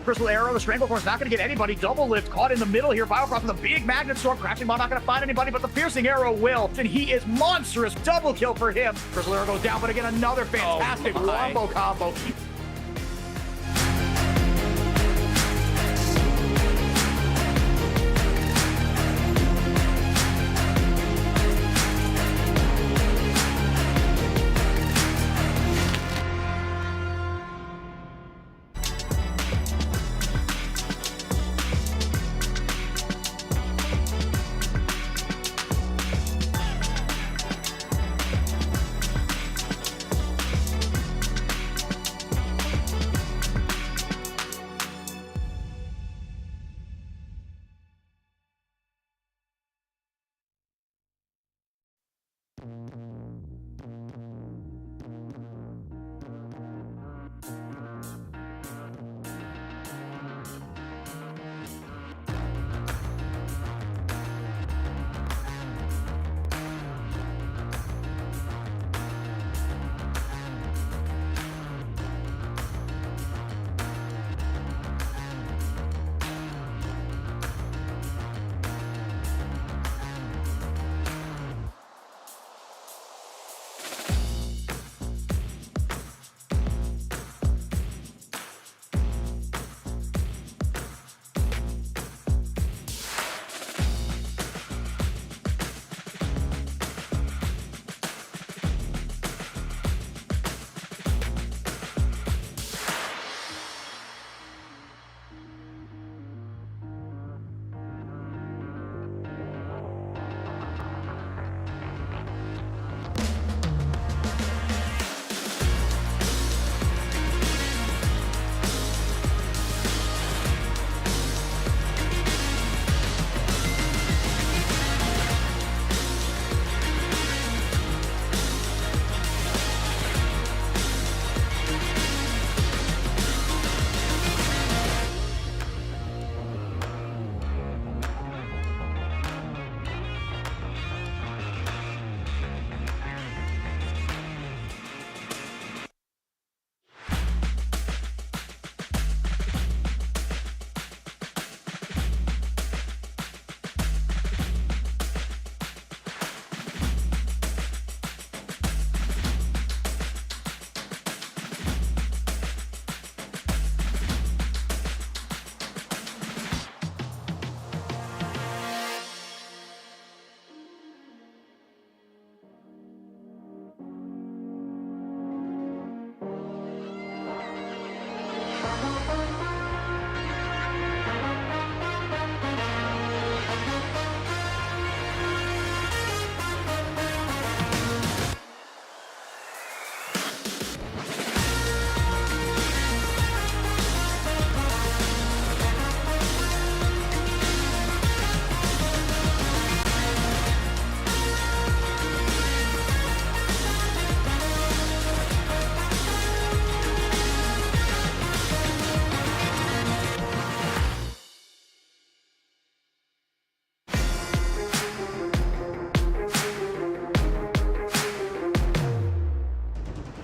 Crystal Arrow, the Strangleform is not going to get anybody. Double lift caught in the middle here. Biocross with a big Magnet Storm. Crashing Ball not going to find anybody, but the Piercing Arrow will. And he is monstrous. Double kill for him. Crystal Arrow goes down, but again, another fantastic wombo combo.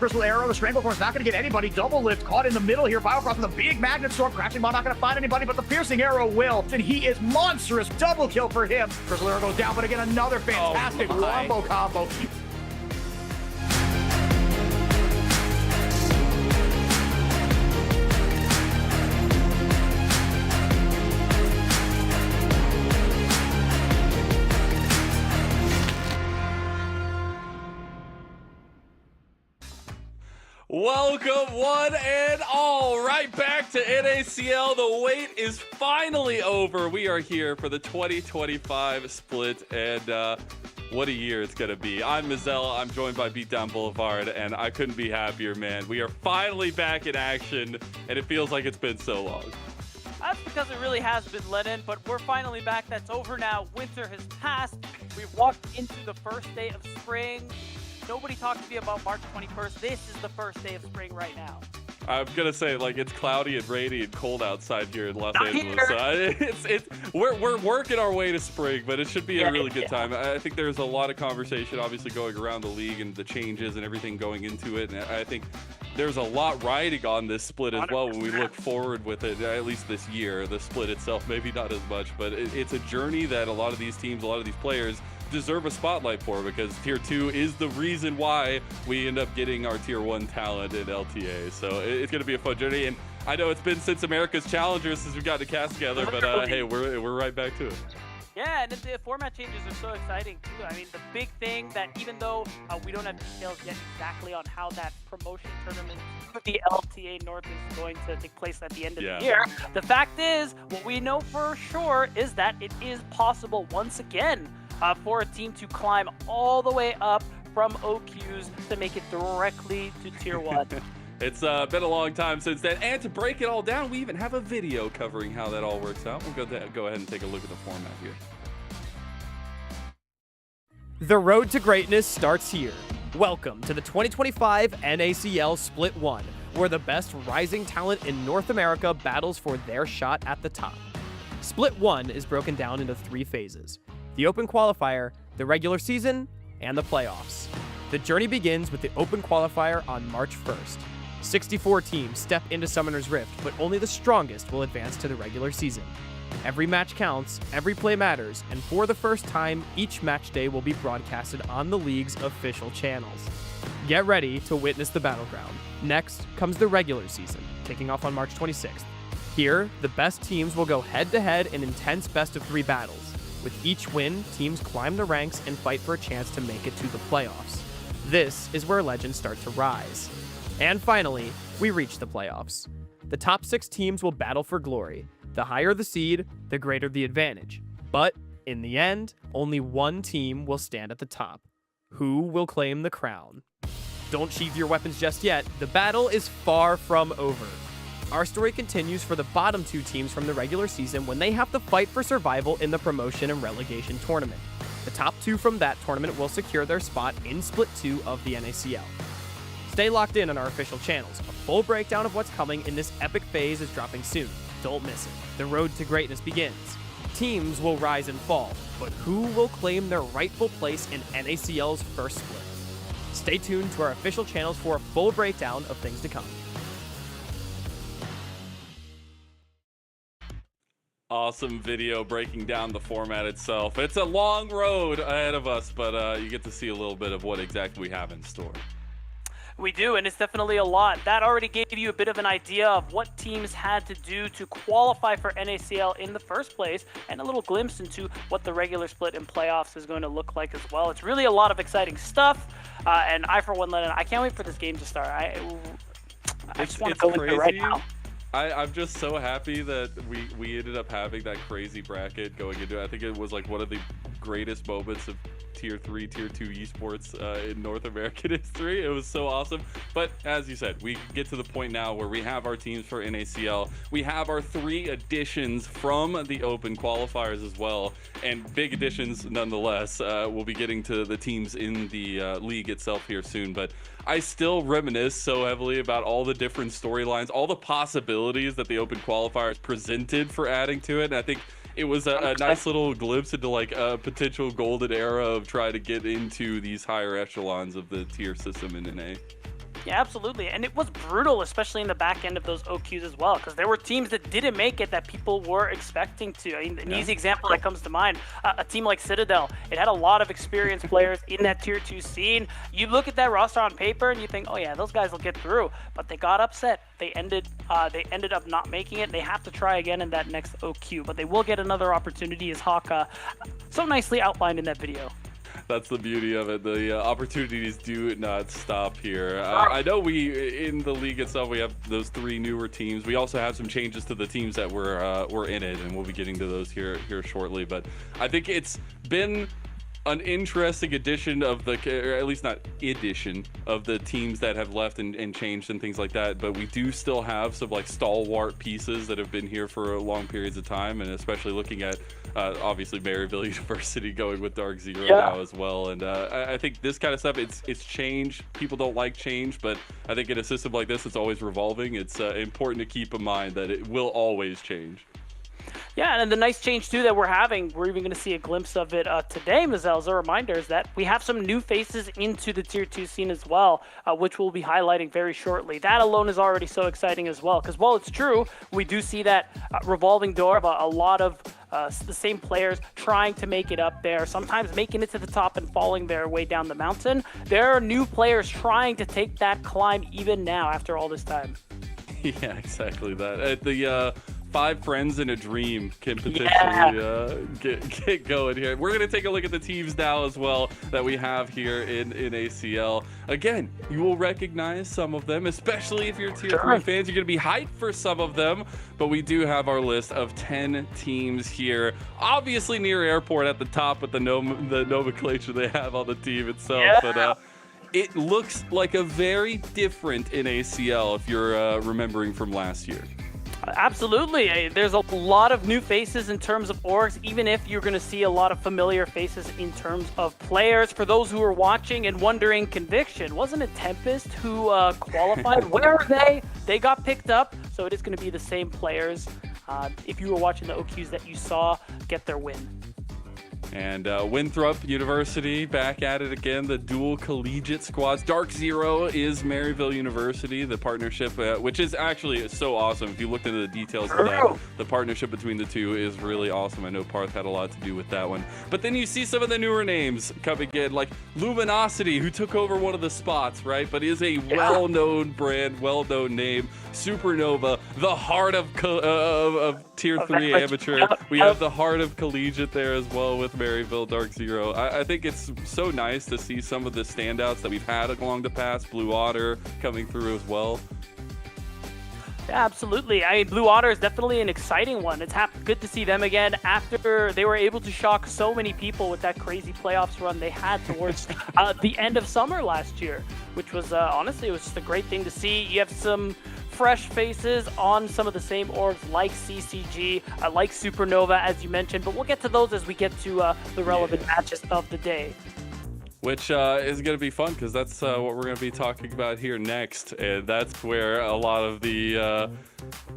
Crystal Arrow, the Strangleform is not going to get anybody. Double lift caught in the middle here. Biocross with a big Magnet Storm. Crashing Ball not going to find anybody, but the Piercing Arrow will. And he is monstrous. Double kill for him. Crystal Arrow goes down, but again, another fantastic wombo combo. Welcome, one and all, right back to NACL. The wait is finally over. We are here for the 2025 split, and what a year it's going to be. I'm Mazzella. I'm joined by Beatdown Boulevard, and I couldn't be happier, man. We are finally back in action, and it feels like it's been so long. That's because it really has been let in, but we're finally back. That's over now. Winter has passed. We've walked into the first day of spring. Nobody talked to me about March 21st. This is the first day of spring right now. I'm gonna say, like, it's cloudy and rainy and cold outside here in Los Not Angeles. here. We're working our way to spring, but it should be a really good time. I think there's a lot of conversation, obviously, going around the league and the changes and everything going into it. And I think there's a lot riding on this split as well when we look forward with it, at least this year. The split itself, maybe not as much, but it's a journey that a lot of these teams, a lot of these players deserve a spotlight for, because tier 2 is the reason why we end up getting our tier 1 talent in LTA. So it's going to be a fun journey, and I know it's been since America's Challengers since we got to cast together, but hey, we're right back to it. Yeah, and the format changes are so exciting too. I mean, the big thing that, even though we don't have details yet exactly on how that promotion tournament for the LTA North is going to take place at the end of the year, the fact is, what we know for sure is that it is possible once again for a team to climb all the way up from OQs to make it directly to Tier 1. It's been a long time since then, and to break it all down, we even have a video covering how that all works out. We'll go ahead and take a look at the format here. The road to greatness starts here. Welcome to the 2025 NACL Split 1, where the best rising talent in North America battles for their shot at the top. Split 1 is broken down into 3 phases: the Open Qualifier, the regular season, and the playoffs. The journey begins with the Open Qualifier on March 1st. 64 teams step into Summoner's Rift, but only the strongest will advance to the regular season. Every match counts, every play matters, and for the first time, each match day will be broadcasted on the league's official channels. Get ready to witness the battleground. Next comes the regular season, kicking off on March 26th. Here, the best teams will go head-to-head in intense best-of-3 battles. With each win, teams climb the ranks and fight for a chance to make it to the playoffs. This is where legends start to rise. And finally, we reach the playoffs. The top 6 teams will battle for glory. The higher the seed, the greater the advantage. But in the end, only one team will stand at the top. Who will claim the crown? Don't sheathe your weapons just yet. The battle is far from over. Our story continues for the bottom 2 teams from the regular season when they have to fight for survival in the promotion and relegation tournament. The top 2 from that tournament will secure their spot in Split 2 of the NACL. Stay locked in on our official channels. A full breakdown of what's coming in this epic phase is dropping soon. Don't miss it. The road to greatness begins. Teams will rise and fall, but who will claim their rightful place in NACL's first split? Stay tuned to our official channels for a full breakdown of things to come. Awesome video breaking down the format itself. It's a long road ahead of us, but you get to see a little bit of what exactly we have in store. We do, and it's definitely a lot. That already gave you a bit of an idea of what teams had to do to qualify for NACL in the first place, and a little glimpse into what the regular split and playoffs is going to look like as well. It's really a lot of exciting stuff, and I, for one, Lennon, I can't wait for this game to start. I just want to go into it right now. I'm just so happy that we ended up having that crazy bracket going into it. I think it was like one of the greatest moments of Tier 3, Tier 2 esports in North American history. It was so awesome. But as you said, we get to the point now where we have our teams for NACL. We have our 3 additions from the Open qualifiers as well, and big additions nonetheless. We'll be getting to the teams in the league itself here soon, but I still reminisce so heavily about all the different storylines, all the possibilities that the Open qualifiers presented for adding to it. And I think it was a nice little glimpse into like a potential golden era of trying to get into these higher echelons of the tier system in NA. Yeah, absolutely. And it was brutal, especially in the back end of those OQs as well, because there were teams that didn't make it that people were expecting to. I mean, an easy example that comes to mind, a team like Citadel. It had a lot of experienced players in that Tier 2 scene. You look at that roster on paper and you think, oh yeah, those guys will get through. But they got upset. They ended up not making it. They have to try again in that next OQ. But they will get another opportunity, as Hawk so nicely outlined in that video. That's the beauty of it. The opportunities do not stop here. I know in the league itself, we have those 3 newer teams. We also have some changes to the teams that were in it, and we'll be getting to those here shortly. But I think it's been an interesting addition of the, or at least not addition of the teams that have left and changed and things like that. But we do still have some like stalwart pieces that have been here for long periods of time, and especially looking at obviously Maryville University going with Dark Zero now as well. And I think this kind of stuff, it's change. People don't like change, but I think in a system like this, it's always revolving. It's important to keep in mind that it will always change. Yeah, and the nice change, too, that we're having, we're even going to see a glimpse of it today, Mazel, as a reminder, is that we have some new faces into the Tier 2 scene as well, which we'll be highlighting very shortly. That alone is already so exciting as well, because while it's true, we do see that revolving door of a lot of the same players trying to make it up there, sometimes making it to the top and falling their way down the mountain. There are new players trying to take that climb even now after all this time. Yeah, exactly that. The 5 friends in a dream can potentially get going here. We're going to take a look at the teams now as well that we have here in ACL. Again, you will recognize some of them, especially if you're Tier 3 fans. You're going to be hyped for some of them, but we do have our list of 10 teams here. Obviously near airport at the top with the nomenclature they have on the team itself. But it looks like a very different in ACL if you're remembering from last year. Absolutely. There's a lot of new faces in terms of orgs, even if you're going to see a lot of familiar faces in terms of players. For those who are watching and wondering, Conviction, wasn't it Tempest who qualified? Where are they? They got picked up, so it is going to be the same players. If you were watching the OQs that you saw get their win. And Winthrop University back at it again, the dual collegiate squads. Dark Zero is Maryville University, the partnership, which is actually so awesome. If you looked into the details of that, the partnership between the two is really awesome. I know Parth had a lot to do with that one. But then you see some of the newer names coming in, like Luminosity, who took over one of the spots, right? But is a well-known brand, well-known name. Supernova, the heart of Tier 3 amateur. We have the heart of collegiate there as well with Maryville Dark Zero. I think it's so nice to see some of the standouts that we've had along the past. Blue Otter coming through as well. Yeah, absolutely. I mean, Blue Otter is definitely an exciting one. It's good to see them again after they were able to shock so many people with that crazy playoffs run they had towards the end of summer last year, which was honestly, it was just a great thing to see. You have some fresh faces on some of the same orgs like CCG, like Supernova, as you mentioned, but we'll get to those as we get to the relevant matches of the day. Which is going to be fun because that's what we're going to be talking about here next. And that's where a lot of the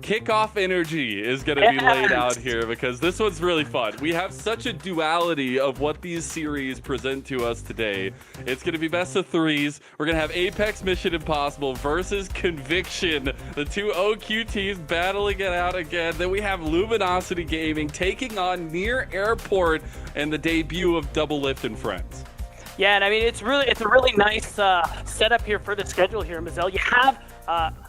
kickoff energy is going to be laid out here, because this one's really fun. We have such a duality of what these series present to us today. It's going to be best of threes. We're going to have Apex Mission Impossible versus Conviction, the two OQ teams battling it out again. Then we have Luminosity Gaming taking on Near Airport and the debut of Double Lift and Friends. Yeah, and I mean, it's a really nice setup here for the schedule here, Mazel. You have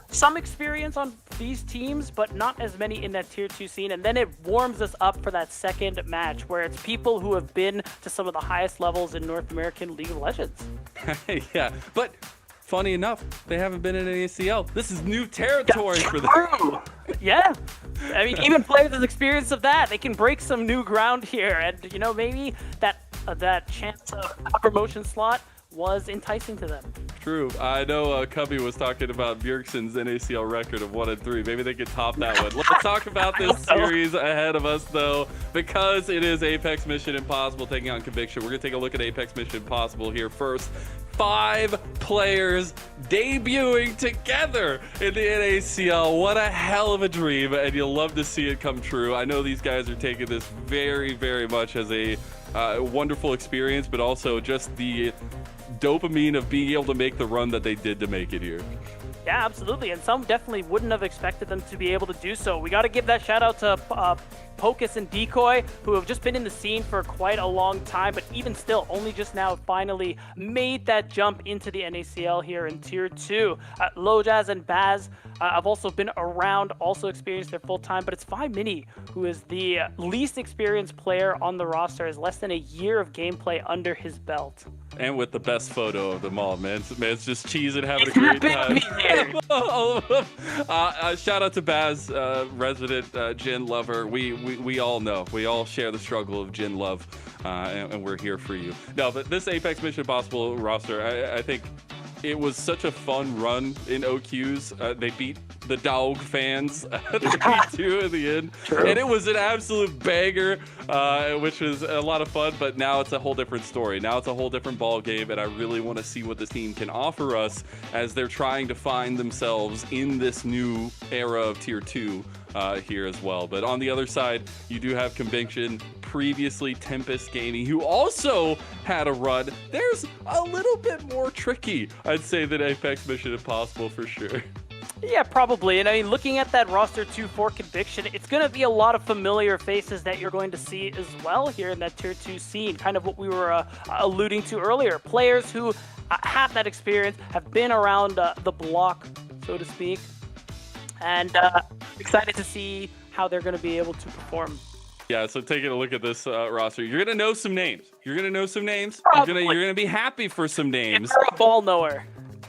some experience on these teams, but not as many in that Tier 2 scene, and then it warms us up for that second match, where it's people who have been to some of the highest levels in North American League of Legends. Yeah, but funny enough, they haven't been in ACL. This is new territory for them. Yeah. I mean, even players with experience of that, they can break some new ground here, and, you know, maybe that chance of a promotion slot was enticing to them. True. I know Cubby was talking about Bjergsen's NACL record of 1-3. Maybe they could top that one. Let's talk about this series ahead of us, though, because it is Apex Mission Impossible taking on Conviction. We're going to take a look at Apex Mission Impossible here first. 5 players debuting together in the NACL. What a hell of a dream, and you'll love to see it come true. I know these guys are taking this very, very much as a wonderful experience, but also just the dopamine of being able to make the run that they did to make it here. Yeah, absolutely, and some definitely wouldn't have expected them to be able to do so. We got to give that shout out to Pocus and Decoy, who have just been in the scene for quite a long time, but even still, only just now finally made that jump into the NACL here in Tier 2. Lojaz and Baz have also been around, also experienced their full time, but it's Mini who is the least experienced player on the roster, has less than a year of gameplay under his belt. And with the best photo of them all, man. It's just cheesing, having a great time. All of them. Shout out to Baz, resident Jin lover. We all know. We all share the struggle of Jin love. and we're here for you. No, but this Apex Mission Impossible roster, I think it was such a fun run in OQs. They beat the dog fans 3-2 in the end. True. And it was an absolute banger, which was a lot of fun, but now it's a whole different story. Now it's a whole different ball game, and I really want to see what this team can offer us as they're trying to find themselves in this new era of Tier 2 here as well. But on the other side, you do have Conviction, previously Tempest Gaming, who also had a run. There's a little bit more tricky, I'd say, than Apex Mission Impossible for sure. Yeah, probably. And I mean, looking at that roster 2 for Conviction, it's going to be a lot of familiar faces that you're going to see as well here in that Tier 2 scene. Kind of what we were alluding to earlier. Players who have that experience, have been around the block, so to speak. And excited to see how they're going to be able to perform. Yeah, so taking a look at this roster, you're going to know some names. You're going to know some names. Probably. You're going to be happy for some names. You're a ball knower.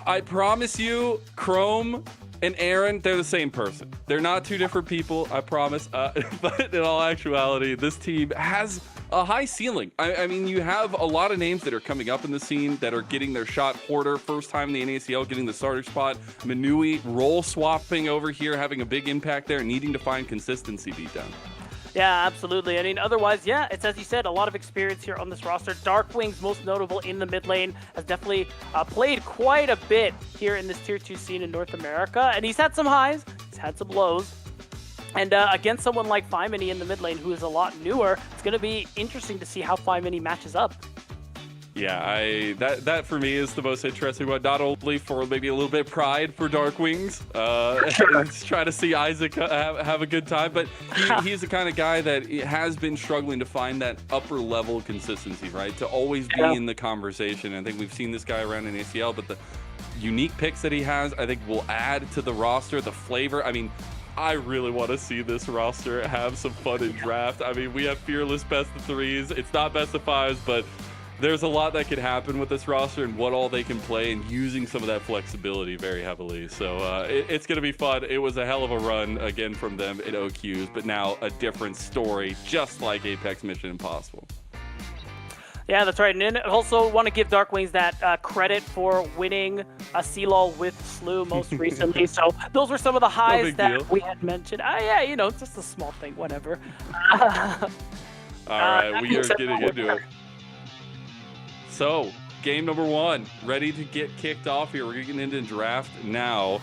I promise you, Chrome and Aaron, they're the same person. They're not two different people, I promise. But in all actuality, this team has a high ceiling. I mean, you have a lot of names that are coming up in the scene that are getting their shot. Hoarder, first time in the NACL, getting the starter spot. Manui, role swapping over here, having a big impact there, needing to find consistency beatdown. Yeah, absolutely. I mean, otherwise, yeah, it's as you said, a lot of experience here on this roster. Darkwing's most notable in the mid lane, has definitely played quite a bit here in this Tier 2 scene in North America. And he's had some highs, he's had some lows. And against someone like Fimini in the mid lane, who is a lot newer, it's going to be interesting to see how Fimini matches up. Yeah, that for me is the most interesting one. Not only for maybe a little bit of pride for Darkwings, try to see Isaac have a good time, but he's the kind of guy that has been struggling to find that upper level consistency, right? To always be in the conversation. I think we've seen this guy around in ACL, but the unique picks that he has, I think, will add to the roster, the flavor. I mean, I really want to see this roster have some fun in draft. I mean, we have fearless best of threes. It's not best of fives, but there's a lot that could happen with this roster and what all they can play, and using some of that flexibility very heavily. So it's going to be fun. It was a hell of a run again from them in OQs, but now a different story, just like Apex Mission Impossible. Yeah, that's right. And then I also want to give Darkwings that credit for winning a CLOL with Slew most recently. So those were some of the highs that we had mentioned. Yeah, you know, just a small thing, whatever. All right, we are getting into it. So, game number 1, ready to get kicked off here. We're getting into draft now.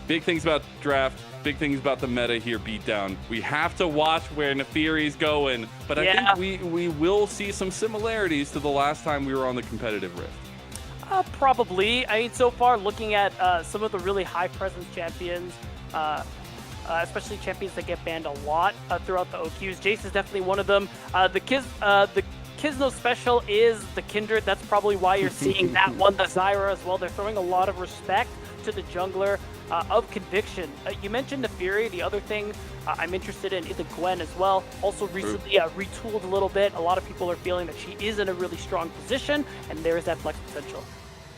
Big things about draft, big things about the meta here, Beatdown. We have to watch where Neferi's going, but I think we will see some similarities to the last time we were on the competitive Rift. Probably. I mean, so far, looking at some of the really high-presence champions, especially champions that get banned a lot throughout the OQs, Jace is definitely one of them. The Kisno special is the Kindred. That's probably why you're seeing that one. The Zyra as well. They're throwing a lot of respect to the jungler of Conviction. You mentioned the Fury. The other thing I'm interested in is the Gwen as well. Also recently retooled a little bit. A lot of people are feeling that she is in a really strong position, and there is that flex potential.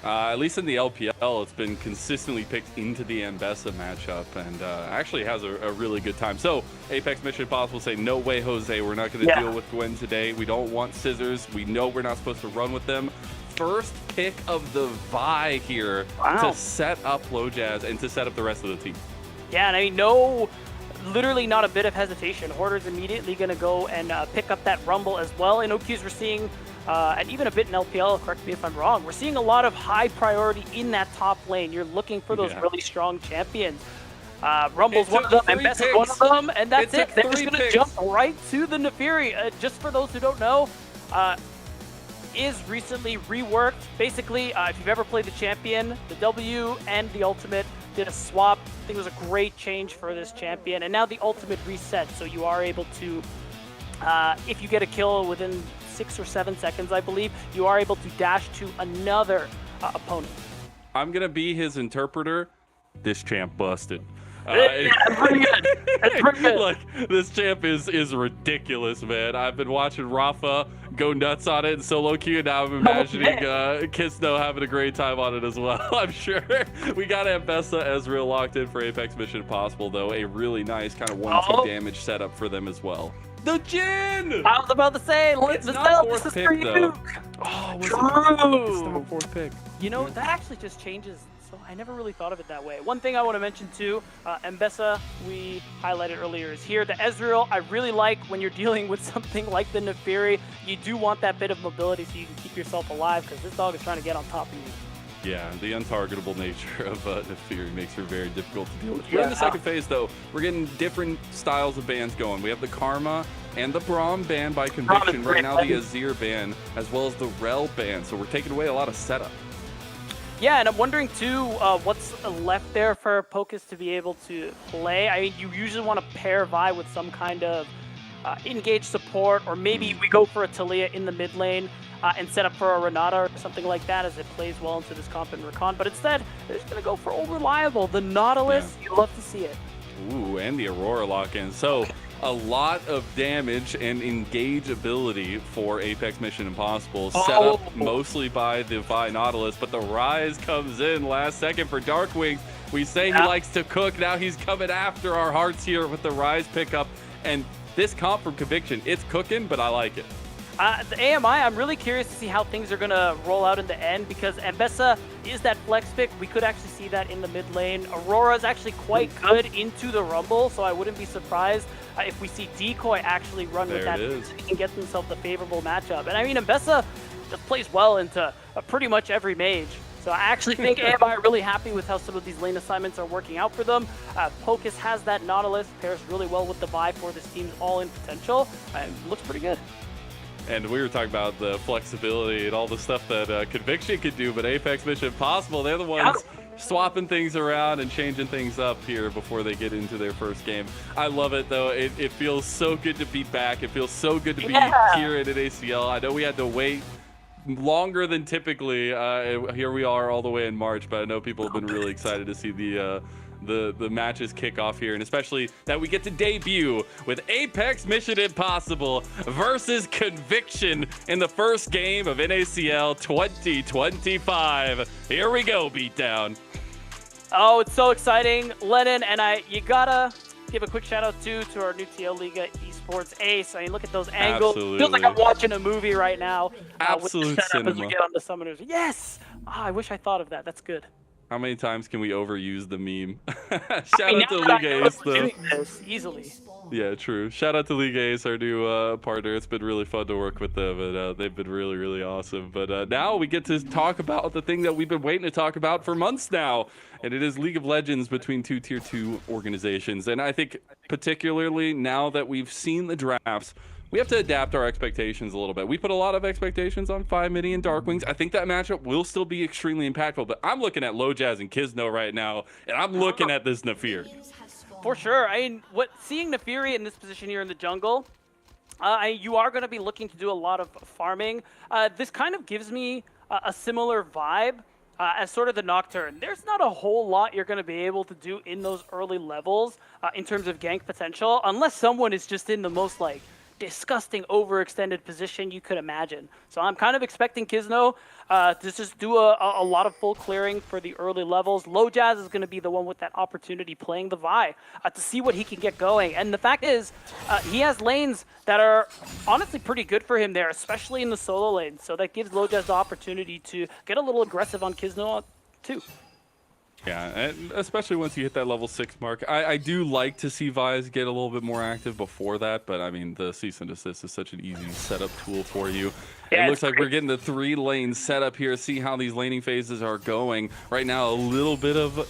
At least in the LPL, it's been consistently picked into the Ambessa matchup, and actually has a really good time. So, Apex Mission Impossible say, no way, Jose, we're not going to deal with Gwen today. We don't want scissors. We know we're not supposed to run with them. First pick of the Vi here to set up Lojaz and to set up the rest of the team. Yeah, and I mean, literally not a bit of hesitation. Hoarder's immediately going to go and pick up that Rumble as well. In OQs, we're seeing, and even a bit in LPL, correct me if I'm wrong, we're seeing a lot of high priority in that top lane. You're looking for those really strong champions. Rumble's one of them, and Best is one of them, and that's it. They're just going to jump right to the Neferi. Just for those who don't know, is recently reworked. Basically, if you've ever played the champion, the W and the ultimate did a swap. I think it was a great change for this champion, and now the ultimate reset, so you are able to, if you get a kill within 6 or 7 seconds, I believe, you are able to dash to another opponent. I'm gonna be his interpreter. This champ busted. That's pretty good. That's pretty good. Look, this champ is ridiculous, man. I've been watching Rafa go nuts on it in solo queue, and now I'm imagining Kisno having a great time on it as well. I'm sure. We got Ambessa Ezreal locked in for Apex Mission Impossible, though. A really nice kind of 1-2 damage setup for them as well. The Jhin! I was about to say, It's not fourth pick, though. Oh, It's not fourth pick. You know, that actually just changes. So I never really thought of it that way. One thing I want to mention too, Ambessa, we highlighted earlier, is here. The Ezreal, I really like when you're dealing with something like the Nefiri. You do want that bit of mobility so you can keep yourself alive, because this dog is trying to get on top of you. Yeah, the untargetable nature of Nefiri makes her very difficult to deal with. We're in the second phase, though. We're getting different styles of bans going. We have the Karma and the Braum ban by Conviction. Right now, the Azir ban, as well as the Rel ban. So we're taking away a lot of setup. Yeah, and I'm wondering too, what's left there for Pocus to be able to play. I mean, you usually want to pair Vi with some kind of engage support, or maybe we go for a Talia in the mid lane and set up for a Renata or something like that, as it plays well into this comp and Recon. But instead, they're just going to go for old reliable. The Nautilus, you love to see it. Ooh, and the Aurora lock-in. So a lot of damage and engage ability for Apex Mission Impossible, set up mostly by the Vi Nautilus, but the Rise comes in last second for Darkwing. We say he likes to cook. Now he's coming after our hearts here with the Rise pickup. And this comp from Conviction, it's cooking, but I like it. The AMI, I'm really curious to see how things are going to roll out in the end, because Ambessa is that flex pick. We could actually see that in the mid lane. Aurora is actually quite good into the Rumble, so I wouldn't be surprised if we see Decoy actually run with that, so he can get himself the favorable matchup. And I mean, Ambessa just plays well into pretty much every mage. So I actually think AMI are really happy with how some of these lane assignments are working out for them. Pocus has that Nautilus, pairs really well with the Vi for this team's all-in potential, and looks pretty good. And we were talking about the flexibility and all the stuff that Conviction could do, but Apex Mission Impossible, they're the ones swapping things around and changing things up here before they get into their first game. I love it, though. It feels so good to be back. It feels so good to be here at NACL. I know we had to wait longer than typically. Here we are all the way in March, but I know people have been really excited to see the matches kick off here, and especially that we get to debut with Apex Mission Impossible versus Conviction in the first game of NACL 2025. Here we go, beatdown. Oh, it's so exciting, Lennon, and you gotta give a quick shout out to our new TL Liga Esports Ace. I mean, look at those angles. Absolutely. Feels like I'm watching a movie right now. Absolute with the setup as we cinema. get on the summoners. Yes! I wish I thought of that. That's good. How many times can we overuse the meme? Shout out to Liga Ace, though. Easily. Yeah, true. Shout out to Liga Ace, our new partner. It's been really fun to work with them, and they've been really, really awesome. But now we get to talk about the thing that we've been waiting to talk about for months now, and it is League of Legends between two Tier 2 organizations. And I think particularly now that we've seen the drafts, we have to adapt our expectations a little bit. We put a lot of expectations on 5 Midi and Darkwings. I think that matchup will still be extremely impactful, but I'm looking at Lojaz and Kisno right now, and I'm looking at this Nafir. For sure. I mean, seeing Nefiri in this position here in the jungle, you are going to be looking to do a lot of farming. This kind of gives me a similar vibe as sort of the Nocturne. There's not a whole lot you're going to be able to do in those early levels in terms of gank potential, unless someone is just in the most like disgusting overextended position you could imagine. So I'm kind of expecting Kisno to just do a lot of full clearing for the early levels. Lojaz is going to be the one with that opportunity playing the Vi to see what he can get going. And the fact is, he has lanes that are honestly pretty good for him there, especially in the solo lane. So that gives Lojaz the opportunity to get a little aggressive on Kisno too. Yeah, and especially once you hit that level 6 mark. I do like to see Vi's get a little bit more active before that, but I mean, the cease and desist is such an easy setup tool for you. Yeah, it looks like we're getting the 3 lane setup here. See how these laning phases are going. Right now, a little bit of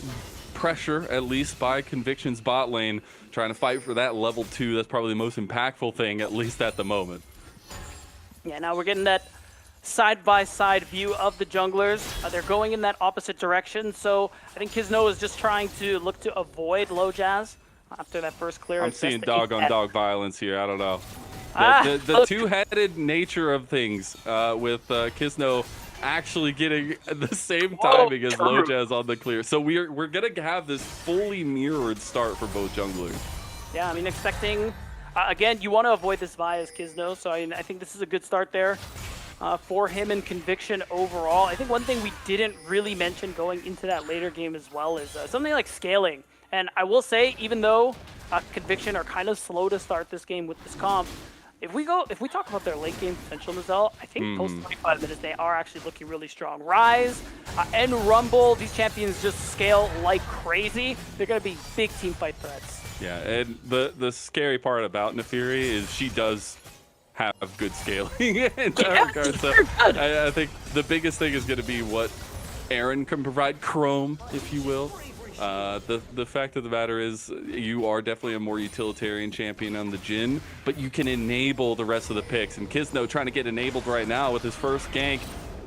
pressure, at least by Conviction's bot lane, trying to fight for that level 2. That's probably the most impactful thing, at least at the moment. Yeah, now we're getting that side-by-side view of the junglers. They're going in that opposite direction, so I think Kisno is just trying to look to avoid Lojaz after that first clearance. I'm seeing dog-on-dog violence here. I don't know. The two-headed nature of things with Kisno actually getting the same timing as Lojaz on the clear. So we're gonna have this fully mirrored start for both junglers. Yeah, I mean, expecting, again, you want to avoid this bias, Kizno, so I think this is a good start there for him in Conviction overall. I think one thing we didn't really mention going into that later game as well is something like scaling. And I will say, even though Conviction are kind of slow to start this game with this comp, if we talk about their late game potential, Mazel, I think post 25 minutes they are actually looking really strong. Rise and Rumble, these champions just scale like crazy. They're going to be big team fight threats. Yeah, and the scary part about Nefiri is she does have good scaling in that regard. So I think the biggest thing is going to be what Aaron can provide, Chrome, if you will. The fact of the matter is you are definitely a more utilitarian champion on the Jhin, but you can enable the rest of the picks. And Kizno trying to get enabled right now with his first gank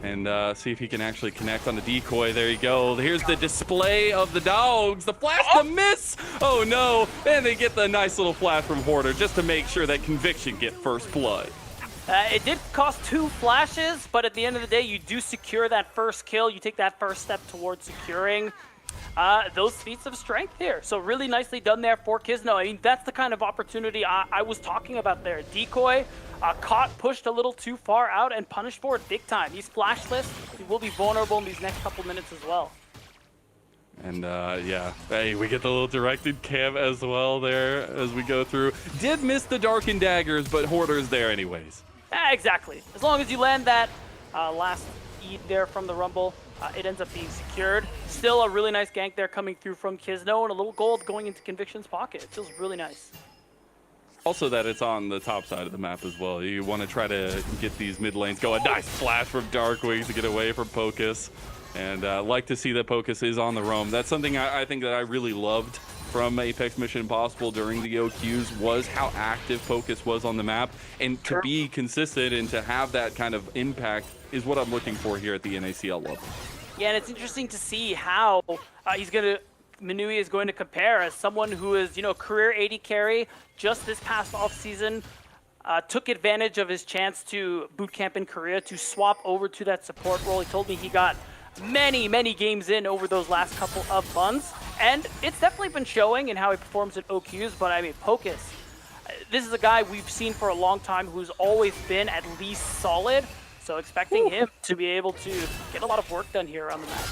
and see if he can actually connect on the decoy. There you go. Here's the display of the dogs. The flash, the miss. Oh no. And they get the nice little flash from Hoarder just to make sure that Conviction get first blood. It did cost 2 flashes, but at the end of the day, you do secure that first kill. You take that first step towards securing those feats of strength here. So really nicely done there for Kizno. I mean, that's the kind of opportunity I was talking about there. Decoy caught, pushed a little too far out, and punished for it big time. He's flashless. He will be vulnerable in these next couple minutes as well. And yeah, hey, we get the little directed cam as well there as we go through. Did miss the darkened daggers, but Hoarder's there anyways. Exactly. As long as you land that last E there from the Rumble, it ends up being secured. Still a really nice gank there coming through from Kizno, and a little gold going into Conviction's pocket. It feels really nice. Also that it's on the top side of the map as well. You want to try to get these mid lanes going. Nice flash from Darkwing to get away from Pocus. And like to see that Pocus is on the roam. That's something I think that I really loved from Apex Mission Impossible during the OQs was how active Pocus was on the map. And to be consistent and to have that kind of impact is what I'm looking for here at the NACL level. Yeah, and it's interesting to see how Minui is going to compare as someone who is, career 80 carry just this past offseason, took advantage of his chance to boot camp in Korea to swap over to that support role. He told me he got many games in over those last couple of months, and it's definitely been showing in how he performs at OQs. But I mean, Pocus, this is a guy we've seen for a long time who's always been at least solid, so expecting him to be able to get a lot of work done here on the map.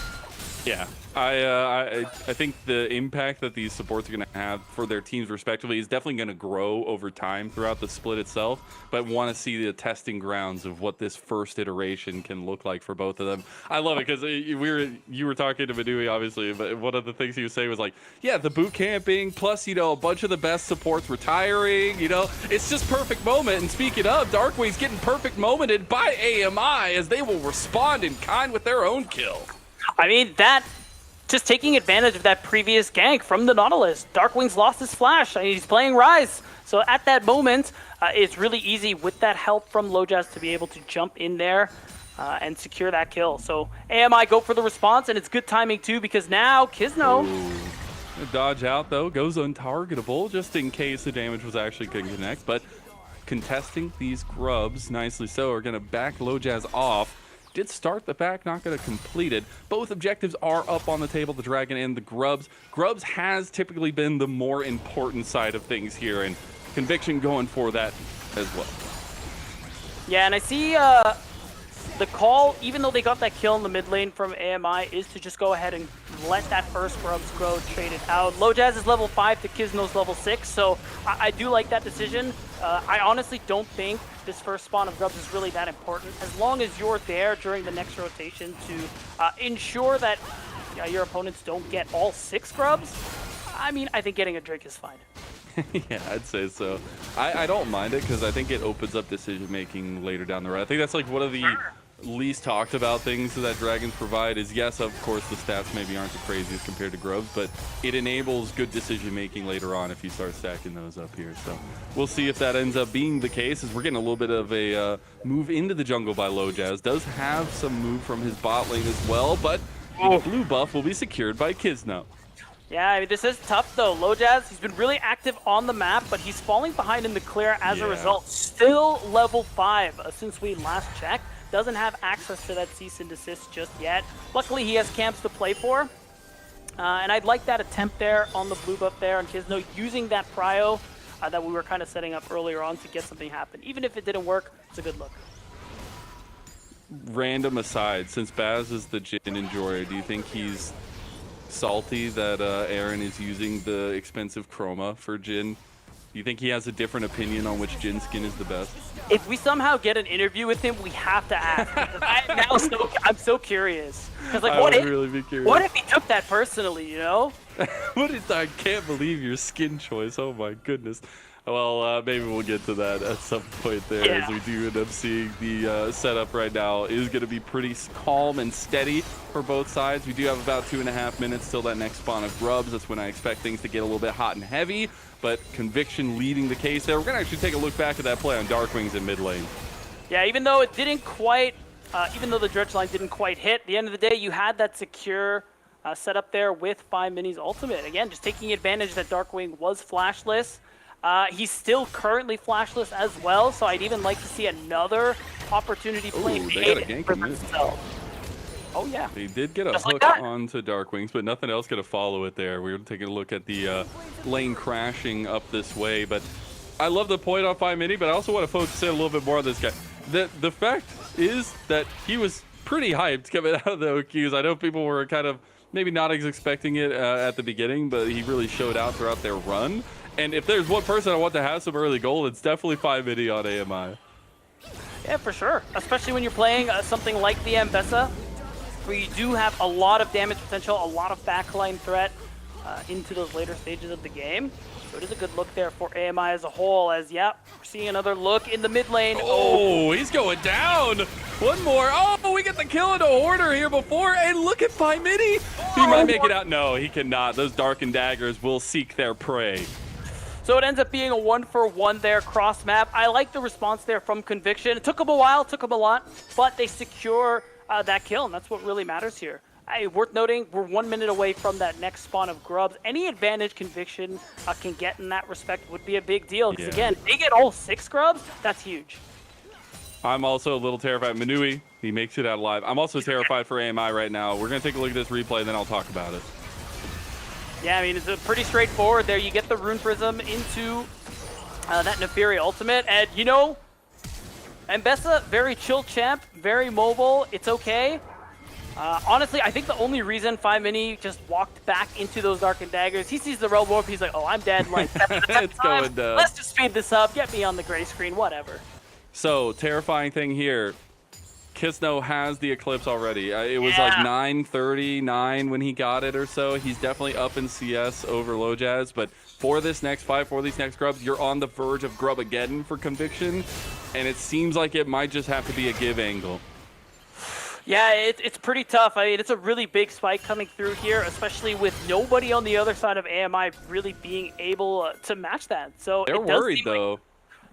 Yeah, I think the impact that these supports are going to have for their teams respectively is definitely going to grow over time throughout the split itself, but want to see the testing grounds of what this first iteration can look like for both of them. I love it because you were talking to Minui, obviously, but one of the things he was saying was like, yeah, the boot camping plus, a bunch of the best supports retiring, it's just perfect moment. And speaking of, Darkwing's getting perfect momented by AMI as they will respond in kind with their own kill. I mean, just taking advantage of that previous gank from the Nautilus. Darkwing's lost his flash. I mean, he's playing Rise. So at that moment, it's really easy with that help from Lojaz to be able to jump in there and secure that kill. So AMI go for the response, and it's good timing too because now Kizno... Ooh. Dodge out, though, goes untargetable just in case the damage was actually going to connect. But contesting these grubs, nicely so, are going to back Lojaz off. Did start the back, not going to complete it. Both objectives are up on the table, the Dragon and the Grubs. Grubs has typically been the more important side of things here, and Conviction going for that as well. Yeah, and I see the call, even though they got that kill in the mid lane from AMI, is to just go ahead and let that first Grubs grow, trade it out. Lojaz is level 5 to Kizno's level 6, so I do like that decision. I honestly don't think this first spawn of Grubs is really that important. As long as you're there during the next rotation to ensure that your opponents don't get all 6 Grubs, I mean, I think getting a Drake is fine. Yeah, I'd say so. I don't mind it because I think it opens up decision-making later down the road. I think that's like one of the least talked about things that Dragons provide is, yes, of course, the stats maybe aren't the craziest compared to Grubs, but it enables good decision-making later on if you start stacking those up here. So we'll see if that ends up being the case, as we're getting a little bit of a move into the jungle by Lojaz. Does have some move from his bot lane as well, but the blue buff will be secured by Kizno. Yeah, I mean, this is tough, though. Lojaz, he's been really active on the map, but he's falling behind in the clear as a result. Still level 5 since we last checked. doesn't have access to that cease and desist just yet. Luckily, he has camps to play for. And I'd like that attempt there on the blue buff there, and Kizno using that prio that we were kind of setting up earlier on to get something happen. Even if it didn't work, it's a good look. Random aside, since Baz is the Jhin enjoyer, do you think he's salty that Aaron is using the expensive chroma for Jhin? Do you think he has a different opinion on which Jhin skin is the best? If we somehow get an interview with him, we have to ask. I'm so curious. Because like, I would really be curious. What if he took that personally? You know? I can't believe your skin choice. Oh my goodness. Well, maybe we'll get to that at some point there, Yeah. as we do end up seeing the setup right now is going to be pretty calm and steady for both sides. We do have about 2.5 minutes till that next spawn of grubs. That's when I expect things to get a little bit hot and heavy, but Conviction leading the case there. We're going to actually take a look back at that play on Darkwings in mid lane. Yeah, even though it didn't quite, even though the dredge line didn't quite hit, at the end of the day, you had that secure setup there with 5mini's ultimate. Again, just taking advantage that Darkwing was flashless. He's still currently flashless as well, so I'd even like to see another opportunity play Ooh, they got a gank for in mid. himself. Oh yeah. They did get a Just like hook that. onto Darkwings, but nothing else going to follow it there. We were taking a look at the lane crashing up this way, but I love the point on 5mini, but I also want to focus in a little bit more on this guy. The fact is that he was pretty hyped coming out of the OQs. I know people were kind of maybe not as expecting it at the beginning, but he really showed out throughout their run. And if there's one person I want to have some early gold, it's definitely 5mini on AMI. Yeah, for sure. Especially when you're playing something like the Ambessa, where you do have a lot of damage potential, a lot of backline threat into those later stages of the game. So it is a good look there for AMI as a whole, as, yeah, we're seeing another look in the mid lane. Oh, he's going down. One more. Oh, we get the kill into Hoarder here before, and look at 5mini. He might make it out. No, he cannot. Those Darkened Daggers will seek their prey. So it ends up being a 1-for-1 there, cross map. I like the response there from Conviction. It took them a while, took them a lot, but they secure that kill, and that's what really matters here. Worth noting, we're 1 minute away from that next spawn of grubs. Any advantage Conviction can get in that respect would be a big deal, because again, they get all 6 grubs, that's huge. I'm also a little terrified. Manui, he makes it out alive. I'm also terrified for AMI right now. We're going to take a look at this replay, then I'll talk about it. Yeah, I mean, it's pretty straightforward there. You get the Rune Prism into that Neferi ultimate, and you know, Ambessa, very chill champ, very mobile, it's okay. Honestly, I think the only reason 5mini just walked back into those Darkened Daggers, he sees the Realm Warp, he's like, oh, I'm dead, like, It's going down. Let's just speed this up, get me on the gray screen, whatever. So, terrifying thing here. Kizno has the Eclipse already. It was like 9:39 when he got it or so. He's definitely up in CS over Lojaz, but for this next fight, for these next grubs, you're on the verge of grub again for Conviction, and it seems like it might just have to be a give angle. Yeah, it's pretty tough. I mean, it's a really big spike coming through here, especially with nobody on the other side of AMI really being able to match that. So They're it does worried, seem though.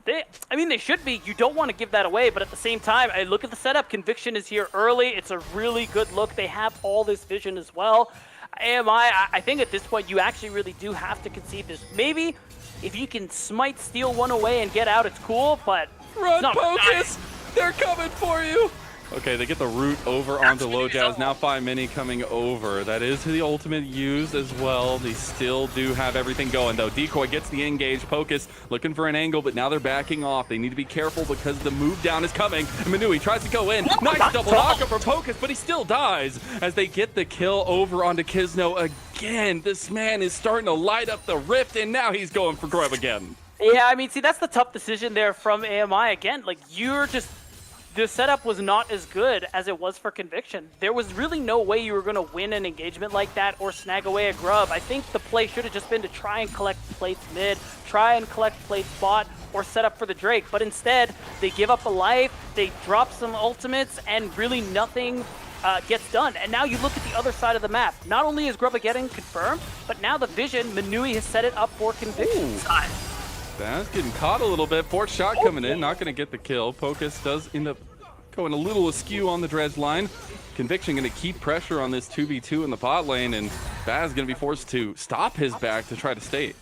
They should be. You don't want to give that away, but at the same time, I look at the setup. Conviction is here early. It's a really good look. They have all this vision as well. AMI, I think at this point, you actually really do have to concede this. Maybe if you can smite, steal one away and get out, it's cool, but... Run, Pocus! They're coming for you! Okay, they get the root over onto Lojaz. Now 5mini coming over. That is the ultimate used as well. They still do have everything going, though. Decoy gets the engage. Pocus looking for an angle, but now they're backing off. They need to be careful because the move down is coming. And Manui tries to go in. Nice double knockup for Pocus, but he still dies as they get the kill over onto Kizno again. This man is starting to light up the rift, and now he's going for grub again. Yeah, I mean, see, that's the tough decision there from AMI. Again, like, you're just... The setup was not as good as it was for Conviction. There was really no way you were going to win an engagement like that or snag away a grub. I think the play should have just been to try and collect plates mid, try and collect plates bot, or set up for the Drake. But instead, they give up a life, they drop some ultimates, and really nothing gets done. And now you look at the other side of the map. Not only is Grubba getting confirmed, but now the vision, Manui has set it up for Conviction's side. Baz getting caught a little bit. Fourth shot coming in, not going to get the kill. Pocus does end up going a little askew on the dredge line. Conviction going to keep pressure on this 2v2 in the bot lane, and Baz going to be forced to stop his back to try to stay.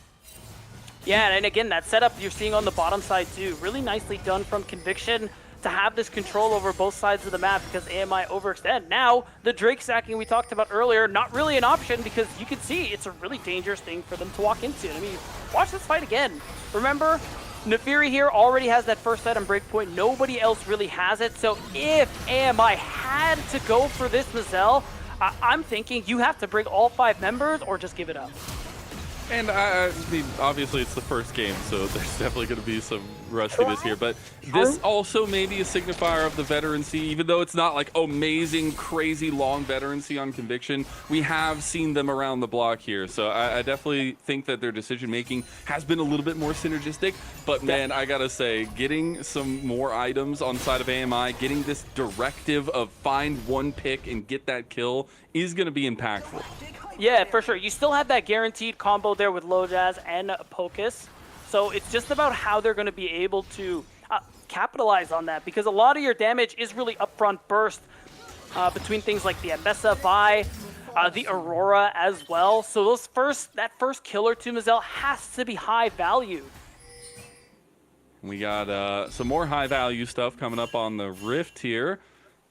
Yeah, and again, that setup you're seeing on the bottom side too, really nicely done from Conviction to have this control over both sides of the map because AMI overextend. Now, the Drake stacking we talked about earlier, not really an option because you can see it's a really dangerous thing for them to walk into. I mean, watch this fight again. Remember, Nefiri here already has that first item breakpoint. Nobody else really has it. So if AMI had to go for this Mazel, I'm thinking you have to bring all 5 members or just give it up. And I mean, obviously it's the first game, so there's definitely going to be some rustiness here. But this also may be a signifier of the veterancy, even though it's not like amazing, crazy long veterancy on Conviction. We have seen them around the block here, so I definitely think that their decision making has been a little bit more synergistic. But man, I gotta say, getting some more items on side of AMI, getting this directive of find one pick and get that kill is going to be impactful. Yeah, for sure. You still have that guaranteed combo there with Lojaz and Pocus. So it's just about how they're going to be able to capitalize on that, because a lot of your damage is really upfront burst between things like the Ambessa, Vi, the Aurora as well. So that first kill or two, Mazel, has to be high value. We got some more high value stuff coming up on the Rift here.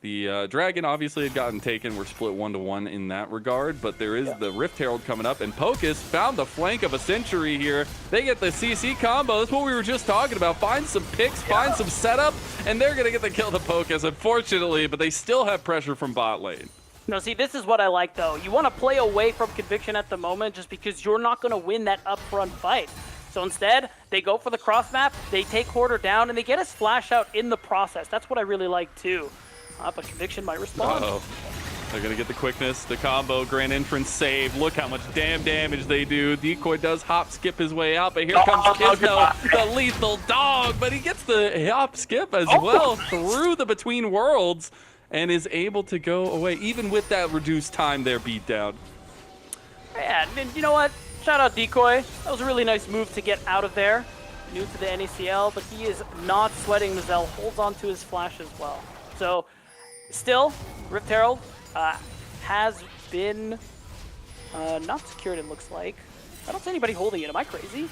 The Dragon obviously had gotten taken. We're split 1-1 in that regard, but there is the Rift Herald coming up, and Pocus found the flank of a Century here. They get the CC combo. That's what we were just talking about. Find some picks, find some setup, and they're going to get the kill to Pocus, unfortunately, but they still have pressure from bot lane. No, see, this is what I like, though. You want to play away from Conviction at the moment just because you're not going to win that upfront fight. So instead, they go for the cross map, they take Hoarder down, and they get his flash out in the process. That's what I really like, too. But Conviction might respond. Uh-oh. They're going to get the quickness, the combo, Grand Entrance save. Look how much damn damage they do. Decoy does hop skip his way out, but here comes Kisno, the lethal dog. But he gets the hop skip as well through the Between Worlds and is able to go away, even with that reduced time there beat down. Yeah, and you know what? Shout out Decoy. That was a really nice move to get out of there. New to the NACL, but he is not sweating. Mazel holds on to his flash as well. So, still, Rift Herald has been not secured, it looks like. I don't see anybody holding it. Am I crazy?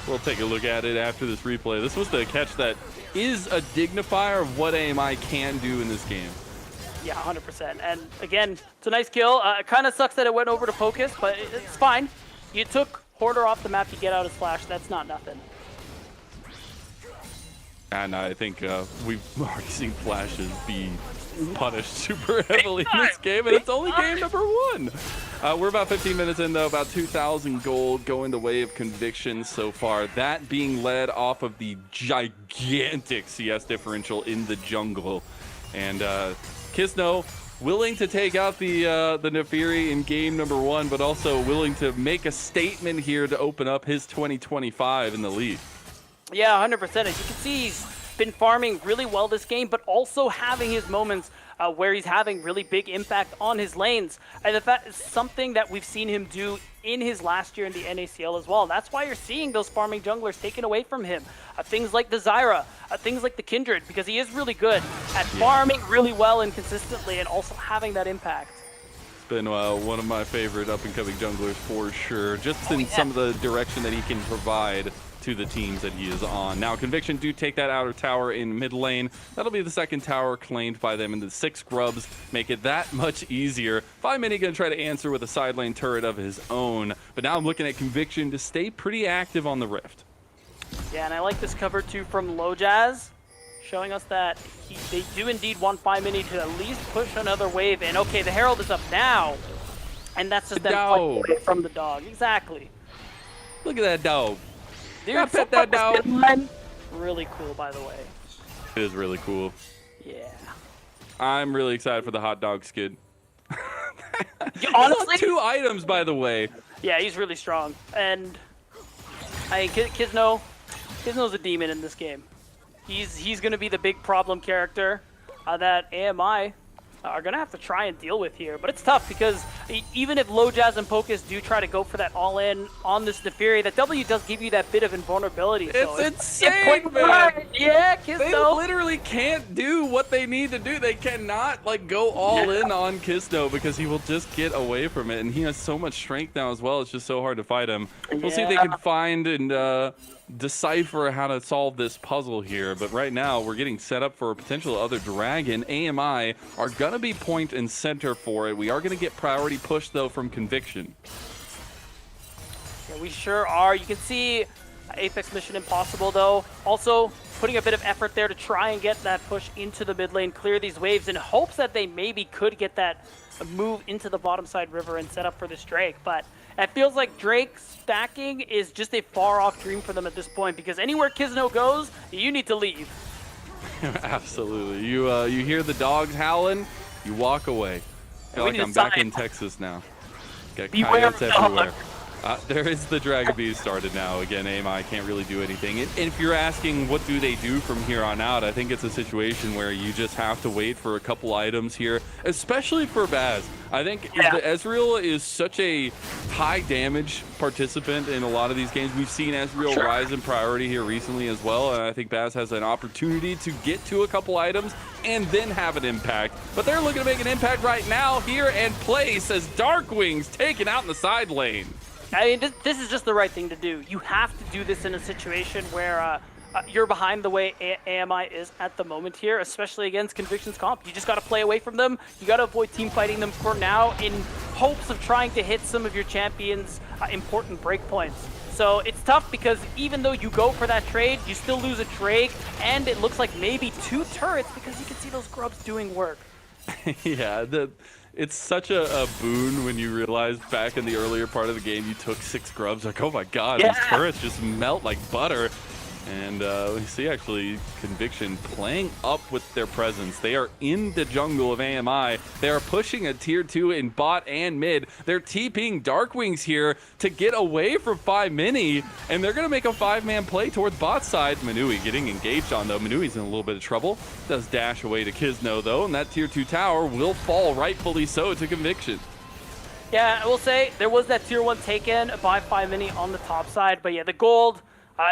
We'll take a look at it after this replay. This was the catch that is a dignifier of what AMI can do in this game. Yeah, 100%. And again, it's a nice kill. It kind of sucks that it went over to Pocus, but it's fine. You took Hoarder off the map, you get out his flash. That's not nothing. And I think we've already seen flashes be punished super heavily in this game, and it's only game number 1. We're about 15 minutes in, though, about 2,000 gold going the way of Conviction so far. That being led off of the gigantic CS differential in the jungle. And Kisno willing to take out the Nefiri in game number 1, but also willing to make a statement here to open up his 2025 in the lead. Yeah, 100%. As you can see, he's been farming really well this game, but also having his moments where he's having really big impact on his lanes. And that is something that we've seen him do in his last year in the NACL as well. That's why you're seeing those farming junglers taken away from him. Things like the Zyra, things like the Kindred, because he is really good at farming really well and consistently and also having that impact. It's been one of my favorite up-and-coming junglers for sure, just in some of the direction that he can provide to the teams that he is on. Now, Conviction do take that outer tower in mid lane. That'll be the second tower claimed by them, and the 6 grubs make it that much easier. Mini going to try to answer with a side lane turret of his own, but now I'm looking at Conviction to stay pretty active on the Rift. Yeah, and I like this cover too from Lojaz, showing us that they do indeed want Mini to at least push another wave in. Okay, the Herald is up now, and that's just them away from the dog. Exactly. Look at that dog. Dude, pet that dog. Really cool, by the way. It is really cool. Yeah. I'm really excited for the hot dog skid. Honestly, 2 items, by the way. Yeah, he's really strong, and Kisno's a demon in this game. He's going to be the big problem character that AMI are going to have to try and deal with here. But it's tough because even if Lojaz and Pocus do try to go for that all-in on this Nefiri, that W does give you that bit of invulnerability. It's so insane, man. Yeah, They literally can't do what they need to do. They cannot like go all in on Kisno because he will just get away from it, and he has so much strength now as well. It's just so hard to fight him. We'll see if they can find and decipher how to solve this puzzle here. But right now, we're getting set up for a potential other dragon. AMI are gonna be point and center for it. We are gonna get priority push though from Conviction. Yeah, we sure are. You can see Apex Mission Impossible though, also putting a bit of effort there to try and get that push into the mid lane, clear these waves in hopes that they maybe could get that move into the bottom side river and set up for this Drake. But it feels like Drake stacking is just a far off dream for them at this point, because anywhere Kisno goes, you need to leave. Absolutely. You hear the dogs howling, you walk away. I feel like I'm back in Texas now. Got coyotes everywhere. There is the Dragon Bee started now. Again, AMI can't really do anything. And if you're asking what do they do from here on out, I think it's a situation where you just have to wait for a couple items here, especially for Baz. I think the Ezreal is such a high damage participant in a lot of these games. We've seen Ezreal rise in priority here recently as well, and I think Baz has an opportunity to get to a couple items and then have an impact. But they're looking to make an impact right now here and place as Darkwing's taken out in the side lane. I mean, this is just the right thing to do. You have to do this in a situation where you're behind the way AMI is at the moment here, especially against Conviction's comp. You just got to play away from them. You got to avoid team fighting them for now in hopes of trying to hit some of your champions' important breakpoints. So it's tough because even though you go for that trade, you still lose a Drake, and it looks like maybe 2 turrets because you can see those grubs doing work. Yeah, it's such a boon when you realize back in the earlier part of the game you took 6 grubs. Like, oh my god, these turrets just melt like butter. And we see actually Conviction playing up with their presence. They are in the jungle of AMI. They are pushing a tier 2 in bot and mid. They're TPing Darkwings here to get away from 5 Mini, and they're going to make a 5-man play towards bot side. Manui getting engaged on though. Manui's in a little bit of trouble. Does dash away to Kisno though, and that tier 2 tower will fall, rightfully so, to Conviction. Yeah, I will say there was that tier 1 taken by 5 Mini on the top side, but yeah, the gold,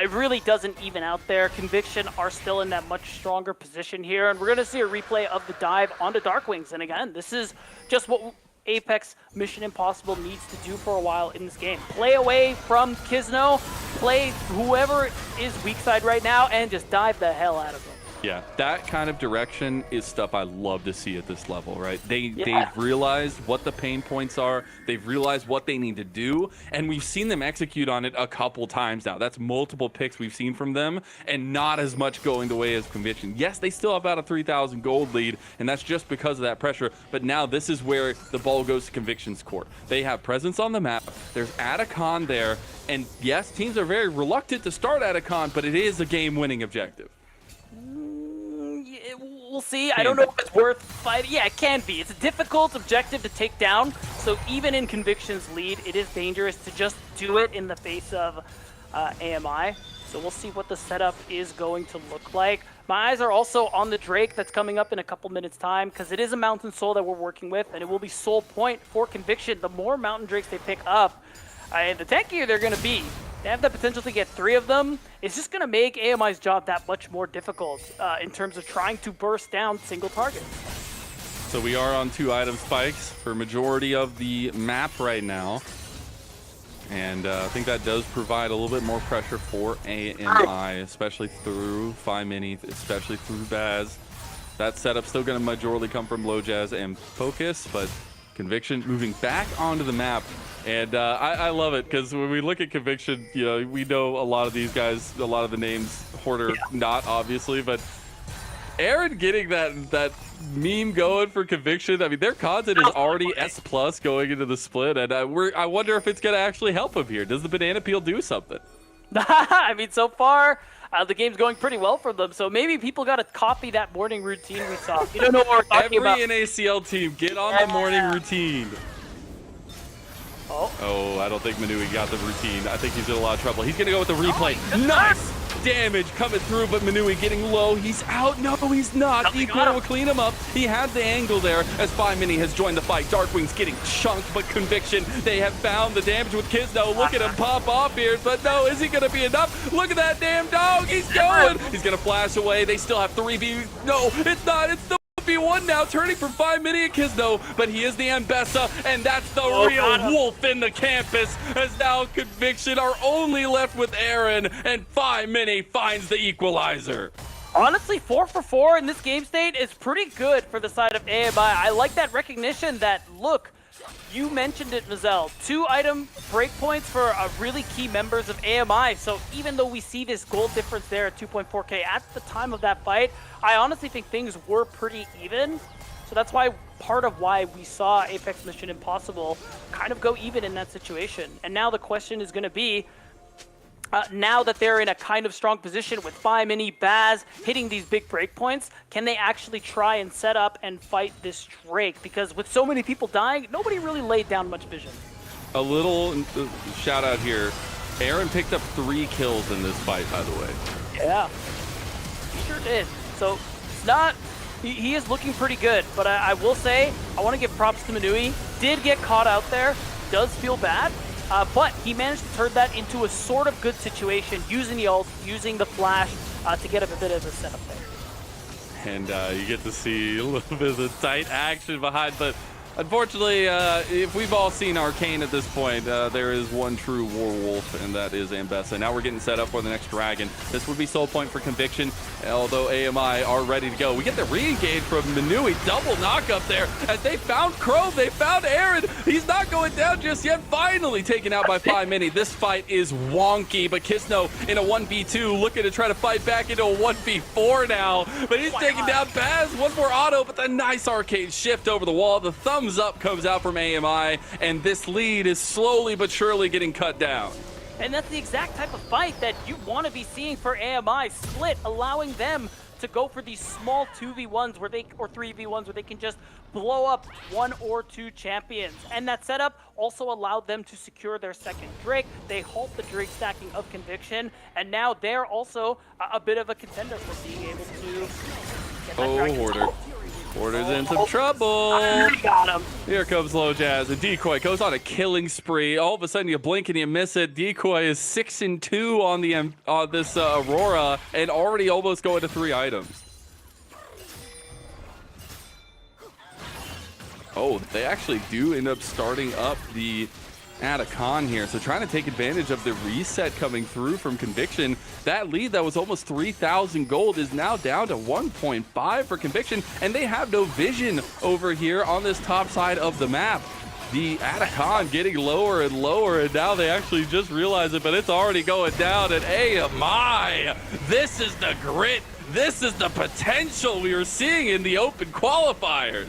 it really doesn't even out there. Conviction are still in that much stronger position here, and we're going to see a replay of the dive onto Darkwings. And again, this is just what Apex Mission Impossible needs to do for a while in this game. Play away from Kisno, play whoever is weak side right now, and just dive the hell out of them. Yeah, that kind of direction is stuff I love to see at this level, right? They've realized what the pain points are. They've realized what they need to do, and we've seen them execute on it a couple times now. That's multiple picks we've seen from them, and not as much going the way as Conviction. Yes, they still have about a 3,000 gold lead, and that's just because of that pressure, but now this is where the ball goes to Conviction's court. They have presence on the map. There's Atacon there, and yes, teams are very reluctant to start Atacon, but it is a game-winning objective. We'll see. I don't know if it's worth fighting. Yeah, it can be. It's a difficult objective to take down. So even in Conviction's lead, it is dangerous to just do it in the face of AMI. So we'll see what the setup is going to look like. My eyes are also on the Drake that's coming up in a couple minutes time, because it is a Mountain Soul that we're working with, and it will be soul point for Conviction. The more Mountain Drakes they pick up, the tankier they're going to be. They have the potential to get 3 of them. It's just going to make AMI's job that much more difficult in terms of trying to burst down single targets. So we are on 2 item spikes for majority of the map right now. And I think that does provide a little bit more pressure for AMI, especially through 5 Mini, especially through Baz. That setup still going to majorly come from Low Jazz and Focus, but Conviction moving back onto the map. And I love it because when we look at Conviction, you know, we know a lot of these guys, a lot of the names, Hoarder not obviously, but Aaron getting that meme going for Conviction. I mean, their content is already S+ going into the split, and I wonder if it's going to actually help him here. Does the banana peel do something? I mean, so far, the game's going pretty well for them, so maybe people got to copy that morning routine we saw. You don't know what we're talking about. Every NACL team, get on the morning routine. Oh, I don't think Manui got the routine. I think he's in a lot of trouble. He's going to go with the replay. Nice! damage coming through, but Manui getting low. He's out. No, he's not. Decoy will clean him up. He had the angle there as 5 Mini has joined the fight. Darkwing's getting chunked, but Conviction, they have found the damage with Kizno. Look at him pop off here, but no, is he going to be enough? Look at that damn dog. He's going. He's going to flash away. They still have 3v. No, it's not. It's the 1v1 now, turning from 5 Mini and Kizno, but he is the Ambessa, and that's the real wolf in the campus, as now Conviction are only left with Aaron, and 5 Mini finds the equalizer. Honestly, 4 for 4 in this game state is pretty good for the side of AMI. I like that recognition that, look, you mentioned it, Mazel, 2-item breakpoints for really key members of AMI. So even though we see this gold difference there at 2.4K at the time of that fight, I honestly think things were pretty even. So that's why part of why we saw Apex Mission Impossible kind of go even in that situation. And now the question is going to be, now that they're in a kind of strong position with 5 Mini, Baz hitting these big breakpoints, can they actually try and set up and fight this Drake? Because with so many people dying, nobody really laid down much vision. A little shout out here. Aaron picked up 3 kills in this fight, by the way. Yeah, he sure did. So it's not, he is looking pretty good, but I will say, I want to give props to Manui. Did get caught out there, does feel bad. But he managed to turn that into a sort of good situation, using the ult, using the flash to get a bit of a setup there. And you get to see a little bit of the tight action behind, but unfortunately, if we've all seen Arcane at this point, there is one true werewolf, and that is Ambessa. Now we're getting set up for the next dragon. This would be soul point for Conviction, although AMI are ready to go. We get the re-engage from Manui, double knock up there, as they found Crow, they found Aaron. He's not going down just yet, finally taken out by 5 Mini. This fight is wonky, but Kizno in a 1v2, looking to try to fight back into a 1v4 now, but he's taking down Baz. One more auto, but the nice arcade shift over the wall. The thumbs up comes out from AMI, and this lead is slowly but surely getting cut down. And that's the exact type of fight that you want to be seeing for AMI. Split, allowing them to go for these small 2v1s where they, or 3v1s where they can just blow up 1 or 2 champions. And that setup also allowed them to secure their second Drake. They halt the Drake stacking of Conviction, and now they're also a bit of a contender for being able to get that Dragon. Hoarder. Hoarder's in some trouble. Got him. Here comes Low Jazz. And Decoy goes on a killing spree. All of a sudden, you blink and you miss it. Decoy is 6-2 on this Aurora, and already almost going to 3 items. Oh, they actually do end up starting up the Atacon here, so trying to take advantage of the reset coming through from Conviction. That lead that was almost 3,000 gold is now down to 1.5 for Conviction, and they have no vision over here on this top side of the map. The Atacon getting lower and lower, and now they actually just realize it, but it's already going down. And AMI, this is the grit, this is the potential we are seeing in the open qualifiers.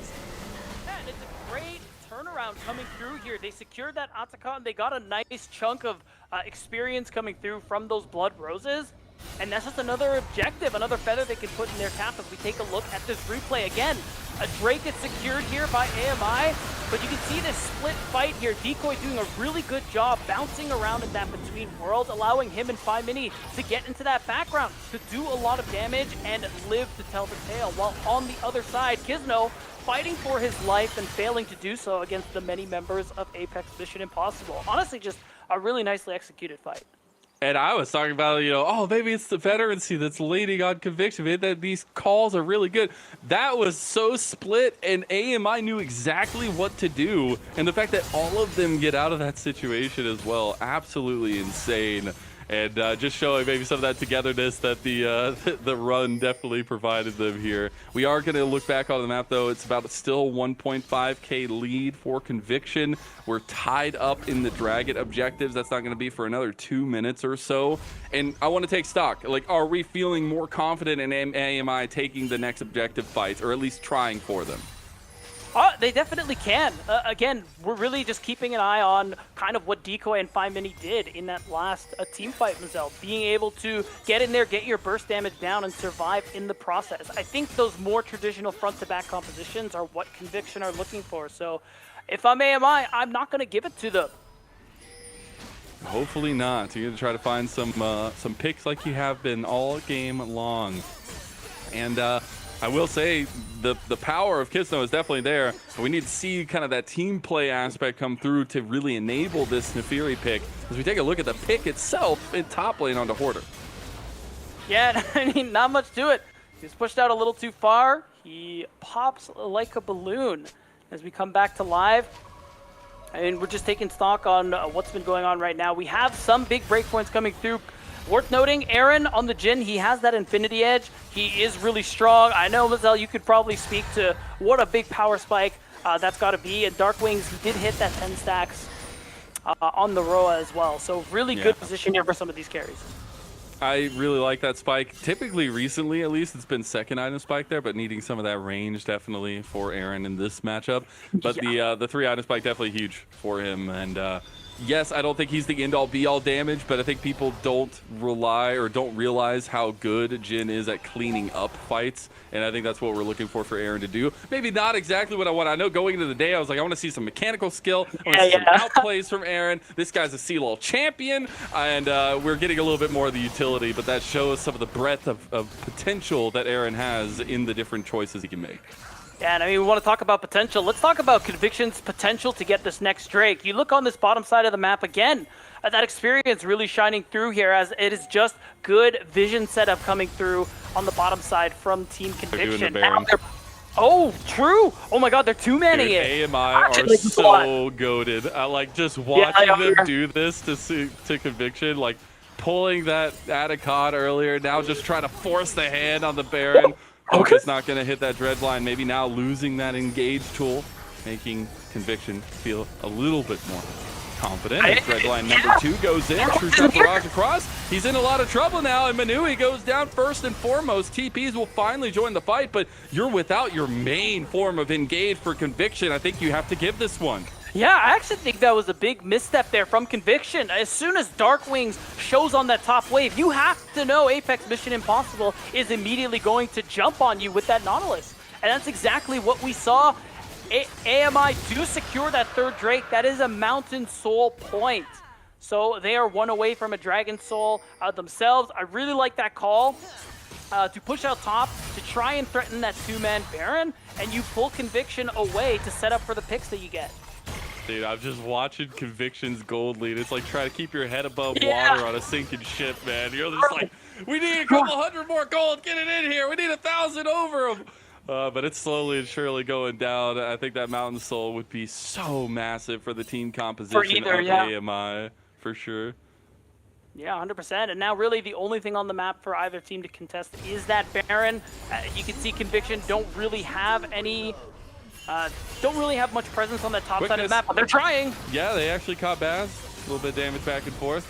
Coming through here, they secured that Atacon. They got a nice chunk of experience coming through from those Blood Roses, and that's just another objective, another feather they can put in their cap as we take a look at this replay again. A Drake is secured here by AMI, but you can see this split fight here. Decoy doing a really good job bouncing around in that between worlds, allowing him and 5 Mini to get into that background, to do a lot of damage and live to tell the tale. While on the other side, Kizno fighting for his life and failing to do so against the many members of Apex Mission Impossible. Honestly, just a really nicely executed fight. And I was talking about, you know, oh, maybe it's the veterancy that's leading on Conviction. Maybe that these calls are really good. That was so split, and AMI knew exactly what to do. And the fact that all of them get out of that situation as well, absolutely insane. And just showing maybe some of that togetherness that the run definitely provided them here. We are going to look back on the map, though. It's about still 1.5K lead for Conviction. We're tied up in the Dragon objectives. That's not going to be for another 2 minutes or so. And I want to take stock. Like, are we feeling more confident in AMI taking the next objective fights, or at least trying for them? They definitely can. Again, we're really just keeping an eye on kind of what Decoy and 5 Mini did in that last team fight, Mazel. Being able to get in there, get your burst damage down, and survive in the process. I think those more traditional front-to-back compositions are what Conviction are looking for. So if I'm AMI, I'm not going to give it to them. Hopefully not. You're gonna try to find some picks like you have been all game long. And I will say the power of Kisno is definitely there. But we need to see kind of that team play aspect come through to really enable this Nefiri pick. As we take a look at the pick itself in top lane onto Hoarder. Yeah, I mean, not much to it. He's pushed out a little too far. He pops like a balloon as we come back to live. I mean, we're just taking stock on what's been going on right now. We have some big breakpoints coming through. Worth noting, Aaron on the Jhin, he has that Infinity Edge. He is really strong. I know, Mazel, you could probably speak to what a big power spike that's got to be. And Dark Wings, he did hit that 10 stacks on the Roa as well. So really good position here for some of these carries. I really like that spike. Typically, recently at least, it's been second item spike there, but needing some of that range definitely for Aaron in this matchup. But the 3 item spike definitely huge for him. And yes, I don't think he's the end-all be-all damage, but I think people don't realize how good Jhin is at cleaning up fights, and I think that's what we're looking for Aaron to do. Maybe not exactly what I want. I know going into the day, I was like, I want to see some mechanical skill. I want to see some outplays from Aaron. This guy's a CLOL champion, and we're getting a little bit more of the utility, but that shows some of the breadth of potential that Aaron has in the different choices he can make. Yeah, and I mean, we want to talk about potential. Let's talk about Conviction's potential to get this next Drake. You look on this bottom side of the map again, that experience really shining through here as it is just good vision setup coming through on the bottom side from Team Conviction. Now oh, true. Oh my God, they're two-manning it. AMI are so goated. I like just watching them do this to Conviction, like pulling that Atacod earlier, now just trying to force the hand on the Baron. Focus not going to hit that dread line. Maybe now losing that engage tool, making Conviction feel a little bit more confident. As dread line number 2 goes in, shoots that barrage across. He's in a lot of trouble now, and Manui goes down first and foremost. TPs will finally join the fight, but you're without your main form of engage for Conviction. I think you have to give this one. Yeah, I actually think that was a big misstep there from Conviction. As soon as Dark Wings shows on that top wave, you have to know Apex Mission Impossible is immediately going to jump on you with that Nautilus. And that's exactly what we saw. AMI do secure that third Drake. That is a Mountain Soul point. So they are one away from a Dragon Soul themselves. I really like that call to push out top, to try and threaten that 2-man Baron, and you pull Conviction away to set up for the picks that you get. Dude, I'm just watching Conviction's gold lead. It's like trying to keep your head above water on a sinking ship, man. You're just like, we need a couple hundred more gold. Get it in here. We need 1,000 over them. But it's slowly and surely going down. I think that Mountain Soul would be so massive for the team composition of AMI, for sure. Yeah, 100%. And now really the only thing on the map for either team to contest is that Baron. You can see Conviction don't really have any... don't really have much presence on the top side of the map, but they're trying. Yeah, they actually caught Baz. A little bit of damage back and forth.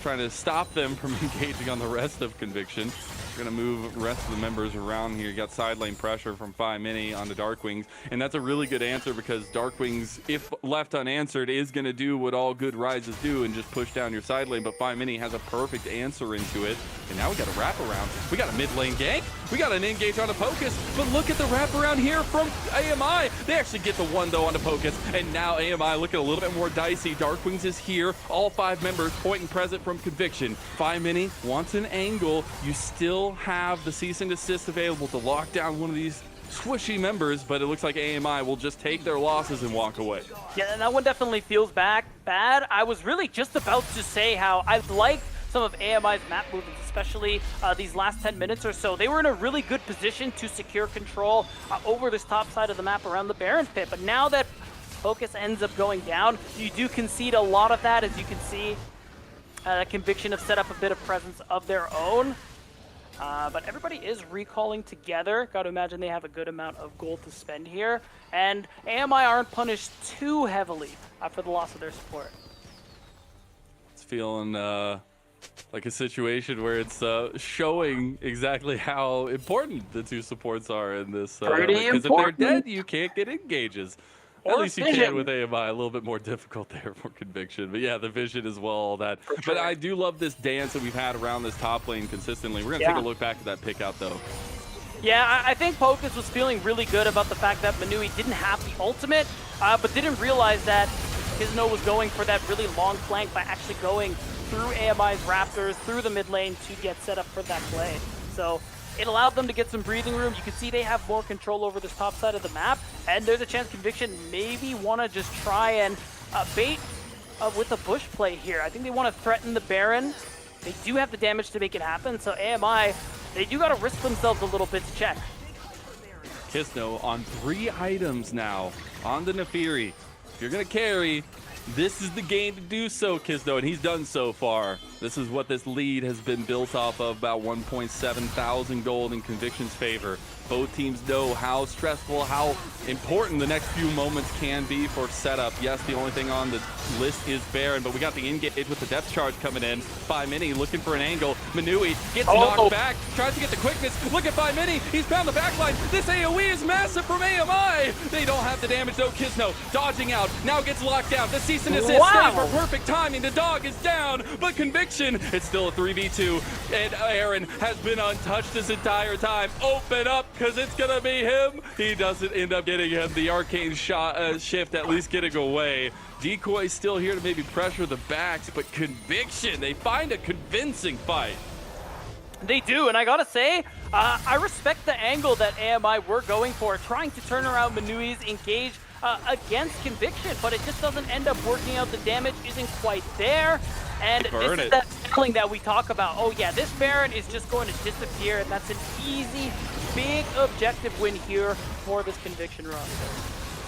Trying to stop them from engaging on the rest of Conviction. We're going to move the rest of the members around here. You got side lane pressure from Mini onto Dark Wings. And that's a really good answer because Dark Wings, if left unanswered, is going to do what all good rises do and just push down your side lane. But Mini has a perfect answer into it. And now we got a wraparound. We got a mid lane gank. We got an engage on a Pocus. But look at the wraparound here from AMI. They actually get the one, though, on the Pocus. And now AMI looking a little bit more dicey. Dark Wings is here. All 5 members point and present from Conviction. Mini wants an angle. You still have the cease and desist available to lock down one of these squishy members, but it looks like AMI will just take their losses and walk away. Yeah, that one definitely feels bad. I was really just about to say how I liked some of AMI's map movements, especially these last 10 minutes or so. They were in a really good position to secure control over this top side of the map around the Baron pit, but now that focus ends up going down, you do concede a lot of that. As you can see, Conviction have set up a bit of presence of their own. But everybody is recalling together. Got to imagine they have a good amount of gold to spend here. And AMI aren't punished too heavily for the loss of their support. It's feeling like a situation where it's showing exactly how important the 2 supports are in this. Because if they're dead, you can't get engages. At least you can with AMI, a little bit more difficult there for Conviction. But yeah, the vision as well, all that. But I do love this dance that we've had around this top lane consistently. We're going to take a look back at that pick out, though. Yeah, I think Pocus was feeling really good about the fact that Manui didn't have the ultimate, but didn't realize that Kizno was going for that really long flank by actually going through AMI's Raptors, through the mid lane to get set up for that play. So it allowed them to get some breathing room. You can see they have more control over this top side of the map, and there's a chance Conviction maybe want to just try and bait with a bush play here. I think they want to threaten the Baron. They do have the damage to make it happen, so AMI, they do got to risk themselves a little bit to check. Kizno on 3 items now on the Nefiri. If you're going to carry, this is the game to do so, Kizno, and he's done so far. This is what this lead has been built off of, about 1.7 thousand gold in Conviction's favor. Both teams know how stressful, how important the next few moments can be for setup. Yes, the only thing on the list is Baron, but we got the engage with the depth charge coming in. By Mini looking for an angle. Manui gets knocked back, tries to get the quickness. Look at By Mini, he's found the backline. This AoE is massive from AMI. They don't have the damage though. Kizno dodging out, now gets locked down. The cease and desist stay for perfect timing. The dog is down, but Conviction, it's still a 3v2, and Aaron has been untouched this entire time. Open up, because it's going to be him. He doesn't end up getting him. The arcane shot shift at least getting away. Decoy still here to maybe pressure the backs, but Conviction, they find a convincing fight. They do, and I gotta say, I respect the angle that AMI were going for, trying to turn around Manui's engage against Conviction, but it just doesn't end up working out. The damage isn't quite there, and this is that feeling that we talk about. Oh yeah, this Baron is just going to disappear, and that's an easy, big objective win here for this Conviction run.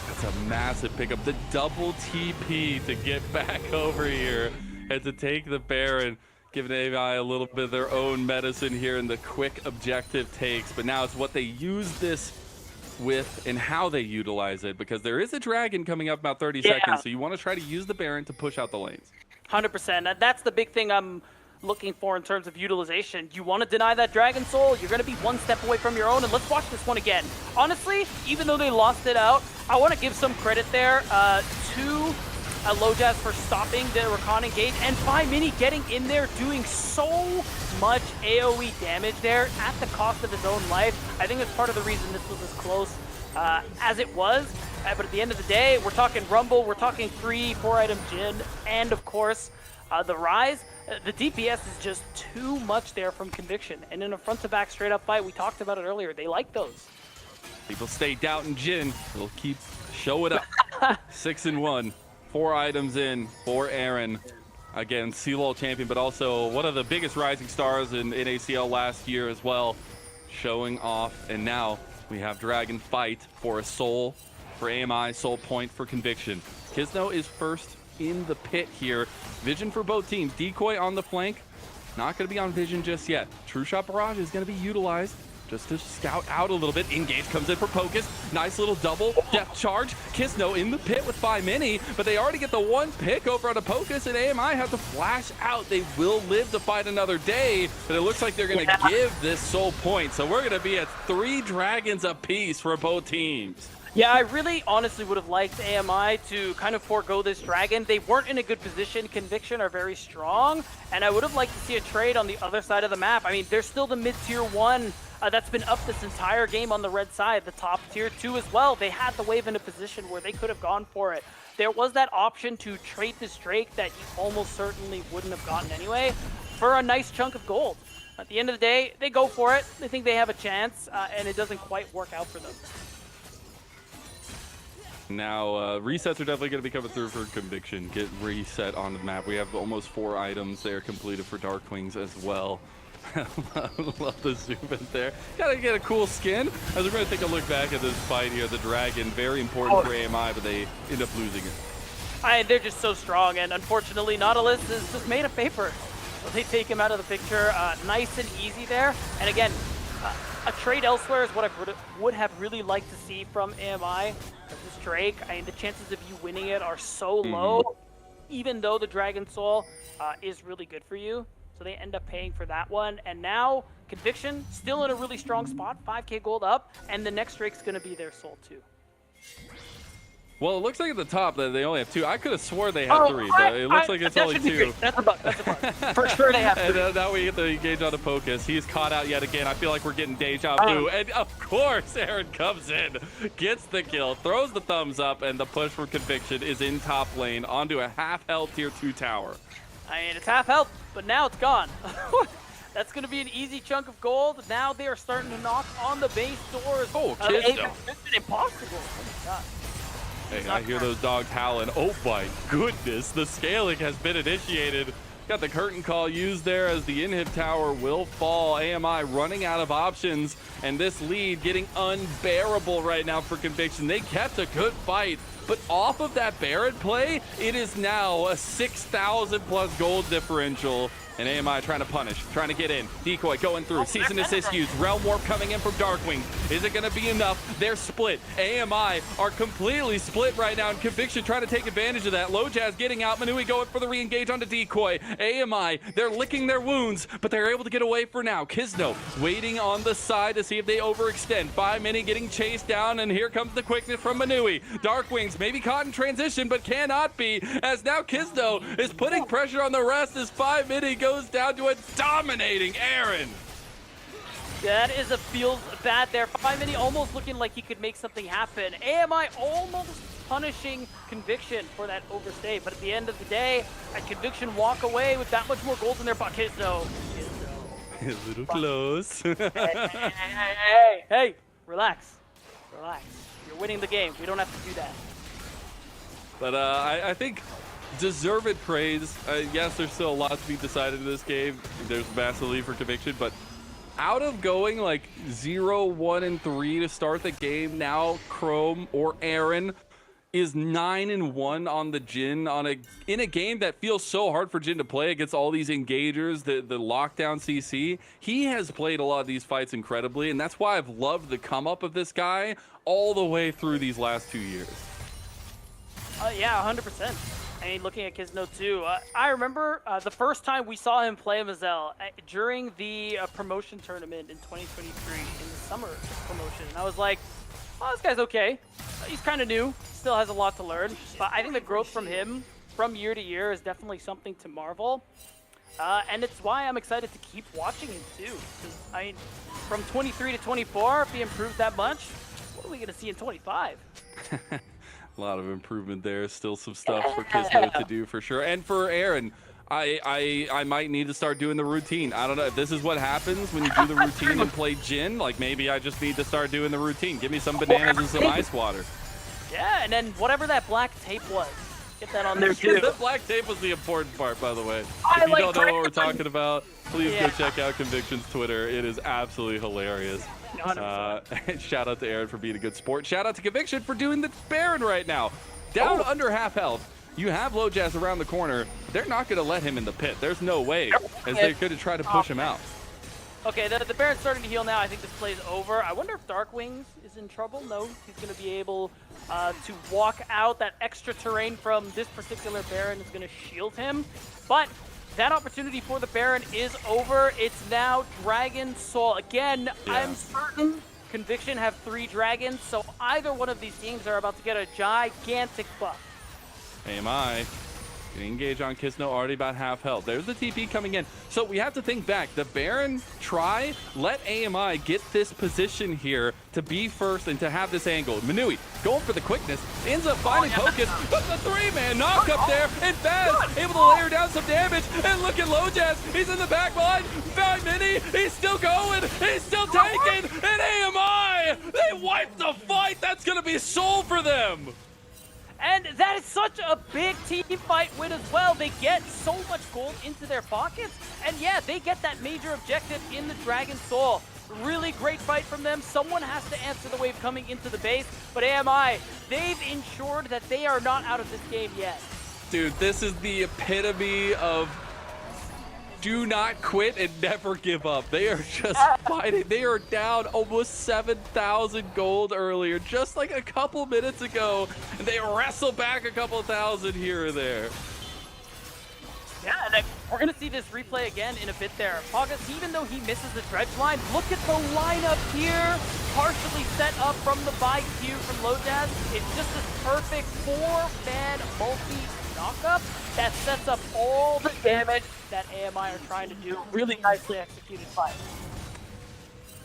That's a massive pickup. The double TP to get back over here and to take the Baron, giving AMI a little bit of their own medicine here in the quick objective takes. But now it's what they use this with and how they utilize it, because there is a dragon coming up about 30 seconds, so you want to try to use the Baron to push out the lanes. 100%. That's the big thing I'm looking for in terms of utilization. You want to deny that Dragon Soul, you're going to be one step away from your own, and let's watch this one again. Honestly, even though they lost it out, I want to give some credit there to Lojaz for stopping the Rakan engage, and By Mini getting in there, doing so much AoE damage there at the cost of his own life. I think that's part of the reason this was as close as it was. But at the end of the day, we're talking Rumble, we're talking 3-4 item Jin, and of course, the Rise. The DPS is just too much there from Conviction. And in a front-to-back straight-up fight, we talked about it earlier, they like those. People stay doubting Jin. They'll keep show it up. 6-1. 4 items in for Aaron. Again, CLOL champion, but also one of the biggest rising stars in NACL last year as well. Showing off, and now we have Dragon fight for a soul for AMI, soul point for Conviction. Kizno is first in the pit here. Vision for both teams. Decoy on the flank. Not going to be on Vision just yet. True Shot Barrage is going to be utilized just to scout out a little bit. Engage comes in for Pocus. Nice little double depth charge. Kizno in the pit with By Mini, but they already get the one pick over on a Pocus, and AMI have to flash out. They will live to fight another day, but it looks like they're going to give this soul point. So we're going to be at 3 dragons apiece for both teams. Yeah, I really honestly would have liked AMI to kind of forego this dragon. They weren't in a good position. Conviction are very strong, and I would have liked to see a trade on the other side of the map. I mean, they're still the mid-tier 1 that's been up this entire game on the red side, the top tier 2 as well. They had the wave in a position where they could have gone for it. There was that option to trade this Drake that you almost certainly wouldn't have gotten anyway for a nice chunk of gold. At the end of the day, they go for it. They think they have a chance, and it doesn't quite work out for them. Now, resets are definitely going to be coming through for Conviction. Get reset on the map. We have almost 4 items there completed for Darkwings as well. Love the zoom in there. Gotta get a cool skin. As we're going to take a look back at this fight here, the Dragon, very important for AMI, but they end up losing it. They're just so strong, and unfortunately, Nautilus is just made of paper. So they take him out of the picture. Nice and easy there. And again, a trade elsewhere is what I would have really liked to see from AMI. This Drake, I mean, the chances of you winning it are so low, even though the Dragon Soul is really good for you. So they end up paying for that one. And now, Conviction, still in a really strong spot, 5k gold up, and the next Drake's going to be their soul too. Well, it looks like at the top that they only have 2. I could have swore they had 3, but it looks like it's that only should be 2. great. That's a bug. That's a bug. For sure they have 3. And now we get the engage on the Pocus. He's caught out yet again. I feel like we're getting deja vu. And of course, Aaron comes in, gets the kill, throws the thumbs up, and the push for Conviction is in top lane onto a half-health tier 2 tower. I mean, it's half health, but now it's gone. That's going to be an easy chunk of gold. Now they are starting to knock on the base doors. Oh, It's Kids, been impossible. Oh my god. Hey, I hear those dogs howling. Oh my goodness, the scaling has been initiated. Got the curtain call used there as the inhib tower will fall. AMI running out of options, and this lead getting unbearable right now for Conviction. They kept a good fight, but off of that Baron play, it is now a 6,000 plus gold differential. And AMI trying to punish, trying to get in. Decoy going through, season assist used. Realm Warp coming in from Darkwing. Is it going to be enough? They're split. AMI are completely split right now, and Conviction trying to take advantage of that. Low Jazz getting out. Manui going for the re-engage onto Decoy. AMI, they're licking their wounds, but they're able to get away for now. Kizno waiting on the side to see if they overextend. 5 Mini getting chased down, and here comes the quickness from Manui. Darkwings maybe caught in transition, but cannot be, as now Kizno is putting pressure on the rest as 5 Mini goes down to a dominating Aaron. That is a feels bad there. 5 Mini almost looking like he could make something happen. AMI almost punishing Conviction for that overstay, but at the end of the day, Conviction walk away with that much more gold in their bucket. So, A little close. hey, relax. You're winning the game. We don't have to do that. But I think deserved praise. Yes, there's still a lot to be decided in this game. There's a massive lead for Conviction, but out of going like 0, 1, and 3 to start the game, now Chrome or Aaron is 9-1 on the Jhin in a game that feels so hard for Jhin to play against all these engagers, the lockdown CC. He has played a lot of these fights incredibly, and that's why I've loved the come up of this guy all the way through these last 2 years. Yeah, 100%. I mean, looking at Kizno too, I remember the first time we saw him play Mazel during the promotion tournament in 2023 in the summer promotion. And I was like, oh, this guy's okay. He's kind of new, still has a lot to learn. But I think the growth from him from year to year is definitely something to marvel. And it's why I'm excited to keep watching him too. Because, I mean, from 23 to 24, if he improves that much, what are we going to see in 25? A lot of improvement there. Still some stuff for Kizno to do for sure. And for Aaron, I might need to start doing the routine. I don't know if this is what happens when you do the routine and play Jhin. Like maybe I just need to start doing the routine. Give me some bananas and some ice water. Yeah, and then whatever that black tape was, get that on there too. The black tape was the important part, by the way. If you don't know what we're talking about, please go check out Conviction's Twitter. It is absolutely hilarious. Shout out to Aaron for being a good sport. Shout out to Conviction for doing the Baron right now. Down under half health. You have Low Jazz around the corner. They're not going to let him in the pit. There's no way, as they're going to try to push him out. Okay, the Baron's starting to heal now. I think this play's over. I wonder if Darkwings is in trouble. No, he's going to be able to walk out. That extra terrain from this particular Baron is going to shield him. But that opportunity for the Baron is over. It's now Dragon Soul. Again, yeah. I'm certain Conviction have 3 dragons, so either one of these teams are about to get a gigantic buff. AMI getting engaged on Kizno, already about half health. There's the TP coming in. So we have to think back. The Baron let AMI get this position here to be first and to have this angle. Manui going for the quickness, ends up finding Pocus, but the 3-man knock up there, and Baz able to layer down some damage, and look at Low Jazz, he's in the back line, 5 Mini, he's still going, he's still taking, and AMI, they wiped the fight. That's gonna be soul for them. And that is such a big team fight win as well. They get so much gold into their pockets. And yeah, they get that major objective in the Dragon Soul. Really great fight from them. Someone has to answer the wave coming into the base. But AMI, they've ensured that they are not out of this game yet. Dude, this is the epitome of do not quit and never give up. They are just fighting. They are down almost 7,000 gold earlier, just like a couple minutes ago, and they wrestle back a couple thousand here or there. Yeah, and we're going to see this replay again in a bit there. Pogus, even though he misses the dredge line, look at the lineup here. Partially set up from the buy Q from Lojaz. It's just this perfect 4-man multi-knockup that sets up all the damage that AMI are trying to do. Really nicely executed fight.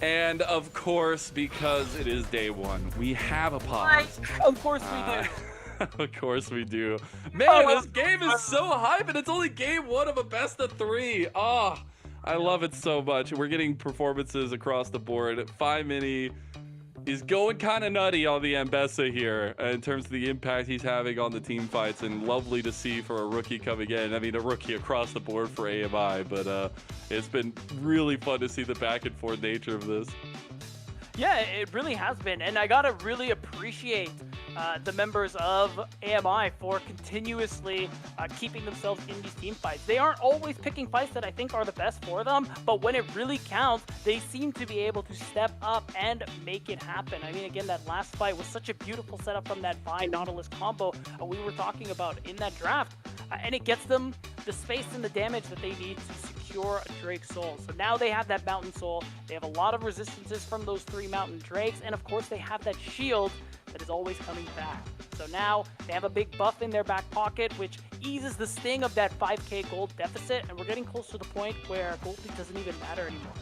And of course, because it is day one, we have a pause. Of course we do. Of course we do. Man, this game is so hype, and it's only game one of a best of 3. Oh, I love it so much. We're getting performances across the board. Mini is going kind of nutty on the Ambessa here in terms of the impact he's having on the team fights, and lovely to see for a rookie coming in. I mean, a rookie across the board for AMI, but it's been really fun to see the back and forth nature of this. Yeah, it really has been, and I gotta really appreciate the members of AMI for continuously keeping themselves in these team fights. They aren't always picking fights that I think are the best for them, but when it really counts, they seem to be able to step up and make it happen. I mean, again, that last fight was such a beautiful setup from that Vi Nautilus combo we were talking about in that draft, and it gets them the space and the damage that they need to secure a Drake Soul. So now they have that Mountain Soul, they have a lot of resistances from those 3 Mountain Drakes, and of course they have that shield that is always coming back. So now they have a big buff in their back pocket, which eases the sting of that 5k gold deficit, and we're getting close to the point where gold doesn't even matter anymore.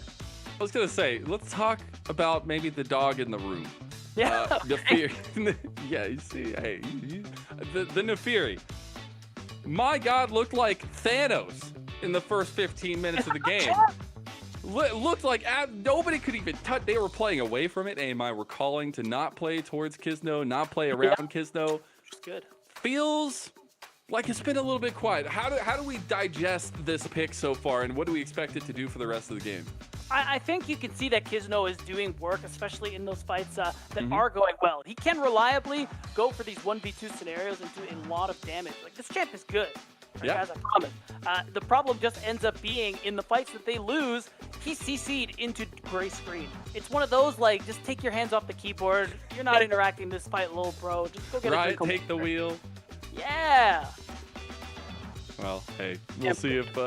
I was gonna say, let's talk about maybe the dog in the room. Yeah. Yeah, you see, hey, the Nefiri. My God, looked like Thanos in the first 15 minutes of the game. Looked like nobody could even touch. They were playing away from it. AMI were calling to not play towards Kisno, not play around Kisno. It's good. Feels like it's been a little bit quiet. How do we digest this pick so far, and what do we expect it to do for the rest of the game? I think you can see that Kisno is doing work, especially in those fights that are going well. He can reliably go for these 1v2 scenarios and do a lot of damage. Like, this champ is good. Yeah. As I promised. The problem just ends up being in the fights that they lose, he's CC'd into gray screen. It's one of those, like, just take your hands off the keyboard. You're not interacting this fight, little bro. Just go get a drink. Take the wheel. Yeah. Well, hey, we'll see if,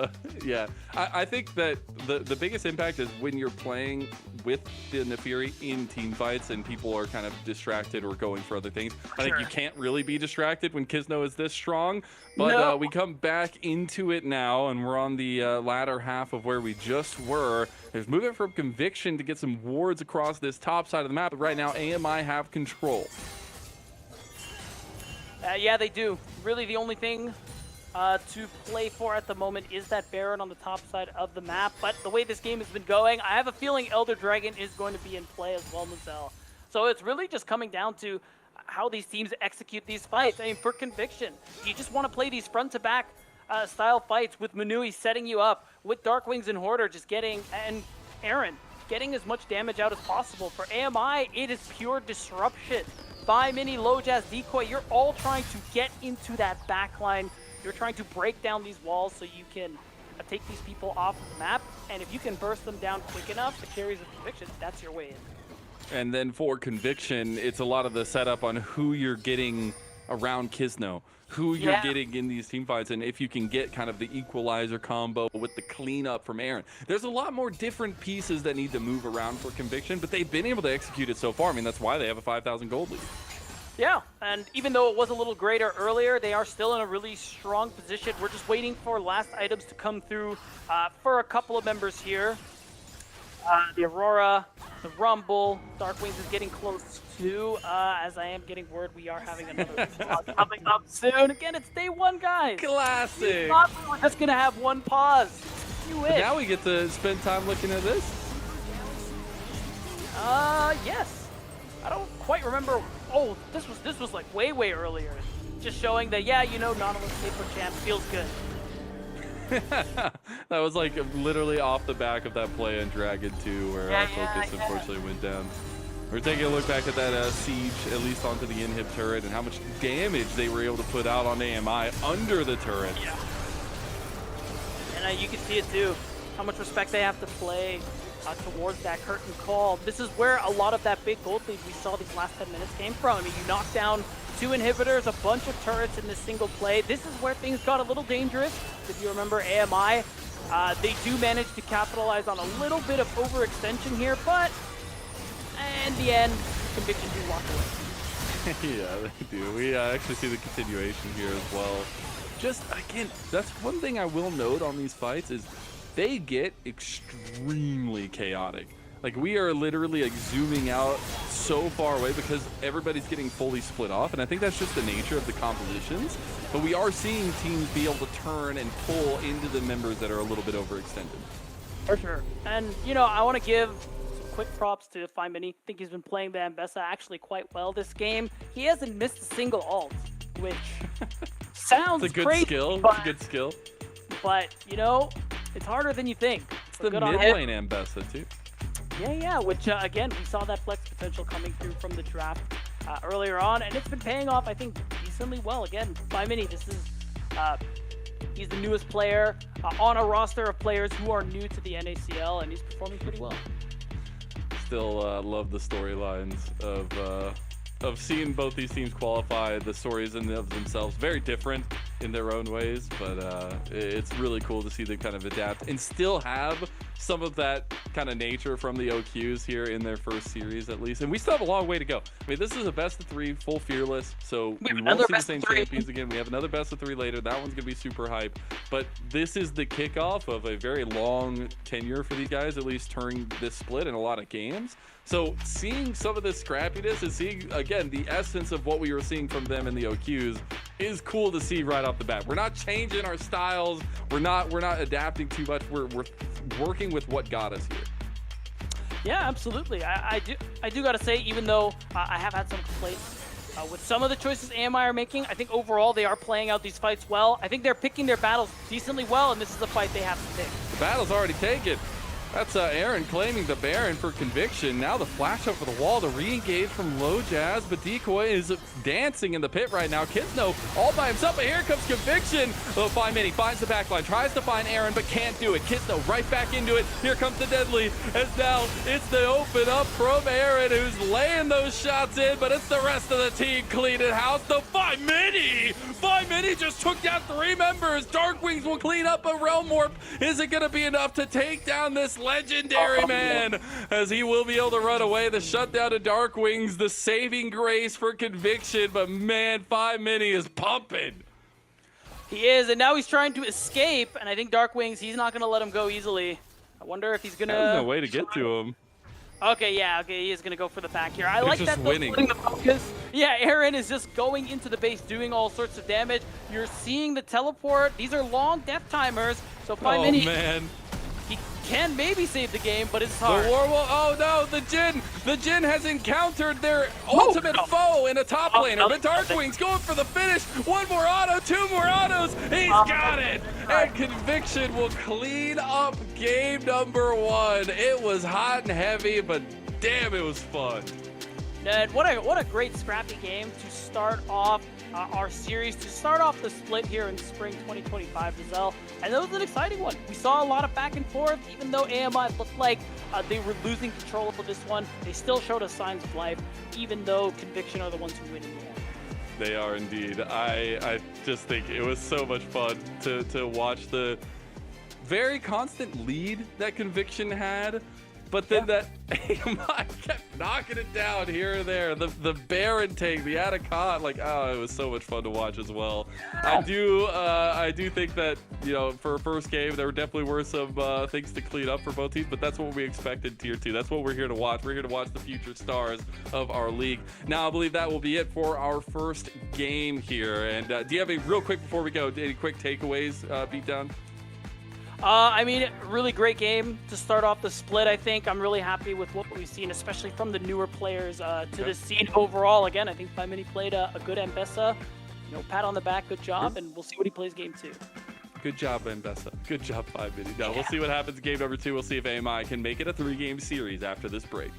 yeah. I think that the biggest impact is when you're playing with the Nefiri in team fights and people are kind of distracted or going for other things. I think you can't really be distracted when Kisno is this strong, but we come back into it now, and we're on the latter half of where we just were. There's movement from Conviction to get some wards across this top side of the map, but right now AMI have control. Yeah, they do. Really, the only thing to play for at the moment is that Baron on the top side of the map, but the way this game has been going, I have a feeling Elder Dragon is going to be in play as well, Mazel. So it's really just coming down to how these teams execute these fights. I mean, for Conviction, you just want to play these front-to-back style fights with Manui setting you up, with Darkwings and Hoarder just getting, and Aaron getting as much damage out as possible. For AMI, it is pure disruption. Mini, Lojaz, Decoy, you're all trying to get into that backline. You're trying to break down these walls so you can take these people off the map, and if you can burst them down quick enough, the carries of Conviction, that's your way in. And then for Conviction, it's a lot of the setup on who you're getting around Kisno, who you're getting in these team fights, and if you can get kind of the equalizer combo with the cleanup from Aaron. There's a lot more different pieces that need to move around for Conviction, but they've been able to execute it so far. I mean, that's why they have a 5,000 gold lead. Yeah, and even though it was a little greater earlier, they are still in a really strong position. We're just waiting for last items to come through for a couple of members here. The Aurora, the Rumble, Darkwings is getting close too. As I am getting word, we are having another vlog coming up soon. Again, it's day one, guys. Classic. We thought we were just gonna have one pause. You wish. Now we get to spend time looking at this. Yes. I don't quite remember. Oh, this was like way earlier. Just showing that, yeah, you know, Nautilus Paper Champ feels good. That was like literally off the back of that play on Dragon 2 where our focus unfortunately went down. We're taking a look back at that siege, at least onto the inhib turret, and how much damage they were able to put out on AMI under the turret. Yeah. And you can see it too, how much respect they have to play towards that curtain call. This is where a lot of that big gold lead we saw these last 10 minutes came from. I mean, you knocked down 2 inhibitors, a bunch of turrets in this single play. This is where things got a little dangerous. If you remember AMI, they do manage to capitalize on a little bit of overextension here, but in the end, Conviction do walk away. Yeah, they do. We actually see the continuation here as well. Just, again, that's one thing I will note on these fights is they get extremely chaotic. Like, we are literally like zooming out so far away because everybody's getting fully split off, and I think that's just the nature of the compositions. But we are seeing teams be able to turn and pull into the members that are a little bit overextended. For sure. And, you know, I want to give some quick props to Mini. I think he's been playing the Ambessa actually quite well this game. He hasn't missed a single ult, which sounds It's a good crazy, skill. but, It's a good skill. But, you know, it's harder than you think. It's So the good on mid him. lane Ambessa, too. Yeah, which, again, we saw that flex potential coming through from the draft earlier on, and it's been paying off, I think, decently well. Again, Mini, this is, he's the newest player on a roster of players who are new to the NACL, and he's performing pretty well. Still love the storylines of seeing both these teams qualify. The stories in of themselves very different in their own ways, but it's really cool to see them kind of adapt and still have some of that kind of nature from the OQs here in their first series at least. And we still have a long way to go. I mean, this is a best of 3 full fearless, so we won't see the same champions again. We have another best of 3 later. That one's gonna be super hype, but this is the kickoff of a very long tenure for these guys, at least turning this split in a lot of games. So seeing some of this scrappiness and seeing, again, the essence of what we were seeing from them in the OQs is cool to see right off the bat. We're not changing our styles. We're not adapting too much. We're working with what got us here. Yeah, absolutely. I do gotta say, even though I have had some complaints with some of the choices AMI are making, I think overall they are playing out these fights well. I think they're picking their battles decently well, and this is a fight they have to take. The battle's already taken. That's Aaron claiming the Baron for Conviction. Now the flash over the wall to re-engage from Low Jazz, but Decoy is dancing in the pit right now. Kizno all by himself, but here comes Conviction. Low Mini finds the backline, tries to find Aaron, but can't do it. Kizno right back into it. Here comes the Deadly, as now it's the open up from Aaron, who's laying those shots in, but it's the rest of the team cleaning house. The Mini just took down 3 members. Darkwings will clean up a Realm Warp. Is it going to be enough to take down this legendary man, as he will be able to run away? The shutdown of Darkwings, the saving grace for Conviction, but man, Mini is pumping. He is, and now he's trying to escape, and I think Darkwings, he's not going to let him go easily. I wonder if he's going to... There's no way to get to him. Okay, he is going to go for the back here. I like just that, though, winning. putting the focus. Yeah, Aaron is just going into the base, doing all sorts of damage. You're seeing the teleport. These are long death timers, so Mini, man. he can maybe save the game, but it's hard. The Warwolf, oh no, the Jin has encountered their ultimate foe in a top laner, but Darkwing's going for the finish. 1 more auto, 2 more autos, he's got it! And Conviction will clean up game number 1. It was hot and heavy, but damn, it was fun. And what a great scrappy game to start off our series, to start off the split here in spring 2025 as well. And that was an exciting one. We saw a lot of back and forth. Even though AMI looked like they were losing control of this one, they still showed us signs of life, even though Conviction are the ones who win in the end. They are indeed. I just think it was so much fun to watch the very constant lead that Conviction had, but then that AMI kept knocking it down here and there. The Baron take, the Atacon, like, oh, it was so much fun to watch as well. I do think that, you know, for a first game, there definitely were some things to clean up for both teams, but that's what we expected Tier 2. That's what we're here to watch. We're here to watch the future stars of our league. Now, I believe that will be it for our first game here. And do you have a real quick, before we go, any quick takeaways, Beatdown? I mean, really great game to start off the split, I think. I'm really happy with what we've seen, especially from the newer players to the scene overall. Again, I think Mini played a good Ambessa. You know, pat on the back, good job, and we'll see what he plays game 2. Good job, Ambessa. Good job, Mini. Now, we'll see what happens in game number 2. We'll see if AMI can make it a 3-game series after this break.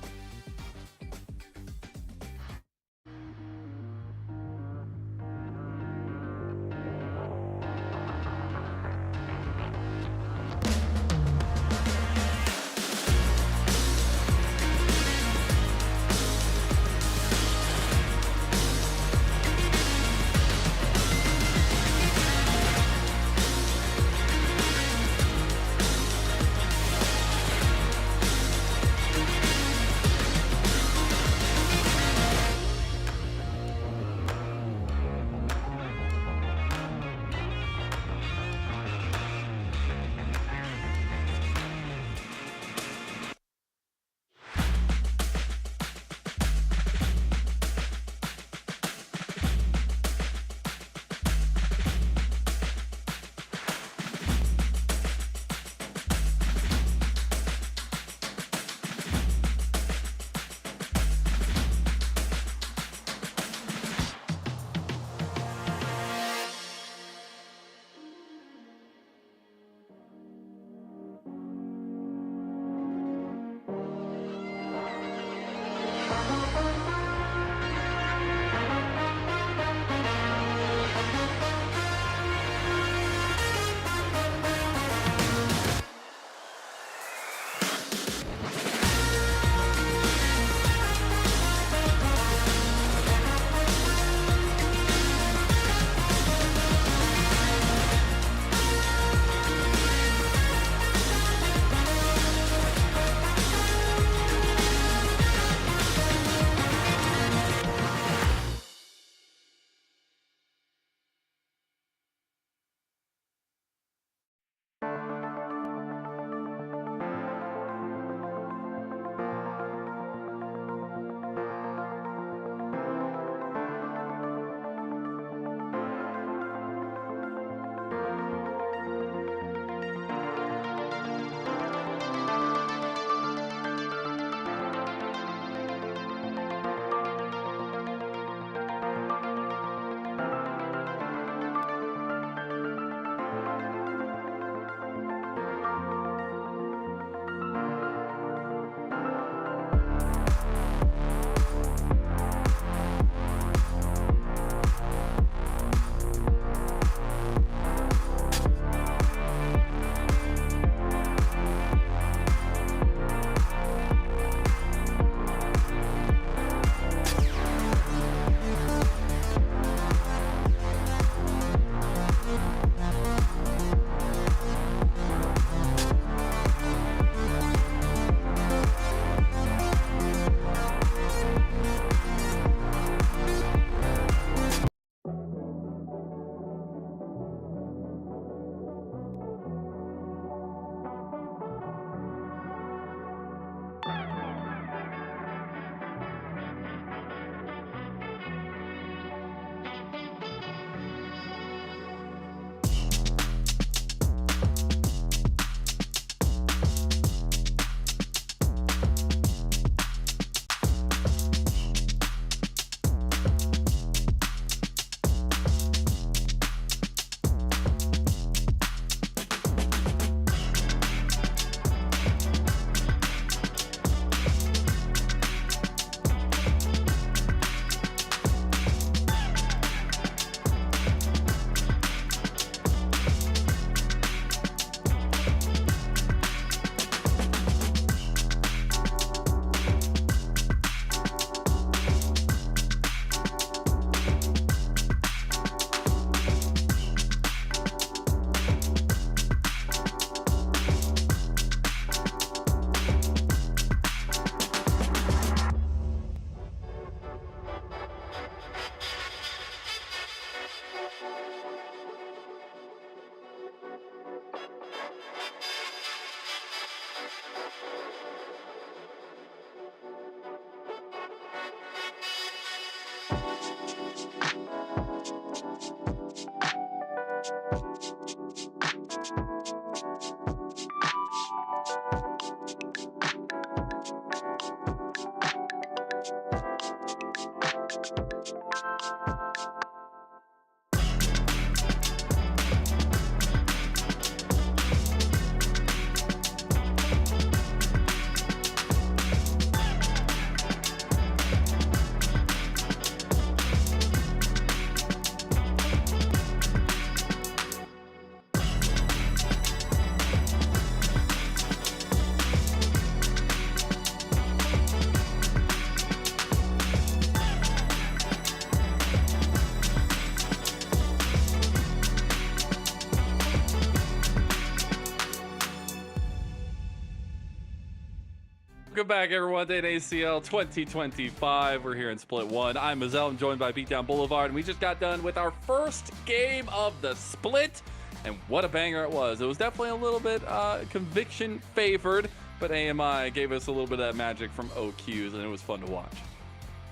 back, everyone, to NACL 2025. We're here in Split 1. I'm Mazel. I'm joined by Beatdown Boulevard, and we just got done with our first game of the split. And what a banger it was. It was definitely a little bit conviction favored, but AMI gave us a little bit of that magic from OQs, and it was fun to watch.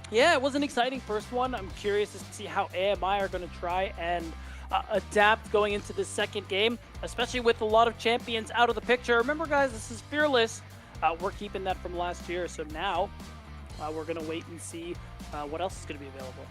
Yeah, it was an exciting first one. I'm curious to see how AMI are going to try and adapt going into the second game, especially with a lot of champions out of the picture. Remember, guys, this is Fearless. We're keeping that from last year, so now we're going to wait and see what else is going to be available.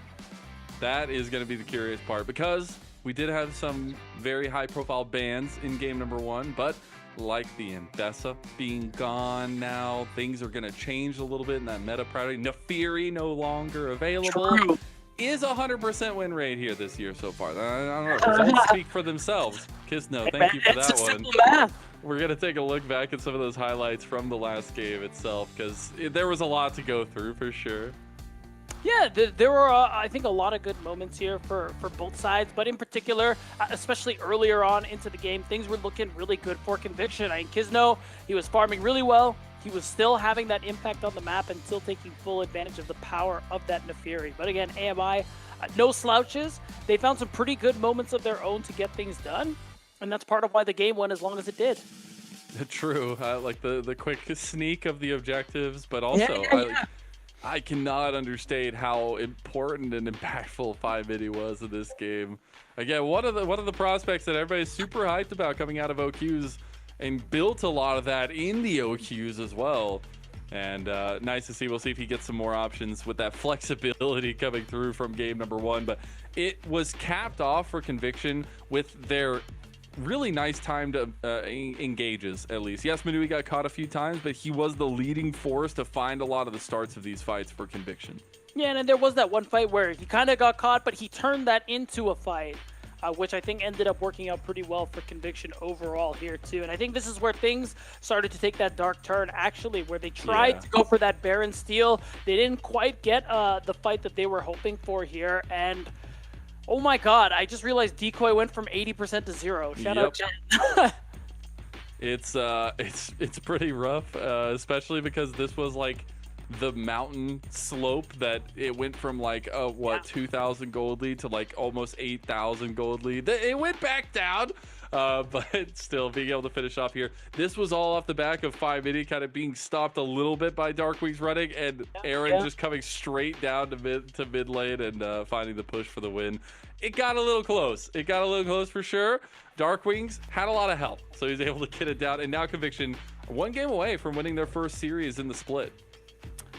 That is going to be the curious part, because we did have some very high-profile bans in game number 1, but like the Mbessa being gone now, things are going to change a little bit in that meta priority. Nefiri no longer available. True. Is 100% win rate here this year so far. I don't know. Results speak for themselves. Kizno, thank you for that It's a one. simple math. We're going to take a look back at some of those highlights from the last game itself, because there was a lot to go through for sure. Yeah, there were, I think, a lot of good moments here for both sides, but in particular, especially earlier on into the game, things were looking really good for Conviction. I mean, Kizno, he was farming really well. He was still having that impact on the map and still taking full advantage of the power of that Nefiri. But again, AMI, no slouches. They found some pretty good moments of their own to get things done, and that's part of why the game went as long as it did. True. Like the quick sneak of the objectives, but also I cannot understate how important and impactful 5-Midi was in this game. Again, one of the prospects that everybody's super hyped about coming out of OQs, and built a lot of that in the OQs as well. And nice to see. We'll see if he gets some more options with that flexibility coming through from game number 1. But it was capped off for Conviction with their really nice timed engages, at least. Yes, Manui got caught a few times, but he was the leading force to find a lot of the starts of these fights for Conviction. Yeah, and then there was that one fight where he kind of got caught, but he turned that into a fight, which I think ended up working out pretty well for Conviction overall here too. And I think this is where things started to take that dark turn, actually, where they tried to go for that Baron steal. They didn't quite get the fight that they were hoping for here, and oh my god, I just realized Decoy went from 80% to 0. Shout out Jen. It's pretty rough, especially because this was like the mountain slope that it went from like 2,000 gold lead to like almost 8,000 gold lead. It went back down, but still being able to finish off here. This was all off the back of 5-Midi kind of being stopped a little bit by Darkwings running, and Aaron just coming straight down to mid lane and finding the push for the win. It got a little close. It got a little close for sure. Darkwings had a lot of help, so he's able to get it down. And now Conviction, one game away from winning their first series in the split.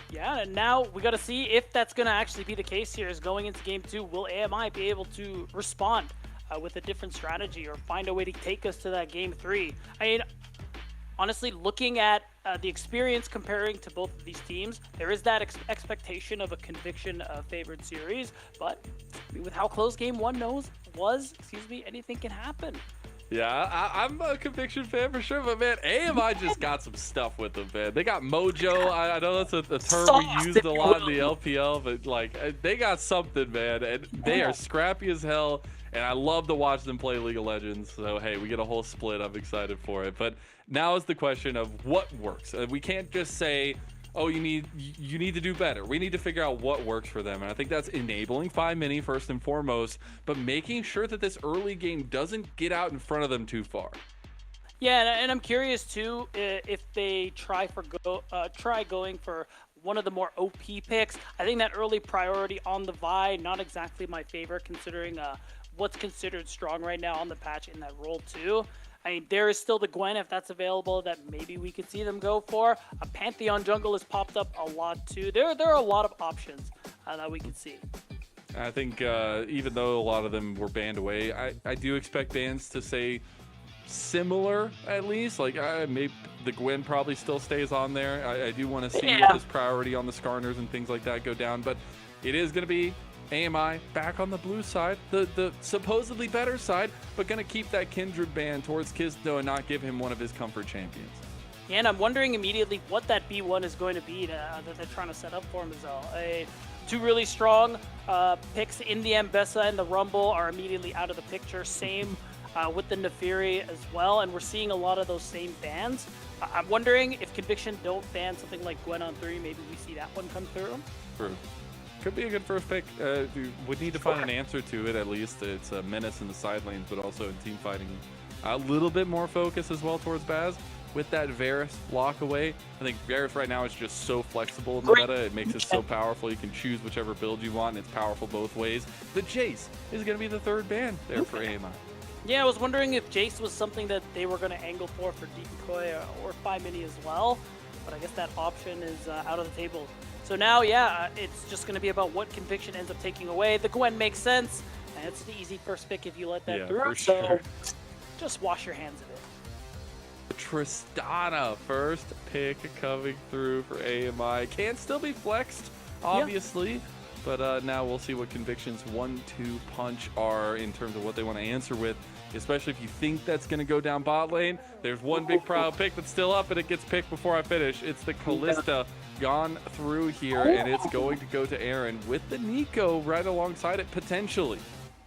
Yeah, and now we got to see if that's going to actually be the case here. Is going into game 2, will AMI be able to respond with a different strategy or find a way to take us to that game 3? I mean, honestly, looking at the experience comparing to both of these teams, there is that expectation of a Conviction favored series, but with how close game 1 was, anything can happen. Yeah, I'm a Conviction fan for sure, but man, AMI just got some stuff with them, man. They got mojo. I know that's a term we used a lot in the LPL, but like they got something, man, and they are scrappy as hell. And I love to watch them play League of Legends. So hey, we get a whole split. I'm excited for it. But now is the question of what works. We can't just say, oh, you need to do better. We need to figure out what works for them. And I think that's enabling 5-Mini first and foremost, but making sure that this early game doesn't get out in front of them too far. Yeah, and I'm curious too if they try going for one of the more OP picks. I think that early priority on the Vi, not exactly my favorite considering what's considered strong right now on the patch in that role too. I mean, there is still the Gwen, if that's available, that maybe we could see them go for. A Pantheon jungle has popped up a lot too. There are a lot of options that we could see. I think even though a lot of them were banned away, I do expect bans to say similar at least. Like maybe the Gwen probably still stays on there. I do want to see what this priority on the Skarners and things like that go down, but it is going to be AMI back on the blue side, the supposedly better side, but going to keep that Kindred ban towards Kizno and not give him one of his comfort champions. Yeah, and I'm wondering immediately what that B1 is going to be that they're trying to set up for him as well. Two really strong picks in the Mbessa and the Rumble are immediately out of the picture. Same with the Nefiri as well, and we're seeing a lot of those same bans. I'm wondering if Conviction don't ban something like Gwen on 3, maybe we see that one come through. True. Could be a good first pick. You would need to find an answer to it at least. It's a menace in the side lanes, but also in team fighting. A little bit more focus as well towards Baz. With that Varus lock away, I think Varus right now is just so flexible in the meta. It makes it so powerful. You can choose whichever build you want, and it's powerful both ways. The Jace is going to be the third ban there for AMI. Yeah, I was wondering if Jace was something that they were going to angle for Decoy or 5 Mini as well, but I guess that option is out of the table. So now, yeah, it's just going to be about what Conviction ends up taking away. The Gwen makes sense, and it's the easy first pick if you let that through. For sure. So just wash your hands of it. Tristana, first pick coming through for AMI. Can still be flexed, obviously, but now we'll see what Conviction's 1-2 punch are in terms of what they want to answer with, especially if you think that's going to go down bot lane. There's one big prio pick that's still up, and it gets picked before I finish. It's the Callista gone through here, and it's going to go to Aaron with the Nico right alongside it, potentially.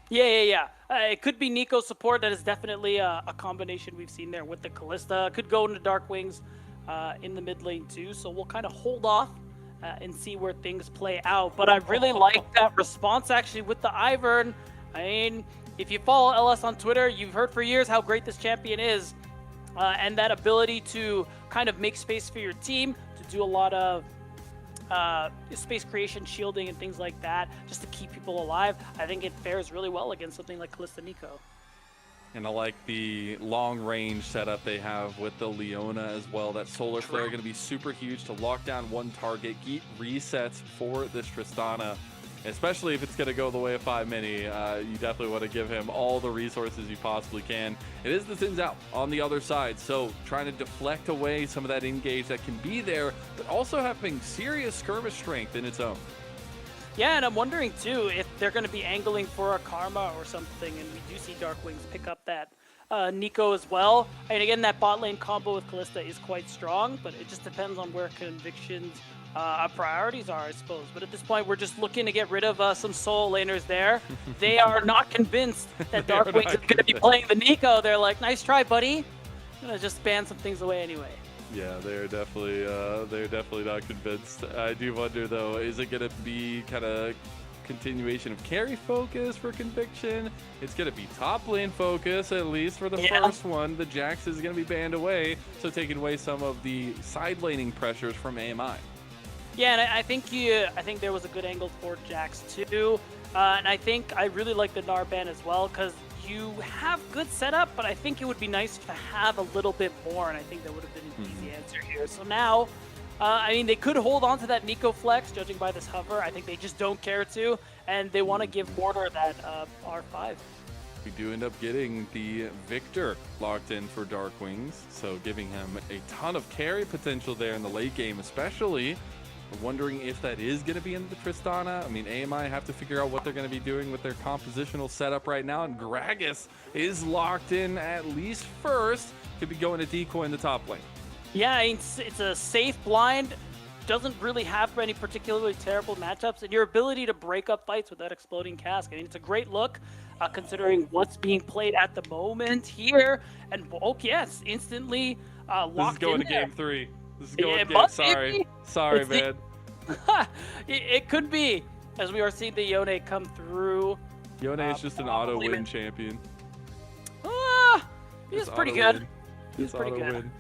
Yeah. It could be Nico support. That is definitely a combination we've seen there with the Callista. Could go into Dark Wings in the mid lane too. So we'll kind of hold off and see where things play out. But I really like that response actually with the Ivern. I mean, if you follow LS on Twitter, you've heard for years how great this champion is. And that ability to kind of make space for your team, to do a lot of space creation, shielding, and things like that, just to keep people alive. I think it fares really well against something like Callista Nico. And I like the long range setup they have with the Leona as well. That Solar Flare going to be super huge to lock down one target, get resets for this Tristana. Especially if it's going to go the way of 5 Mini, you definitely want to give him all the resources you possibly can. It is the Sins out on the other side, so trying to deflect away some of that engage that can be there, but also having serious skirmish strength in its own. Yeah, and I'm wondering too if they're going to be angling for a Karma or something, and we do see Dark Wings pick up that Nico as well. And again, that bot lane combo with Callista is quite strong, but it just depends on where Conviction's priorities are, I suppose. But at this point, we're just looking to get rid of some soul laners there. They are not convinced that Dark Wings is going to be playing the Nico. They're like, nice try, buddy. I'm going to just ban some things away anyway. Yeah, they're definitely not convinced. I do wonder though, is it going to be kind of continuation of carry focus for Conviction? It's going to be top lane focus, at least for the first one. The Jax is going to be banned away, so taking away some of the side laning pressures from AMI. Yeah, and I think there was a good angle for Jax too, and I really like the Gnar ban as well, because you have good setup, but I think it would be nice to have a little bit more, and I think that would have been an easy answer here. So now, I mean, they could hold on to that Nico flex, judging by this hover. I think they just don't care to, and they want to give Mortar that R5. We do end up getting the Victor locked in for Dark Wings, so giving him a ton of carry potential there in the late game, especially. I'm wondering if that is going to be in the Tristana. I mean, AMI have to figure out what they're going to be doing with their compositional setup right now, and Gragas is locked in at least first. Could be going to Decoy in the top lane. Yeah, it's a safe blind. Doesn't really have any particularly terrible matchups, and your ability to break up fights with that exploding cask. I mean, it's a great look considering what's being played at the moment here. And yes, instantly locked in. This is going to game 3. This is going to game. Sorry, man. It could be, as we are seeing the Yone come through. Yone is just an auto-win champion. He's pretty good. He's pretty good.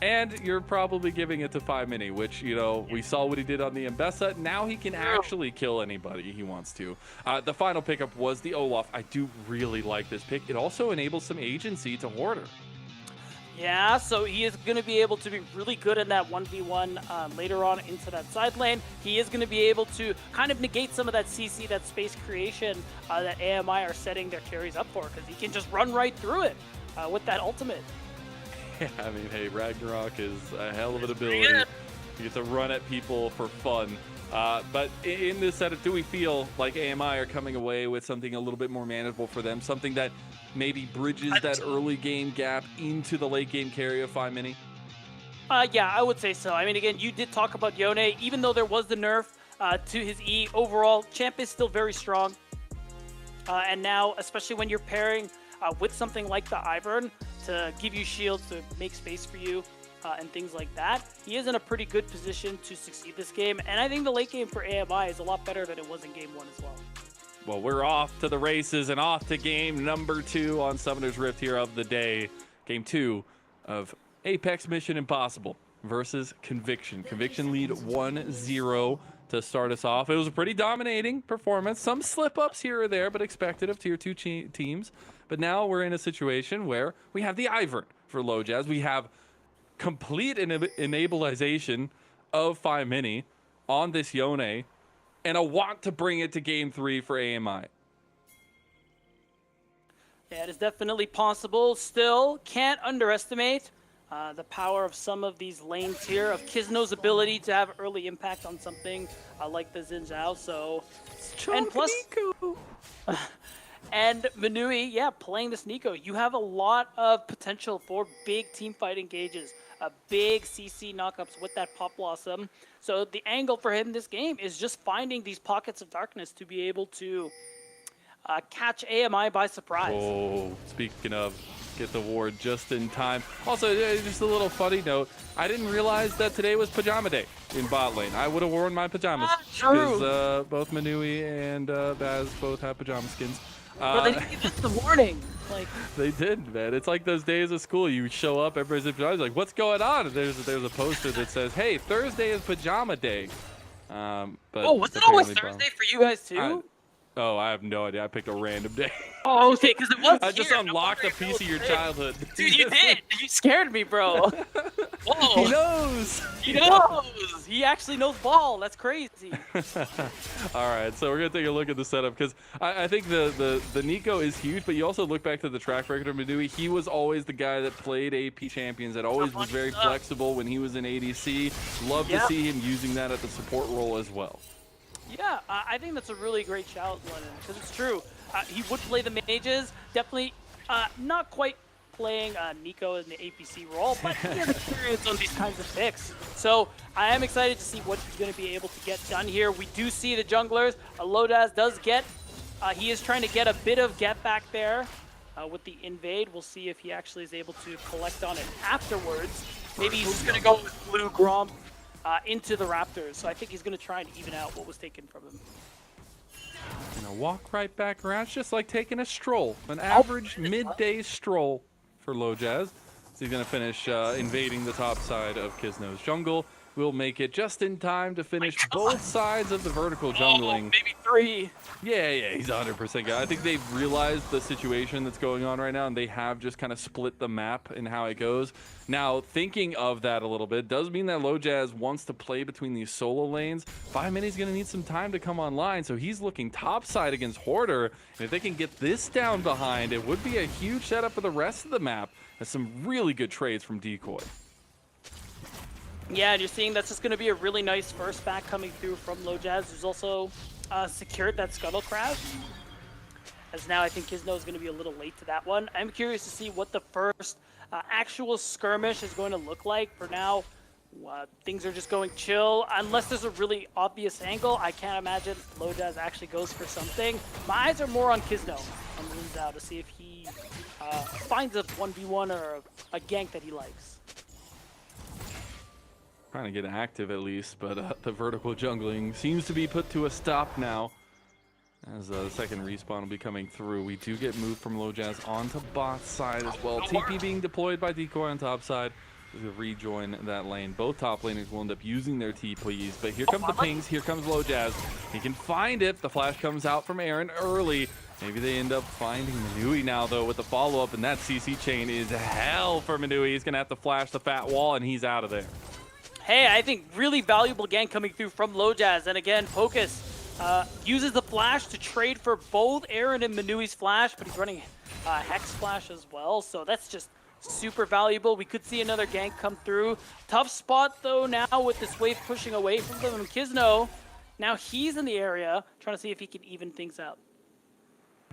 And you're probably giving it to 5 Mini, which, you know, we saw what he did on the Mbessa. Now he can actually kill anybody he wants to. The final pickup was the Olaf. I do really like this pick. It also enables some agency to Hoarder. Yeah, so he is going to be able to be really good in that 1v1 later on into that side lane. He is going to be able to kind of negate some of that CC, that space creation that AMI are setting their carries up for, because he can just run right through it with that ultimate. Yeah, I mean, hey, Ragnarok is a hell of an ability. You get to run at people for fun. But in this setup, do we feel like AMI are coming away with something a little bit more manageable for them? Something that maybe bridges that early game gap into the late game carry of 5 Mini? Yeah, I would say so. I mean, again, you did talk about Yone. Even though there was the nerf to his E, overall, Champ is still very strong. And now, especially when you're pairing with something like the Ivern to give you shields, to make space for you, and things like that, he is in a pretty good position to succeed this game. And I think the late game for AMI is a lot better than it was in game 1 as well. Well, we're off to the races and off to game number 2 on Summoner's Rift here of the day. Game 2 of Apex Mission Impossible versus Conviction. Conviction lead 1-0 to start us off. It was a pretty dominating performance. Some slip-ups here or there, but expected of tier 2 teams. But now we're in a situation where we have the Ivern for LoJazz. We have complete enableization of 5 Mini on this Yone, and a want to bring it to game 3 for AMI. Yeah, it is definitely possible. Still, can't underestimate the power of some of these lanes here, of Kizno's ability to have early impact on something like the Xin Zhao. So, and plus, and Manui, yeah, playing this Nico, you have a lot of potential for big team fight engages, big CC knockups with that Pop Blossom. So the angle for him this game is just finding these pockets of darkness to be able to catch AMI by surprise. Oh, speaking of, get the ward just in time. Also, just a little funny note, I didn't realize that today was pajama day in bot lane. I would have worn my pajamas. Because both Manui and Baz both have pajama skins. But they didn't give us the warning. Like, they did, man. It's like those days of school. You show up, everybody's in pajamas, like, what's going on? And there's a poster that says, hey, Thursday is pajama day. But was it always Thursday for you guys too? I have no idea. I picked a random day. Oh, okay, because it was I just unlocked a piece of your childhood. Dude, you did. You scared me, bro. Whoa. He knows. He knows. He actually knows ball. That's crazy. All right, so we're going to take a look at the setup because I think the Nico is huge, but you also look back to the track record of Manui. He was always the guy that played AP champions, that always was very flexible when he was in ADC. Love to see him using that at the support role as well. Yeah, I think that's a really great shout, Lennon, because it's true. He would play the mages, definitely not quite playing Nico in the APC role, but he has experience on these kinds of picks. So I am excited to see what he's going to be able to get done here. We do see the junglers. LoJazz does get, he is trying to get a bit of get back there with the invade. We'll see if he actually is able to collect on it afterwards. Maybe he's just going to go with Blue Gromp into the Raptors. So I think he's going to try and even out what was taken from him. Gonna walk right back around. It's just like taking a stroll, an average midday stroll for LoJazz. So he's gonna finish invading the top side of Kizno's jungle. We'll make it just in time to finish both sides of the vertical jungling. Maybe 3. Yeah, he's 100% guy. I think they've realized the situation that's going on right now, and they have just kind of split the map and how it goes. Now, thinking of that a little bit, does mean that LoJazz wants to play between these solo lanes. 5 Mini's going to need some time to come online, so he's looking topside against Hoarder. And if they can get this down behind, it would be a huge setup for the rest of the map. There's some really good trades from Decoy. Yeah, and you're seeing that's just going to be a really nice first back coming through from LoJazz, who's also secured that Scuttle Crab. As now I think Kizno is going to be a little late to that one. I'm curious to see what the first actual skirmish is going to look like. For now, things are just going chill. Unless there's a really obvious angle, I can't imagine LoJazz actually goes for something. My eyes are more on Kizno on Xin Zhao to see if he finds a 1v1 or a gank that he likes. Trying to get active at least, but the vertical jungling seems to be put to a stop now. As the second respawn will be coming through. We do get moved from LoJazz onto bot side as well. TP being deployed by Decoy on top side. To rejoin that lane. Both top laners will end up using their TPs, but here comes the pings, here comes LoJazz. He can find it. The flash comes out from Aaron early. Maybe they end up finding Manui now, though, with the follow-up, and that CC chain is hell for Manui. He's going to have to flash the fat wall, and he's out of there. Hey, I think really valuable gank coming through from LoJazz, and again, Pocus uses the flash to trade for both Aaron and Manui's flash, but he's running Hex flash as well, so that's just super valuable. We could see another gank come through. Tough spot, though, now with this wave pushing away from them. And Kizno, now he's in the area, trying to see if he can even things out.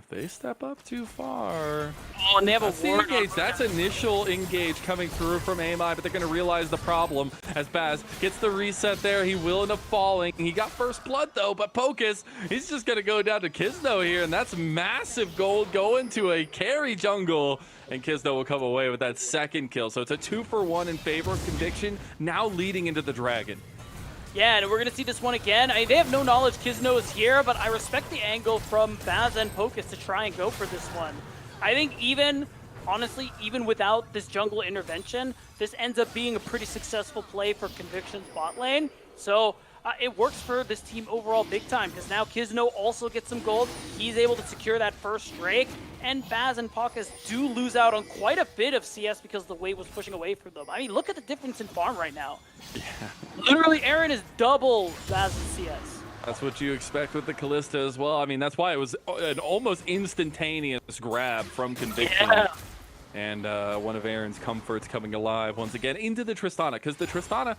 they step up too far. Oh, and they have That's a the ward. engage. That's initial engage coming through from AMI, but they're going to realize the problem as Baz gets the reset there. He will end up falling. He got first blood, though, but Pocus, he's just going to go down to Kisno here, and that's massive gold going to a carry jungle. And Kisno will come away with that second kill. So it's a 2-for-1 in favor of Conviction, now leading into the Dragon. Yeah, and we're going to see this one again. I mean, they have no knowledge Kisno is here, but I respect the angle from Baz and Pocus to try and go for this one. I think honestly, even without this jungle intervention, this ends up being a pretty successful play for Conviction's bot lane. So it works for this team overall big time, because now Kisno also gets some gold. He's able to secure that first Drake, and Baz and Pocus do lose out on quite a bit of CS because the wave was pushing away from them. I mean, look at the difference in farm right now. Yeah. Literally, Aaron is double Baz's CS. That's what you expect with the Callista as well. I mean, that's why it was an almost instantaneous grab from Conviction. Yeah. And one of Aaron's comforts coming alive once again into the Tristana, because the Tristana,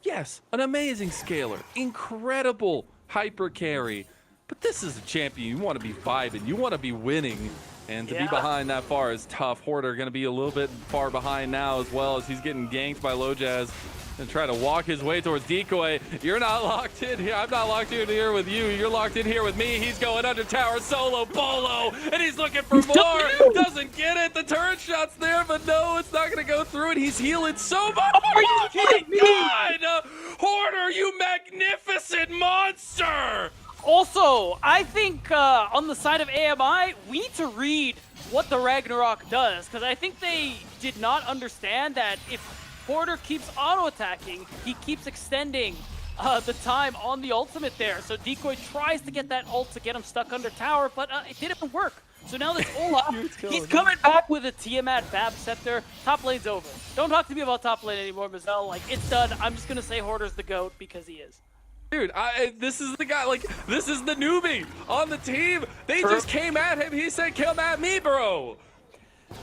yes, an amazing scaler, incredible hyper carry, but this is a champion. You want to be vibing, you want to be winning, and to be behind that far is tough. Hoarder going to be a little bit far behind now as well, as he's getting ganked by Low Jazz and try to walk his way towards Decoy. You're not locked in here. I'm not locked in here with you. You're locked in here with me. He's going under tower solo Bolo, and he's looking for more. Doesn't get it. The turret shot's there, but no, it's not going to go through, and he's healing so much. Are you kidding me? God! Hoarder, you magnificent monster! Also, I think on the side of AMI, we need to read what the Ragnarok does, because I think they did not understand that if Hoarder keeps auto-attacking, he keeps extending the time on the ultimate there. So Decoy tries to get that ult to get him stuck under tower, but it didn't work. So now this Olaf, he's coming back with a Tiamat Bab Scepter. Top lane's over. Don't talk to me about top lane anymore, Mazel. Like, it's done. I'm just going to say Hoarder's the GOAT because he is. Dude, this is the guy, like, this is the newbie on the team. They just came at him. He said, come at me, bro.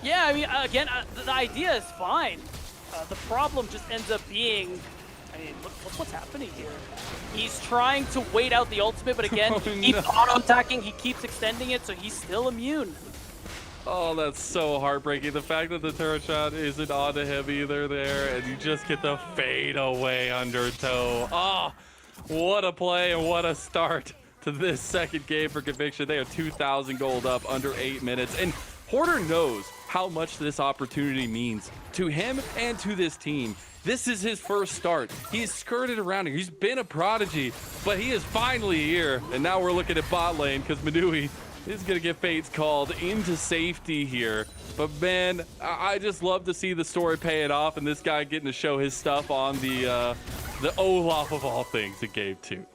Yeah, I mean, again, the idea is fine. The problem just ends up being, I mean, look what's happening here. He's trying to wait out the ultimate, but again, he keeps auto-attacking, he keeps extending it, so he's still immune. Oh, that's so heartbreaking. The fact that the turret shot isn't onto him either there, and you just get the fade away undertow. Oh, what a play and what a start to this second game for Conviction. They are 2,000 gold up under 8 minutes, and Hoarder knows how much this opportunity means to him and to this team. This is his first start. He's skirted around here. He's been a prodigy, but he is finally here. And now we're looking at bot lane because Manui is going to get fates called into safety here. But man, I just love to see the story paying off and this guy getting to show his stuff on the Olaf of all things in game 2.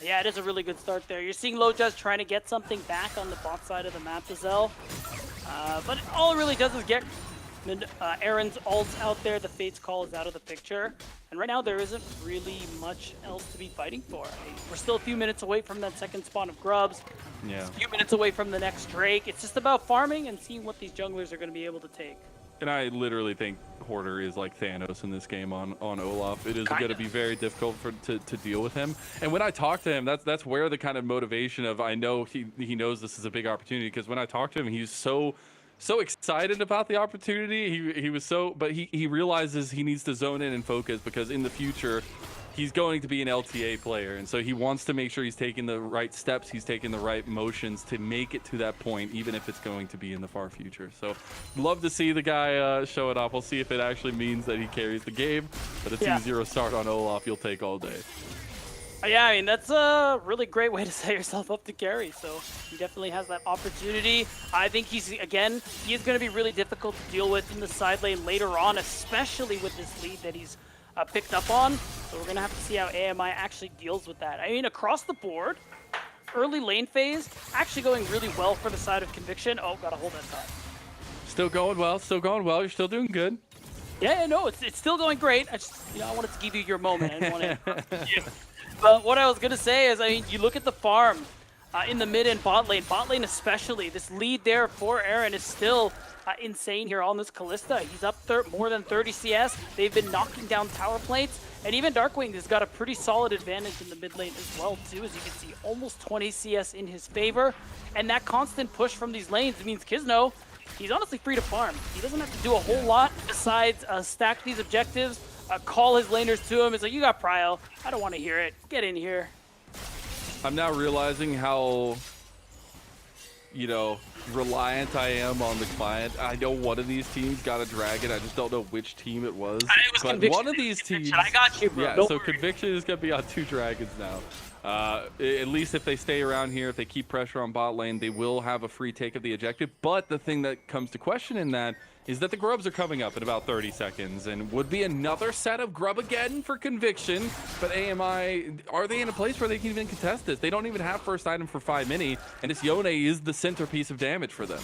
Yeah, it is a really good start there. You're seeing Lojaz trying to get something back on the bot side of the map, Giselle. But all it really does is get Aaron's ult out there. The Fate's Call is out of the picture. And right now, there isn't really much else to be fighting for. I mean, we're still a few minutes away from that second spawn of Grubs. Yeah. A few minutes away from the next Drake. It's just about farming and seeing what these junglers are going to be able to take. And I literally think Hoarder is like Thanos in this game on Olaf. It is going to be very difficult to deal with him. And when I talk to him, that's where the kind of motivation of, I know he knows this is a big opportunity, because when I talk to him, he's so excited about the opportunity. He was so, but he realizes he needs to zone in and focus, because in the future he's going to be an LTA player, and so he wants to make sure he's taking the right steps, he's taking the right motions to make it to that point, even if it's going to be in the far future. So love to see the guy show it off. We'll see if it actually means that he carries the game, but a 2-0 start on Olaf you'll take all day. Yeah, I mean, that's a really great way to set yourself up to carry. So he definitely has that opportunity. I think he is going to be really difficult to deal with in the side lane later on, especially with this lead that he's picked up on. So we're going to have to see how AMI actually deals with that. I mean, across the board, early lane phase actually going really well for the side of Conviction. Oh, gotta hold that thought. Still going well, You're still doing good. Yeah, no, it's still going great. I just, I wanted to give you your moment. I didn't want to. But what I was going to say is, I mean, you look at the farm. in the mid and bot lane. Bot lane especially. This lead there for Aaron is still insane here on this Kalista. He's up more than 30 CS. They've been knocking down tower plates. And even Darkwing has got a pretty solid advantage in the mid lane as well, too. As you can see, almost 20 CS in his favor. And that constant push from these lanes means Kizno, he's honestly free to farm. He doesn't have to do a whole lot besides stack these objectives, call his laners to him. It's like, you got prio. I don't want to hear it. Get in here. I'm now realizing how, you know, reliant I am on the client. I know one of these teams got a dragon. I just don't know which team it was. It was but Conviction. One of these teams. I got you, bro. Yeah, Don't so worry. Conviction is going to be on 2 dragons now. At least if they stay around here, if they keep pressure on bot lane, they will have a free take of the objective. But the thing that comes to question in that is that the grubs are coming up in about 30 seconds and would be another set of grub again for Conviction. But AMI, are they in a place where they can even contest this? They don't even have first item for 5 mini, and this Yone is the centerpiece of damage for them.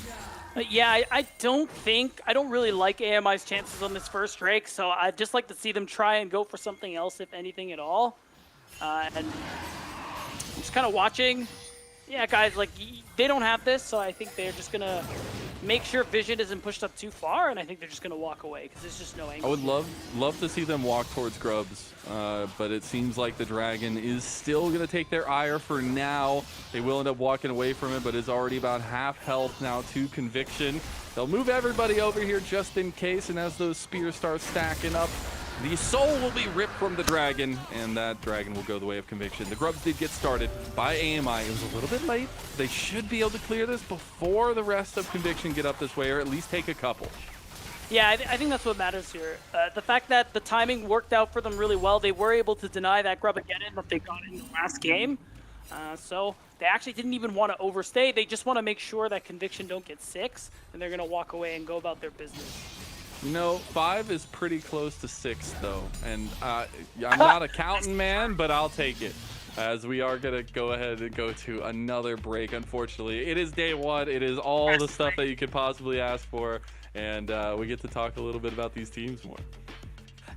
Yeah, I don't really like AMI's chances on this first Drake, so I'd just like to see them try and go for something else, if anything at all. And I'm just kind of watching. Yeah, guys, like, they don't have this, so I think they're just going to make sure Vision isn't pushed up too far, and I think they're just going to walk away, because there's just no angle. I would love to see them walk towards grubs, but it seems like the dragon is still going to take their ire for now. They will end up walking away from it, but is already about half health now to Conviction. They'll move everybody over here just in case, and as those spears start stacking up, the soul will be ripped from the dragon, and that dragon will go the way of Conviction. The grubs did get started by AMI. It was a little bit late. They should be able to clear this before the rest of Conviction get up this way, or at least take a couple. Yeah, I think that's what matters here. The fact that the timing worked out for them really well. They were able to deny that grub again that they got in the last game. So they actually didn't even want to overstay. They just want to make sure that Conviction don't get 6, and they're going to walk away and go about their business. You know, 5 is pretty close to 6, though. And I'm not a counting man, but I'll take it. As we are going to go ahead and go to another break, unfortunately. It is day 1. It is all the stuff that you could possibly ask for. And we get to talk a little bit about these teams more.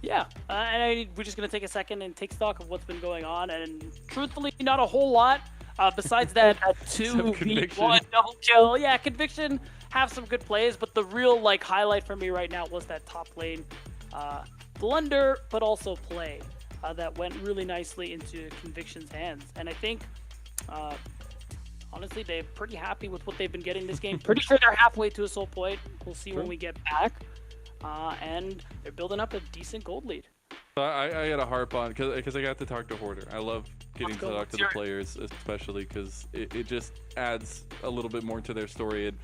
Yeah, and we're just going to take a second and take stock of what's been going on. And truthfully, not a whole lot. Besides that 2v1 double kill. Yeah, Conviction have some good plays, but the real highlight for me right now was that top lane blunder, but also play that went really nicely into Conviction's hands. And I think, honestly, they're pretty happy with what they've been getting this game. Pretty sure they're halfway to a soul point. We'll see when we get back. And they're building up a decent gold lead. I got to harp on because I got to talk to Hoarder. I love getting to talk to the players, especially because it just adds a little bit more to their story. And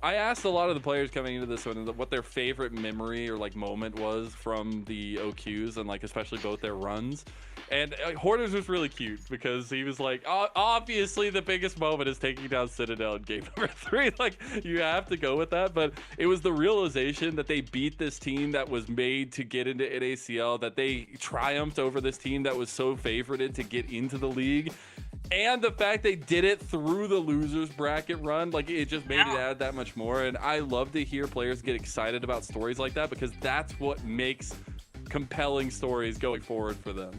I asked a lot of the players coming into this one what their favorite memory or moment was from the OQs and especially both their runs. And Hoarder's was really cute because he was like, obviously the biggest moment is taking down Citadel in game number 3. You have to go with that. But it was the realization that they beat this team that was made to get into NACL, that they triumphed over this team that was so favorited to get into the league. And the fact they did it through the losers bracket run, it just made it add that much more. And I love to hear players get excited about stories like that because that's what makes compelling stories going forward for them.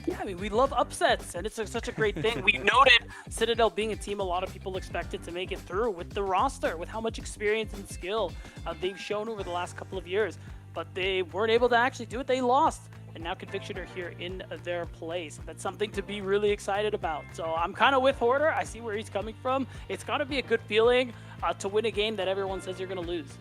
Yeah, I mean, we love upsets, and it's such a great thing. We noted Citadel being a team a lot of people expected to make it through with the roster, with how much experience and skill they've shown over the last couple of years. But they weren't able to actually do it. They lost. And now Conviction are here in their place. That's something to be really excited about. So I'm kind of with Hoarder. I see where he's coming from. It's got to be a good feeling to win a game that everyone says you're going to lose.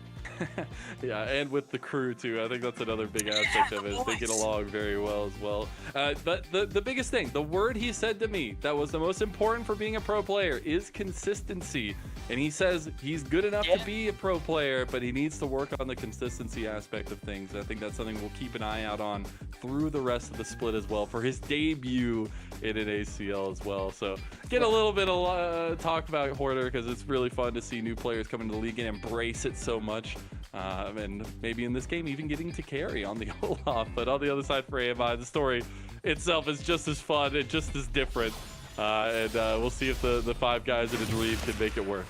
Yeah, and with the crew too. I think that's another big aspect of it. They get along very well as well. But the biggest thing, the word he said to me that was the most important for being a pro player is consistency. And he says he's good enough to be a pro player, but he needs to work on the consistency aspect of things. I think that's something we'll keep an eye out on through the rest of the split as well for his debut in an ACL as well. So get a little bit of talk about Hoarder because it's really fun to see new players come into the league and embrace it so much. And maybe in this game even getting to carry on the Olaf. But on the other side for AMI, the story itself is just as fun and just as different. And we'll see if the 5 guys in his lead can make it work.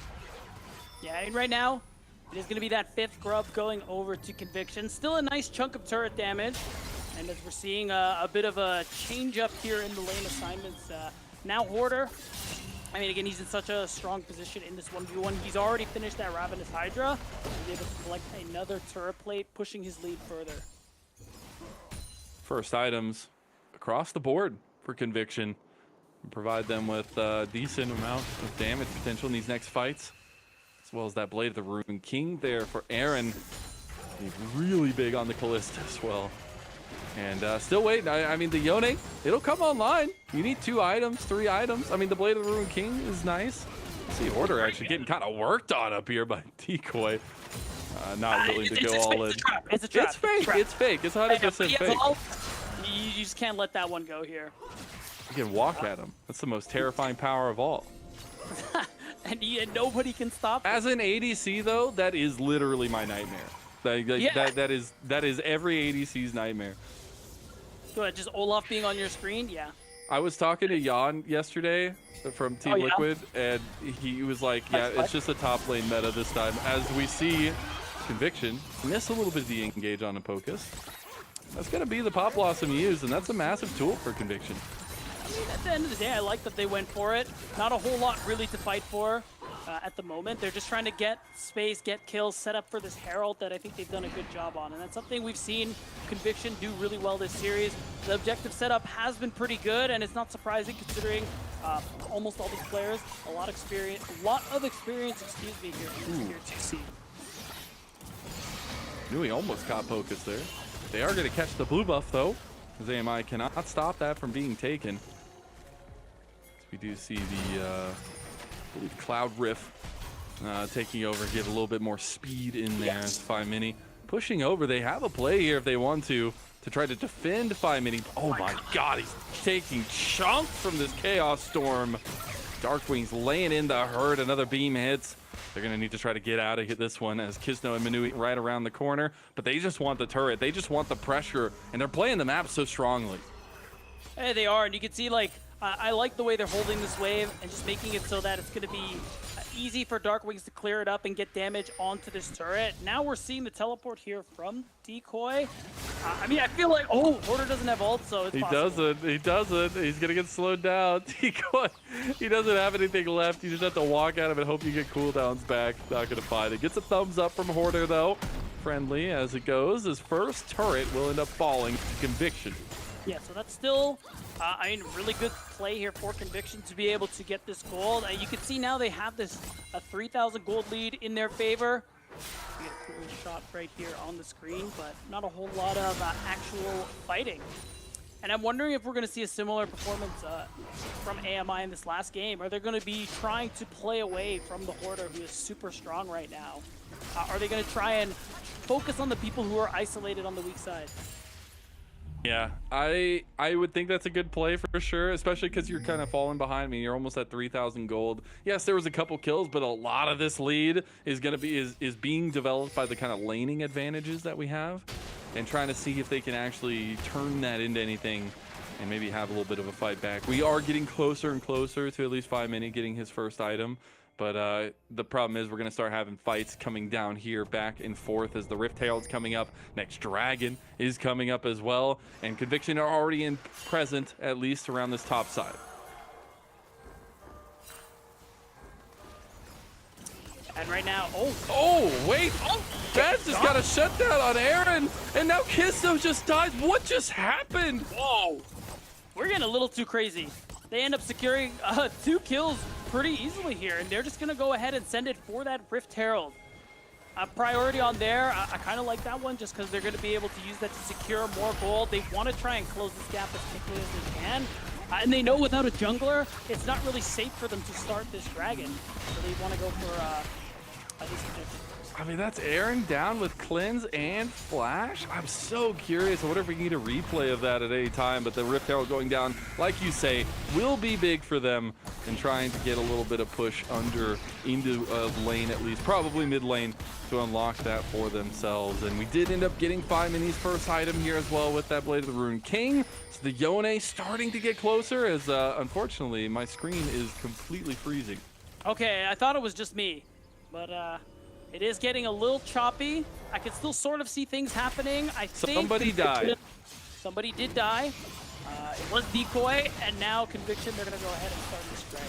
Yeah, and right now, it is going to be that 5th grub going over to Conviction. Still a nice chunk of turret damage. And as we're seeing a bit of a change up here in the lane assignments, now Hoarder I mean, again, he's in such a strong position in this 1v1. He's already finished that Ravenous Hydra. He's able to collect another turret plate, pushing his lead further. First items across the board for Conviction. Provide them with a decent amount of damage potential in these next fights. As well as that Blade of the Rune King there for Aaron. He's really big on the Callista as well. And still waiting. I mean, the Yone, it'll come online. You need 2 items, 3 items. I mean, the Blade of the Rune King is nice. See Order actually getting kind of worked on up here by Decoy. Not willing to go all in. It's a trap. It's fake. It's fake. It's 100% fake. You just can't let that one go here. You can walk at him. That's the most terrifying power of all. and nobody can stop As an ADC, though, that is literally my nightmare. That is every ADC's nightmare. Go ahead, just Olaf being on your screen, yeah. I was talking to Jan yesterday from Team Liquid, and he was like, yeah, it's just a top lane meta this time. As we see Conviction miss a little bit of the engage on a Pocus. That's going to be the Pop Blossom used, and that's a massive tool for Conviction. I mean, at the end of the day, I like that they went for it. Not a whole lot really to fight for at the moment. They're just trying to get space, get kills, set up for this Herald that I think they've done a good job on. And that's something we've seen Conviction do really well this series. The objective setup has been pretty good, and it's not surprising considering almost all these players, a lot of experience, excuse me, here 2C. Knew he almost caught Pocus there. They are going to catch the blue buff, though, as AMI cannot stop that from being taken. We do see the I believe Cloud Rift taking over, give a little bit more speed in there. Yes. 5 Mini pushing over. They have a play here if they want to try to defend 5 Mini. Oh my God, he's taking chunks from this Chaos Storm. Darkwing's laying in the hurt. Another beam hits. They're going to need to try to get out of this one as Kisno and Manui right around the corner. But they just want the turret. They just want the pressure. And they're playing the map so strongly. Hey, they are. And you can see, like, I like the way they're holding this wave and just making it so that it's going to be easy for Darkwings to clear it up and get damage onto this turret. Now we're seeing the teleport here from Decoy. I mean, I feel like, Order doesn't have ult, so it's possible. He doesn't. He's going to get slowed down. Decoy, he doesn't have anything left. You just have to walk at him and hope you get cooldowns back. Not going to find it. Gets a thumbs up from Hoarder, though. Friendly as it goes. His first turret will end up falling to Conviction. Yeah, so that's still, I mean, really good play here for Conviction to be able to get this gold. You can see now they have this 3,000 gold lead in their favor. We get a cool shot right here on the screen, but not a whole lot of actual fighting. And I'm wondering if we're going to see a similar performance from AMI in this last game. Are they going to be trying to play away from the Hoarder, who is super strong right now? Are they going to try and focus on the people who are isolated on the weak side? Yeah, I would think that's a good play for sure, especially because you're kind of falling behind me. You're almost at 3,000 gold. Yes, there was a couple kills, but a lot of this lead is going to be is being developed by the kind of laning advantages that we have, and trying to see if they can actually turn that into anything and maybe have a little bit of a fight back. We are getting closer and closer to at least 5 Mini getting his first item. But the problem is we're going to start having fights coming down here back and forth as the Rift Herald's coming up. Next Dragon is coming up as well. And Conviction are already present, at least around this top side. And right now, wait! Baz just got a shutdown on Aaron, and now Kisso just dies. What just happened? Whoa! We're getting a little too crazy. They end up securing 2 kills pretty easily here, and they're just going to go ahead and send it for that Rift Herald. Priority on there, I kind of like that one just because they're going to be able to use that to secure more gold. They want to try and close this gap as quickly as they can. And they know without a jungler, it's not really safe for them to start this dragon. So they want to go for this objective. I mean, that's Aaron down with Cleanse and Flash. I'm so curious. I wonder if we can get a replay of that at any time. But the Rift Herald going down, like you say, will be big for them in trying to get a little bit of push into lane, at least probably mid lane, to unlock that for themselves. And we did end up getting 5 Mini's first item here as well with that Blade of the Rune King. So the Yone starting to get closer as unfortunately my screen is completely freezing. Okay, I thought it was just me, but it is getting a little choppy. I can still sort of see things happening. I think somebody died. Somebody did die. It was Decoy, and now Conviction, they're going to go ahead and start this dragon.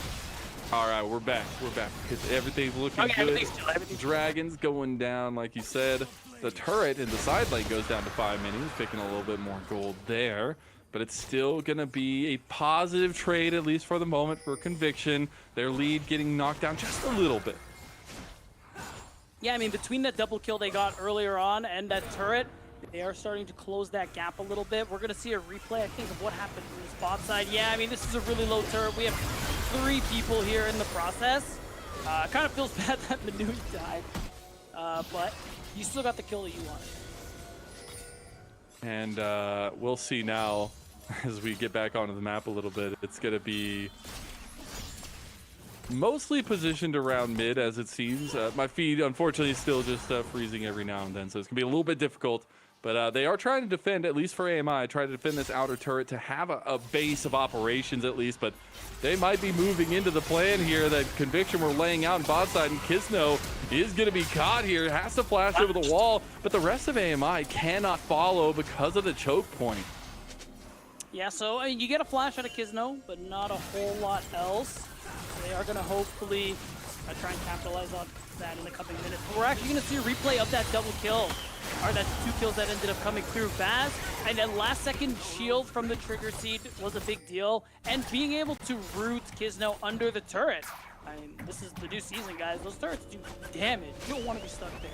All right, we're back. We're back. Everything's looking good. Everything's Dragons going down, like you said. The turret in the side lane goes down to 5 minis, picking a little bit more gold there. But it's still going to be a positive trade, at least for the moment, for Conviction. Their lead getting knocked down just a little bit. Yeah, I mean, between that double kill they got earlier on and that turret, they are starting to close that gap a little bit. We're going to see a replay, I think, of what happened in the spot side. Yeah, I mean, this is a really low turret. We have 3 people here in the process. Kind of feels bad that Manui died, but you still got the kill that you wanted. And we'll see now as we get back onto the map a little bit. It's going to be mostly positioned around mid, as it seems. My feed, unfortunately, is still just freezing every now and then, so it's going to be a little bit difficult. But they are trying to defend, at least for AMI, try to defend this outer turret to have a base of operations at least. But they might be moving into the plan here that Conviction were laying out in bot side, and Kisno is going to be caught here, has to flash over the wall. But the rest of AMI cannot follow because of the choke point. Yeah, so I mean, you get a flash out of Kisno, but not a whole lot else. They are going to hopefully try and capitalize on that in the coming minutes. But we're actually going to see a replay of that double kill. Or that 2 kills that ended up coming through Baz. And then last second shield from the trigger seed was a big deal. And being able to root Kisno under the turret. I mean, this is the new season, guys. Those turrets do damage. You don't want to be stuck there.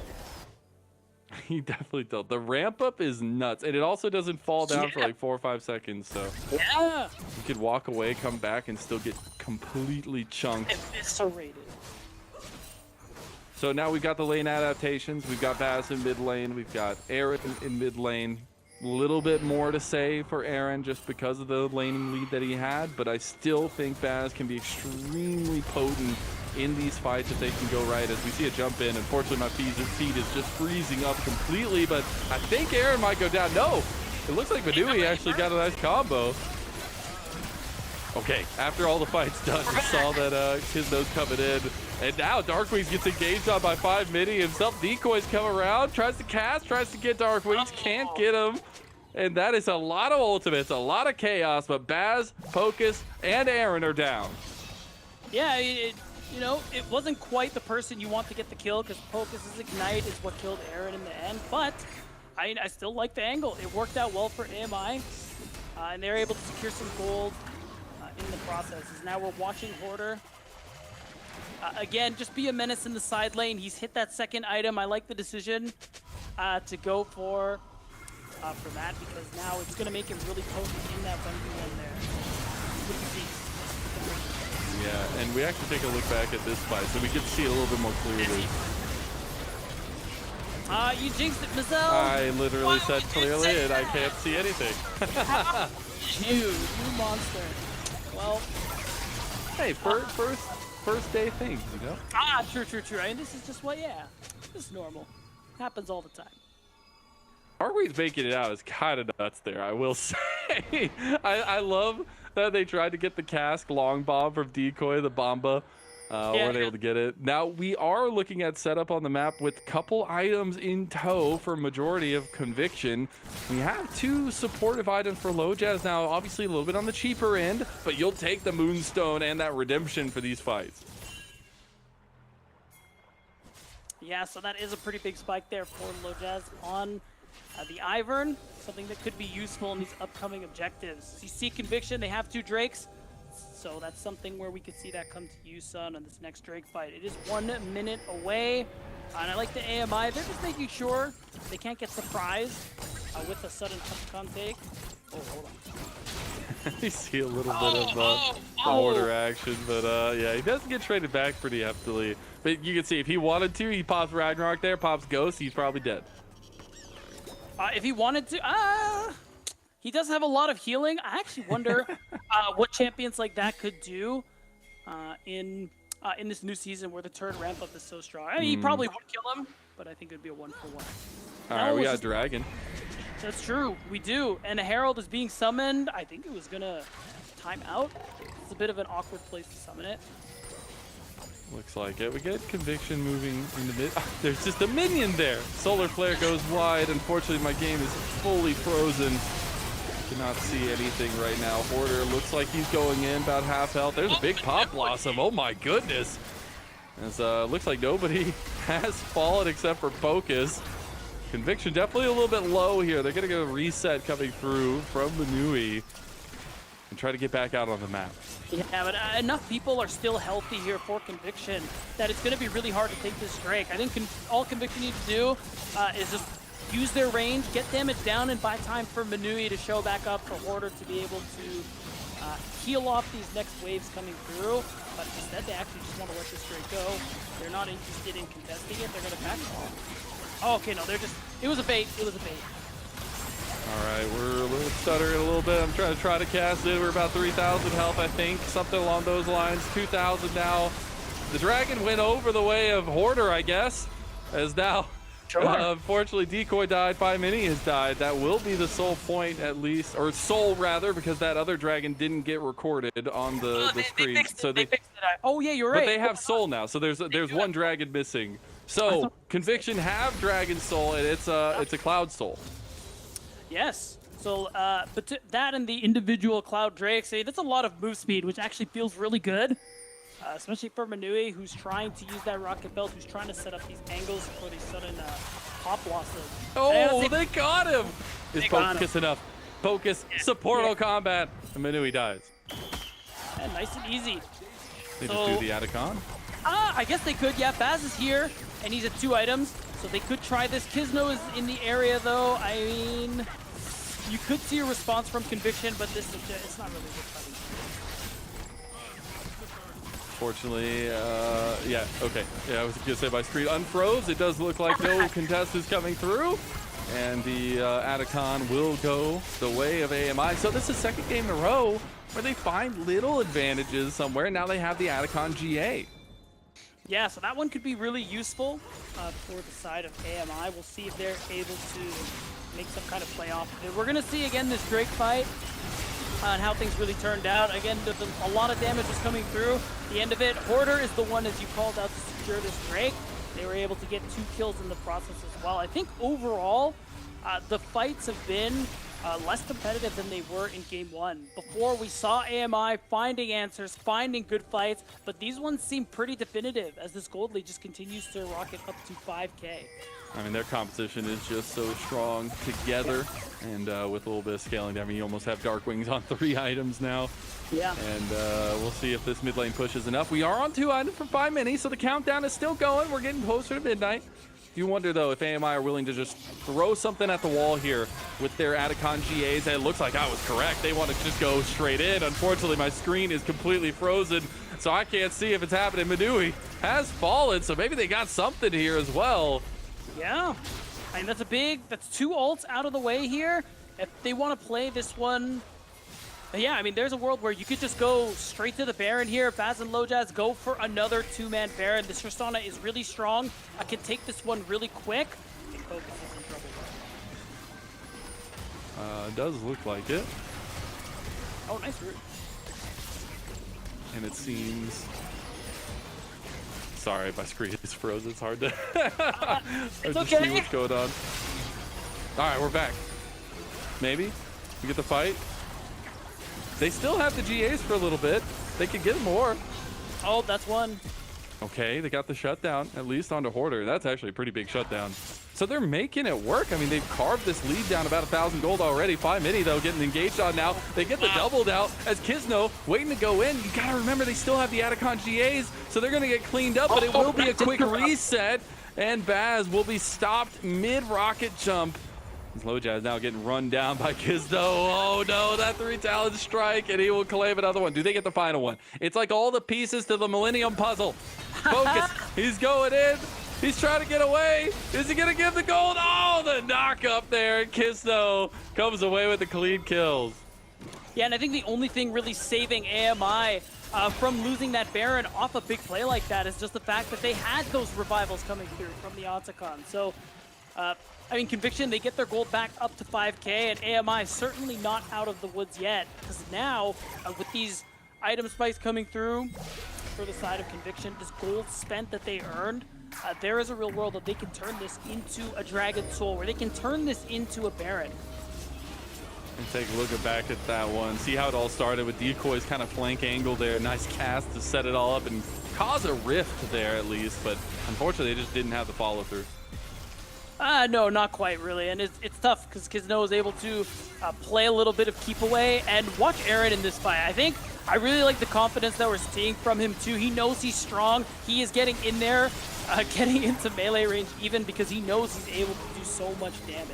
He definitely does. The ramp up is nuts. And it also doesn't fall down for like 4 or 5 seconds. So yeah, you could walk away, come back, and still get completely chunked. Eviscerated. So now we've got the lane adaptations. We've got Baz in mid lane. We've got Aaron in mid lane. A little bit more to say for Aaron just because of the laning lead that he had, but I still think Baz can be extremely potent in these fights if they can go right. As we see a jump in, unfortunately my feed is just freezing up completely, but I think Aaron might go down. No, it looks like Manui actually got a nice combo. Okay, after all the fights done, we saw that Kisno's coming in. And now Darkwings gets engaged on by 5 mini himself. Decoys come around, tries to cast, tries to get Darkwings, can't get him. And that is a lot of ultimates, a lot of chaos, but Baz, Pocus, and Aaron are down. Yeah, you know, it wasn't quite the person you want to get the kill because Pocus's Ignite is what killed Aaron in the end, but I still like the angle. It worked out well for AMI, and they're able to secure some gold in the process. Now we're watching Hoarder. Again, just be a menace in the side lane. He's hit that second item. I like the decision to go for that because now it's going to make him really potent in that 1v1 there. With the beast. Yeah, and we actually take a look back at this fight so we can see a little bit more clearly. You jinxed it, Mizzell. I literally said clearly and I can't see anything. You monster. Well, hey, first day things, you know? True. I mean, this is just what, yeah, this is normal. Happens all the time. Darkwings making it out is kind of nuts there, I will say. I love that they tried to get the cask long bomb from Decoy, the Bomba. Weren't able to get it. Now, we are looking at setup on the map with a couple items in tow for majority of Conviction. We have 2 supportive items for Lojaz now, obviously a little bit on the cheaper end, but you'll take the Moonstone and that Redemption for these fights. Yeah, so that is a pretty big spike there for Lojaz on the Ivern, something that could be useful in these upcoming objectives. You see Conviction, they have 2 Drakes. So that's something where we could see that come to use, son, on this next Drake fight. It is 1 minute away, and I like the AMI. They're just making sure they can't get surprised with a sudden touch take. Oh, hold on. You see a little bit of the order action, but yeah, he doesn't get traded back pretty heftily. But you can see if he wanted to, he pops Ragnarok there, pops Ghost, he's probably dead. If he wanted to, he does have a lot of healing. I actually wonder what champions like that could do in this new season where the turn ramp up is so strong. I mean, he probably would kill him, but I think it would be a 1-for-1. All right, we got a Dragon. That's true, we do. And a Herald is being summoned. I think it was going to time out. It's a bit of an awkward place to summon it. Looks like it. We get Conviction moving in the mid. There's just a minion there. Solar Flare goes wide. Unfortunately, my game is fully frozen. Cannot see anything right now. Hoarder looks like he's going in about half health. There's a big pop blossom. Oh my goodness. As looks like nobody has fallen except for Focus. Conviction definitely a little bit low here. They're gonna get a reset coming through from Manui and try to get back out on the map. Yeah, but enough people are still healthy here for Conviction that it's going to be really hard to take this Drake. I think all Conviction need to do is just use their range, get damage down, and buy time for Manui to show back up for Hoarder to be able to heal off these next waves coming through. But instead, they actually just want to let this Drake go. They're not interested in contesting it. They're going to backfall. Oh, okay, no, it was a bait. It was a bait. All right, we're a little stuttering a little bit. I'm trying to cast it. We're about 3,000 health, I think. Something along those lines. 2,000 now. The dragon went over the way of Hoarder, I guess. As now, unfortunately, Decoy died. 5 Mini has died. That will be the soul point, at least. Or soul, rather, because that other dragon didn't get recorded on the screen. They fixed it. Oh, yeah, you're right. But they have soul now, so there's one dragon missing. So, Conviction have Dragon Soul, and it's a Cloud Soul. Yes. So, but that and the individual Cloud Drakes, that's a lot of move speed, which actually feels really good. Especially for Manui, who's trying to use that Rocket Belt, who's trying to set up these angles for these sudden pop losses. Oh, they got him! Is Focus enough? Focus, support on combat, and Manui dies. And nice and easy. They just do the Atacon? I guess they could. Yeah, Baz is here, and he's at 2 items, so they could try this. Kizno is in the area, though. I mean, you could see a response from Conviction, but this is it's not really good fighting. Fortunately, yeah, okay. Yeah, I was gonna say my screen unfroze. It does look like no contest is coming through, and the Atacon will go the way of AMI. So this is second game in a row where they find little advantages somewhere. Now they have the Atacon GA. Yeah, so that one could be really useful for the side of AMI. We'll see if they're able to make some kind of play off of it. We're going to see, again, this Drake fight and how things really turned out. Again, a lot of damage was coming through. The end of it, Hoarder is the one, as you called out, to secure this Drake. They were able to get 2 kills in the process as well. I think overall, the fights have been less competitive than they were in game 1. Before, we saw AMI finding answers, finding good fights, but these ones seem pretty definitive as this gold lead just continues to rocket up to 5K. I mean, their composition is just so strong together, and with a little bit of scaling, I mean, you almost have Dark Wings on 3 items now. Yeah. And we'll see if this mid lane push is enough. We are on 2 items for 5 Mini, so the countdown is still going. We're getting closer to midnight. You wonder, though, if AMI are willing to just throw something at the wall here with their Atacon GAs. It looks like I was correct. They want to just go straight in. Unfortunately, my screen is completely frozen, so I can't see if it's happening. Manui has fallen, so maybe they got something here as well. Yeah. I mean, that's 2 ults out of the way here. If they want to play this one... Yeah, I mean, there's a world where you could just go straight to the Baron here. Baz and Lojaz go for another 2-man Baron. This Tristana is really strong. I can take this one really quick. And Focus is in trouble. Does look like it. Oh, nice root. And it seems... Sorry, my screen is frozen. It's hard to it's to see what's going on. All right, we're back. Maybe we get the fight. They still have the GAs for a little bit. They could get more. Oh, that's one. Okay, they got the shutdown, at least onto Hoarder. That's actually a pretty big shutdown. So they're making it work. I mean, they've carved this lead down about 1,000 gold already. 5 Mini, though, getting engaged on now. They get the doubled out as Kizno waiting to go in. You got to remember, they still have the Atacon GAs, so they're going to get cleaned up, but it will be a quick reset, and Baz will be stopped mid-rocket jump. Lojaz now getting run down by Kizno. Oh no, that 3-talent strike, and he will claim another one. Do they get the final one? It's like all the pieces to the Millennium Puzzle. Focus, he's going in. He's trying to get away. Is he gonna give the gold? Oh, the knock up there. Kizno comes away with the clean kills. Yeah, and I think the only thing really saving AMI from losing that Baron off a big play like that is just the fact that they had those revivals coming through from the Atacon. So, I mean, Conviction, they get their gold back up to 5K, and AMI certainly not out of the woods yet, because now, with these item spikes coming through for the side of Conviction, this gold spent that they earned, there is a real world that they can turn this into a Dragon Soul, where they can turn this into a Baron. And take a look back at that one. See how it all started with Decoy's kind of flank angle there. Nice cast to set it all up and cause a rift there at least. But unfortunately, they just didn't have the follow through. No, not quite really, and it's tough because Kizno is able to play a little bit of keep away and watch Aaron in this fight. I really like the confidence that we're seeing from him too. He knows he's strong. He is getting in there, getting into melee range even because he knows he's able to do so much damage.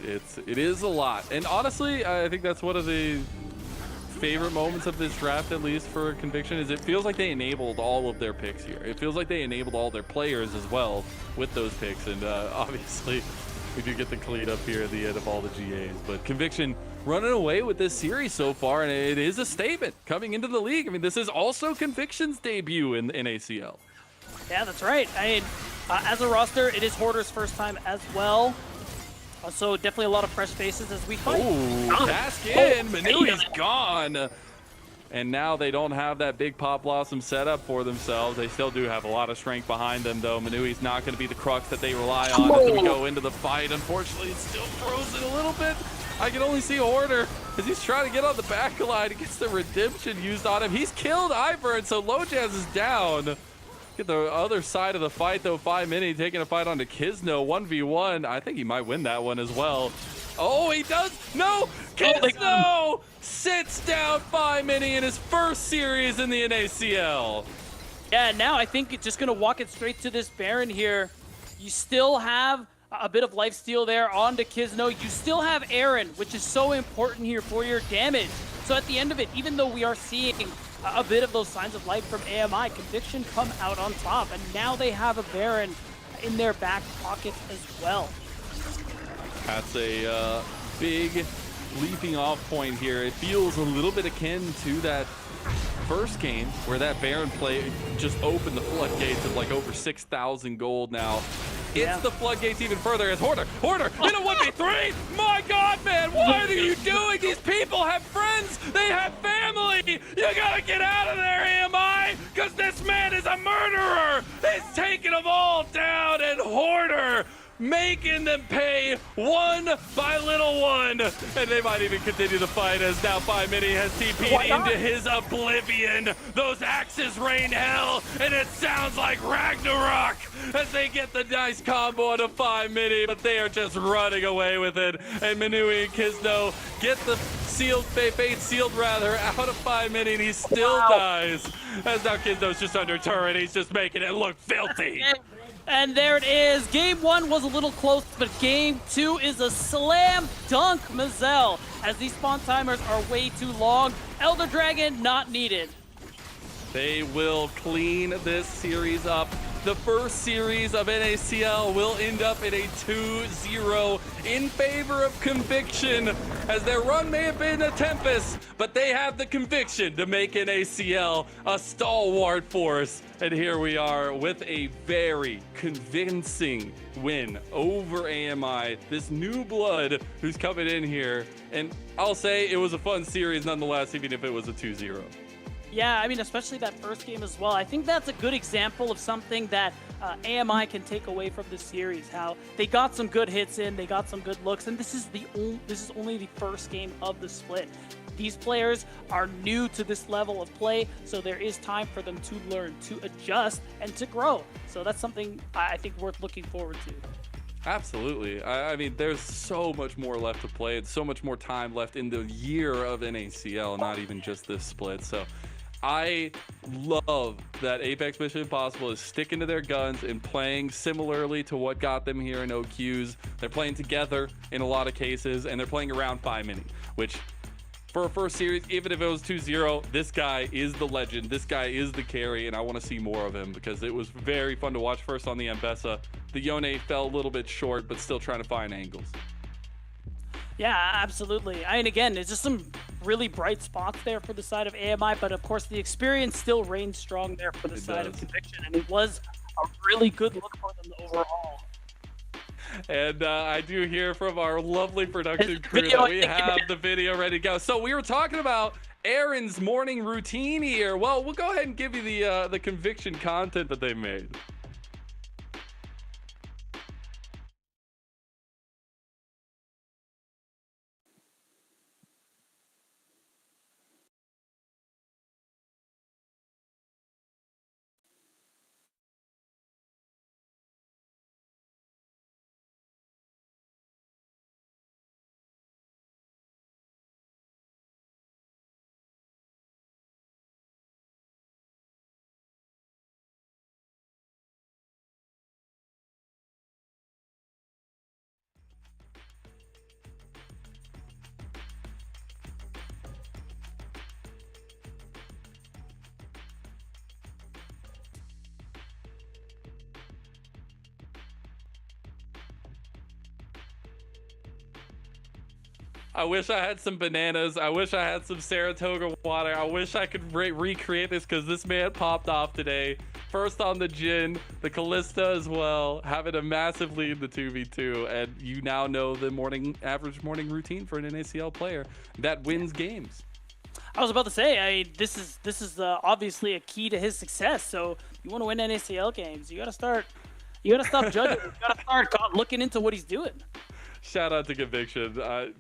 It is a lot, and honestly, I think that's one of the favorite moments of this draft, at least for Conviction, is it feels like they enabled all of their picks here. It feels like they enabled all their players as well with those picks, and obviously we do get the clean up here at the end of all the GAs. But Conviction running away with this series so far, and it is a statement coming into the league. I mean, this is also Conviction's debut in NACL. Yeah, that's right. As a roster, it is Hoarder's first time as well. So definitely a lot of fresh faces as we fight. Oh, task in. Manui's gone. And now they don't have that big Pop Blossom setup for themselves. They still do have a lot of strength behind them, though. Manui's not going to be the crux that they rely on as we go into the fight. Unfortunately, it's still frozen a little bit. I can only see Hoarder as he's trying to get on the back line. He gets the redemption used on him. He's killed Ivor, and so Lojaz is down. Get the other side of the fight, though. 5 Mini taking a fight onto Kizno, 1v1. I think he might win that one as well. Oh, he does. No, Kizno sits down 5 Mini in his first series in the NACL. Yeah, now I think it's just going to walk it straight to this Baron here. You still have a bit of lifesteal there onto Kizno. You still have Aaron, which is so important here for your damage. So at the end of it, even though we are seeing a bit of those signs of life from AMI, Conviction come out on top, and now they have a Baron in their back pocket as well. That's a big leaping off point here. It feels a little bit akin to that first game where that Baron play just opened the floodgates of like over 6,000 gold now. It's the floodgates even further as Hoarder in a 1v3. My God, man, what are you doing? These people have friends. They have family. You gotta get out of there, AMI, because this man is a murderer. He's taking them all down, and Hoarder making them pay one by little one. And they might even continue the fight as now 5 Mini has TP'd into his oblivion. Those axes rain hell, and it sounds like Ragnarok as they get the nice combo on a 5 Mini, but they are just running away with it. And Manui and Kizno get the fate sealed rather out of 5 Mini, and he still dies. As now Kizno's just under turret, he's just making it look filthy. And there it is. Game 1 was a little close, but Game 2 is a slam dunk, Mazel, as these spawn timers are way too long. Elder Dragon not needed. They will clean this series up. The first series of NACL will end up in a 2-0 in favor of Conviction, as their run may have been a tempest, but they have the conviction to make NACL a stalwart force. And here we are with a very convincing win over AMI, this new blood who's coming in here. And I'll say it was a fun series nonetheless, even if it was a 2-0. Yeah, I mean, especially that first game as well. I think that's a good example of something that AMI can take away from this series. How they got some good hits in, they got some good looks, and this is only the first game of the split. These players are new to this level of play, so there is time for them to learn, to adjust, and to grow. So that's something I think worth looking forward to. Absolutely. I mean, there's so much more left to play, and so much more time left in the year of NACL, not even just this split. So I love that Apex Mission Impossible is sticking to their guns and playing similarly to what got them here in OQs. They're playing together in a lot of cases, and they're playing around 5 Mini, which for a first series, even if it was 2-0, this guy is the legend. This guy is the carry, and I want to see more of him because it was very fun to watch first on the Mbessa. The Yone fell a little bit short, but still trying to find angles. Yeah, absolutely. I mean, again, it's just some really bright spots there for the side of AMI, but of course the experience still reigns strong there for the side of Conviction, and it was a really good look for them overall. And I do hear from our lovely production crew that we have the video ready to go. So we were talking about Aaron's morning routine here. Well, we'll go ahead and give you the Conviction content that they made. I wish I had some bananas. I wish I had some Saratoga water. I wish I could recreate this because this man popped off today. First on the Jhin, the Callista as well, having a massive lead in the 2v2. And you now know the average morning routine for an NACL player that wins games. I was about to say, this is obviously a key to his success. So you want to win NACL games, you gotta stop judging. You gotta start looking into what he's doing. Shout out to Conviction.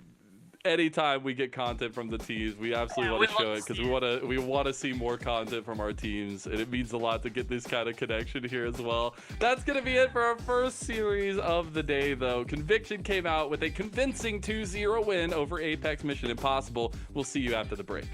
Anytime we get content from the teams, we absolutely want to show it because we want to see more content from our teams, and it means a lot to get this kind of connection here as well. That's gonna be it for our first series of the day, though. Conviction came out with a convincing 2-0 win over Apex Mission Impossible. We'll see you after the break.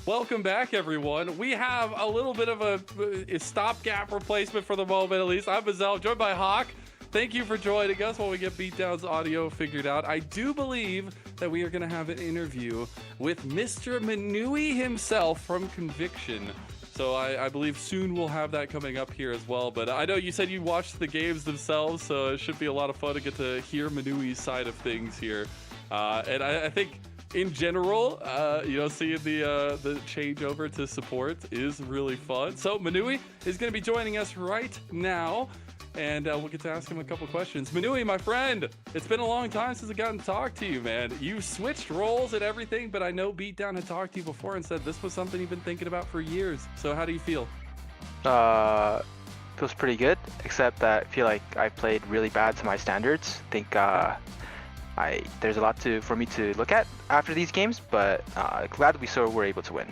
Welcome back, everyone. We have a little bit of a stopgap replacement for the moment, at least. I'm Mazel, joined by Hawk. Thank you for joining us while we get Beatdown's audio figured out. I do believe that we are going to have an interview with Mr. Manui himself from Conviction. So I believe soon we'll have that coming up here as well. But I know you said you watched the games themselves, so it should be a lot of fun to get to hear Manui's side of things here. And I think in general, seeing the changeover to support is really fun. So Manui is going to be joining us right now, and we'll get to ask him a couple questions. Manui, my friend, it's been a long time since I got to talk to you, man. You switched roles and everything, but I know Beatdown had talked to you before and said this was something you've been thinking about for years. So how do you feel? Feels pretty good, except that I feel like I played really bad to my standards. I think there's a lot for me to look at after these games, but glad we were able to win.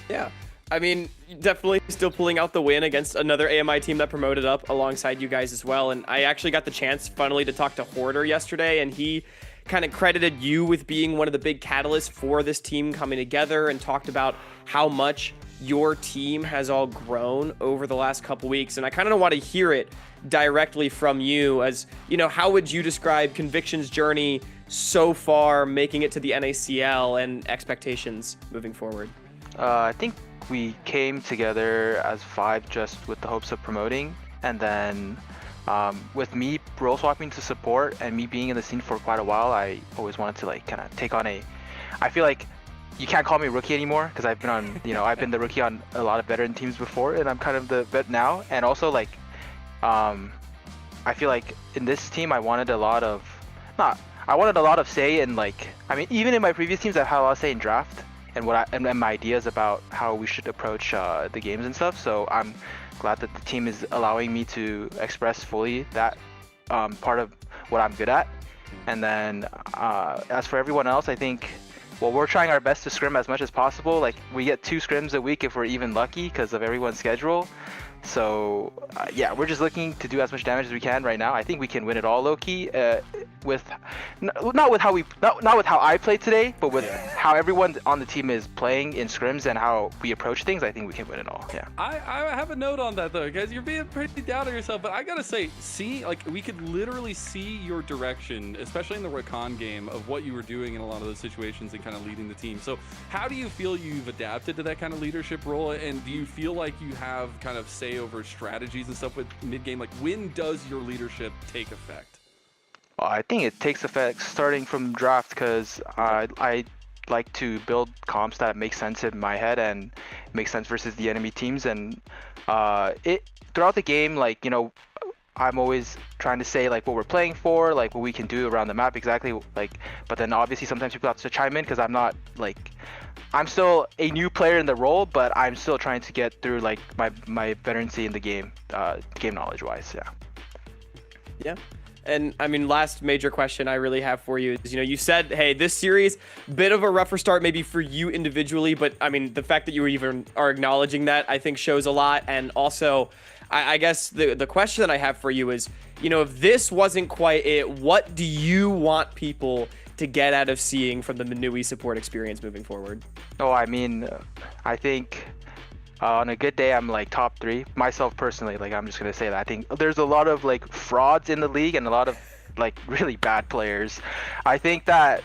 Yeah. I mean, definitely still pulling out the win against another AMI team that promoted up alongside you guys as well. And I actually got the chance, funnily, to talk to Hoarder yesterday, and he kind of credited you with being one of the big catalysts for this team coming together and talked about how much your team has all grown over the last couple weeks. And I kind of want to hear it directly from you as, how would you describe Conviction's journey so far, making it to the NACL, and expectations moving forward? I think we came together as 5 just with the hopes of promoting, and then with me role swapping to support and me being in the scene for quite a while, I always wanted to kind of take on I feel like you can't call me rookie anymore because I've been on, I've been the rookie on a lot of veteran teams before, and I'm kind of the vet now. And also I feel like in this team I wanted a lot of say in even in my previous teams I've had a lot of say in draft and and my ideas about how we should approach the games and stuff. So I'm glad that the team is allowing me to express fully that part of what I'm good at. And then as for everyone else, I think we're trying our best to scrim as much as possible. We get 2 scrims a week if we're even lucky because of everyone's schedule. So we're just looking to do as much damage as we can right now. I think we can win it all low key not with how I played today, but with how everyone on the team is playing in scrims and how we approach things. I think we can win it all. Yeah. I have a note on that though, guys. You're being pretty down on yourself, but I gotta say, we could literally see your direction, especially in the Recon game, of what you were doing in a lot of those situations and kind of leading the team. So how do you feel you've adapted to that kind of leadership role, and do you feel like you have kind of say over strategies and stuff with mid-game? When does your leadership take effect? I think it takes effect starting from draft because I like to build comps that make sense in my head and make sense versus the enemy teams. And throughout the game, I'm always trying to say what we're playing for, what we can do around the map exactly. But then obviously sometimes people have to chime in because I'm not I'm still a new player in the role, but I'm still trying to get through my veterancy in the game, game knowledge wise. Yeah. And I mean, last major question I really have for you is, you said, hey, this series, bit of a rougher start maybe for you individually, but I mean, the fact that you even are acknowledging that, I think shows a lot. And also, I guess the question that I have for you is, if this wasn't quite it, what do you want people to get out of seeing from the Manui support experience moving forward? Oh, I mean, I think on a good day, I'm top 3. Myself personally, I'm just gonna say that I think there's a lot of frauds in the league and a lot of really bad players. I think that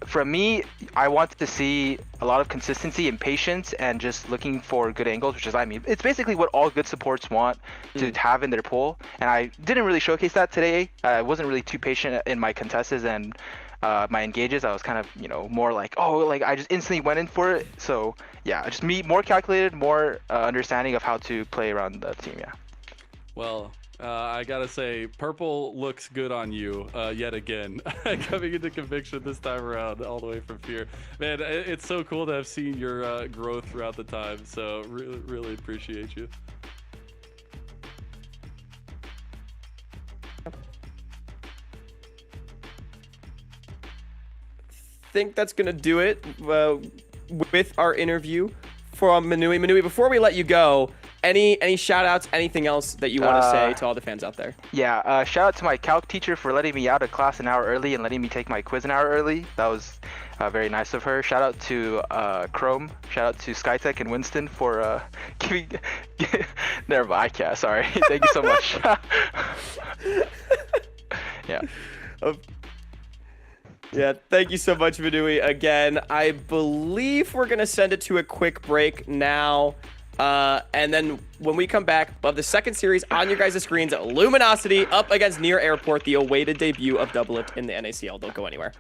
for me, I wanted to see a lot of consistency and patience and just looking for good angles, which is, it's basically what all good supports want to have in their pool. And I didn't really showcase that today. I wasn't really too patient in my contests and my engages. I was kind of, more I just instantly went in for it. So yeah, just more calculated, more understanding of how to play around the team. Yeah. Well, I gotta say, purple looks good on you yet again. Coming into Conviction this time around, all the way from Fear. Man, it's so cool to have seen your growth throughout the time. So really, really appreciate you. Think that's gonna do it with our interview from Manui. Manui, before we let you go, any shout outs, anything else that you want to say to all the fans out there? Yeah, shout out to my calc teacher for letting me out of class an hour early and letting me take my quiz an hour early. That was very nice of her. Shout out to Chrome. Shout out to Skytech and Winston for giving. Never mind. I can't. Sorry. Thank you so much. Yeah. Yeah, thank you so much, Vidui. Again, I believe we're going to send it to a quick break now. And then when we come back, we'll have the second series on your guys' screens. Luminosity up against Near Airport, the awaited debut of Doublelift in the NACL. Don't go anywhere.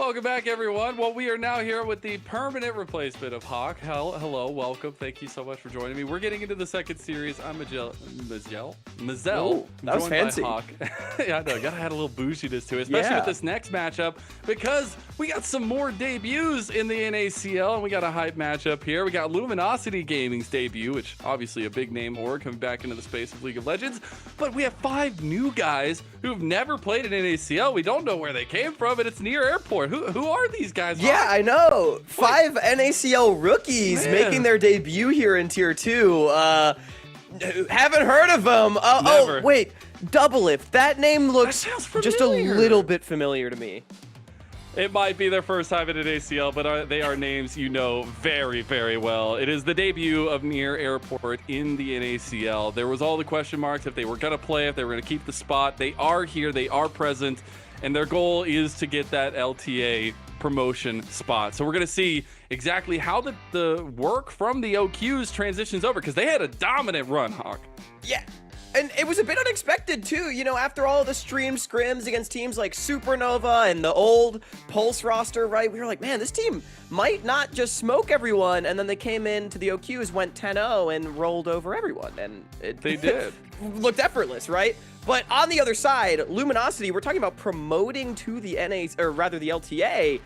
Welcome back, everyone. Well, we are now here with the permanent replacement of Hawk. Hello, welcome. Thank you so much for joining me. We're getting into the second series. I'm Mazel. Oh, that was fancy. By Hawk. Yeah, I know. Gotta add a little bouginess to it, especially with this next matchup, because we got some more debuts in the NACL, and we got a hype matchup here. We got Luminosity Gaming's debut, which obviously a big name org coming back into the space of League of Legends, but we have 5 new guys who've never played in NACL. We don't know where they came from, and it's near airport. Who are these guys? Yeah, I know. 5 NACL rookies making their debut here in Tier 2. Haven't heard of them. Oh, wait. Doublelift. That name looks just a little bit familiar to me. It might be their first time at an ACL, but they are names you know very, very well. It is the debut of Near Airport in the NACL. There was all the question marks if they were going to play, if they were going to keep the spot. They are here. They are present. And their goal is to get that LTA promotion spot. So we're going to see exactly how the work from the OQs transitions over, because they had a dominant run, Hawk. Yeah. And it was a bit unexpected, too. You know, after all the stream scrims against teams like Supernova and the old Pulse roster, right? We were like, man, this team might not just smoke everyone. And then they came into the OQs, went 10-0, and rolled over everyone. And they did. Looked effortless, right? But on the other side, Luminosity, we're talking about promoting to the the LTA.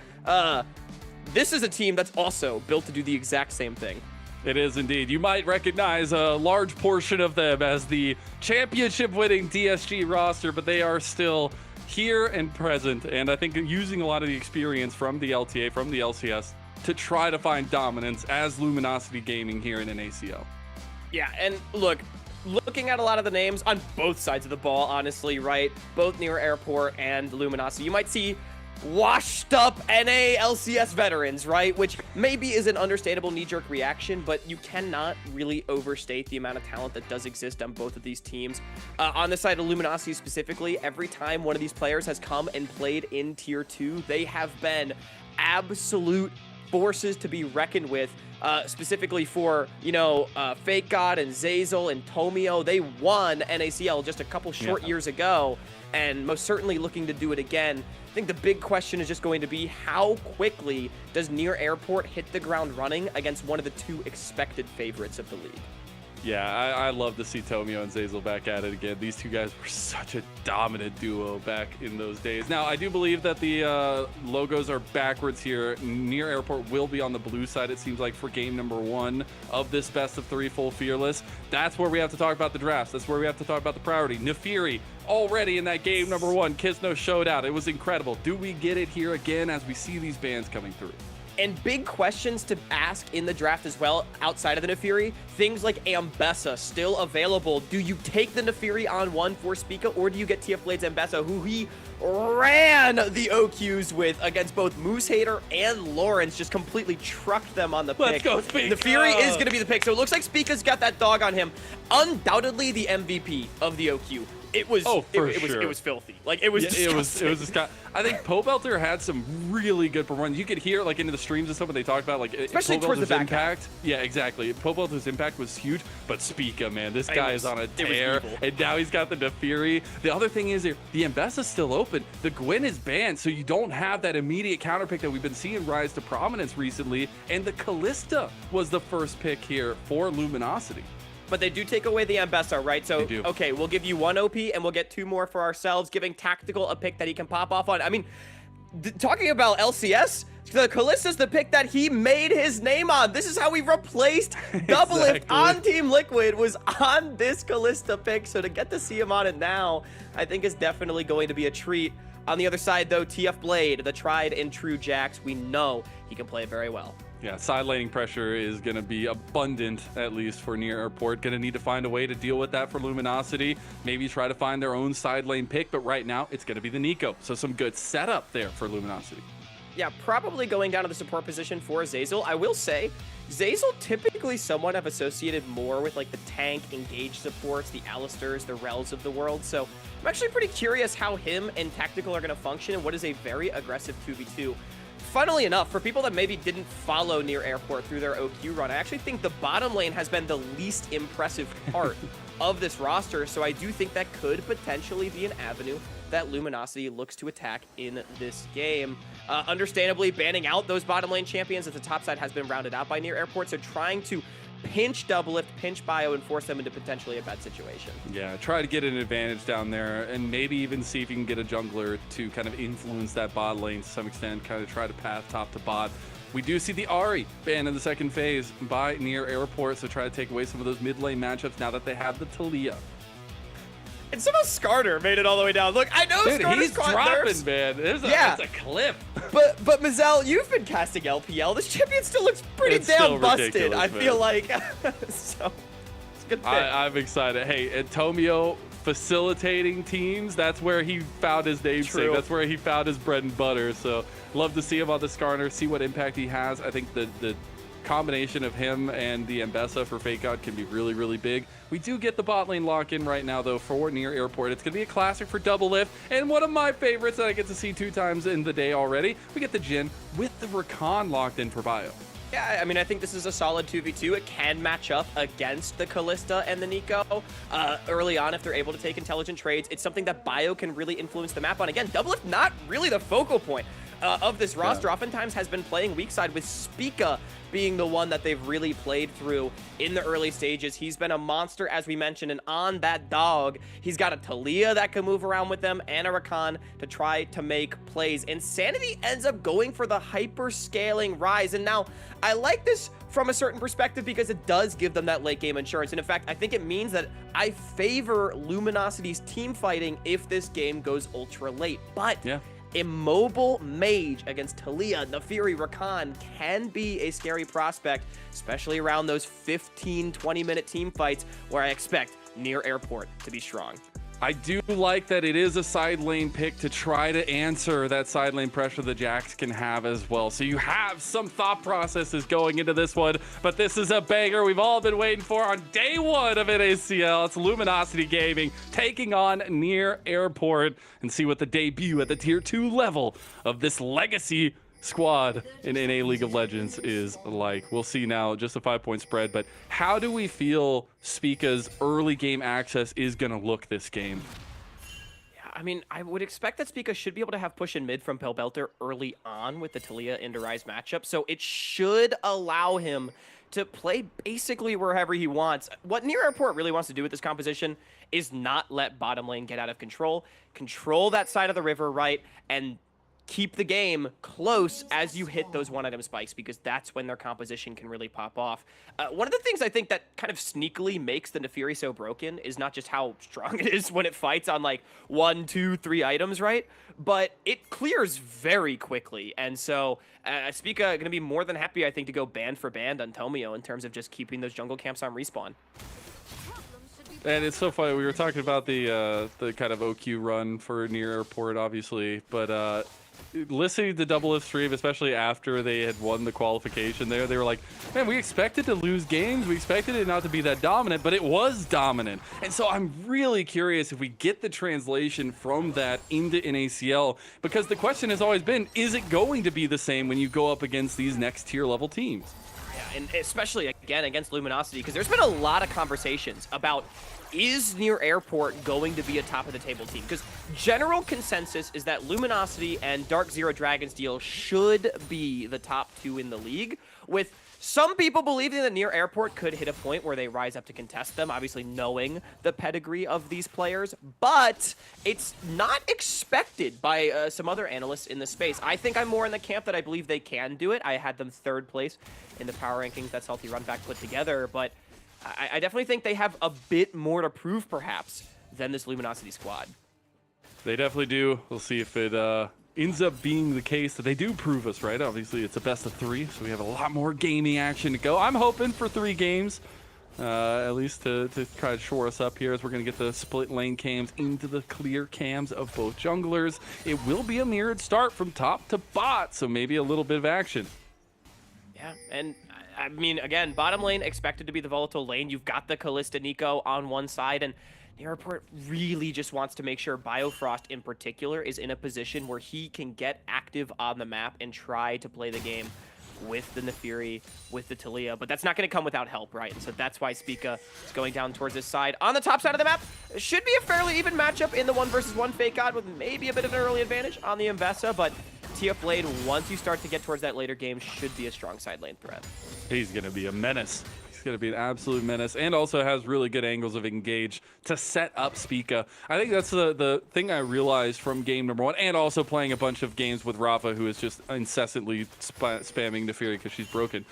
This is a team that's also built to do the exact same thing. It is indeed. You might recognize a large portion of them as the championship-winning DSG roster, but they are still here and present, and I think using a lot of the experience from the LTA, from the LCS, to try to find dominance as Luminosity Gaming here in an ACL. Yeah, and look, looking at a lot of the names on both sides of the ball, honestly, right? Both Near Airport and Luminosity, you might see washed up NA LCS veterans, right? Which maybe is an understandable knee-jerk reaction, but you cannot really overstate the amount of talent that does exist on both of these teams. On the side of Luminosity specifically, every time one of these players has come and played in Tier 2, they have been absolute forces to be reckoned with. Specifically for, you know, Fake God and Zazel and Tomio. They won NACL just a couple short years ago, and most certainly looking to do it again. I think the big question is just going to be, how quickly does Near Airport hit the ground running against one of the 2 expected favorites of the league? Yeah, I love to see Tomio and Zazel back at it again. These 2 guys were such a dominant duo back in those days. Now, I do believe that the logos are backwards here. Near Airport will be on the blue side, it seems like, for game number 1 of this best of 3 full Fearless. That's where we have to talk about the drafts. That's where we have to talk about the priority. Nefiri already in that game number 1. Kisno showed out. It was incredible. Do we get it here again as we see these bans coming through? And big questions to ask in the draft as well, outside of the Nefiri. Things like Ambessa still available. Do you take the Nefiri on 1 for Spica, or do you get TF Blades Ambessa, who he ran the OQs with against both Moose Hater and Lawrence, just completely trucked them on the pick. Let's go, Spica! Nefiri is going to be the pick, so it looks like Spica's got that dog on him. Undoubtedly the MVP of the OQ. It was it was filthy. Like it was disgusting. It was disgusting. I think Pobelter had some really good performance. You could hear like into the streams and stuff when they talked about like especially towards the back impact. Yeah, exactly. Pobelter's impact was huge, but Spica, man, this guy is on a tear, and now he's got the Nefiri. The other thing is here, the Ambessa's still open. The Gwen is banned, so you don't have that immediate counter pick that we've been seeing rise to prominence recently. And the Callista was the first pick here for Luminosity. But they do take away the Ambessa, right? So, okay, we'll give you 1 OP and we'll get 2 more for ourselves, giving Tactical a pick that he can pop off on. I mean, talking about LCS, the Callista's the pick that he made his name on. This is how we replaced Doublelift on Team Liquid, was on this Callista pick. So to get to see him on it now, I think is definitely going to be a treat. On the other side, though, TF Blade, the tried and true Jax, we know he can play very well. Yeah, side laning pressure is going to be abundant, at least for Near Airport. Going to need to find a way to deal with that for Luminosity. Maybe try to find their own side lane pick, but right now it's going to be the Nico. So some good setup there for Luminosity. Yeah, probably going down to the support position for Zazel. I will say, Zazel typically somewhat have associated more with like the tank, engage supports, the Alistairs, the Rels of the world. So I'm actually pretty curious how him and Tactical are going to function in what is a very aggressive 2v2. Funnily enough, for people that maybe didn't follow Near Airport through their OQ run, I actually think the bottom lane has been the least impressive part of this roster, so I do think that could potentially be an avenue that Luminosity looks to attack in this game. Understandably, banning out those bottom lane champions as the top side has been rounded out by Near Airport, so trying to pinch Doublelift, pinch Bio, and force them into potentially a bad situation. Yeah, try to get an advantage down there, and maybe even see if you can get a jungler to kind of influence that bot lane to some extent, kind of try to path top to bot. We do see the Ahri banned in the second phase by Near Airport, so try to take away some of those mid lane matchups now that they have the Talia. And somehow Skarner made it all the way down. Look, I know Dude, Skarner's he's caught dropping, nerfs. man. There's a clip. But Mazel, you've been casting LPL. This champion still looks pretty It's still damn busted. ridiculous, I feel man. like so it's a good pick. I'm excited. Hey, Antonio facilitating teams, that's where he found his namesake. True. That's where he found his bread and butter. So love to see him on the Skarner, see what impact he has. I think the combination of him and the Ambessa for Fake God can be really, really big. We do get the bot lane lock in right now, though, for Near Airport. It's going to be a classic for Doublelift, and one of my favorites that I get to see 2 times in the day already. We get the Jhin with the Rakan locked in for Bio. Yeah, I mean, I think this is a solid 2v2. It can match up against the Kalista and the Nico early on if they're able to take intelligent trades. It's something that Bio can really influence the map on. Again, Doublelift not really the focal point of this roster. Oftentimes has been playing weak side, with Spica being the one that they've really played through in the early stages. He's been a monster, as we mentioned, and on that dog, he's got a Talia that can move around with them and a Rakan to try to make plays. Insanity ends up going for the hyper-scaling Rise, and now I like this from a certain perspective because it does give them that late game insurance. And in fact, I think it means that I favor Luminosity's team fighting if this game goes ultra late. But Yeah. Immobile Mage against Talia, Nafiri, Rakan can be a scary prospect, especially around those 15-20 minute team fights where I expect Near Airport to be strong. I do like that it is a side lane pick to try to answer that side lane pressure the Jax can have as well. So you have some thought processes going into this one, but this is a banger we've all been waiting for on day 1 of NACL. It's Luminosity Gaming taking on Near Airport, and see what the debut at the tier 2 level of this legacy squad in NA League of Legends is like. We'll see now, just a 5-point spread, but how do we feel Spica's early game access is going to look this game? Yeah, I mean, I would expect that Spica should be able to have push in mid from Pellbelter early on with the Talia into Rise matchup, so it should allow him to play basically wherever he wants. What Near Airport really wants to do with this composition is not let bottom lane get out of control that side of the river, right, and keep the game close as you hit those one-item spikes, because that's when their composition can really pop off. One of the things I think that kind of sneakily makes the Nafiri so broken is not just how strong it is when it fights on like 1, 2, 3 items, right? But it clears very quickly, and so Spica going to be more than happy, I think, to go band for band on Tomio in terms of just keeping those jungle camps on respawn. And it's so funny, we were talking about the kind of OQ run for Near Airport, obviously, but listening to Doublelift stream, especially after they had won the qualification there, they were like, man, we expected to lose games, we expected it not to be that dominant, but it was dominant. And so I'm really curious if we get the translation from that into NACL, because the question has always been, is it going to be the same when you go up against these next tier level teams? And especially, again, against Luminosity, because there's been a lot of conversations about, is Near Airport going to be a top-of-the-table team? Because general consensus is that Luminosity and Dark Zero Dragon's deal should be the top 2 in the league, with some people believing that Near Airport could hit a point where they rise up to contest them, obviously knowing the pedigree of these players, but it's not expected by some other analysts in the space. I think I'm more in the camp that I believe they can do it. I had them 3rd place in the power rankings that Salty Runback put together, but I definitely think they have a bit more to prove, perhaps, than this Luminosity squad. They definitely do. We'll see if it ends up being the case that they do prove us right. Obviously, it's a best of 3, so we have a lot more gaming action to go. I'm hoping for 3 games, at least to try to shore us up here, as we're going to get the split lane cams into the clear cams of both junglers. It will be a mirrored start from top to bot, so maybe a little bit of action. Yeah, and I mean, again, bottom lane expected to be the volatile lane. You've got the Kalista Nico on one side, and Near Airport really just wants to make sure Biofrost in particular is in a position where he can get active on the map and try to play the game with the Nefiri, with the Talia, but that's not going to come without help, right? And so that's why Spica is going down towards this side. On the top side of the map, it should be a fairly even matchup in the 1v1 Fake God with maybe a bit of an early advantage on the Investa, but TF Blade, once you start to get towards that later game, should be a strong side lane threat. He's going to be a menace. He's going to be an absolute menace, and also has really good angles of engage to set up Spica. I think that's the thing I realized from game number 1, and also playing a bunch of games with Rafa, who is just incessantly spamming Nefiri because she's broken.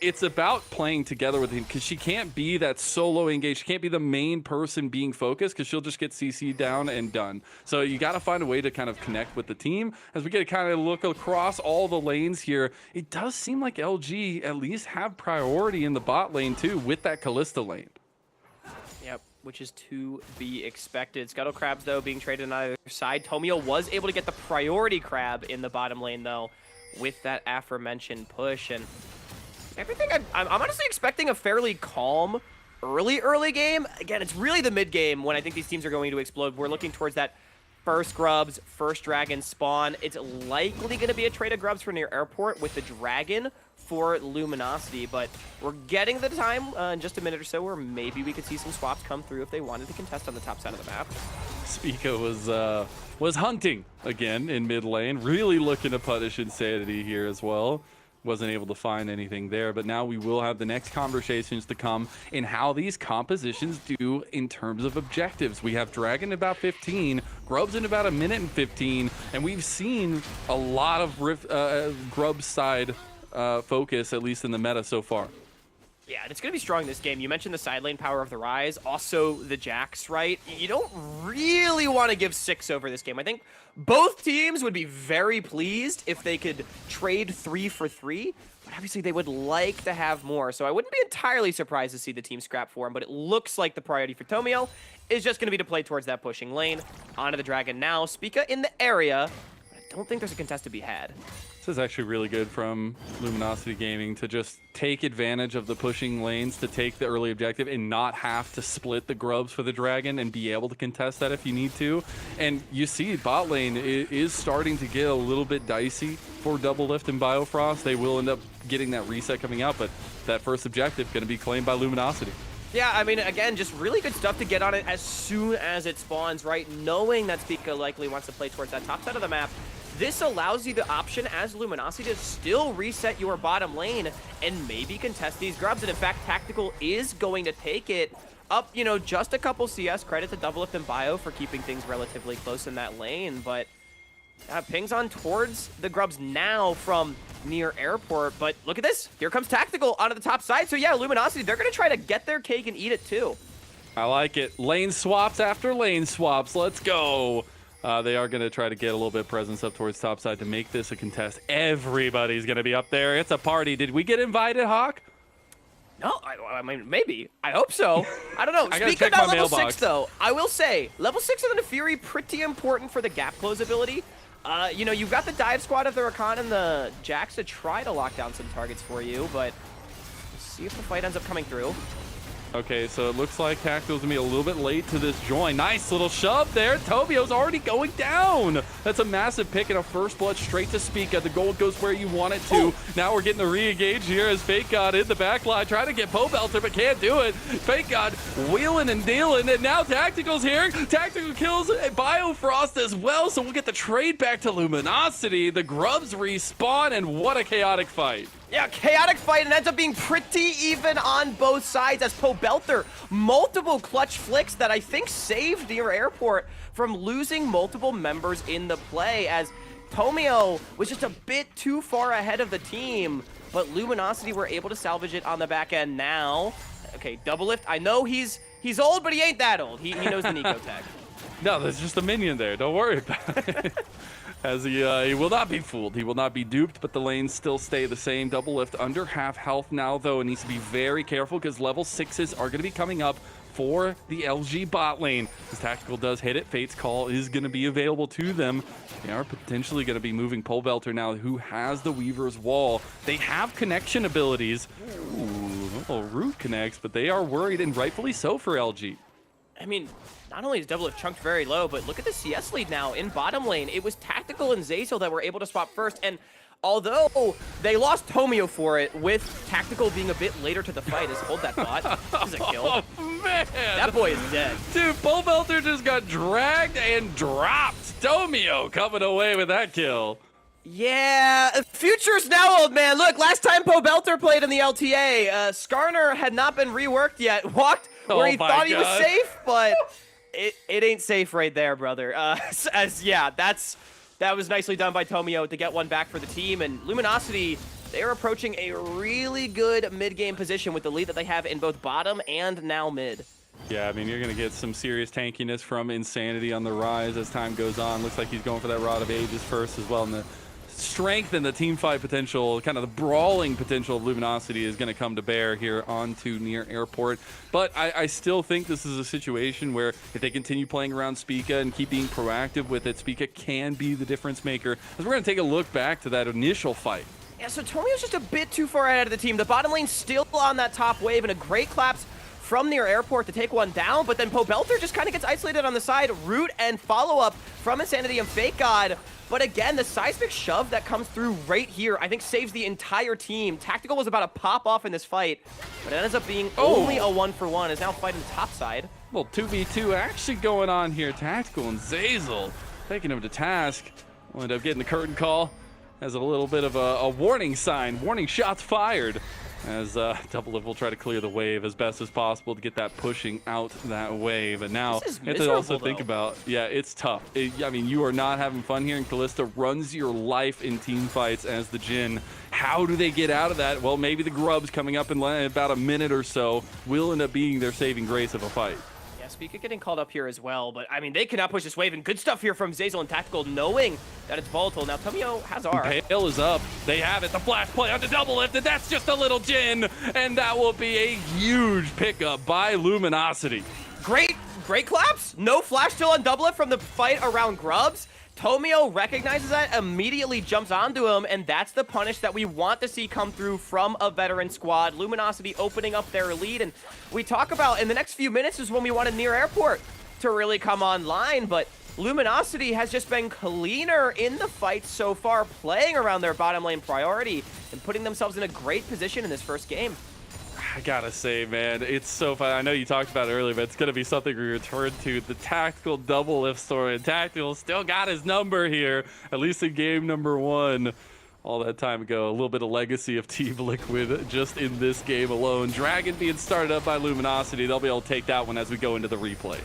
It's about playing together with him, because she can't be that solo engage. She can't be the main person being focused, because she'll just get CC'd down and done. So you got to find a way to kind of connect with the team. As we get to kind of look across all the lanes here, it does seem like LG at least have priority in the bot lane too, with that Kalista lane. Yep, which is to be expected. Scuttle Crabs, though, being traded on either side. Tomio was able to get the priority crab in the bottom lane, though, with that aforementioned push. And everything, I'm honestly expecting a fairly calm early game. Again, it's really the mid game when I think these teams are going to explode. We're looking towards that first Grubs, first Dragon spawn. It's likely going to be a trade of Grubs for near airport with the Dragon for Luminosity, but we're getting the time in just a minute or so where maybe we could see some swaps come through if they wanted to contest on the top side of the map. Spica was hunting again in mid lane, really looking to punish Insanity here as well. Wasn't able to find anything there, but now we will have the next conversations to come in how these compositions do in terms of objectives. We have Dragon about 15, Grubs in about 1 minute and 15, and we've seen a lot of Grubs side focus, at least in the meta so far. Yeah, and it's going to be strong this game. You mentioned the side lane power of the Rise, also the Jax, right? You don't really want to give 6 over this game. I think both teams would be very pleased if they could trade 3 for 3, but obviously they would like to have more. So I wouldn't be entirely surprised to see the team scrap for him, but it looks like the priority for Tomio is just going to be to play towards that pushing lane. Onto the Dragon now. Spica in the area. I don't think there's a contest to be had. This is actually really good from Luminosity Gaming to just take advantage of the pushing lanes to take the early objective and not have to split the Grubs for the Dragon and be able to contest that if you need to. And you see bot lane is starting to get a little bit dicey for Double Lift and Biofrost. They will end up getting that reset coming out, but that first objective going to be claimed by Luminosity. Yeah, I mean, again, just really good stuff to get on it as soon as it spawns, right? Knowing that Spica likely wants to play towards that top side of the map, this allows you the option as Luminosity to still reset your bottom lane and maybe contest these Grubs. And in fact, Tactical is going to take it up, you know, just a couple CS. Credit to Double Lift and Bio for keeping things relatively close in that lane. But pings on towards the Grubs now from near airport. But look at this. Here comes Tactical onto the top side. So yeah, Luminosity, they're going to try to get their cake and eat it too. I like it. Lane swaps after lane swaps. Let's go. They are going to try to get a little bit of presence up towards topside to make this a contest. Everybody's going to be up there. It's a party. Did we get invited, Hawk? No, I mean, maybe. I hope so. I don't know. I gotta Speaking check my about level mailbox. 6, though, I will say, level 6 of the Nefiri, pretty important for the gap close ability. You know, you've got the dive squad of the Rakan and the Jax to try to lock down some targets for you, but let's see if the fight ends up coming through. Okay, so it looks like Tactical's gonna be a little bit late to this join. Nice little shove there. Tobio's already going down. That's a massive pick and a first blood straight to Spica. The gold goes where you want it to. Oh. Now we're getting the re-engage here as Fake God in the back line, trying to get Pobelter, but can't do it. Fake God wheeling and dealing, and now Tactical's here. Tactical kills a Biofrost as well, so we'll get the trade back to Luminosity. The Grubs respawn, and what a chaotic fight. Yeah, chaotic fight, and ends up being pretty even on both sides as Pobelter, multiple clutch flicks that I think saved near airport from losing multiple members in the play, as Tomio was just a bit too far ahead of the team, but Luminosity were able to salvage it on the back end now. Okay, Double Lift, I know he's old, but he ain't that old. He knows the Nico tag. No, there's just a minion there. Don't worry about it. As he will not be fooled. He will not be duped, but the lanes still stay the same. Double Lift under half health now, though, and needs to be very careful because level 6s are going to be coming up for the LG bot lane. As Tactical does hit it, Fate's Call is going to be available to them. They are potentially going to be moving Pobelter now, who has the Weaver's Wall. They have connection abilities. Ooh, Root connects, but they are worried, and rightfully so for LG. I mean, not only is Double Lift chunked very low, but look at the CS lead now in bottom lane. It was Tactical and Zazel that were able to swap first, and Although they lost Tomio for it, with Tactical being a bit later to the fight as hold that bot. This is a kill. Oh, man. That boy is dead. Dude, Pobelter just got dragged and dropped. Tomio coming away with that kill. Yeah, future's now, old man. Look, last time Pobelter played in the LTA, Skarner had not been reworked yet. Walked where he thought he was safe, but it ain't safe right there, brother. That was nicely done by Tomio to get one back for the team. And Luminosity, they're approaching a really good mid-game position with the lead that they have in both bottom and now mid. Yeah, I mean, you're going to get some serious tankiness from Insanity on the rise as time goes on. Looks like he's going for that Rod of Ages first as well. And the strength and the team fight potential, kind of the brawling potential of Luminosity is going to come to bear here onto near airport. But I still think this is a situation where if they continue playing around Spica and keep being proactive with it, Spica can be the difference maker. As we're going to take a look back to that initial fight. Yeah, so Tomio's just a bit too far ahead of the team. The bottom lane's still on that top wave, and a great collapse from near airport to take one down, but then Pobelter just kind of gets isolated on the side. Root and follow-up from Insanity and Fake God. But again, the seismic shove that comes through right here, I think saves the entire team. Tactical was about to pop off in this fight, but it ends up being only a 1-for-1, is now fighting the top side. Well, 2v2 actually going on here. Tactical and Zazel taking him to task. Will end up getting the curtain call as a little bit of a warning sign. Warning shots fired. As Double Lift will try to clear the wave as best as possible to get that pushing out that wave. And now you have to also think about, yeah, it's tough. I mean, you are not having fun here, and Kalista runs your life in team fights as the Jhin. How do they get out of that? Well, maybe the Grubs coming up in about a minute or so will end up being their saving grace of a fight. Spica getting called up here as well, but I mean, they cannot push this wave, and good stuff here from Zazel and Tactical, knowing that it's volatile. Now, Tomio has R. Pale is up. They have it. The flash play on the double lift, and that's just a little Jhin, and that will be a huge pickup by Luminosity. Great collapse. No flash still on double lift from the fight around Grubs. Tomio recognizes that, immediately jumps onto him, and that's the punish that we want to see come through from a veteran squad. Luminosity opening up their lead, and we talk about in the next few minutes is when we want a near airport to really come online, but Luminosity has just been cleaner in the fight so far, playing around their bottom lane priority and putting themselves in a great position in this first game. I gotta say, man, it's so fun. I know you talked about it earlier, but it's gonna be something we return to. The Tactical double lift story, and Tactical still got his number here, at least in game number 1. All that time ago, a little bit of legacy of Team Liquid just in this game alone. Dragon being started up by Luminosity. They'll be able to take that one as we go into the replay.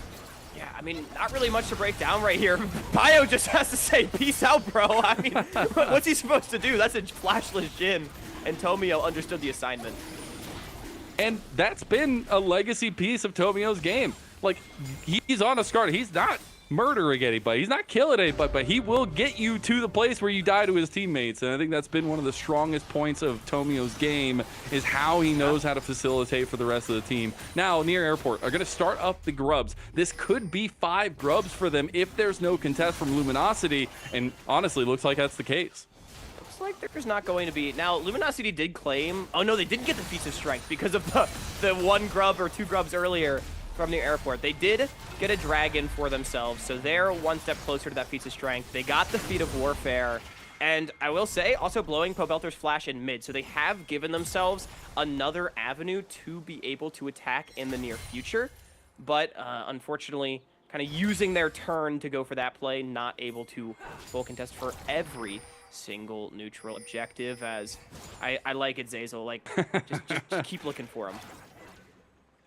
Yeah, I mean, not really much to break down right here. Bio just has to say, peace out, bro. I mean, what's he supposed to do? That's a flashless Jhin, and Tomio understood the assignment. And that's been a legacy piece of Tomio's game. Like, he's on a Skarner. He's not murdering anybody. He's not killing anybody, but he will get you to the place where you die to his teammates. And I think that's been one of the strongest points of Tomio's game, is how he knows how to facilitate for the rest of the team. Now, near airport are going to start up the Grubs. This could be 5 Grubs for them if there's no contest from Luminosity. And honestly, looks like that's the case. Like there's not going to be. Now, Luminosity did claim, oh no, they didn't get the feats of strength because of the 1 grub or 2 grubs earlier from the airport. They did get a dragon for themselves, so they're one step closer to that feats of strength. They got the feat of warfare, and I will say, also blowing Pobelter's flash in mid, so they have given themselves another avenue to be able to attack in the near future, but unfortunately, kind of using their turn to go for that play, not able to full contest for every single neutral objective. As I like it, Zazel, like just keep looking for him.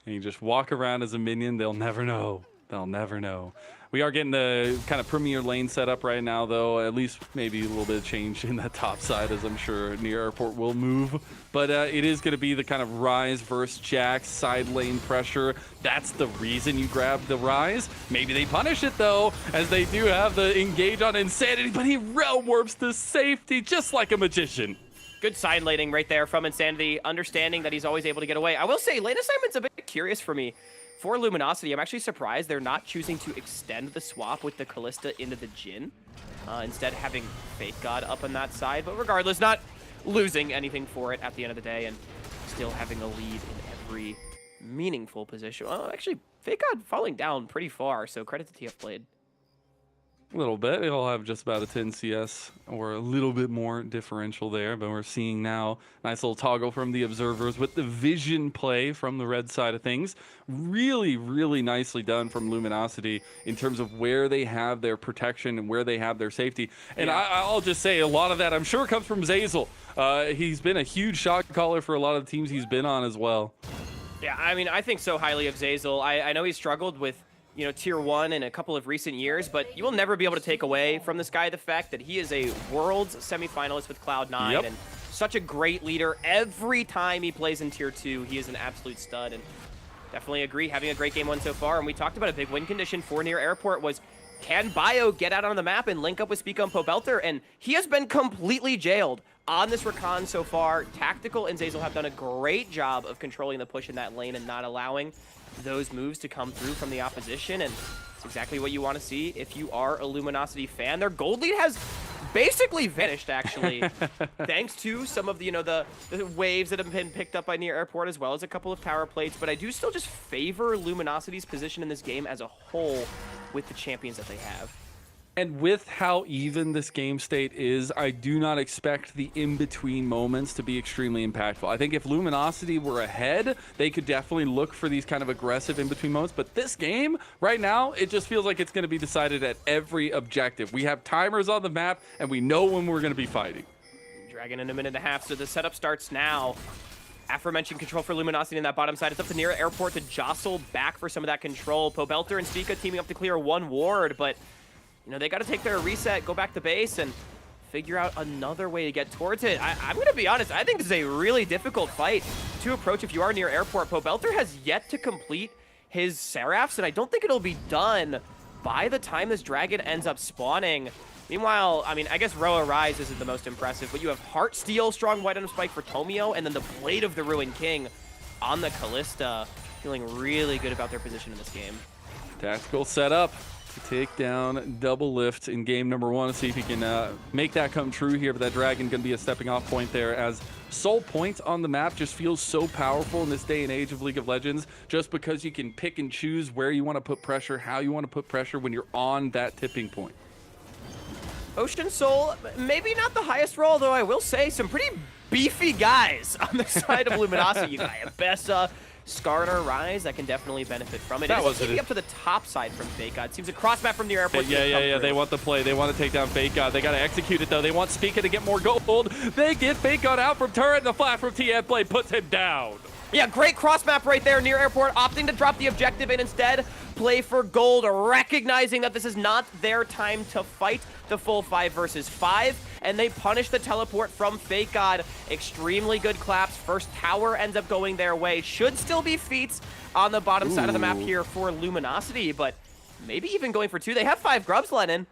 And you just walk around as a minion, they'll never know. They'll never know. We are getting the kind of premier lane set up right now, though. At least maybe a little bit of change in that top side, as I'm sure near airport will move. But it is going to be the kind of Rise versus Jax side lane pressure. That's the reason you grab the Rise. Maybe they punish it, though, as they do have the engage on Insanity, but he realm warps to safety just like a magician. Good side laning right there from Insanity, understanding that he's always able to get away. I will say, lane assignment's a bit curious for me. For Luminosity, I'm actually surprised they're not choosing to extend the swap with the Kalista into the Jhin. Instead, having Fate God up on that side. But regardless, not losing anything for it at the end of the day, and still having a lead in every meaningful position. Well, actually, Fate God falling down pretty far, so credit to TF Blade. A little bit. It'll have just about a 10 CS or a little bit more differential there, but we're seeing now nice little toggle from the observers with the vision play from the red side of things. Really, really nicely done from Luminosity in terms of where they have their protection and where they have their safety. And I'll just say a lot of that, I'm sure, comes from Zeyzal. He's been a huge shot caller for a lot of the teams he's been on as well. Yeah, I mean, I think so highly of Zeyzal. I know he's struggled with, you know, tier 1 in a couple of recent years, but you will never be able to take away from this guy the fact that he is a Worlds semifinalist with Cloud9 and such a great leader. Every time he plays in tier 2, he is an absolute stud, and definitely agree, having a great game 1 so far. And we talked about a big win condition for Near Airport was, can Bio get out on the map and link up with Spica and Pobelter? And he has been completely jailed on this recon so far. Tactical and Zeyzal have done a great job of controlling the push in that lane and not allowing those moves to come through from the opposition, and it's exactly what you want to see if you are a Luminosity fan. Their gold lead has basically vanished, actually, thanks to some of the, you know, the waves that have been picked up by Near Airport, as well as a couple of tower plates, but I do still just favor Luminosity's position in this game as a whole with the champions that they have. And with how even this game state is, I do not expect the in-between moments to be extremely impactful. I think if Luminosity were ahead, they could definitely look for these kind of aggressive in-between moments. But this game, right now, it just feels like it's going to be decided at every objective. We have timers on the map, and we know when we're going to be fighting. Dragon in a minute and a half, so the setup starts now. Aforementioned control for Luminosity in that bottom side. It's up to Near Airport to jostle back for some of that control. Pobelter and Spica teaming up to clear one ward, but you know, they got to take their reset, go back to base, and figure out another way to get towards it. I'm going to be honest, I think this is a really difficult fight to approach if you are Near Airport. Pobelter has yet to complete his Seraphs, and I don't think it'll be done by the time this Dragon ends up spawning. Meanwhile, I mean, I guess Roa Rise isn't the most impressive, but you have Heartsteel, strong white item spike for Tomio, and then the Blade of the Ruined King on the Callista. Feeling really good about their position in this game. Tactical setup to take down Double Lift in game number 1. See if he can make that come true here, but that Dragon going to be a stepping off point there, as Soul Point on the map just feels so powerful in this day and age of League of Legends, just because you can pick and choose where you want to put pressure, how you want to put pressure when you're on that tipping point. Ocean Soul, maybe not the highest roll, though I will say some pretty beefy guys on the side of Luminosity. You got Bessa, Skarner, Rise, that can definitely benefit from it. That was up to the top side from Fake God. Seems a cross map from Near Airport. Yeah. They want the play. They want to take down Fake God. They got to execute it, though. They want Spica to get more gold. They get Fake God out from turret, and the flash from TF Blade puts him down. Yeah, great cross map right there. Near Airport opting to drop the objective and instead play for gold, recognizing that this is not their time to fight the full 5 versus 5, and they punish the teleport from Fake God. Extremely good claps. First tower ends up going their way. Should still be feats on the bottom side of the map here for Luminosity, but maybe even going for 2. They have 5 grubs, Lennon.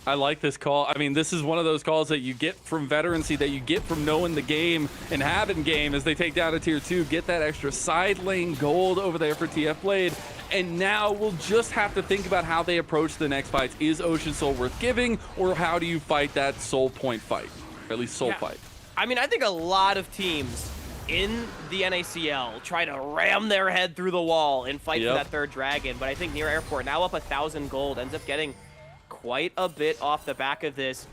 I like this call. I mean, this is one of those calls that you get from veterancy, that you get from knowing the game and having game as they take down a tier 2, get that extra side lane gold over there for TF Blade. And now we'll just have to think about how they approach the next fights. Is Ocean Soul worth giving, or how do you fight that Soul Point fight? Or at least Soul fight. I mean, I think a lot of teams in the NACL try to ram their head through the wall and fight for that third Dragon, but I think Near Airport, now up 1,000 gold, ends up getting quite a bit off the back of this.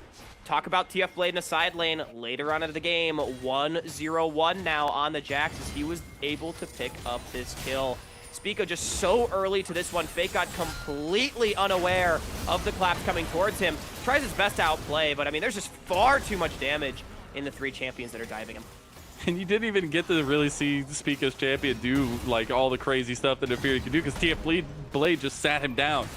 Talk about TF Blade in a side lane later on in the game. 1-0-1 now on the Jax as he was able to pick up this kill. Spica just so early to this one. Fake got completely unaware of the claps coming towards him. Tries his best to outplay, but I mean, there's just far too much damage in the 3 champions that are diving him. And you didn't even get to really see Spica's champion do like all the crazy stuff that Fury can do, because TF Blade just sat him down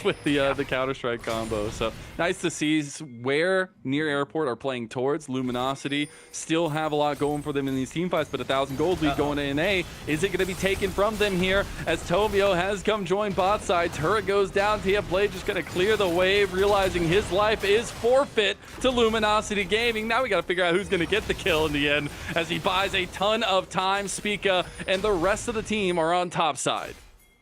with the Counter-Strike combo. So nice to see where Near Airport are playing towards. Luminosity still have a lot going for them in these team fights, but 1,000 gold lead going to NA. Is it going to be taken from them here as Tomio has come join bot side? Turret goes down. TF Blade just going to clear the wave, realizing his life is forfeit to Luminosity Gaming. Now we got to figure out who's going to get the kill in the end as he buys a ton of time. Spica and the rest of the team are on top side.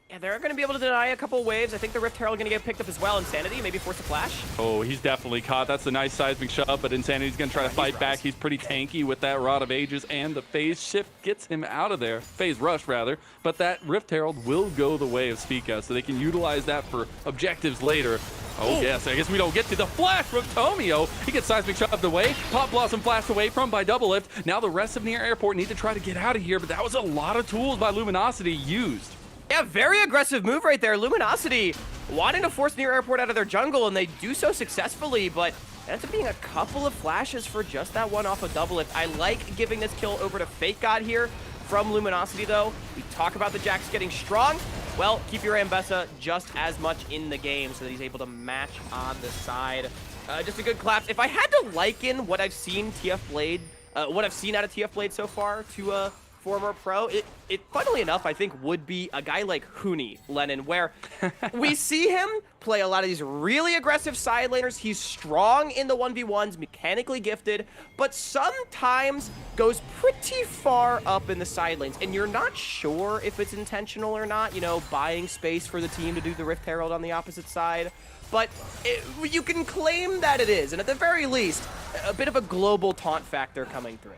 Yeah, they're going to be able to deny a couple waves. I think the Rift Herald going to get picked up as well. Insanity, maybe force a flash. Oh, he's definitely caught. That's a nice seismic shove, but Insanity's going to try to fight back. He's pretty tanky with that Rod of Ages, and the phase shift gets him out of there. Phase rush, rather. But that Rift Herald will go the way of Spica, so they can utilize that for objectives later. Oh, yes. I guess we don't get to the flash from Tomio. He gets Seismic shoved away. Pop Blossom flashed away from by Double Lift. Now the rest of Near Airport need to try to get out of here, but that was a lot of tools by Luminosity used. Yeah, very aggressive move right there. Luminosity wanting to force Near Airport out of their jungle, and they do so successfully, but it ends up being a couple of flashes for just that one off of Double Lift. I like giving this kill over to Fake God here from Luminosity, though. We talk about the Jax getting strong. Well, keep your Ambessa just as much in the game so that he's able to match on the side. Just a good collapse. If I had to liken what I've seen TF Blade, what I've seen out of TF Blade so far to a former pro, it funnily enough, I think would be a guy like Huni Lennon, where we see him play a lot of these really aggressive side laners. He's strong in the 1v1s, mechanically gifted, but sometimes goes pretty far up in the side lanes, and you're not sure if it's intentional or not, you know, buying space for the team to do the Rift Herald on the opposite side. But you can claim that it is, and at the very least, a bit of a global taunt factor coming through.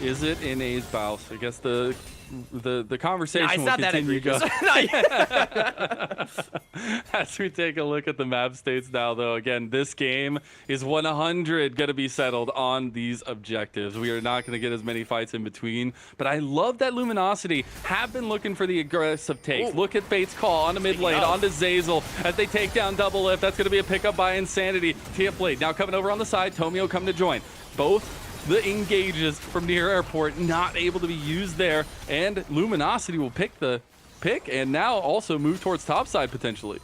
Is it in A's Bouse? I guess the conversation will continue going. As we take a look at the map states now, though, again, this game is 100 going to be settled on these objectives. We are not going to get as many fights in between, but I love that Luminosity have been looking for the aggressive takes. Ooh. Look at Fate's call on the mid lane, onto Zazel as they take down Double Lift. That's going to be a pickup by Insanity. TF Blade now coming over on the side. Tomio coming to join. Both the engages from Near Airport not able to be used there, and Luminosity will pick the pick and now also move towards topside potentially.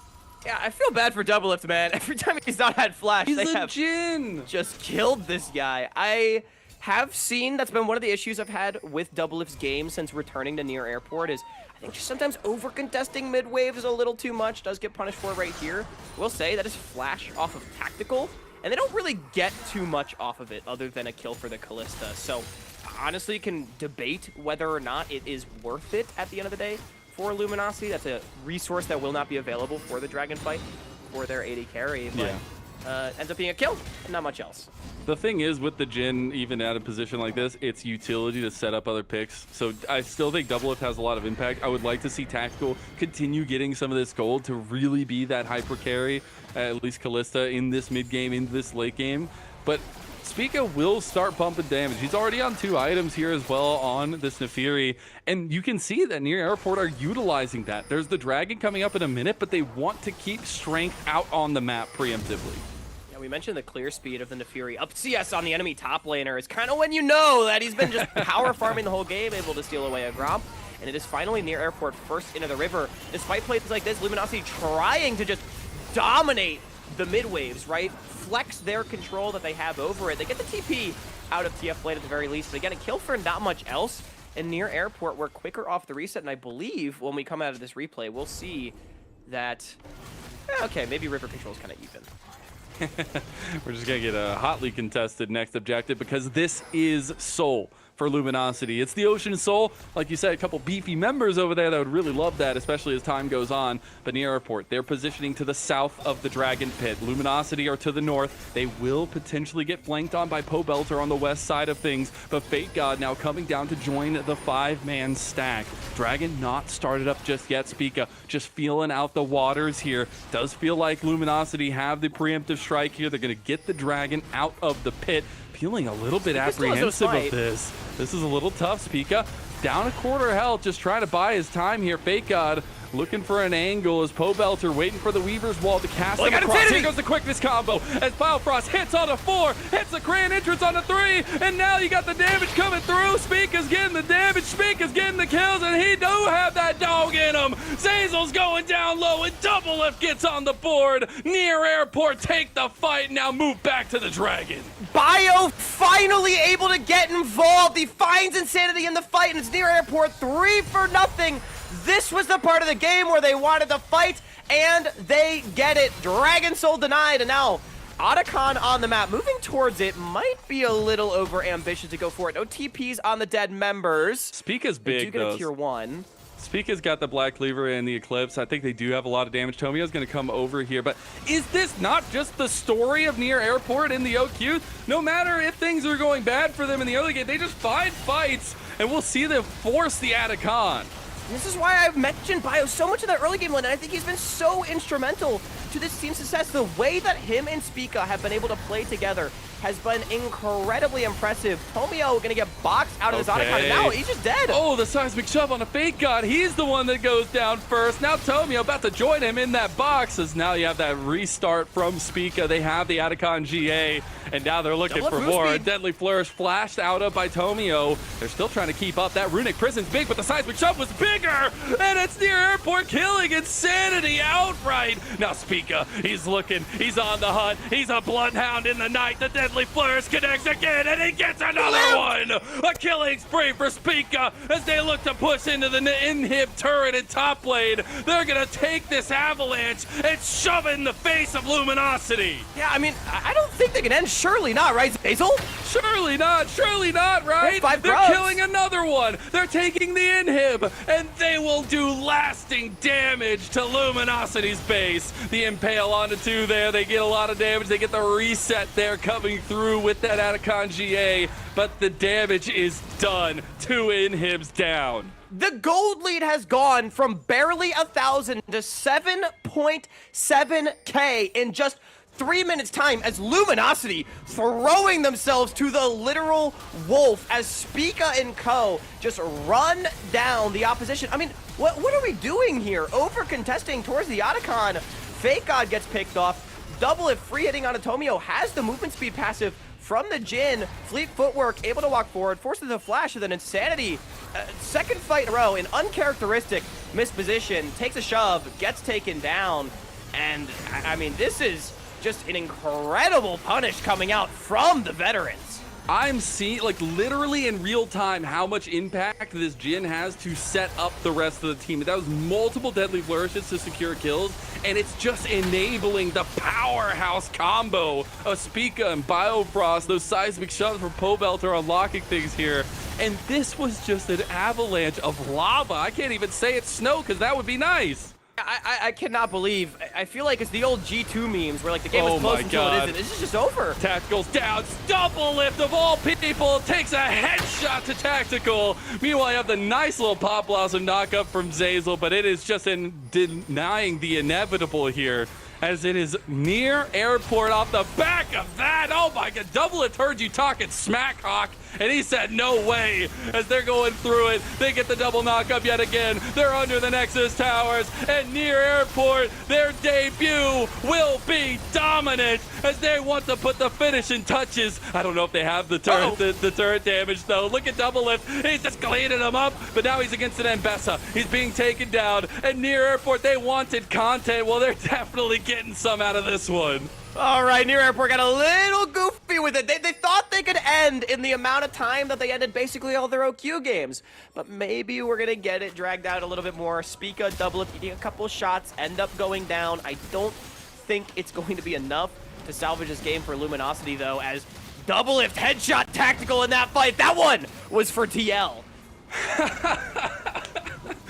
Yeah, I feel bad for Double Lift, man. Every time he's not had flash, they have Jhin. Just killed this guy. I have seen that's been one of the issues I've had with Double Lift's game since returning to Near Airport is I think just sometimes over-contesting mid-wave is a little too much, does get punished for right here. We'll say that is flash off of Tactical, and they don't really get too much off of it other than a kill for the Kalista. So honestly, you can debate whether or not it is worth it at the end of the day for Luminosity. That's a resource that will not be available for the Dragon fight for their AD carry, but ends up being a kill and not much else. The thing is with the Jhin, even at a position like this, it's utility to set up other picks. So I still think Double Lift has a lot of impact. I would like to see Tactical continue getting some of this gold to really be that hyper carry, at least Kalista in this mid game, in this late game. But Spica will start bumping damage. He's already on 2 items here as well on this Nefiri, and you can see that Near Airport are utilizing that. There's the Dragon coming up in a minute, but they want to keep strength out on the map preemptively. We mentioned the clear speed of the Nefiri. Up CS on the enemy top laner is kind of when you know that he's been just power farming the whole game, able to steal away a Gromp. And it is finally Near Airport first into the river. Despite plays like this, Luminosity trying to just dominate the mid waves, right? Flex their control that they have over it. They get the TP out of TF Blade at the very least, but again, a kill for not much else. And Near Airport, we're quicker off the reset, and I believe when we come out of this replay, we'll see that, okay, maybe river control is kind of even. We're just going to get a hotly contested next objective because this is Soul for Luminosity. It's the Ocean Soul. Like you said, a couple beefy members over there that would really love that, especially as time goes on. But Near Airport, they're positioning to the south of the Dragon Pit. Luminosity are to the north. They will potentially get flanked on by Pobelter on the west side of things. But Fate God now coming down to join the 5-man stack. Dragon not started up just yet. Spica just feeling out the waters here. Does feel like Luminosity have the preemptive strike here. They're going to get the Dragon out of the pit. Feeling a little bit apprehensive of this. This is a little tough. Spica down a quarter health, just trying to buy his time here. Fake God looking for an angle as Pobelter waiting for the Weaver's Wall to cast him across. Here goes the quickness combo as Biofrost hits on a 4, hits the Grand Entrance on a 3, and now you got the damage coming through. Spica's getting the damage, Spica's getting the kills, and he do have that dog in him. Zazel's going down low, and Double Lift gets on the board. Near Airport take the fight, now move back to the Dragon. Bio finally able to get involved. He finds Insanity in the fight, and it's Near Airport 3-0. This was the part of the game where they wanted to fight, and they get it. Dragon Soul denied, and now Otacon on the map. Moving towards it might be a little over ambitious to go for it. No TPs on the dead members. Spica's big, though. They do get a tier 1. Spica's got the Black Cleaver and the Eclipse. I think they do have a lot of damage. Tomio's going to come over here, but is this not just the story of Near Airport in the OQ? No matter if things are going bad for them in the early game, they just find fights, and we'll see them force the Atacon. And this is why I've mentioned Bio so much in that early game, and I think he's been so instrumental to this team's success. The way that him and Spica have been able to play together has been incredibly impressive. Tomio gonna get boxed out of this Otacon, and now he's just dead. Oh, the seismic shove on a fake god. He's the one that goes down first. Now Tomio about to join him in that box, as now you have that restart from Spica. They have the Otacon GA, and now they're looking for more. Deadly Flourish flashed out of by Tomio. They're still trying to keep up. That Runic Prison's big, but the seismic shove was bigger, and it's near airport, killing Insanity outright. Now Spica, he's looking, he's on the hunt, he's a bloodhound in the night. The Deadly Flourish connects again, and he gets another one. A killing spree for Spica as they look to push into the inhib turret in top lane. They're gonna take this avalanche and shove it in the face of Luminosity. Yeah, I mean, I don't think they can end. Surely not, right, Basil? Surely not, right? Five They're grubs. killing another one. They're taking the inhib, and they will do lasting damage to Luminosity's base. The impale onto 2 there. They get a lot of damage. They get the reset there coming through with that Otacon GA, but the damage is done. 2 inhibs down. The gold lead has gone from barely 1,000 to 7.7K in just 3 minutes time, as Luminosity throwing themselves to the literal wolf as Spica and co just run down the opposition. I mean, what are we doing here? Over contesting towards the Otacon. Fake God gets picked off. Double if free hitting on Tomio has the movement speed passive from the Jhin. Fleet footwork, able to walk forward, forces the flash with an Insanity. Second fight in a row, an uncharacteristic misposition, takes a shove, gets taken down. And I mean, this is just an incredible punish coming out from the veterans. I'm seeing, like, literally in real time how much impact this Jhin has to set up the rest of the team. That was multiple Deadly Flourishes to secure kills, and it's just enabling the powerhouse combo of Spica and Biofrost. Those seismic shoves from Pobelt are unlocking things here. And this was just an avalanche of lava. I can't even say it's snow, because that would be nice. I cannot believe. I feel like it's the old G2 memes where like the game is close until it isn't. This is just over. Tactical's down. Double lift of all people. Takes a headshot to Tactical. Meanwhile, you have the nice little Pop Blossom knockup from Zeyzal, but it is just in denying the inevitable here, as it is near airport off the back of that. Oh my god, Double Lift heard you talking smack, Hawk, and he said no way. As they're going through it, they get the double knockup yet again. They're under the Nexus towers, and near airport, their debut will be dominant as they want to put the finishing touches. I don't know if they have the turret, the turret damage though. Look at Double Lift, he's just cleaning them up, but now he's against an Mbessa. He's being taken down, and near airport, they wanted content. Well, they're definitely getting some out of this one. All right, near airport got a little goofy with it. They thought they could end in the amount of time that they ended basically all their OQ games. But maybe we're going to get it dragged out a little bit more. Spica, Double Lift, eating a couple of shots, end up going down. I don't think it's going to be enough to salvage this game for Luminosity, though, as Double Lift headshot Tactical in that fight. That one was for TL.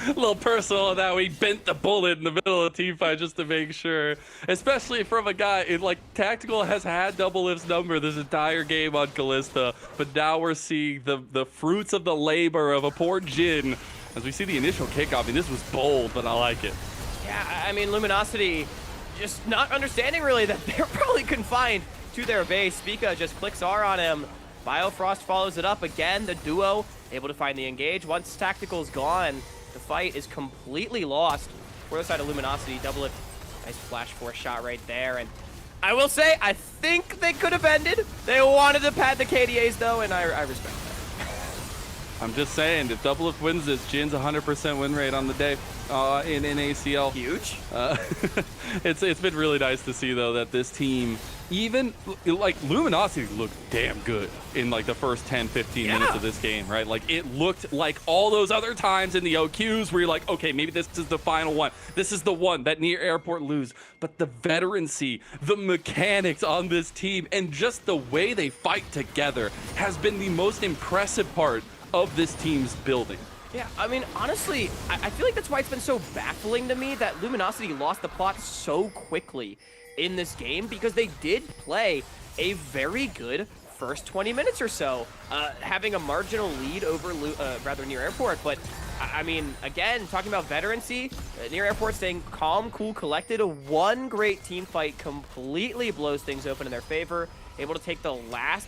A little personal on that. We bent the bullet in the middle of the team fight just to make sure, especially from a guy in like Tactical has had Double Lift's number this entire game on Kalista, but now we're seeing the fruits of the labor of a poor Jhin as we see the initial kickoff. I mean, this was bold, but I like it. Yeah, I mean, Luminosity just not understanding really that they're probably confined to their base. Spica just clicks R on him. Biofrost follows it up again. The duo able to find the engage. Once Tactical's gone, the fight is completely lost. For the side of Luminosity, Double Lift, nice flash force shot right there. And I will say, I think they could have ended. They wanted to pad the KDAs though, and I respect that. I'm just saying, if Double Lift wins this, Jin's 100% win rate on the day in NACL. Huge. It's been really nice to see though that this team, even like Luminosity looked damn good in like the first 10-15 minutes of this game, right? Like it looked like all those other times in the OQs where you're like, okay, maybe this is the final one. This is the one that near airport lose. But the veterancy, the mechanics on this team, and just the way they fight together has been the most impressive part of this team's building. Yeah, I mean, honestly, I feel like that's why it's been so baffling to me that Luminosity lost the plot so quickly in this game, because they did play a very good first 20 minutes or so, having a marginal lead over, rather near airport, but I mean, again, talking about veterancy, Near Airport staying calm, cool, collected. One great team fight completely blows things open in their favor. Able to take the last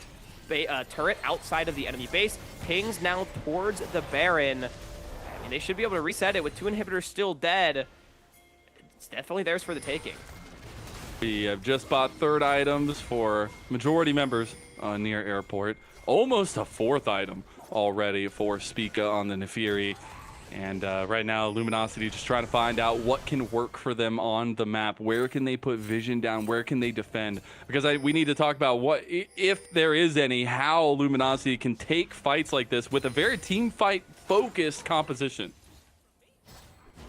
turret outside of the enemy base. Pings now towards the Baron. I mean, they should be able to reset it with 2 inhibitors still dead. It's definitely theirs for the taking. We have just bought 3rd items for majority members on Near Airport. Almost a 4th item already for Spica on the Nefiri. And right now, Luminosity just trying to find out what can work for them on the map. Where can they put vision down? Where can they defend? Because we need to talk about what, if there is any, how Luminosity can take fights like this with a very team fight focused composition.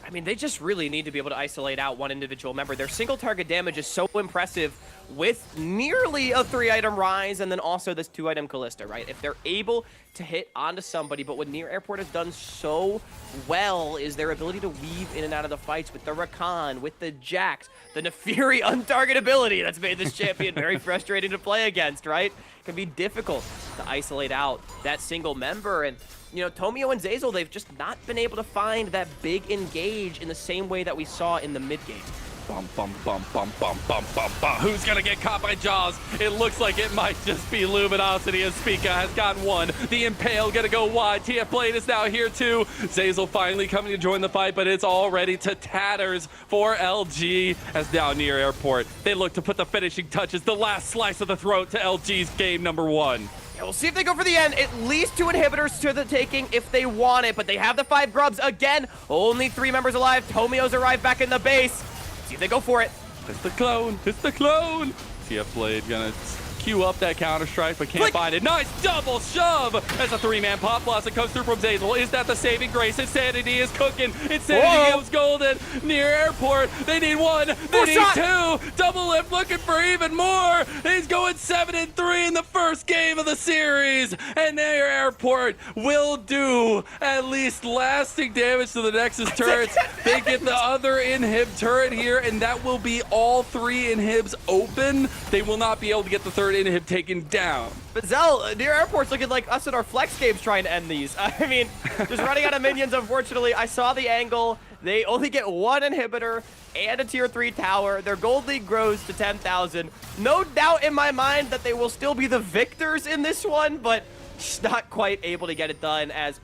I mean, they just really need to be able to isolate out one individual member. Their single target damage is so impressive with nearly a 3-item rise and then also this 2-item Callista, right? If they're able to hit onto somebody, but what Near Airport has done so well is their ability to weave in and out of the fights with the Rakan, with the Jax, the Nefiri untargetability that's made this champion very frustrating to play against, right? It can be difficult to isolate out that single member. And you know, Tomio and Zeyzal, they've just not been able to find that big engage in the same way that we saw in the mid game. Bum, bum, bum, bum, bum, bum, bum, bum. Who's gonna get caught by Jaws? It looks like it might just be Luminosity as Spica has gotten one. The Impale gonna go wide. TF Blade is now here too. Zeyzal finally coming to join the fight, but it's already to tatters for LG as now Near Airport. They look to put the finishing touches, the last slice of the throat to LG's game number 1. Yeah, we'll see if they go for the end. At least 2 inhibitors to the taking if they want it, but they have the 5 grubs again. Only 3 members alive. Tomio's arrived back in the base. See if they go for it. It's the clone. It's the clone. TF Blade gonna queue up that counter strike, but can't find it. Nice double shove as a 3-man pop blossom comes through from Zeyzal. Is that the saving grace? Insanity is cooking. Insanity goes golden. Near Airport. They need 1. They need 2. Double lift looking for even more. He's going 7-3 in the first game of the series. And Near Airport will do at least lasting damage to the Nexus turrets. They get the other inhib turret here, and that will be all 3 inhibs open. They will not be able to get the 3rd inhib taken down. But Zell, Near Airport's looking like us in our flex games trying to end these. I mean, just running out of minions, unfortunately. I saw the angle. They only get 1 inhibitor and a tier 3 tower. Their gold league grows to 10,000. No doubt in my mind that they will still be the victors in this one, but just not quite able to get it done as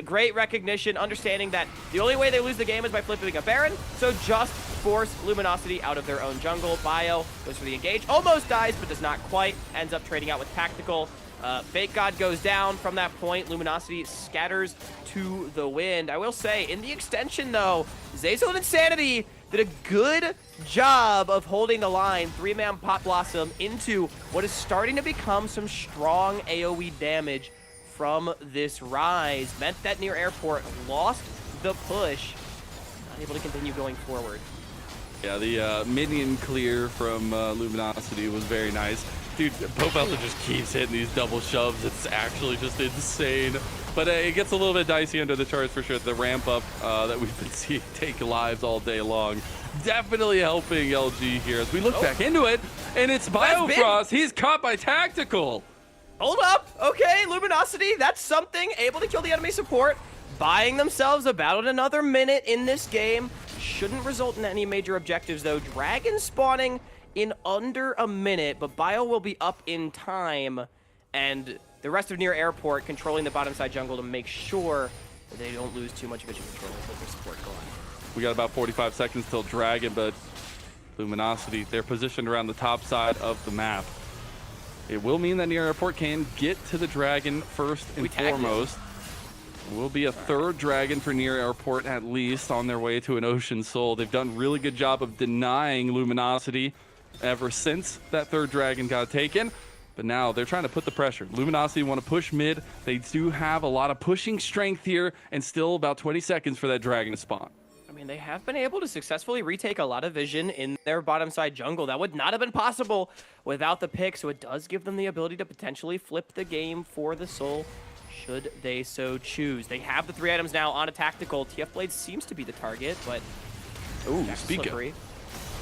great recognition, understanding that the only way they lose the game is by flipping a Baron, so just force Luminosity out of their own jungle. Bio goes for the engage, almost dies, but does not quite, ends up trading out with Tactical. Fake God goes down from that point. Luminosity scatters to the wind. I will say, in the extension though, Zeyzal and Insanity did a good job of holding the line. 3-man Pop Blossom into what is starting to become some strong AoE damage from this rise. Meant that Near Airport lost the push. Not able to continue going forward. Yeah, the minion clear from Luminosity was very nice. Dude, Popelta just keeps hitting these double shoves. It's actually just insane. But it gets a little bit dicey under the charts for sure. The ramp up that we've been seeing take lives all day long. Definitely helping LG here as we look back into it. And it's Biofrost. He's caught by Tactical. Hold up. Okay, Luminosity, that's something. Able to kill the enemy support. Buying themselves about another minute in this game. Shouldn't result in any major objectives, though. Dragon spawning in under a minute, but Bio will be up in time. And the rest of Near Airport controlling the bottom side jungle to make sure that they don't lose too much vision control with their support going. We got about 45 seconds till Dragon, but Luminosity, they're positioned around the top side of the map. It will mean that Near Airport can get to the Dragon first and foremost. Will be a 3rd Dragon for Near Airport at least on their way to an Ocean Soul. They've done a really good job of denying Luminosity ever since that 3rd Dragon got taken. But now they're trying to put the pressure. Luminosity want to push mid. They do have a lot of pushing strength here and still about 20 seconds for that Dragon to spawn. I mean, they have been able to successfully retake a lot of vision in their bottom side jungle. That would not have been possible without the pick, so it does give them the ability to potentially flip the game for the Soul, should they so choose. They have the 3 items now on a Tactical. TF Blade seems to be the target, but ooh, Jack's Spica. slippery.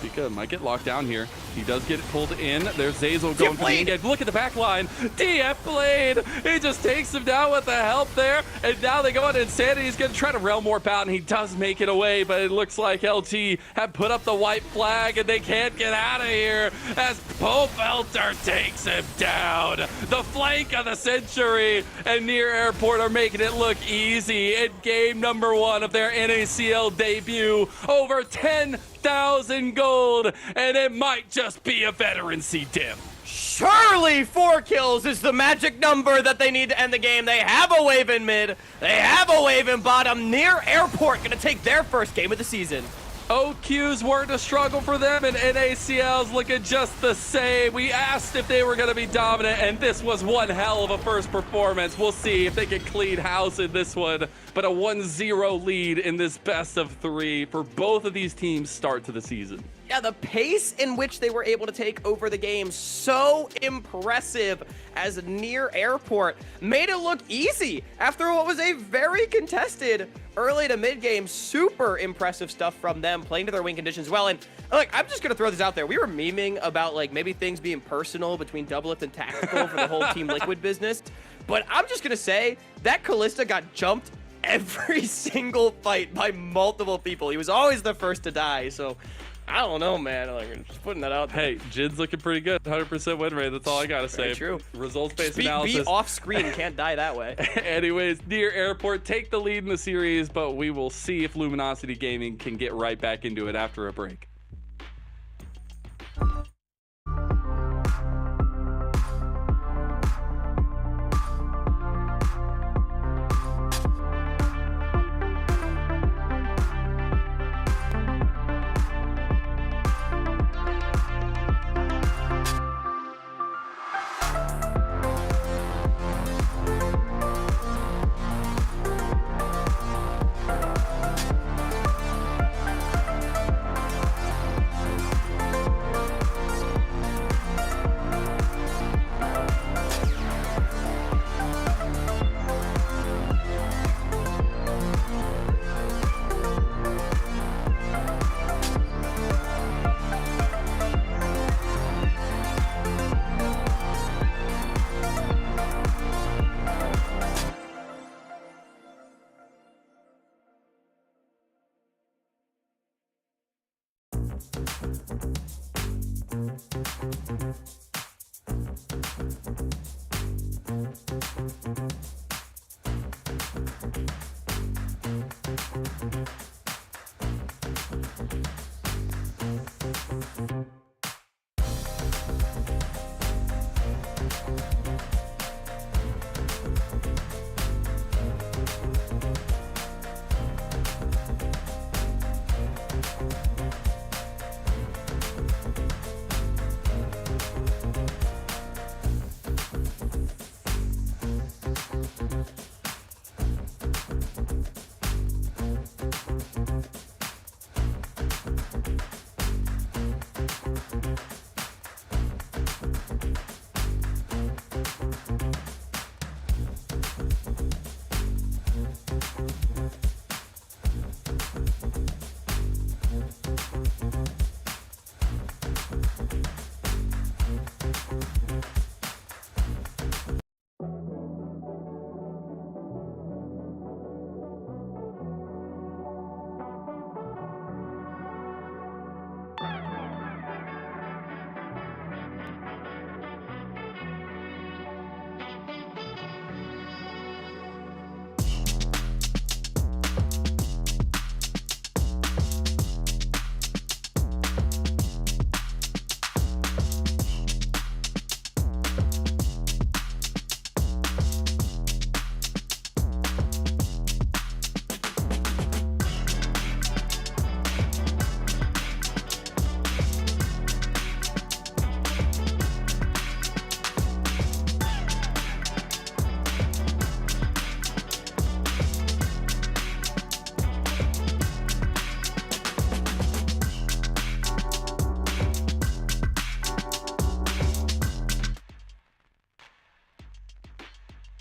Pika might get locked down here. He does get pulled in. There's Zazel going for the engage. Look at the back line. DF Blade. He just takes him down with the help there. And now they go on Insanity. He's going to try to rail more out, and he does make it away. But it looks like LT have put up the white flag, and they can't get out of here as Popelter takes him down. The flank of the century and Near Airport are making it look easy in game number 1 of their NACL debut. Over 10,000 gold, and it might just be a veterancy dip. Surely 4 kills is the magic number that they need to end the game. They have a wave in mid. They have a wave in bottom. Near Airport going to take their first game of the season. OQs weren't a struggle for them, and NACL's looking just the same. We asked if they were going to be dominant, and this was one hell of a first performance. We'll see if they can clean house in this one, but a 1-0 lead in this best of 3 for both of these teams start to the season. Yeah, the pace in which they were able to take over the game, so impressive, as Near Airport made it look easy after what was a very contested early to mid game. Super impressive stuff from them, playing to their win conditions well. And look, I'm just gonna throw this out there. We were memeing about like maybe things being personal between Doublelift and Tactical for the whole Team Liquid business, but I'm just gonna say that Callista got jumped every single fight by multiple people. He was always the first to die, so I don't know, man. Like, just putting that out there. Hey, Jin's looking pretty good. 100% win rate. That's all I gotta say. True. Results-based Be analysis. off screen, can't die that way. Anyways, Near Airport take the lead in the series, but we will see if Luminosity Gaming can get right back into it after a break.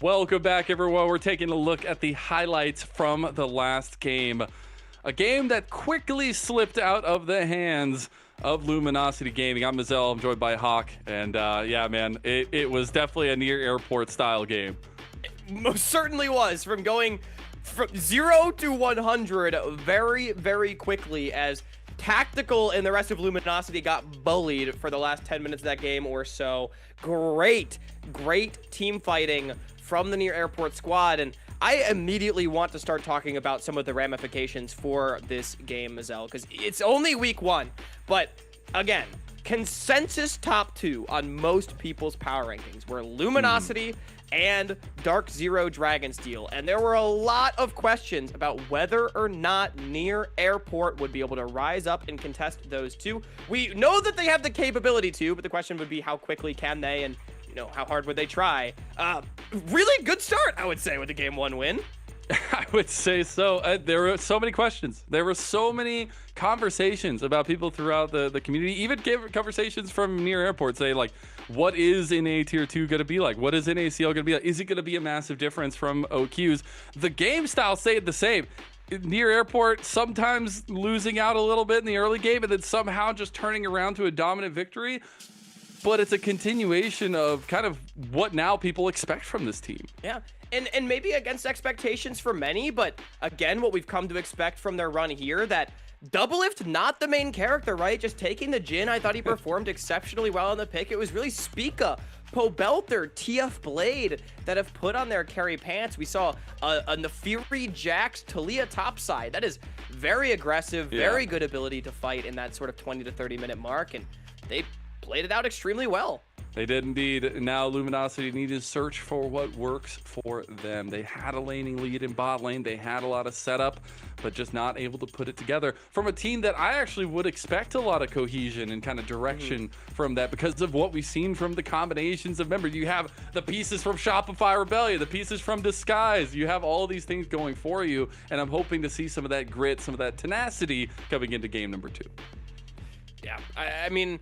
Welcome back, everyone. We're taking a look at the highlights from the last game a game that quickly slipped out of the hands of Luminosity Gaming. I'm Mazel, I'm joined by Hawk, and yeah, man, it was definitely a near airport style game. Most certainly was. From going from 0 to 100 very, very quickly as Tactical and the rest of Luminosity got bullied for the last 10 minutes of that game or so. Great team fighting from the near airport squad, and I immediately want to start talking about some of the ramifications for this game, Mazel, because it's only week 1, but again, consensus top 2 on most people's power rankings were Luminosity and Dark Zero Dragonsteel, and there were a lot of questions about whether or not Near Airport would be able to rise up and contest those two. We know that they have the capability to, but the question would be how quickly can they, and you know, how hard would they try? Really good start, I would say, with the game 1 win. I would say so. There were so many questions. There were so many conversations about people throughout the community, even conversations from Near Airport say, like, what is NA Tier 2 going to be like? What is NACL going to be like? Is it going to be a massive difference from OQs? The game style stayed the same. Near Airport sometimes losing out a little bit in the early game and then somehow just turning around to a dominant victory. But it's a continuation of kind of what now people expect from this team. Yeah, and maybe against expectations for many, but again, what we've come to expect from their run here, that Doublelift, not the main character, right? Just taking the Jhin. I thought he performed exceptionally well on the pick. It was really Spica, Pobelter, TF Blade that have put on their carry pants. We saw a Nefiri Jax, Talia topside. That is very aggressive, very good ability to fight in that sort of 20 to 30 minute mark, and they played it out extremely well. They did indeed. Now Luminosity need to search for what works for them. They had a laning lead in bot lane. They had a lot of setup, but just not able to put it together from a team that I actually would expect a lot of cohesion and kind of direction from that because of what we've seen from the combinations of members. You have the pieces from Shopify Rebellion, the pieces from Disguise. You have all these things going for you, and I'm hoping to see some of that grit, some of that tenacity coming into game number 2. Yeah, I mean,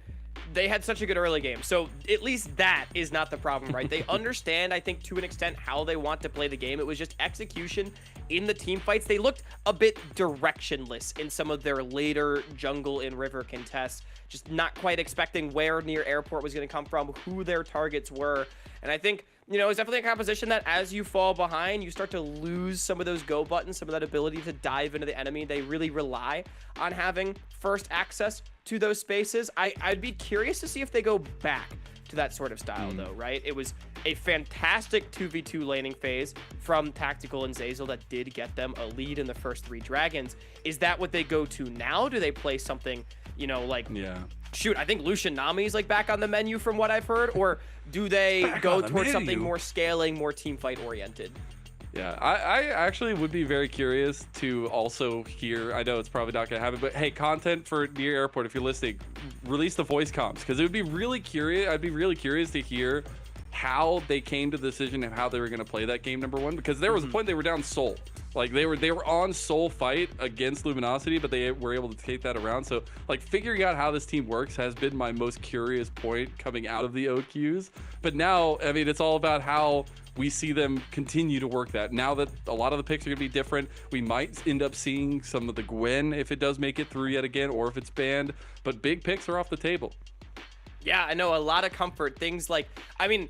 they had such a good early game, so at least that is not the problem, right? They understand, I think, to an extent, how they want to play the game. It was just execution in the team fights. They looked a bit directionless in some of their later jungle and river contests, just not quite expecting where Near Airport was going to come from, who their targets were, and I think, you know, it's definitely a composition that as you fall behind, you start to lose some of those go buttons, some of that ability to dive into the enemy. They really rely on having first access to those spaces. I'd be curious to see if they go back to that sort of style, though, right? It was a fantastic 2v2 laning phase from Tactical and Zazel that did get them a lead in the first 3 dragons. Is that what they go to now? Do they play something, you know, like... Shoot, I think Lucian Nami is like back on the menu from what I've heard, or do they go towards something more scaling, more team fight oriented? Yeah, I actually would be very curious to also hear, I know it's probably not going to happen, but hey, content for Near Airport, if you're listening, release the voice comms, because it would be really curious, I'd be really curious to hear how they came to the decision of how they were going to play that game number 1, because there was a point they were down Soul. Like they were on Soul fight against Luminosity, but they were able to take that around. So like figuring out how this team works has been my most curious point coming out of the OQs. But now, I mean, it's all about how we see them continue to work that. Now that a lot of the picks are gonna be different, we might end up seeing some of the Gwen if it does make it through yet again, or if it's banned, but big picks are off the table. Yeah, I know, a lot of comfort. Things like, I mean,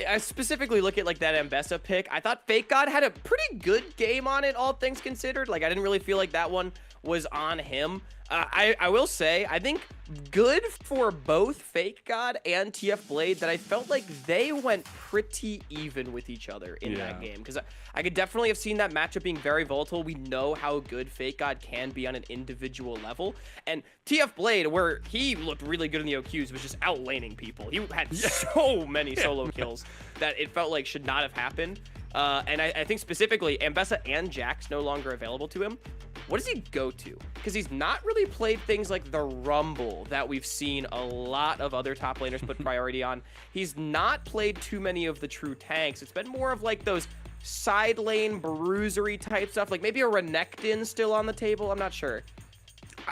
I specifically look at like that Ambessa pick. I thought Fake God had a pretty good game on it, all things considered. Like, I didn't really feel like that one was on him. I will say, I think good for both Fake God and TF Blade that I felt like they went pretty even with each other in that game. Because I could definitely have seen that matchup being very volatile. We know how good Fake God can be on an individual level. And TF Blade, where he looked really good in the OQs, was just outlaning people. He had so many solo kills that it felt like should not have happened. And I think specifically, Ambessa and Jax no longer available to him. What does he go to? Because he's not really played things like the Rumble that we've seen a lot of other top laners put priority on. He's not played too many of the true tanks. It's been more of like those side lane bruisery type stuff, like maybe a Renekton still on the table. I'm not sure.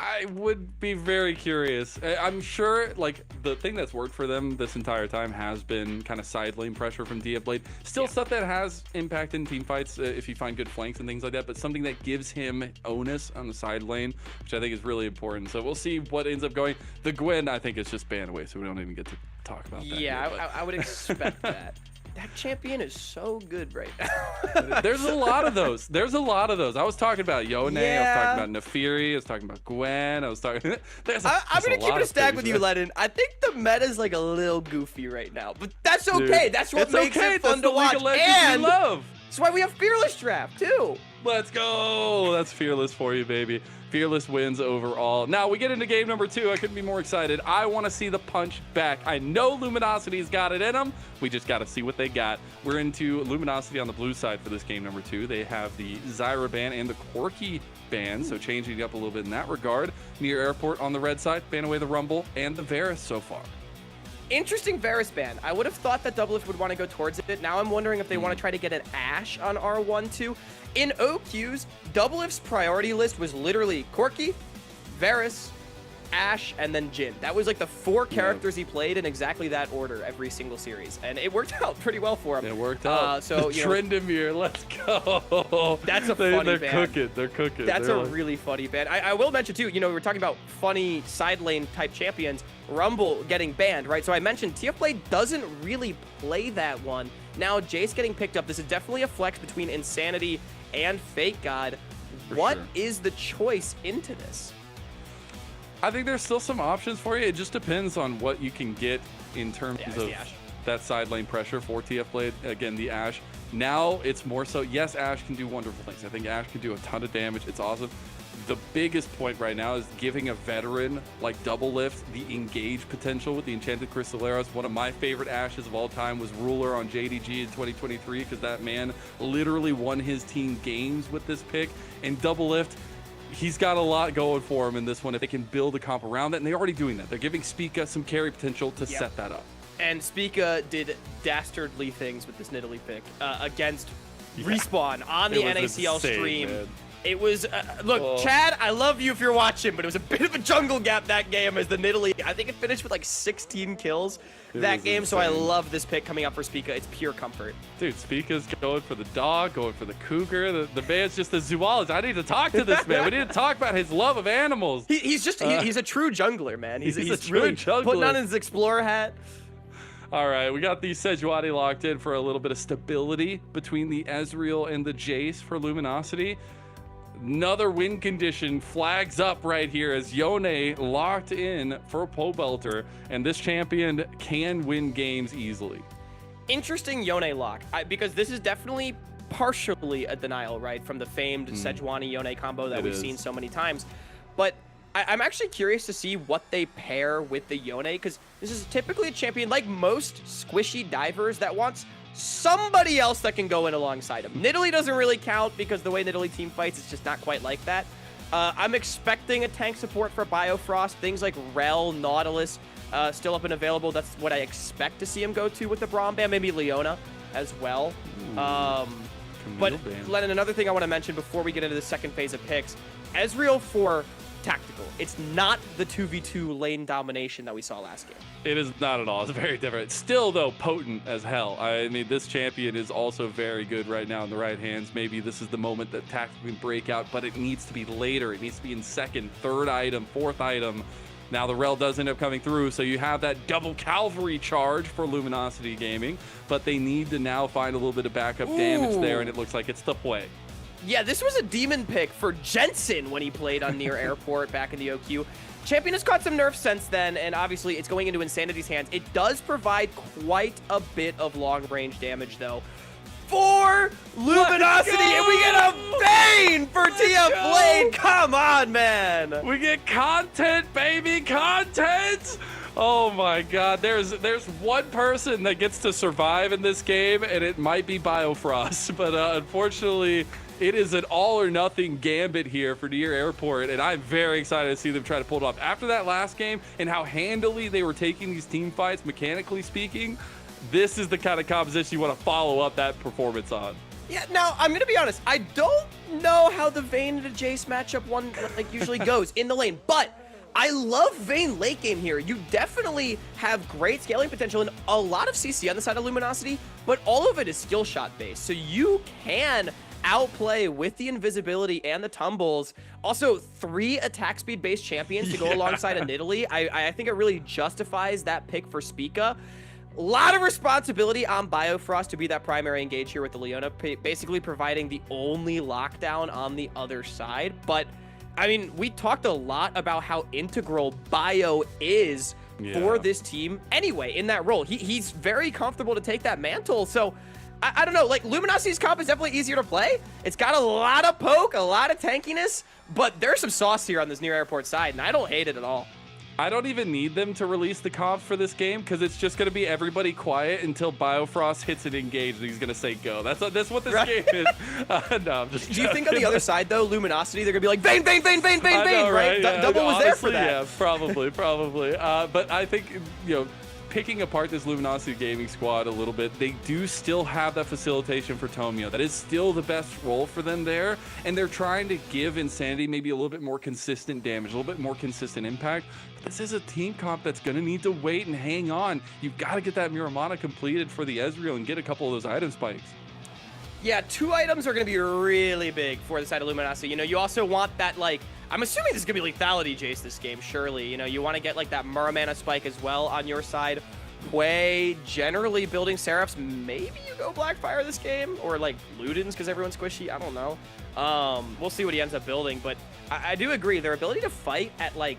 I would be very curious. I'm sure, like, the thing that's worked for them this entire time has been kind of side lane pressure from Diablade. Still stuff that has impact in team fights if you find good flanks and things like that, but something that gives him onus on the side lane, which I think is really important. So we'll see what ends up going. The Gwen, I think, is just banned away, so we don't even get to talk about that. Yeah, here, I would expect that. That champion is so good right now. There's a lot of those. I was talking about Yone. Yeah. I was talking about Nefiri. I was talking about Gwen. I was talking. I'm gonna keep it a stack with you, Lennon. I think the meta's like a little goofy right now, but that's okay. Dude, that's what it's makes okay. it fun That's to the League watch. of Legends And we love. that's why we have Fearless Draft too. Let's go. That's Fearless for you, baby. Fearless wins overall. Now we get into game number 2. I couldn't be more excited. I want to see the punch back. I know Luminosity's got it in them. We just got to see what they got. We're into Luminosity on the blue side for this game number 2. They have the Zyra ban and the Quirky ban, so changing it up a little bit in that regard. Near Airport on the red side, ban away the Rumble and the Varus so far. Interesting Varus ban. I would have thought that Doublelift would want to go towards it. Now I'm wondering if they want to try to get an Ashe on R1 too. In OQs, Doublelift's priority list was literally Corki, Varus, Ashe, and then Jhin. That was like the 4 characters he played in exactly that order every single series, and it worked out pretty well for him. It worked out. So you know, Trendemir, let's go. That's a funny They're ban. cooking. They're cooking. That's They're a like- really funny ban. I will mention too, you know, we were talking about funny side lane type champions, Rumble getting banned, right? So I mentioned TF Blade doesn't really play that one. Now Jace getting picked up. This is definitely a flex between Insanity and Fake God. What is sure. the choice into this? I think there's still some options for you. It just depends on what you can get in terms Yeah, it's of the Ashe. that side lane pressure for TF Blade. Again, the Ashe. Now it's more so, yes, Ashe can do wonderful things. I think Ashe can do a ton of damage. It's awesome. The biggest point right now is giving a veteran like Doublelift the engage potential with the Enchanted Crystal Arrows. One of my favorite Ashes of all time was Ruler on JDG in 2023 because that man literally won his team games with this pick. And Doublelift, he's got a lot going for him in this one if they can build a comp around that, and they're already doing that. They're giving Spica some carry potential to set that up. And Spica did dastardly things with this Nidalee pick against Respawn on the It was NACL insane, stream. man. It was, look, Chad, I love you if you're watching, but it was a bit of a jungle gap that game as the Nidalee. I think it finished with like 16 kills that was game, so I insane. love this pick coming up for Spica. It's pure comfort. Dude, Spica's going for the dog, going for the cougar. The man's just a zoologist. I need to talk to this man. We need to talk about his love of animals. He's just, he's a true jungler, man. He's a true really jungler. putting on his explorer hat. All right, we got the Sejuani locked in for a little bit of stability between the Ezreal and the Jace for Luminosity. Another win condition flags up right here as Yone locked in for Pole Belter, and this champion can win games easily. Interesting Yone lock, because this is definitely partially a denial, right, from the famed Sejuani Yone combo that It we've is. seen so many times. But I'm actually curious to see what they pair with the Yone, because this is typically a champion, like most squishy divers, that wants somebody else that can go in alongside him. Nidalee doesn't really count because the way Nidalee team fights, it's just not quite like that. I'm expecting a tank support for Biofrost, things like Rel, Nautilus, still up and available. That's what I expect to see him go to with the Braum ban, maybe Leona as well. But Camille ban. Lennon, another thing I want to mention before we get into the second phase of picks, Ezreal for tactical. It's not the 2v2 lane domination that we saw last game. It is not at all. It's very different. Still, though, potent as hell. I mean, this champion is also very good right now in the right hands. Maybe this is the moment that tactical can break out, but it needs to be later. It needs to be in second, third item, fourth item. Now the Rel does end up coming through, so you have that double cavalry charge for Luminosity Gaming, but they need to now find a little bit of backup damage there, and it looks like it's the play. Yeah, this was a demon pick for Jensen when he played on Near Airport back in the OQ. Champion has caught some nerfs since then, and obviously it's going into Insanity's hands. It does provide quite a bit of long-range damage, though, for Luminosity, and we get a Bane for TF Blade. Come on, man. We get content, baby, content! Oh my god, there's one person that gets to survive in this game, and it might be Biofrost, but unfortunately, it is an all-or-nothing gambit here for Near Airport, and I'm very excited to see them try to pull it off. After that last game and how handily they were taking these team fights, mechanically speaking, this is the kind of composition you want to follow up that performance on. Yeah, now, I'm going to be honest. I don't know how the Vayne to Jace matchup usually goes in the lane, but I love Vayne late game here. You definitely have great scaling potential and a lot of CC on the side of Luminosity, but all of it is skill shot based. So you can outplay with the invisibility and the tumbles. Also, 3 attack speed based champions to go alongside a Nidalee. I think it really justifies that pick for Spica. A lot of responsibility on Biofrost to be that primary engage here with the Leona, basically providing the only lockdown on the other side. But, I mean, we talked a lot about how integral Bio is for this team anyway in that role. He's very comfortable to take that mantle. So, I don't know, like, Luminosity's comp is definitely easier to play. It's got a lot of poke, a lot of tankiness, but there's some sauce here on this near airport side, and I don't hate it at all. I don't even need them to release the comp for this game because it's just going to be everybody quiet until Biofrost hits an engage and he's going to say go. That's what this game is. No, I'm just Do you think on the other side, though, Luminosity, they're going to be like, Vayne, Vayne, Vayne, Vayne, Vayne, Vayne, right? Yeah, Double was there for honestly, that. Yeah, probably. But I think, picking apart this Luminosity gaming squad a little bit, they do still have that facilitation for Tomio. That is still the best role for them there, and they're trying to give Insanity maybe a little bit more consistent damage, a little bit more consistent impact. But this is a team comp that's going to need to wait and hang on. You've got to get that Miramana completed for the Ezreal and get a couple of those item spikes. Yeah, 2 items are going to be really big for the side of Luminosity. You also want that, like, I'm assuming this is going to be lethality Jace this game, surely. You want to get, like, that Muramana spike as well on your side. Quay generally building Seraphs. Maybe you go Blackfire this game, or, like, Ludens because everyone's squishy. I don't know. We'll see what he ends up building, but I do agree. Their ability to fight at, like,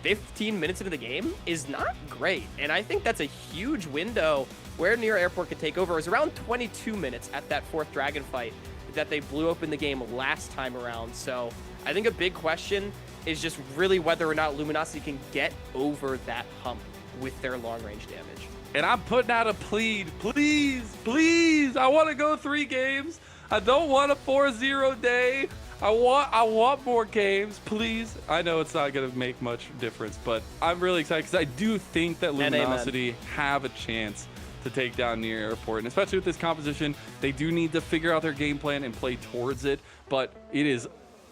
15 minutes into the game is not great, and I think that's a huge window where near airport could take over. It was around 22 minutes at that 4th dragon fight that they blew open the game last time around. So I think a big question is just really whether or not Luminosity can get over that hump with their long range damage. And I'm putting out a plead. Please. I want to go 3 games. I don't want a 4-0 day. I want more games, please. I know it's not going to make much difference, but I'm really excited because I do think that Luminosity have a chance to take down near airport, and especially with this composition, they do need to figure out their game plan and play towards it. But it is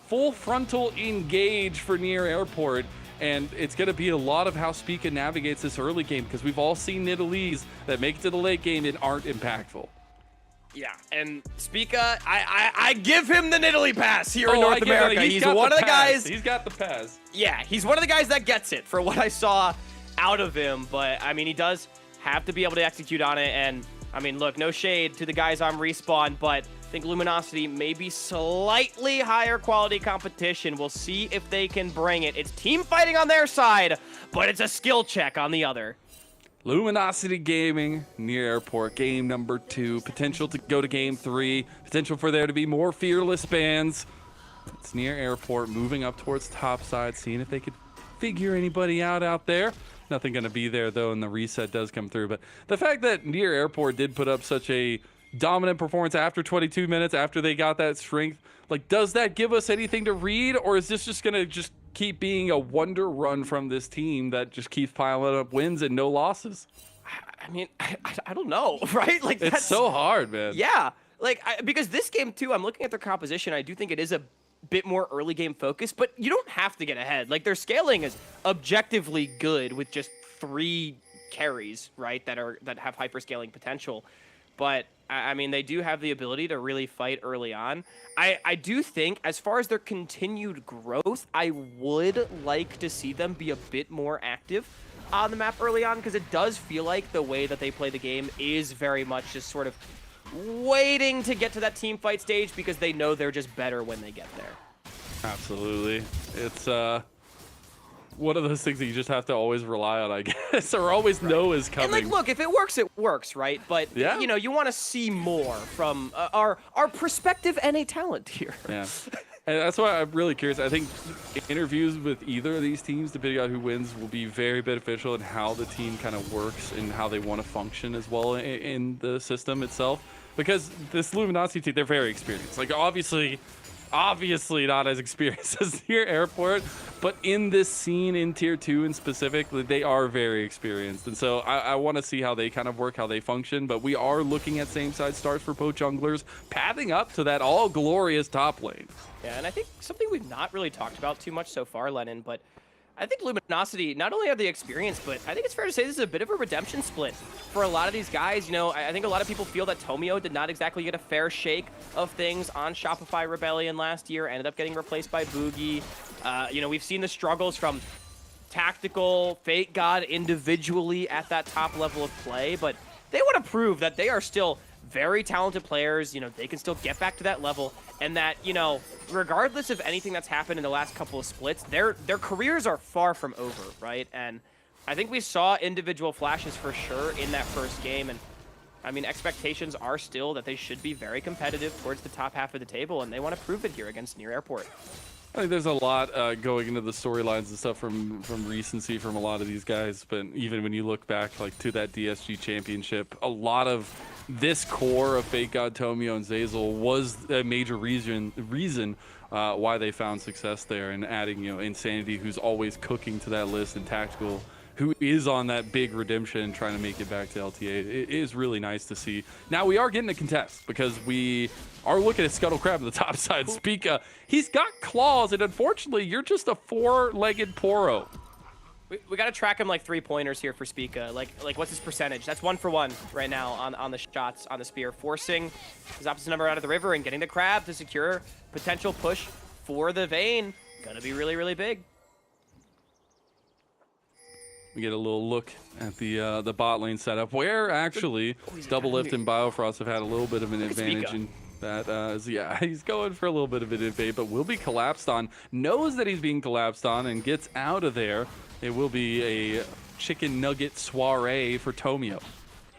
full frontal engage for near airport, and it's going to be a lot of how Spica navigates this early game because we've all seen Nidalees that make it to the late game and aren't impactful. Yeah, and Spica, I give him the Nidalee pass here in North America. He's one of the guys. He's got the pass. Yeah, he's one of the guys that gets it for what I saw out of him. But, I mean, he does have to be able to execute on it. And, I mean, look, no shade to the guys on Respawn, but I think Luminosity may be slightly higher quality competition. We'll see if they can bring it. It's team fighting on their side, but it's a skill check on the other. Luminosity Gaming, near airport, game number 2. Potential to go to game 3. Potential for there to be more fearless bans. It's near airport, moving up towards top side, seeing if they could figure anybody out there. Nothing going to be there, though, and the reset does come through. But the fact that near airport did put up such a dominant performance after 22 minutes, after they got that strength, like, does that give us anything to read, or is this just going to just keep being a wonder run from this team that just keeps piling up wins and no losses? I mean, I don't know, right? Like, it's so hard, man. Yeah, like, because this game, too, I'm looking at their composition. I do think it is a bit more early game focused, but you don't have to get ahead. Like, their scaling is objectively good with just 3 carries, right, that have hyperscaling potential. But I mean, they do have the ability to really fight early on. I do think, as far as their continued growth, I would like to see them be a bit more active on the map early on, because it does feel like the way that they play the game is very much just sort of waiting to get to that team fight stage because they know they're just better when they get there. Absolutely. It's one of those things that you just have to always rely on, I guess, or always know is coming. And, like, look, if it works, right? But, yeah, you want to see more from our prospective NA talent here. Yeah. And that's why I'm really curious. I think interviews with either of these teams, depending on who wins, will be very beneficial in how the team kind of works and how they want to function as well in the system itself. Because this Luminosity team, they're very experienced. Like, obviously, obviously not as experienced as Near Airport, but in this scene in Tier 2 in specific, they are very experienced. And so I want to see how they kind of work, how they function. But we are looking at same side starts for both junglers, pathing up to that all glorious top lane. Yeah, and I think something we've not really talked about too much so far, Lennon, but I think Luminosity, not only have the experience, but I think it's fair to say this is a bit of a redemption split for a lot of these guys. You know, I think a lot of people feel that Tomio did not exactly get a fair shake of things on Shopify Rebellion last year, ended up getting replaced by Boogie. You know, we've seen the struggles from Tactical, Fate God individually at that top level of play, but they want to prove that they are still very talented players. You know, they can still get back to that level, and that, you know, regardless of anything that's happened in the last couple of splits, their careers are far from over, right? And I think we saw individual flashes for sure in that first game, and I mean, expectations are still that they should be very competitive towards the top half of the table, and they want to prove it here against Near Airport. I think there's a lot going into the storylines and stuff from recency from a lot of these guys, but even when you look back like to that DSG championship, a lot of this core of Fate God, Tomio, and Zeyzal was a major reason why they found success there, and adding, you know, Insanity, who's always cooking to that list, and Tactical, who is on that big redemption trying to make it back to LTA. It is really nice to see. Now we are getting a contest because we are looking at Scuttle Crab on the top side. Spica, he's got claws, and unfortunately, you're just a four-legged Poro. We got to track him like 3-pointers here for Spica. Like what's his percentage? That's 1 for 1 right now on the shots on the spear, forcing his opposite number out of the river and getting the crab to secure potential push for the Vayne. Gonna be really, really big. We get a little look at the bot lane setup, where actually Double Lift and Biofrost have had a little bit of an advantage in that. Yeah, he's going for a little bit of an invade, but will be collapsed on. Knows that he's being collapsed on and gets out of there. It will be a chicken nugget soiree for Tomio.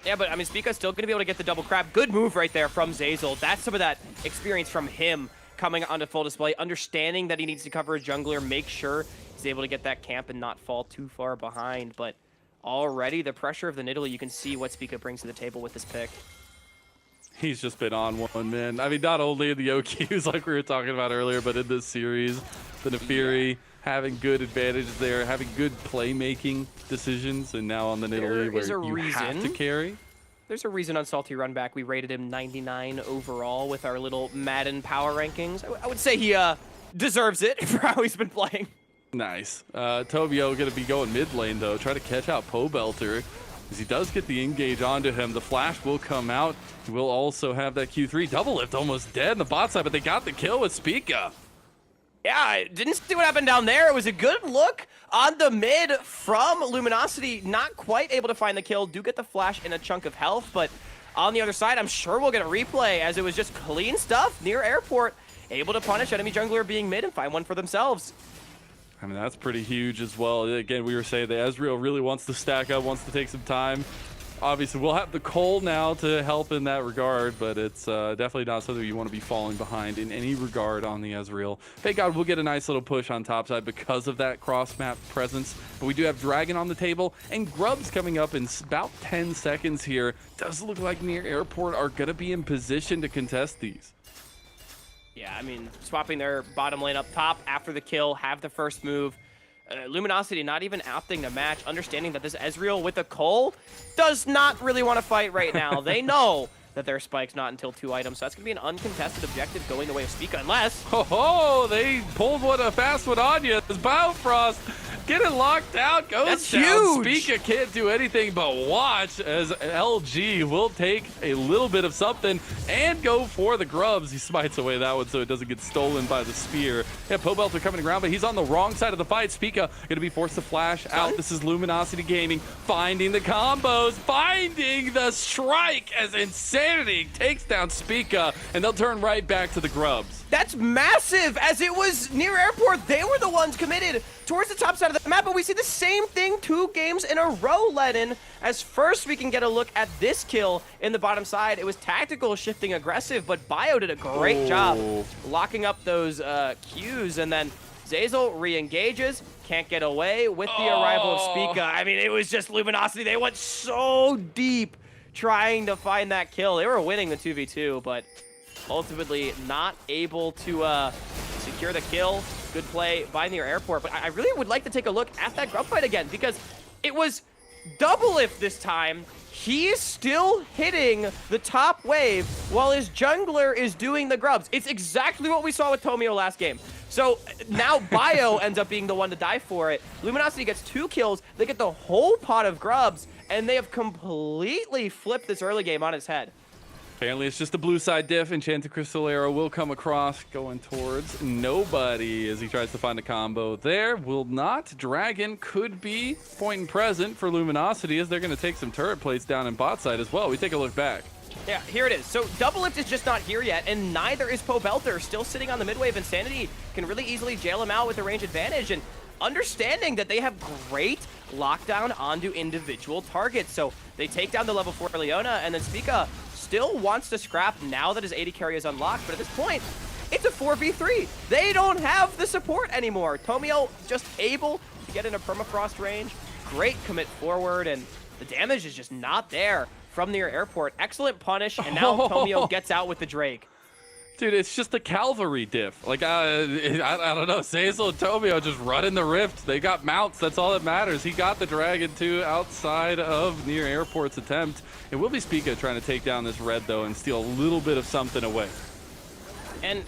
Yeah, but I mean, Spica's still going to be able to get the double crab. Good move right there from Zeyzal. That's some of that experience from him coming onto full display, understanding that he needs to cover a jungler, make sure he's able to get that camp and not fall too far behind. But already the pressure of the Nidalee, you can see what Spica brings to the table with this pick. He's just been on one, man. I mean, not only in the OQs like we were talking about earlier, but in this series, the Nefiri having good advantages there, having good playmaking decisions, and now on the Nidalee where you have to carry. There's a reason on Salty Runback we rated him 99 overall with our little Madden power rankings. I would say he deserves it for how he's been playing. Nice. Tomio going to be going mid lane, though, try to catch out Pobelter. As he does get the engage onto him, the flash will come out. He will also have that Q3. Double Lift almost dead on the bot side, but they got the kill with Spica. Yeah, I didn't see what happened down there. It was a good look on the mid from Luminosity. Not quite able to find the kill. Do get the flash and a chunk of health, but on the other side, I'm sure we'll get a replay as it was just clean stuff. Near Airport, able to punish enemy jungler being mid and find one for themselves. I mean, that's pretty huge as well. Again, we were saying that Ezreal really wants to stack up, wants to take some time. Obviously, we'll have the Cole now to help in that regard, but it's definitely not something you want to be falling behind in any regard on the Ezreal. Thank God we'll get a nice little push on top side because of that cross-map presence, but we do have Dragon on the table, and Grubs coming up in about 10 seconds here. Does look like Near Airport are going to be in position to contest these. Yeah, I mean, swapping their bottom lane up top after the kill, have the first move. Luminosity not even opting to match, understanding that this Ezreal with a Cole does not really want to fight right now. They know that their spike's not until 2 items, so that's going to be an uncontested objective going the way of Spica, unless... Oh, they pulled a fast one on you. This Biofrost getting locked out, goes That's down. huge. Spica can't do anything but watch as LG will take a little bit of something and go for the Grubs. He smites away that one so it doesn't get stolen by the spear. Yeah, Pobelter coming around, but he's on the wrong side of the fight. Spica going to be forced to flash out. This is Luminosity Gaming finding the combos, finding the strike as Insanity takes down Spica, and they'll turn right back to the Grubs. That's massive, as it was Near Airport. They were the ones committed towards the top side of the map, but we see the same thing 2 games in a row, Lennon. As first we can get a look at this kill in the bottom side. It was Tactical shifting aggressive, but Bio did a great job locking up those Qs, and then Zeyzal re-engages, can't get away with the arrival of Spica. I mean, it was just Luminosity. They went so deep trying to find that kill. They were winning the 2v2, but ultimately not able to secure the kill. Good play by near airport, but I really would like to take a look at that grub fight again because it was double lift this time. He is still hitting the top wave while his jungler is doing the grubs. It's exactly what we saw with Tomio last game. So now Bio ends up being the one to die for it. Luminosity gets 2 kills. They get the whole pot of grubs, and they have completely flipped this early game on its head. Apparently it's just a blue side diff. Enchanted Crystal Arrow will come across, going towards nobody as he tries to find a combo there. Will not. Dragon could be point and present for Luminosity as they're going to take some turret plates down in bot side as well. We take a look back. Yeah, here it is. So double lift is just not here yet, and neither is Poe Belter. Still sitting on the mid wave. Insanity can really easily jail him out with the range advantage, and understanding that they have great lockdown onto individual targets. So they take down the level 4 Leona, and then Spica still wants to scrap now that his AD carry is unlocked, but at this point, it's a 4v3. They don't have the support anymore. Tomio just able to get in a permafrost range. Great commit forward, and the damage is just not there from near airport. Excellent punish, and now Tomio gets out with the Drake. Dude, it's just a cavalry diff. Like, I don't know. Zeyzal and Tomio just running the rift. They got mounts. That's all that matters. He got the Dragon, too, outside of near airport's attempt. It will be Spica trying to take down this red, though, and steal a little bit of something away. And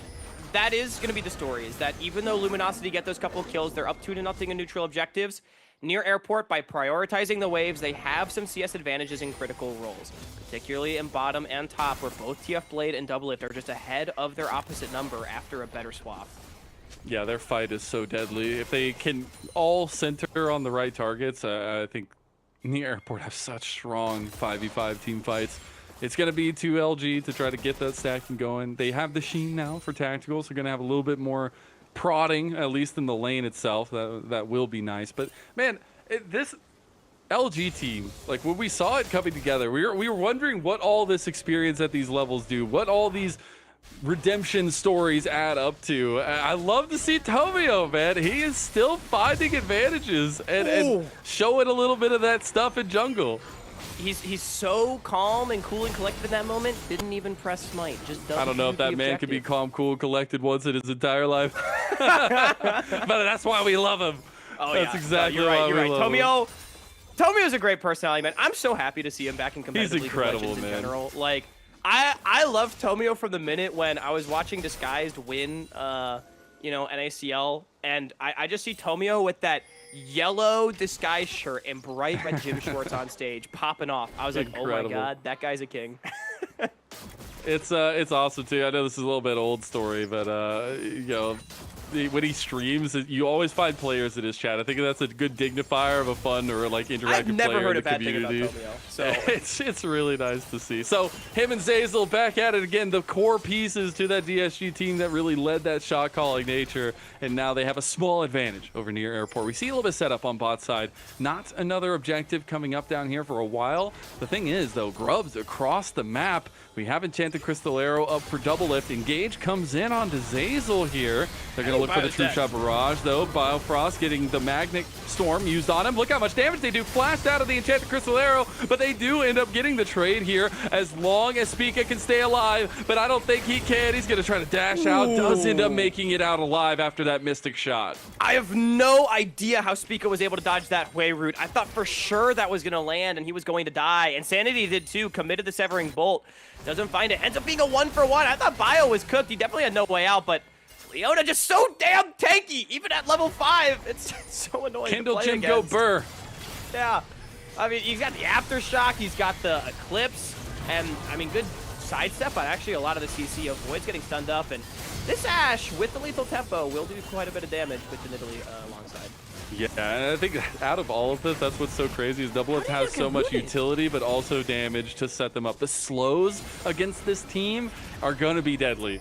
that is going to be the story, is that even though Luminosity get those couple of kills, they're up 2-0 in neutral objectives. Near airport, by prioritizing the waves, they have some CS advantages in critical roles, particularly in bottom and top, where both TF Blade and Double Lift are just ahead of their opposite number after a better swap. Yeah, their fight is so deadly. If they can all center on the right targets, I think near airport have such strong 5v5 team fights. It's going to be 2 LG to try to get that stacking going. They have the Sheen now for tactical, so they're going to have a little bit more prodding, at least in the lane itself. That will be nice. But man, this LG team, like when we saw it coming together, we were wondering what all this experience at these levels do, what all these redemption stories add up to. I love to see Tomio, man. He is still finding advantages and showing a little bit of that stuff in jungle. He's so calm and cool and collected in that moment. Didn't even press smite. Just doesn't I don't know if that man could be calm, cool, collected once in his entire life. But that's why we love him. Oh, that's yeah. exactly You're why right. You're we right. love him. Tomio's a great personality, man. I'm so happy to see him back in competitive He's League of incredible, Legends in man. general. Like, I loved Tomio from the minute when I was watching Disguised win, NACL, and I just see Tomio with that yellow Disguise shirt and bright red gym shorts on stage popping off. I was like, oh my god, that guy's a king. It's awesome too. I know this is a little bit old story, but when he streams, you always find players in his chat. I think that's a good dignifier of a fun or like interactive player in the community. So it's really nice to see. So him and Zeyzal back at it again. The core pieces to that DSG team that really led that shot calling nature, and now they have a small advantage over near airport. We see a little bit of setup on bot side. Not another objective coming up down here for a while. The thing is though, grubs across the map. We have Enchanted Crystal Arrow up for double lift. Engage comes in onto Zeyzal here. They're going to look for the True Shot Barrage, though. Biofrost getting the Magnet Storm used on him. Look how much damage they do. Flashed out of the Enchanted Crystal Arrow, but they do end up getting the trade here as long as Spica can stay alive, but I don't think he can. He's going to try to dash out. Does end up making it out alive after that Mystic shot. I have no idea how Spica was able to dodge that way route. I thought for sure that was going to land and he was going to die. Insanity did too. Committed the Severing Bolt. Doesn't find it. Ends up being a 1-for-1. I thought Bio was cooked. He definitely had no way out, but Leona just so damn tanky, even at level 5. It's so annoying Kindle to play Jim Go against. Burr. Yeah. I mean, he's got the Aftershock. He's got the Eclipse. And, I mean, good sidestep, but actually a lot of the CC avoids getting stunned up. And this Ashe, with the lethal tempo, will do quite a bit of damage with the Nidalee alongside. Yeah, and I think out of all of this, that's what's so crazy is Double Lift has so much utility, but also damage to set them up. The slows against this team are going to be deadly.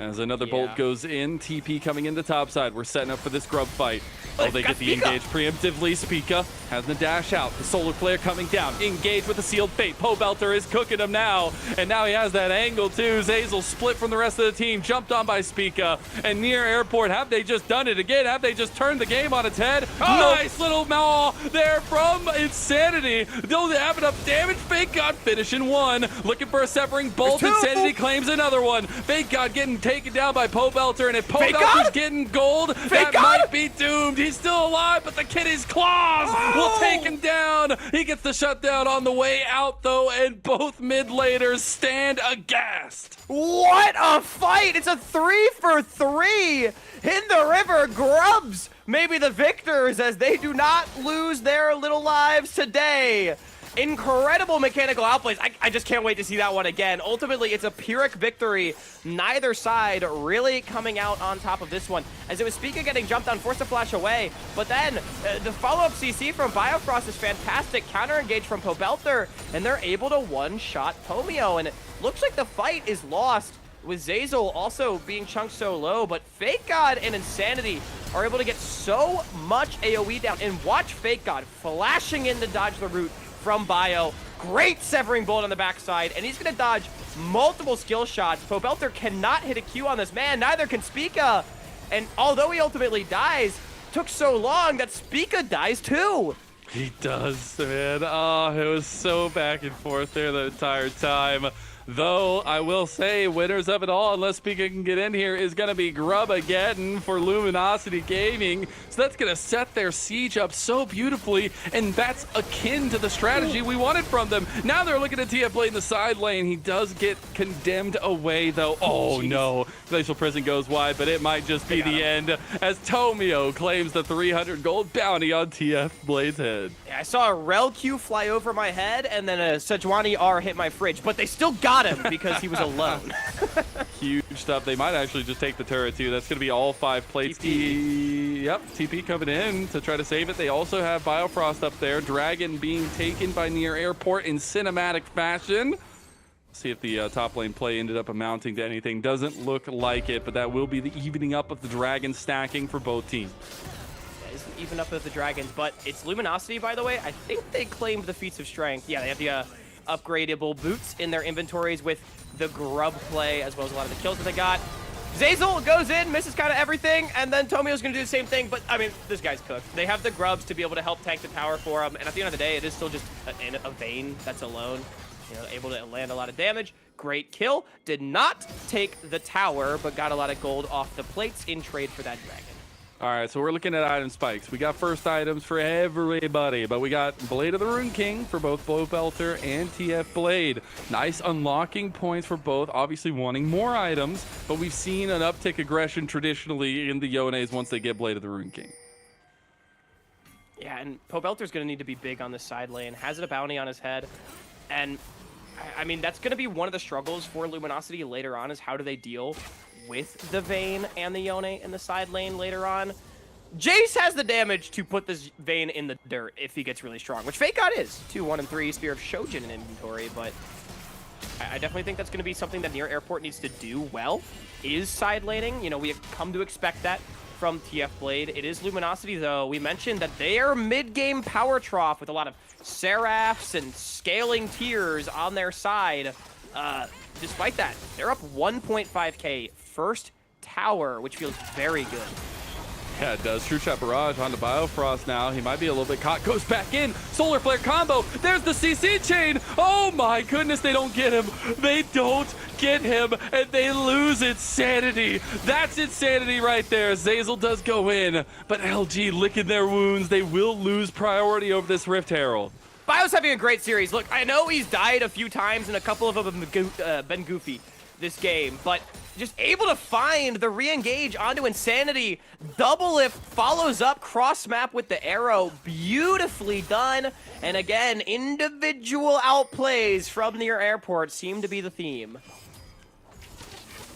As another bolt goes in, TP coming in the top side. We're setting up for this grub fight. Oh, they get the engage preemptively. Spica has the dash out. The solar flare coming down. Engage with the sealed fate. Pobelter is cooking him now. And now he has that angle too. Zazel split from the rest of the team. Jumped on by Spica. And near airport, have they just done it again? Have they just turned the game on its head? Oh. Nice little maw there from Insanity. Don't have enough damage. Fake God finishing one. Looking for a severing bolt. Insanity claims another one. Fake God getting taken down by Pobelter. And if Pobelter's getting gold, that might be doomed. He's still alive, but the kitty's claws will take him down. He gets the shutdown on the way out, though, and both mid laners stand aghast. What a fight! It's a 3-for-3 in the river. Grubs maybe the victors as they do not lose their little lives today. Incredible mechanical outplays. I just can't wait to see that one again. Ultimately, it's a Pyrrhic victory. Neither side really coming out on top of this one. As it was Spica getting jumped on, forced to flash away. But then the follow-up CC from Biofrost is fantastic. Counter-engage from Pobelter, and they're able to one-shot Pomio. And it looks like the fight is lost, with Zazel also being chunked so low. But Fake God and Insanity are able to get so much AoE down. And watch Fake God flashing in to dodge the root from Bio. Great severing bolt on the backside, and he's gonna dodge multiple skill shots. Pobelter cannot hit a Q on this man, neither can Spica. And although he ultimately dies, took so long that Spica dies too. He does, man. Oh, it was so back and forth there the entire time. Though, I will say, winners of it all, unless Spica can get in here, is going to be Grub again for Luminosity Gaming. So that's going to set their siege up so beautifully, and that's akin to the strategy we wanted from them. Now they're looking at TF Blade in the side lane. He does get condemned away, though. Oh, no. Glacial Prison goes wide, but it might just be the end, as Tomio claims the 300 gold bounty on TF Blade's head. Yeah, I saw a Rel Q fly over my head, and then a Sejuani R hit my fridge, but they still got him because he was alone. Huge stuff. They might actually just take the turret too. That's going to be all 5 plates. Yep, TP coming in to try to save it. They also have Biofrost up there. Dragon being taken by near airport in cinematic fashion. See if the top lane play ended up amounting to anything. Doesn't look like it, but that will be the evening up of the Dragon stacking for both teams. Isn't even up with the Dragons, but it's Luminosity, by the way. I think they claimed the Feats of Strength. Yeah, they have the upgradable boots in their inventories with the Grub play, as well as a lot of the kills that they got. Zazel goes in, misses kind of everything, and then Tomio's going to do the same thing, but, I mean, this guy's cooked. They have the Grubs to be able to help tank the tower for him, and at the end of the day, it is still just a Vayne that's alone, you know, able to land a lot of damage. Great kill. Did not take the tower, but got a lot of gold off the plates in trade for that Dragon. All right, so we're looking at item spikes. We got first items for everybody, but we got Blade of the Rune King for both Pobelter and TF Blade. Nice unlocking points for both, obviously wanting more items, but we've seen an uptick aggression traditionally in the Yones once they get Blade of the Rune King. Yeah, and Pobelter's going to need to be big on this side lane. Has a bounty on his head, and I mean, that's going to be one of the struggles for Luminosity later on, is how do they deal with the Vayne and the Yone in the side lane later on. Jace has the damage to put this Vayne in the dirt if he gets really strong, which Fake God is. 2, 1, and 3, Spear of Shojin in inventory, but I definitely think that's going to be something that Near Airport needs to do well, is side laning. You know, we have come to expect that from TF Blade. It is Luminosity, though. We mentioned that they are mid-game power trough with a lot of Seraphs and scaling tiers on their side. Despite that, they're up 1.5k first tower, which feels very good. Yeah, it does. True Shot Barrage onto Biofrost now. He might be a little bit caught. Goes back in. Solar Flare combo. There's the CC chain. Oh my goodness, they don't get him. They don't get him, and they lose Insanity. That's Insanity right there. Zazel does go in, but LG licking their wounds. They will lose priority over this Rift Herald. Bio's having a great series. Look, I know he's died a few times, and a couple of them have been goofy this game, but just able to find the re-engage onto Insanity. Double lift follows up cross map with the arrow. Beautifully done. And again, individual outplays from Near Airport seem to be the theme.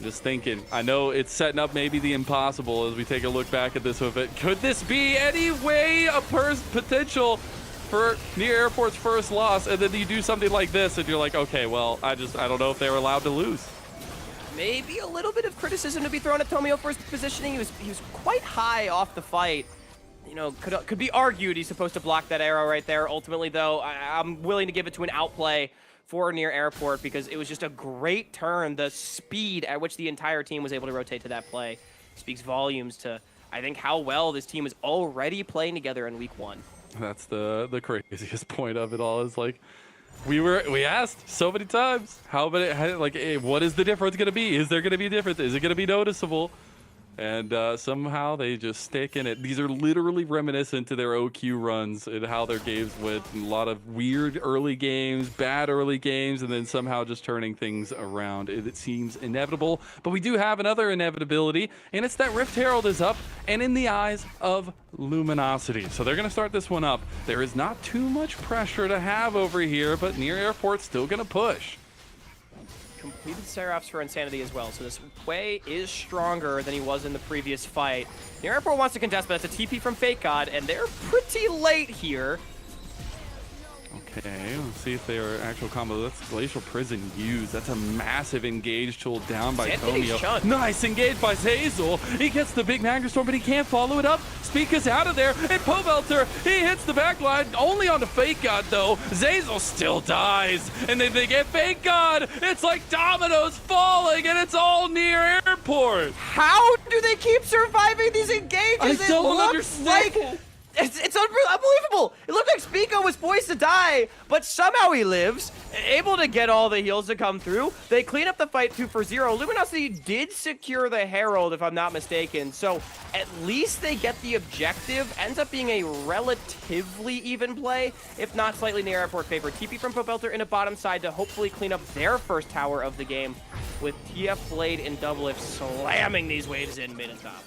Just thinking, I know it's setting up maybe the impossible as we take a look back at this with it. Could this be any way a potential for Near Airport's first loss, and then you do something like this and you're like, okay, well, I don't know if they were allowed to lose. maybe a little bit of criticism to be thrown at Tomio for his positioning. He was quite high off the fight. You know, could be argued he's supposed to block that arrow right there. Ultimately, though, I'm willing to give it to an outplay for near airport because it was just a great turn. The speed at which the entire team was able to rotate to that play speaks volumes to, I think, how well this team is already playing together in week 1. That's the craziest point of it all is like, we asked so many times what is the difference going to be? Is there going to be a difference? Is it going to be noticeable? And somehow they just stick in it. These are literally reminiscent to their OQ runs and how their games went. A lot of weird early games, bad early games, and then somehow just turning things around. It seems inevitable, but we do have another inevitability, and it's that Rift Herald is up and in the eyes of Luminosity. So they're going to start this one up. There is not too much pressure to have over here, but near airport's still going to push. Completed Seraphs for Insanity as well, so this Way is stronger than he was in the previous fight. Near Airport wants to contest, but that's a TP from Fake God, and they're pretty late here. Okay, let's see if they are actual combo. That's Glacial Prison used. That's a massive engage tool down by Tomio. Nice engage by Zazel. He gets the big Magnustorm, but he can't follow it up. Speaka's out of there, and Pobelter, he hits the back line, only on the Fake God though. Zazel still dies, and then they get Fake God. It's like dominoes falling, and it's all near airport. How do they keep surviving these engages? I don't understand. It's unbelievable. It looked like Spico was poised to die, but somehow he lives, able to get all the heals to come through. They clean up the fight 2-0. Luminosity did secure the Herald, if I'm not mistaken, so at least they get the objective. Ends up being a relatively even play, if not slightly near airport favor. TP from Popelter in a bottom side to hopefully clean up their first tower of the game, with TF Blade and Double Lift slamming these waves in mid and top.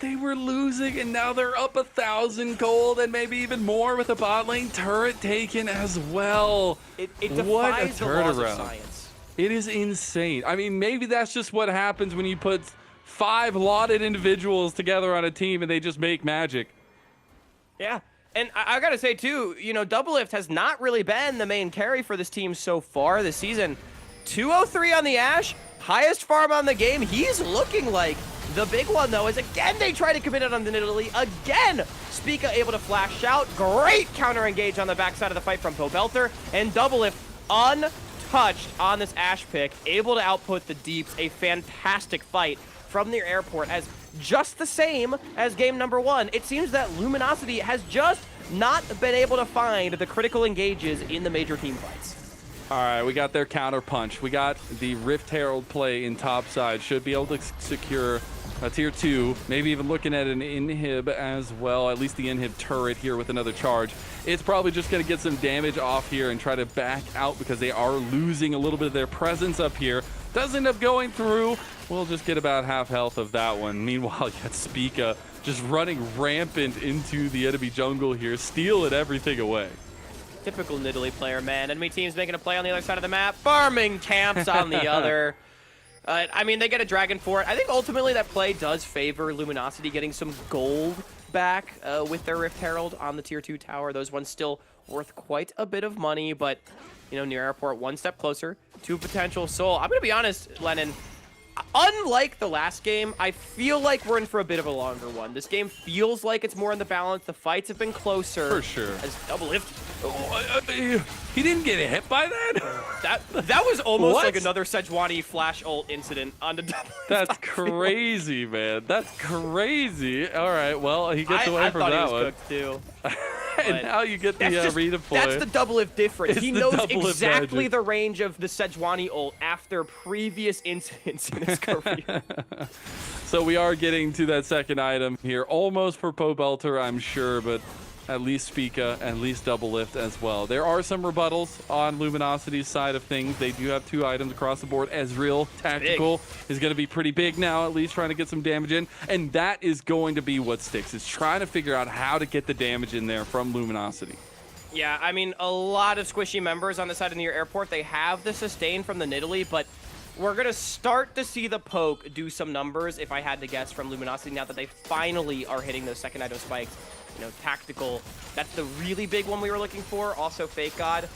They were losing, and now they're up 1,000 gold, and maybe even more with a bot lane turret taken as well. It defies the laws of science. It is insane. I mean, maybe that's just what happens when you put 5 lauded individuals together on a team and they just make magic. Yeah, and I gotta say too, you know, Double Lift has not really been the main carry for this team so far this season. 203 on the Ashe, highest farm on the game. He's looking like the big one, though, is again they try to commit it on the Nidalee. Again, Spica able to flash out. Great counter engage on the backside of the fight from Pobelter. And Double Lift untouched on this Ashe pick, able to output the Deeps. A fantastic fight from near airport, as just the same as game number 1. It seems that Luminosity has just not been able to find the critical engages in the major team fights. All right, we got their counter punch. We got the Rift Herald play in top side. Should be able to secure a tier 2, maybe even looking at an inhib as well, at least the inhib turret here with another charge. It's probably just going to get some damage off here and try to back out because they are losing a little bit of their presence up here. Does end up going through. We'll just get about half health of that one. Meanwhile, you got Spica just running rampant into the enemy jungle here, stealing everything away. Typical Nidalee player, man. Enemy team's making a play on the other side of the map. Farming camps on the other. I mean, they get a dragon for it. I think ultimately that play does favor Luminosity getting some gold back with their Rift Herald on the tier 2 tower. Those ones still worth quite a bit of money, but, you know, near airport, one step closer to potential soul. I'm going to be honest, Lennon. Unlike the last game, I feel like we're in for a bit of a longer one. This game feels like it's more in the balance. The fights have been closer. For sure. As Double Lift. He didn't get hit by that? That was almost like another Sejuani flash ult incident on the Double Lift. That's crazy, man. That's crazy. All right, well, he gets away from that one. I thought he was cooked, too. And now you get the redeploy. That's the Double Lift difference. He knows exactly magic. the range of the Sejuani ult after previous incidents in his career. So we are getting to that second item here. Almost for Pobelter, I'm sure, but at least Spica, at least Double Lift as well. There are some rebuttals on Luminosity's side of things. They do have 2 items across the board. Ezreal, tactical, is going to be pretty big now, at least trying to get some damage in. And that is going to be what sticks, is trying to figure out how to get the damage in there from Luminosity. Yeah, I mean, a lot of squishy members on the side of near airport. They have the sustain from the Nidalee, but we're going to start to see the poke do some numbers, if I had to guess, from Luminosity now that they finally are hitting those second item spikes. You know, tactical, that's the really big one we were looking for. Also, Fake God.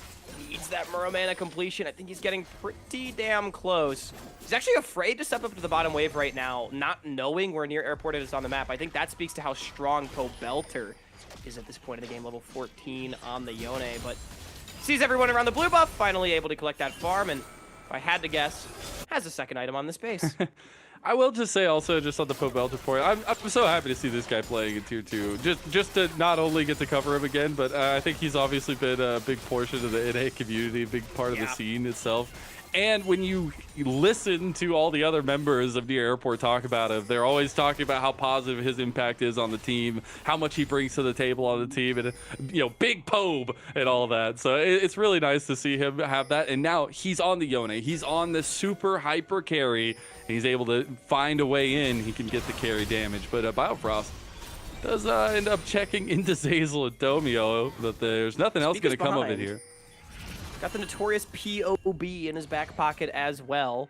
needs that Muramana completion. I think he's getting pretty damn close. He's actually afraid to step up to the bottom wave right now, not knowing where near airport it is on the map. I think that speaks to how strong Pobelter is at this point in the game, level 14 on the Yone, but sees everyone around the blue buff, finally able to collect that farm, and if I had to guess, has a second item on this base. I will just say also, just on the Pobelter point, I'm so happy to see this guy playing in Tier 2. Just to not only get to cover him again, but I think he's obviously been a big portion of the NA community, a big part of the scene itself. And when you listen to all the other members of Near Airport talk about him, they're always talking about how positive his impact is on the team, how much he brings to the table on the team, and, you know, big Pobe and all that. So it's really nice to see him have that. And now he's on the Yone. He's on the super hyper carry, and he's able to find a way in. He can get the carry damage. But Biofrost does end up checking into Zeyzal and Tomio, but there's nothing else going to come of it here. Got the notorious POB in his back pocket as well.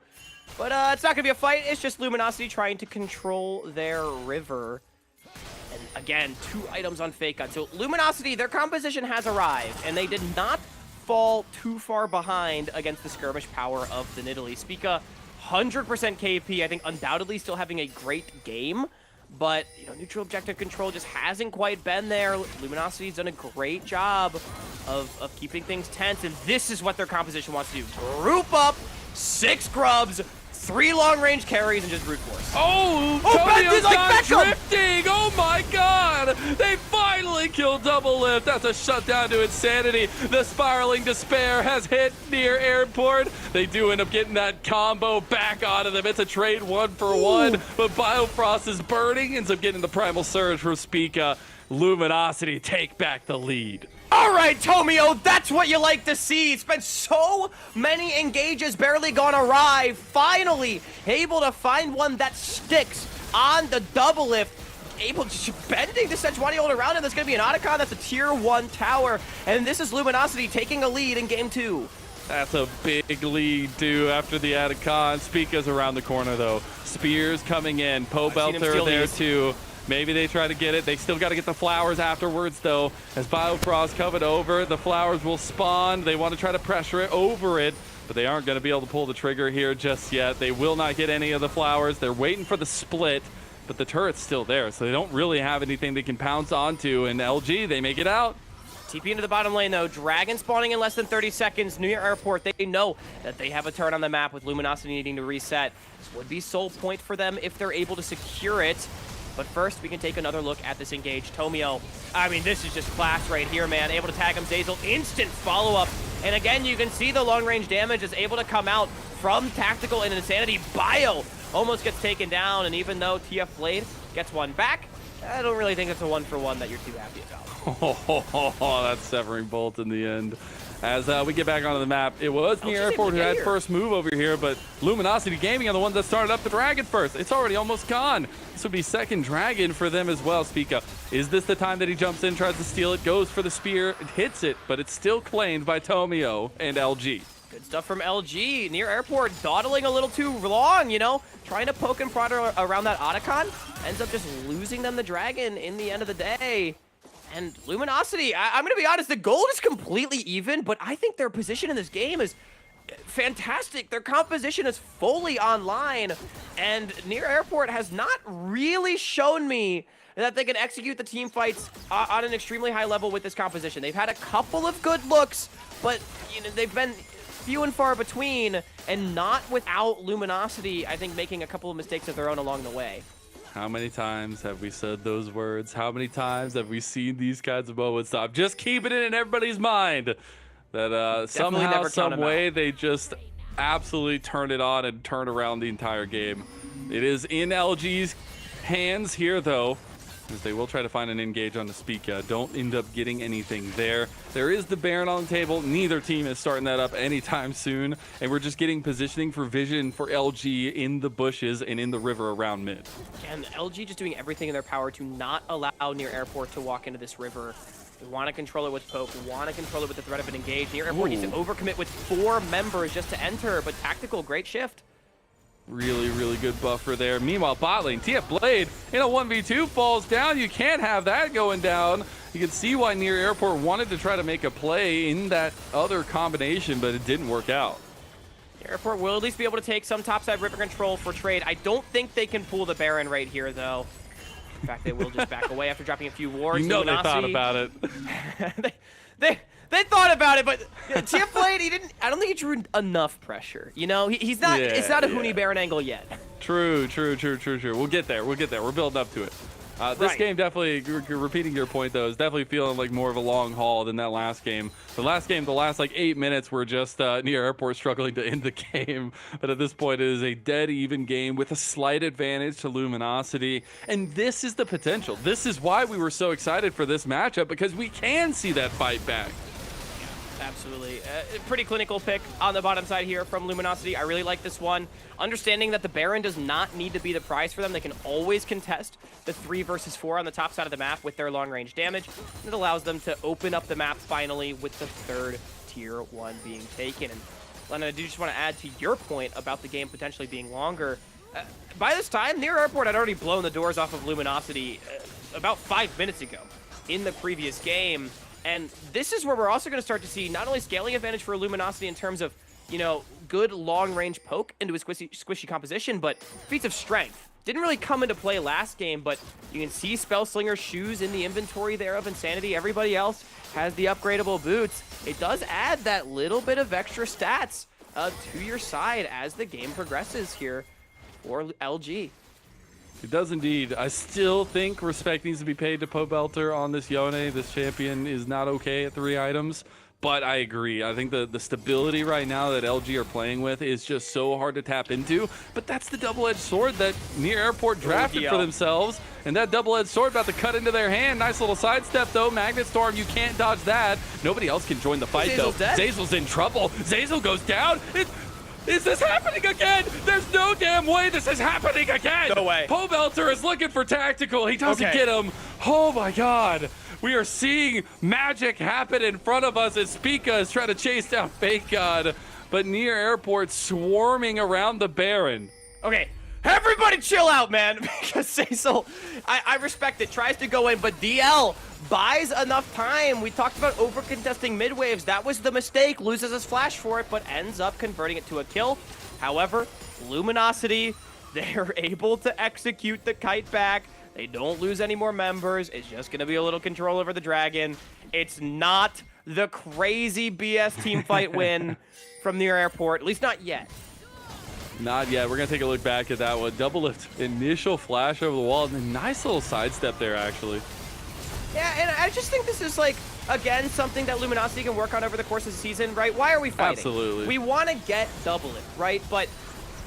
But it's not going to be a fight. It's just Luminosity trying to control their river. And again, 2 items on Fake Gun. So Luminosity, their composition has arrived, and they did not fall too far behind against the skirmish power of the Nidalee. Spica, 100% KP, I think undoubtedly still having a great game. But, you know, neutral objective control just hasn't quite been there. Luminosity's done a great job of keeping things tense, and this is what their composition wants to do. Group up, 6 grubs, 3 long-range carries, and just brute force. Oh, Tomio's like drifting! Oh my god! They finally killed Double Lift. That's a shutdown to insanity. The spiraling despair has hit Near Airport. They do end up getting that combo back onto them. It's a trade 1-for-1, but Biofrost is burning, ends up getting the primal surge from Spica. Luminosity take back the lead. All right, Tomio, that's what you like to see. It's been so many engages barely gone awry. Finally able to find one that sticks on the double lift. Able to bending the Sejuani all around him. That's going to be an Otacon. That's a tier 1 tower. And this is Luminosity taking a lead in game 2. That's a big lead, too, after the Otacon. Spica's around the corner, though. Spears coming in. Pobelter there, too. Maybe they try to get it. They still got to get the flowers afterwards, though. As Biofrost coming over, the flowers will spawn. They want to try to pressure it over it, but they aren't going to be able to pull the trigger here just yet. They will not get any of the flowers. They're waiting for the split, but the turret's still there, so they don't really have anything they can pounce onto. And LG, they make it out. TP into the bottom lane, though. Dragon spawning in less than 30 seconds. Near Airport, they know that they have a turn on the map with Luminosity needing to reset. This would be soul point for them if they're able to secure it. But first, we can take another look at this engage. Tomio, I mean, this is just class right here, man. Able to tag him, Zeyzal, instant follow-up. And again, you can see the long-range damage is able to come out from Tactical and Insanity. Bio almost gets taken down, and even though TF Blade gets one back, I don't really think it's a 1-for-1 that you're too happy about. Oh, that's Severing Bolt in the end. As we get back onto the map, it was Near Airport who had first move over here, but Luminosity Gaming are the ones that started up the Dragon first. It's already almost gone. This would be second Dragon for them as well. Spica, is this the time that he jumps in, tries to steal it, goes for the spear, hits it, but it's still claimed by Tomio and LG. Good stuff from LG. Near Airport, dawdling a little too long, you know, trying to poke and prod around that Otacon. Ends up just losing them the Dragon in the end of the day. And Luminosity, I'm going to be honest, the gold is completely even, but I think their position in this game is fantastic. Their composition is fully online, and Near Airport has not really shown me that they can execute the team fights on an extremely high level with this composition. They've had a couple of good looks, but you know, they've been few and far between, and not without Luminosity, I think, making a couple of mistakes of their own along the way. How many times have we said those words? How many times have we seen these kinds of moments? I'm just keeping it in everybody's mind that somehow, some way, they just absolutely turn it on and turn around the entire game. It is in LG's hands here, though, as they will try to find an engage on the Spica. Don't end up getting anything there. There is the Baron on the table. Neither team is starting that up anytime soon, and we're just getting positioning for vision for LG in the bushes and in the river around mid. And LG just doing everything in their power to not allow Near Airport to walk into this river. We want to control it with poke. We want to control it with the threat of an engage. Near Airport needs to overcommit with 4 members just to enter, but Tactical, great shift. Really, really good buffer there. Meanwhile, bot lane, TF Blade in a 1v2 falls down. You can't have that going down You can see why Near Airport wanted to try to make a play in that other combination, but it didn't work out. Airport will at least be able to take some topside river control for trade. I don't think they can pull the Baron right here, though. In fact, they will just back away after dropping a few wards. You know Luminosity, they thought about it. they thought about it, but TF Blade, he didn't. I don't think he drew enough pressure. You know, he's not. It's not a Huni Baron angle yet. True. We'll get there. We're building up to it. This game definitely, repeating your point though, is definitely feeling like more of a long haul than that last game. The last like 8 minutes were just Near Airport struggling to end the game. But at this point, it is a dead even game with a slight advantage to Luminosity. And this is the potential. This is why we were so excited for this matchup, because we can see that fight back. Absolutely. Pretty clinical pick on the bottom side here from Luminosity. I really like this one. Understanding that the Baron does not need to be the prize for them. They can always contest the 3 versus 4 on the top side of the map with their long-range damage. It allows them to open up the map finally with the 3rd tier 1 being taken. And Lennon, I do just want to add to your point about the game potentially being longer. By this time, Near Airport had already blown the doors off of Luminosity about 5 minutes ago in the previous game. And this is where we're also going to start to see not only scaling advantage for Luminosity in terms of, you know, good long-range poke into a squishy composition, but feats of strength. Didn't really come into play last game, but you can see Spellslinger's shoes in the inventory there of Insanity. Everybody else has the upgradable boots. It does add that little bit of extra stats to your side as the game progresses here for LG. It does indeed. I still think respect needs to be paid to Pobelter on this Yone. This champion is not okay at 3 items, but I agree. I think the stability right now that LG are playing with is just so hard to tap into, but that's the double-edged sword that Near Airport drafted for themselves, and that double-edged sword about to cut into their hand. Nice little sidestep, though. Magnet Storm, you can't dodge that. Nobody else can join the fight, though. Zazel's in trouble. Zazel goes down. Is this happening again? There's no damn way this is happening again. No way. Pobelter is looking for tactical. He doesn't get him. Oh my God. We are seeing magic happen in front of us as Spica is trying to chase down Fake God. But Near Airport swarming around the Baron. Okay, everybody chill out, man. Because Zazel, I respect it, tries to go in, but DL buys enough time. We talked about over-contesting mid-waves. That was the mistake. Loses his flash for it, but ends up converting it to a kill. However, Luminosity, they're able to execute the kite back. They don't lose any more members. It's just going to be a little control over the dragon. It's not the crazy BS team fight win from Near Airport, at least not yet. Not yet. We're going to take a look back at that one. Double lift, initial flash over the wall, and a nice little sidestep there, actually. Yeah, and I just think this is, like, again, something that Luminosity can work on over the course of the season, right? Why are we fighting? Absolutely. We want to get double it, right? But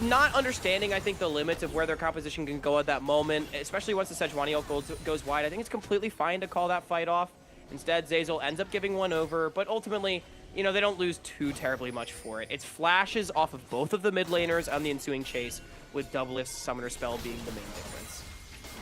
not understanding, I think, the limits of where their composition can go at that moment, especially once the Sejuani ult goes wide. I think it's completely fine to call that fight off. Instead, Zazel ends up giving one over, but ultimately, you know, they don't lose too terribly much for it. It's flashes off of both of the mid laners on the ensuing chase, with double lift summoner spell being the main difference.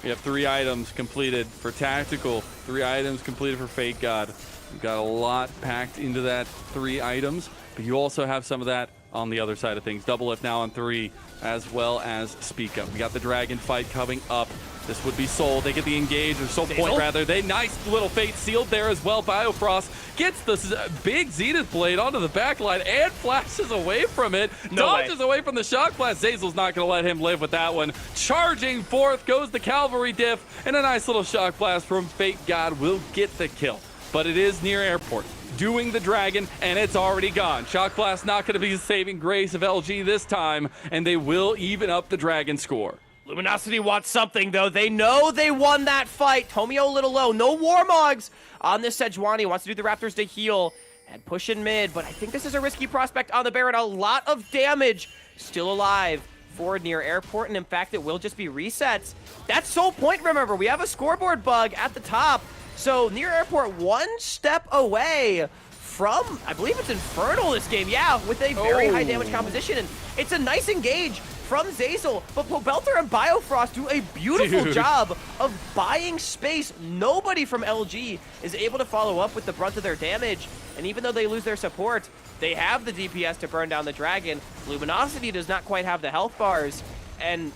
We have 3 items completed for Tactical, 3 items completed for Fake God. You've got a lot packed into that 3 items, but you also have some of that on the other side of things. Double lift now on 3, as well as Speak Up. We got the dragon fight coming up. This would be Soul. They get the engage, or Soul Point rather. They nice little fate sealed there as well. Biofrost gets this big Zenith Blade onto the back line and flashes away from it. Dodges away from the Shock Blast. Zazel's not going to let him live with that one. Charging forth goes the Cavalry Diff, and a nice little Shock Blast from Fake God will get the kill. But it is Near Airport doing the dragon, and it's already gone. Shock Blast not going to be the saving grace of LG this time, and they will even up the dragon score. Luminosity wants something, though. They know they won that fight. Tomio a little low. No Warmogs on this Sejuani. Wants to do the Raptors to heal and push in mid, but I think this is a risky prospect on the Baron. A lot of damage still alive for Near Airport, and in fact, it will just be resets. That's Soul Point, remember. We have a scoreboard bug at the top, so Near Airport 1 step away from, I believe it's Infernal this game, yeah, with a very high damage composition, and it's a nice engage from Zazel, but Pobelter and Biofrost do a beautiful job of buying space. Nobody from LG is able to follow up with the brunt of their damage, and even though they lose their support, they have the DPS to burn down the dragon. Luminosity does not quite have the health bars, and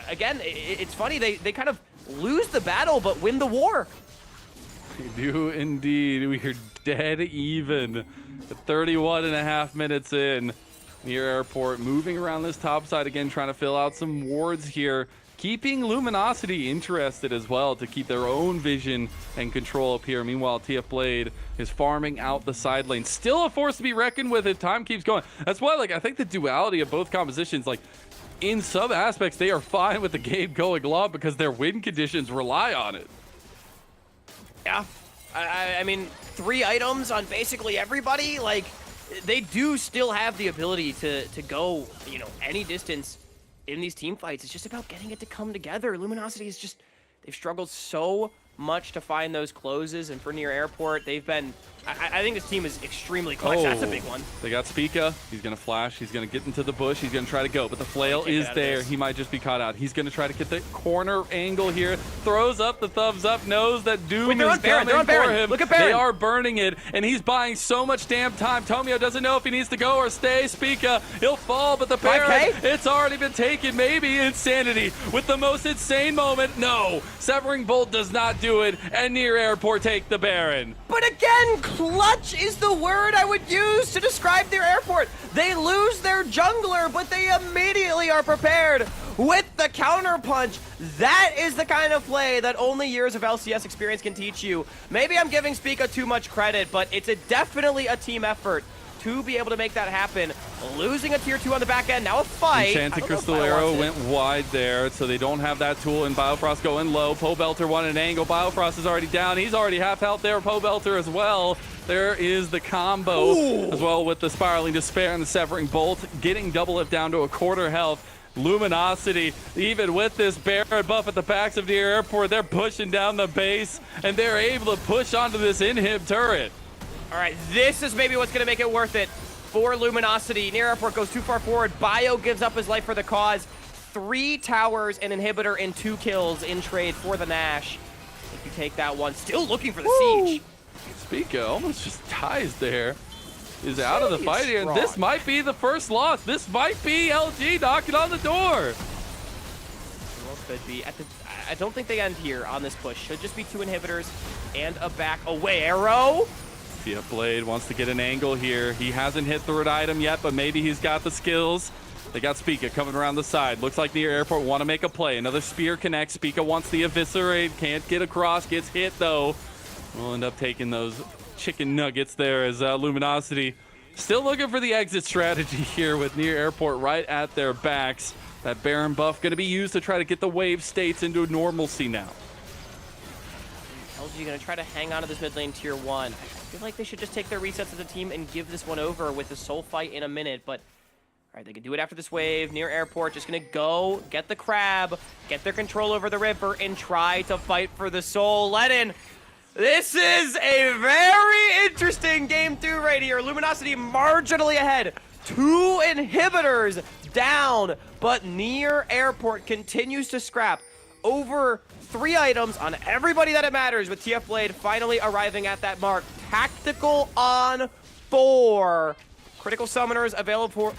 again, it's funny, they kind of lose the battle but win the war. We do indeed. We are dead even at 31.5 minutes in. Near Airport moving around this top side again, trying to fill out some wards here. Keeping Luminosity interested as well to keep their own vision and control up here. Meanwhile, TF Blade is farming out the side lane. Still a force to be reckoned with if time keeps going. That's why, like, I think the duality of both compositions, like, in some aspects, they are fine with the game going long because their win conditions rely on it. Yeah. I mean, 3 items on basically everybody, like, they do still have the ability to go, you know, any distance in these team fights. It's just about getting it to come together. Luminosity is just, they've struggled so much to find those closes, and for Near Airport, they've been, I think this team is extremely clutch. That's a big one. They got Spica. He's going to flash. He's going to get into the bush. He's going to try to go, but the flail is there. He might just be caught out. He's going to try to get the corner angle here. Throws up the thumbs up, knows that Doom is coming for him. Look at Baron. They are burning it, and he's buying so much damn time. Tomio doesn't know if he needs to go or stay. Spica, he'll fall, but the Baron, it's already been taken. Maybe Insanity with the most insane moment. No, Severing Bolt does not do it, and Near Airport take the Baron. But again, clutch is the word I would use to describe their Airport. They lose their jungler, but they immediately are prepared with the counter punch. That is the kind of play that only years of LCS experience can teach you. Maybe I'm giving Spica too much credit, but it's definitely a team effort to be able to make that happen. Losing a tier 2 on the back end, now a fight. Enchanted Crystal Arrow went wide there, so they don't have that tool, and Biofrost going low. Pobelter wanted an angle. Biofrost is already down. He's already half health there. Pobelter as well. There is the combo as well with the Spiraling Despair and the Severing Bolt, getting double it down to a quarter health. Luminosity, even with this Baron buff at the backs of Near Airport, they're pushing down the base, and they're able to push onto this inhib turret. All right, this is maybe what's going to make it worth it for Luminosity. Near Airport goes too far forward. Bio gives up his life for the cause. 3 towers, an inhibitor, and 2 kills in trade for the Nash. If you take that one, still looking for the siege. Spica almost just dies there. Is out of the fight here, and this might be the first loss. This might be LG knocking on the door. Well, could be. I don't think they end here on this push. Should just be 2 inhibitors and a back away arrow. TF Blade wants to get an angle here. He hasn't hit third item yet, but maybe he's got the skills. They got Spica coming around the side. Looks like Near Airport want to make a play. Another spear connects. Spica wants the eviscerate. Can't get across. Gets hit, though. We'll end up taking those chicken nuggets there as Luminosity still looking for the exit strategy here with Near Airport right at their backs. That Baron buff going to be used to try to get the wave states into normalcy now. LG going to try to hang on to this mid lane tier 1. I feel like they should just take their resets as a team and give this one over with the soul fight in a minute, but all right, they can do it after this wave. Near Airport just going to go get the crab, get their control over the river, and try to fight for the soul. Ledin, this is a very interesting game 2 right here. Luminosity marginally ahead. 2 inhibitors down, but Near Airport continues to scrap over 3 items on everybody that it matters, with TF Blade finally arriving at that mark. Tactical on 4. Critical summoners available for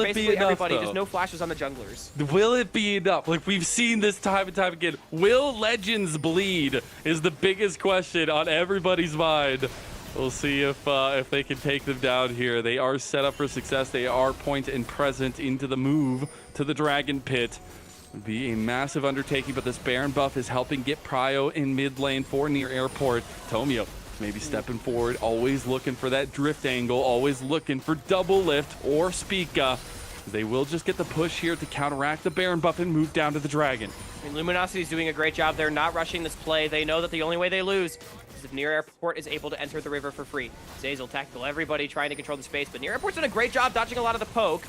basically everybody. Just no flashes on the junglers. Will it be enough? Like we've seen this time and time again. Will Legends bleed is the biggest question on everybody's mind. We'll see if they can take them down here. They are set up for success. They are point and present into the move to the Dragon Pit. Would be a massive undertaking, but this Baron buff is helping get Prio in mid lane for Near Airport. Tomio maybe stepping forward, always looking for that drift angle, always looking for double lift or Spica. They will just get the push here to counteract the Baron buff and move down to the Dragon. I mean, Luminosity is doing a great job. They're not rushing this play. They know that the only way they lose is if Near Airport is able to enter the river for free. Zazel tactical everybody trying to control the space, but Near Airport's done a great job dodging a lot of the poke.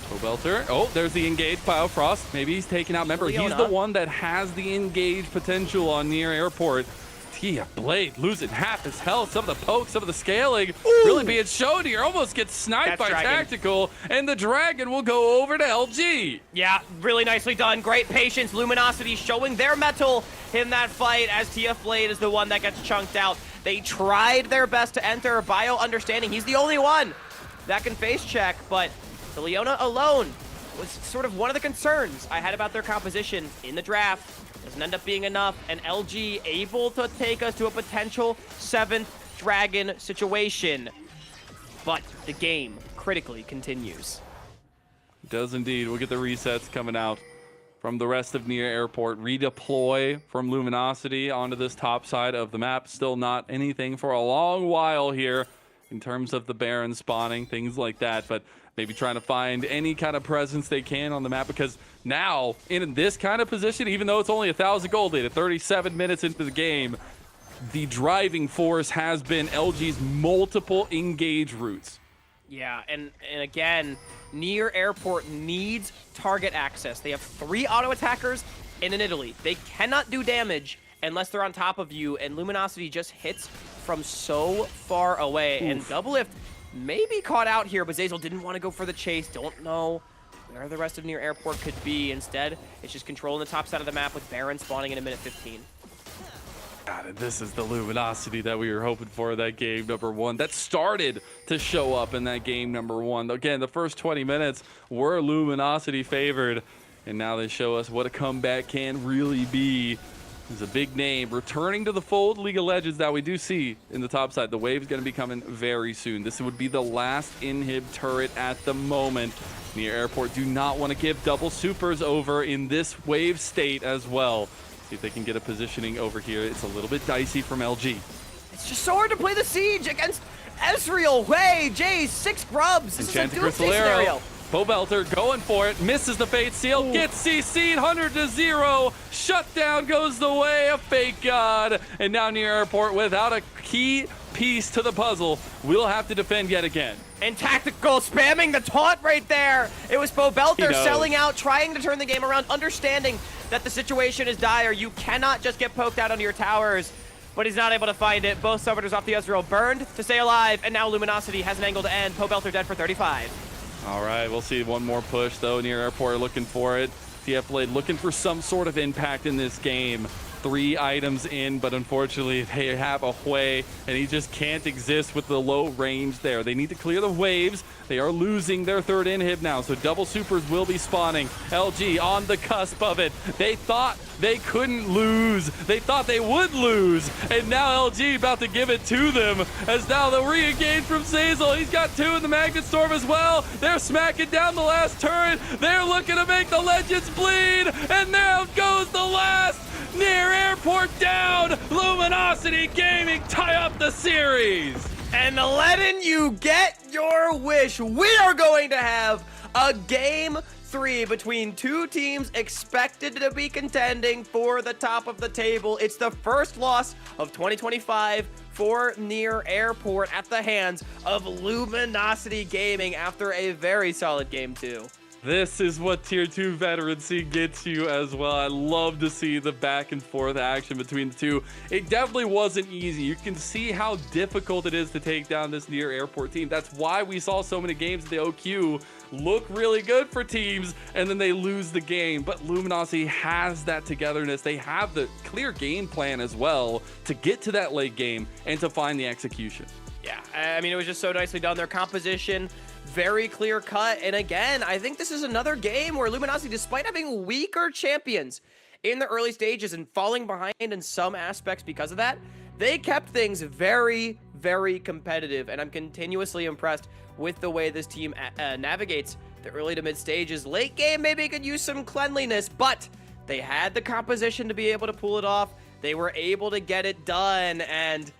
Pobelter. Oh, there's the engaged Biofrost. Maybe he's taken out. Remember, he's the one that has the engaged potential on Near Airport. TF Blade losing half his health. Some of the poke, some of the scaling really being shown here. Almost gets sniped by Tactical, and the Dragon will go over to LG. Yeah, really nicely done. Great patience. Luminosity showing their mettle in that fight as TF Blade is the one that gets chunked out. They tried their best to enter. Bio understanding he's the only one that can face check, but the Leona alone was sort of one of the concerns I had about their composition in the draft. Doesn't end up being enough, and LG able to take us to a potential 7th Dragon situation. But the game critically continues. It does indeed. We'll get the resets coming out from the rest of Near Airport. Redeploy from Luminosity onto this top side of the map. Still not anything for a long while here in terms of the Baron spawning, things like that. But maybe trying to find any kind of presence they can on the map, because now in this kind of position, even though it's only 1,000 gold data, 37 minutes into the game, the driving force has been LG's multiple engage routes. Yeah, and again, Near Airport needs target access. They have 3 auto attackers and an Italy. They cannot do damage unless they're on top of you, and Luminosity just hits from so far away. Oof. And Doublelift may be caught out here, but Zeyzal didn't want to go for the chase. Don't know where the rest of Near Airport could be. Instead, it's just controlling the top side of the map with Baron spawning in a minute 15. God, and this is the Luminosity that we were hoping for that game number 1. That started to show up in that game number 1. Again, the first 20 minutes were Luminosity favored, and now they show us what a comeback can really be. There's a big name returning to the fold, League of Legends, that we do see in the top side. The wave's going to be coming very soon. This would be the last inhib turret at the moment. Near Airport do not want to give double supers over in this wave state as well. See if they can get a positioning over here. It's a little bit dicey from LG. It's just so hard to play the siege against Ezreal, Wei, Jace, 6 grubs. This Enchanted is a doomsday scenario. Pobelter going for it, misses the Fate Seal, gets CC'd, 100-0. Shutdown goes the way of Fake God. And now Near Airport, without a key piece to the puzzle, will have to defend yet again. And Tactical spamming the taunt right there. It was Pobelter selling out, trying to turn the game around, understanding that the situation is dire. You cannot just get poked out onto your towers, but he's not able to find it. Both Summoners off the Ezreal burned to stay alive, and now Luminosity has an angle to end. Pobelter dead for 35. All right, we'll see one more push, though. Near Airport looking for it. TF Blade looking for some sort of impact in this game. 3 items in, but unfortunately they have a Hui, and he just can't exist with the low range there. They need to clear the waves. They are losing their 3rd inhib now, so double supers will be spawning. LG on the cusp of it. They thought they couldn't lose. They thought they would lose, and now LG about to give it to them, as now the re-engage from Zeyzal. He's got 2 in the Magnet Storm as well. They're smacking down the last turret. They're looking to make the Legends bleed, and now goes the last. Near Airport down. Luminosity Gaming tie up the series. And letting you get your wish, we are going to have a game 3 between 2 teams expected to be contending for the top of the table. It's the first loss of 2025 for Near Airport at the hands of Luminosity Gaming after a very solid game 2. This is what Tier 2 veterancy gets you as well. I love to see the back and forth action between the two. It definitely wasn't easy. You can see how difficult it is to take down this Near Airport team. That's why we saw so many games in the OQ look really good for teams, and then they lose the game. But Luminosity has that togetherness. They have the clear game plan as well to get to that late game and to find the execution. Yeah, I mean, it was just so nicely done. Their composition, very clear cut. And again, I think this is another game where Luminosity, despite having weaker champions in the early stages and falling behind in some aspects because of that, they kept things very, very competitive. And I'm continuously impressed with the way this team navigates the early to mid stages. Late game maybe could use some cleanliness, but they had the composition to be able to pull it off. They were able to get it done, and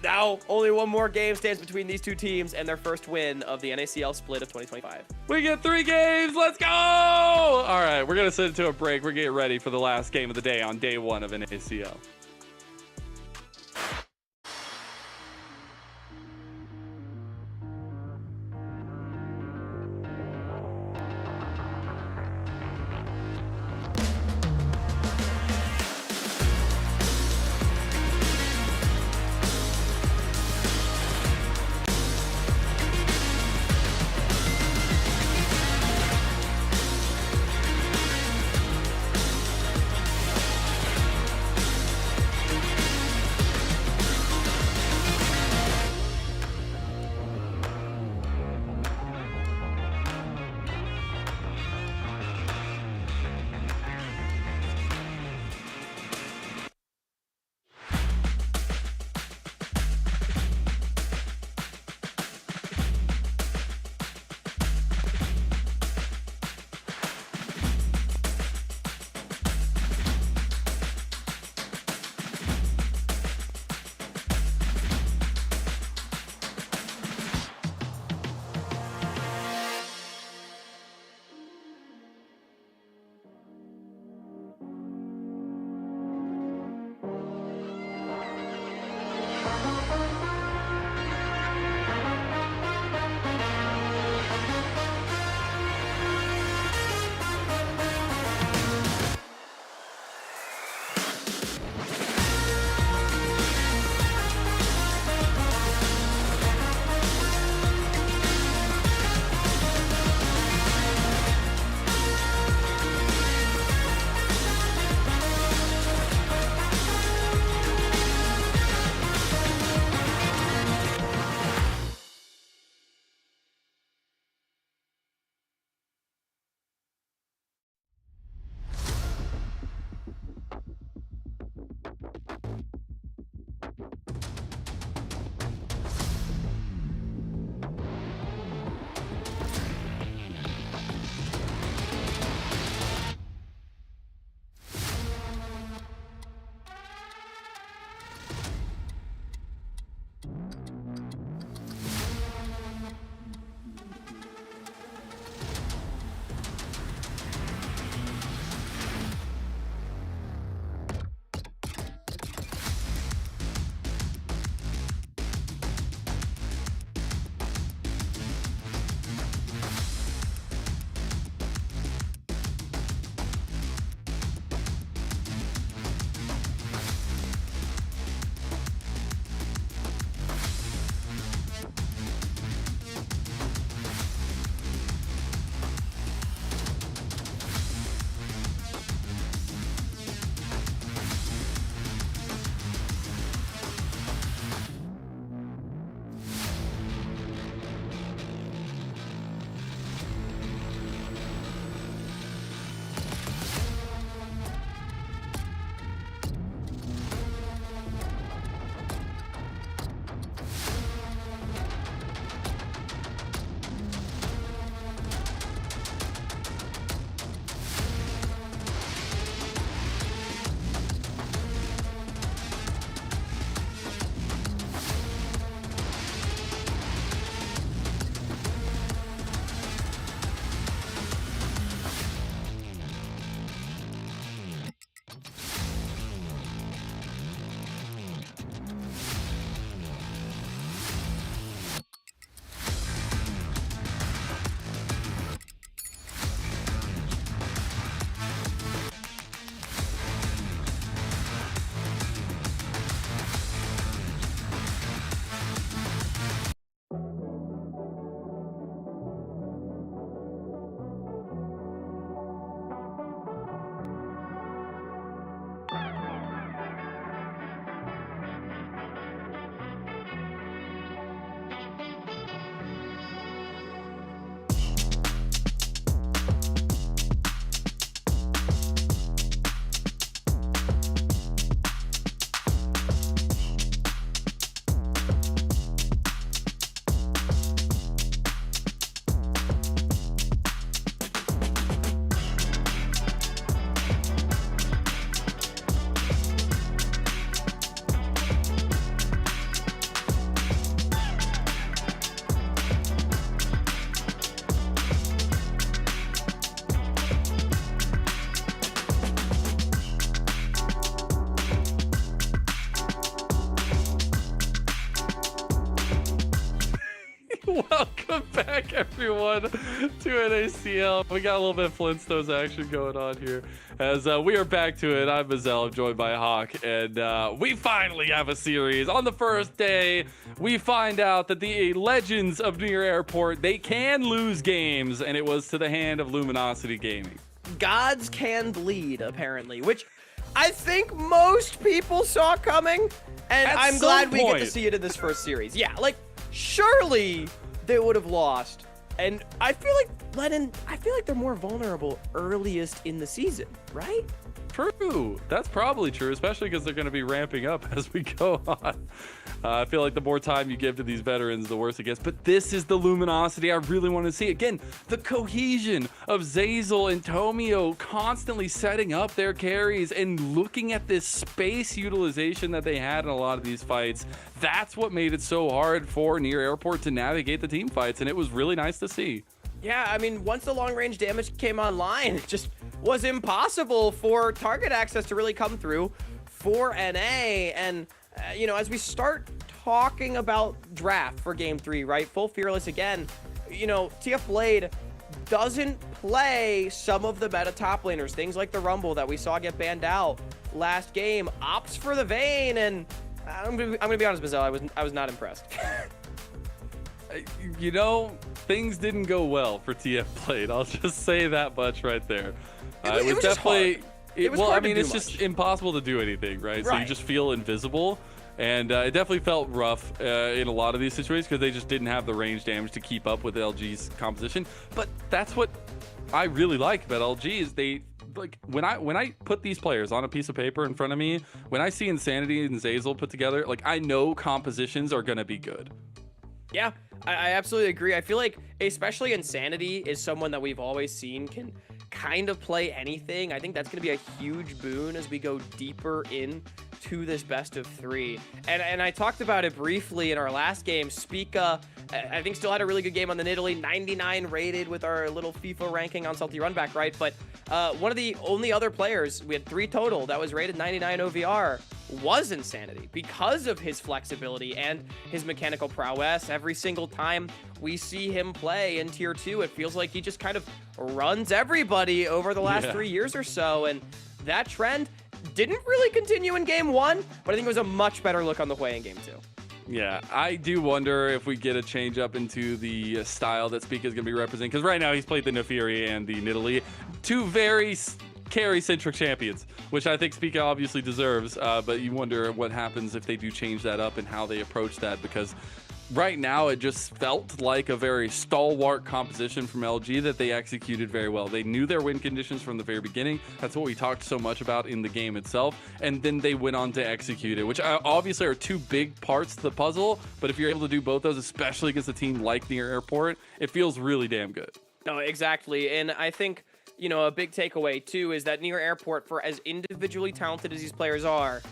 now only one more game stands between these 2 teams and their first win of the NACL split of 2025. We get 3 games. Let's go! All right, we're going to send it to a break. We're getting ready for the last game of the day on day 1 of NACL. Welcome back, everyone, to NACL. We got a little bit of Flintstones action going on here as we are back to it. I'm Mazel, I'm joined by Hawk, and we finally have a series. On the first day, we find out that the legends of Near Airport, they can lose games, and it was to the hand of Luminosity Gaming. Gods can bleed, apparently, which I think most people saw coming, and At I'm some glad we get to point. see it in this first series. Yeah, like, surely they would have lost, and I feel like they're more vulnerable earliest in the season, right? True. That's probably true, especially because they're going to be ramping up as we go on. I feel like the more time you give to these veterans, the worse it gets. But this is the luminosity I really want to see. Again, the cohesion of Zazel and Tomio constantly setting up their carries and looking at this space utilization that they had in a lot of these fights. That's what made it so hard for Near Airport to navigate the team fights, and it was really nice to see. Yeah, I mean, once the long-range damage came online, it just was impossible for target access to really come through for NA. And, you know, as we start talking about draft for Game 3, right, full Fearless again, you know, TF Blade doesn't play some of the meta top laners, things like the Rumble that we saw get banned out last game, opts for the Vayne, and I'm gonna be honest, Mazel, I was not impressed. You know, things didn't go well for TF Blade. I'll just say that much right there. It was just definitely. hard. It was well, hard I mean, to do it's just much. impossible to do anything, right? So you Right. just feel invisible, and it definitely felt rough in a lot of these situations because they just didn't have the range damage to keep up with LG's composition. But that's what I really like about LG is they. Like when I put these players on a piece of paper in front of me, when I see Insanity and Zazel put together, like I know compositions are gonna be good. Yeah, I absolutely agree. I feel like especially Insanity is someone that we've always seen can kind of play anything. I think that's going to be a huge boon as we go deeper in to this best of 3. And I talked about it briefly in our last game. Spica, I think, still had a really good game on the Nidalee, 99 rated with our little FIFA ranking on Salty Runback, right? But one of the only other players, we had 3 total, that was rated 99 OVR, was Insanity because of his flexibility and his mechanical prowess. Every single time we see him play in Tier 2, it feels like he just kind of runs everybody over the last 3 years or so, and that trend didn't really continue in Game 1, but I think it was a much better look on the way in Game 2. Yeah, I do wonder if we get a change up into the style that Spica is going to be representing, because right now he's played the Nefiri and the Nidalee, 2 very carry-centric champions, which I think Spica obviously deserves, but you wonder what happens if they do change that up and how they approach that, because right now it just felt like a very stalwart composition from LG that they executed very well. They knew their win conditions from the very beginning. That's what we talked so much about in the game itself, and then they went on to execute it, which obviously are 2 big parts to the puzzle, but if you're able to do both those, especially against a team like Near Airport, it feels really damn good. No, exactly, and I think, you know, a big takeaway too is that Near Airport, for as individually talented as these players are,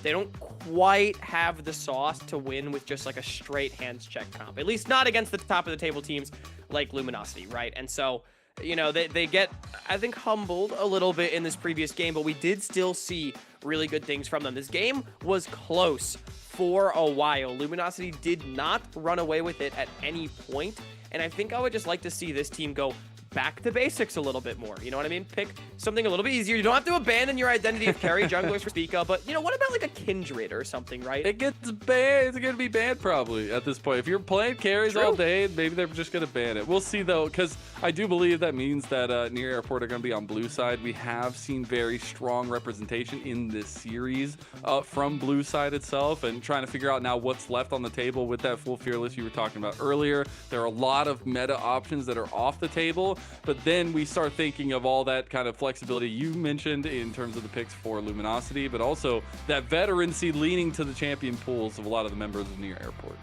they don't quite have the sauce to win with just like a straight hands check comp. At least not against the top of the table teams like Luminosity, right? And so, you know, they get, I think, humbled a little bit in this previous game, but we did still see really good things from them. This game was close for a while. Luminosity did not run away with it at any point, and I think I would just like to see this team go back to basics a little bit more. You know what I mean? Pick something a little bit easier. You don't have to abandon your identity of carry junglers for Spica, but, you know, what about like a Kindred or something, right? It gets banned. It's going to be banned probably at this point. If you're playing carries all day, maybe they're just going to ban it. We'll see though, because I do believe that means that Near Airport are going to be on blue side. We have seen very strong representation in this series from blue side itself, and trying to figure out now what's left on the table with that full Fearless you were talking about earlier. There are a lot of meta options that are off the table, but then we start thinking of all that kind of flexibility you mentioned in terms of the picks for Luminosity, but also that veterancy leaning to the champion pools of a lot of the members of Near Airport.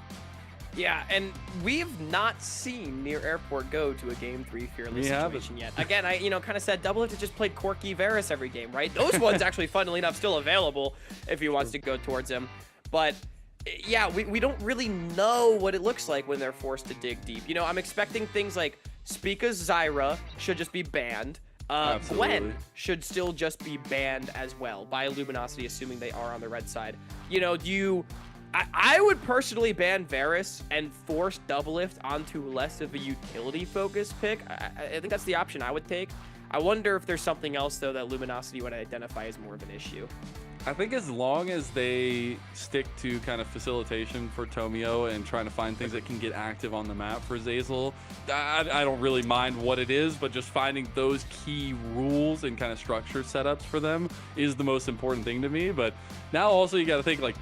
Yeah, and we've not seen Near Airport go to a Game 3 Fearless situation yet. Again, I kind of said Double Lift has just played Corky Varus every game, right? Those ones actually, funnily enough, still available if he wants to go towards him. But yeah, we don't really know what it looks like when they're forced to dig deep. You know, I'm expecting things like Spica's Zyra should just be banned. Gwen should still just be banned as well by Luminosity, assuming they are on the red side. You know, do you I would personally ban Varus and force Doublelift onto less of a utility-focused pick. I think that's the option I would take. I wonder if there's something else, though, that Luminosity would identify as more of an issue. I think as long as they stick to kind of facilitation for Tomio and trying to find things that can get active on the map for Zeyzal, I don't really mind what it is, but just finding those key rules and kind of structure setups for them is the most important thing to me. But now also you got to think, like,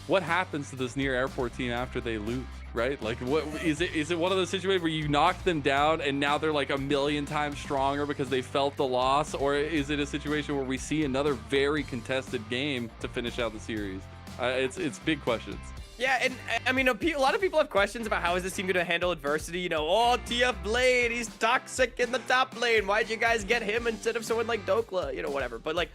what happens to this near airport team after they lose, right? Like, what is it? Is it one of those situations where you knock them down and now they're like a million times stronger because they felt the loss? Or is it a situation where we see another very contested game to finish out the series? It's big questions. Yeah, and I mean, a lot of people have questions about how is this team going to handle adversity. You know, oh, TF Blade, he's toxic in the top lane. Why'd you guys get him instead of someone like Dokla? You know, whatever. But like,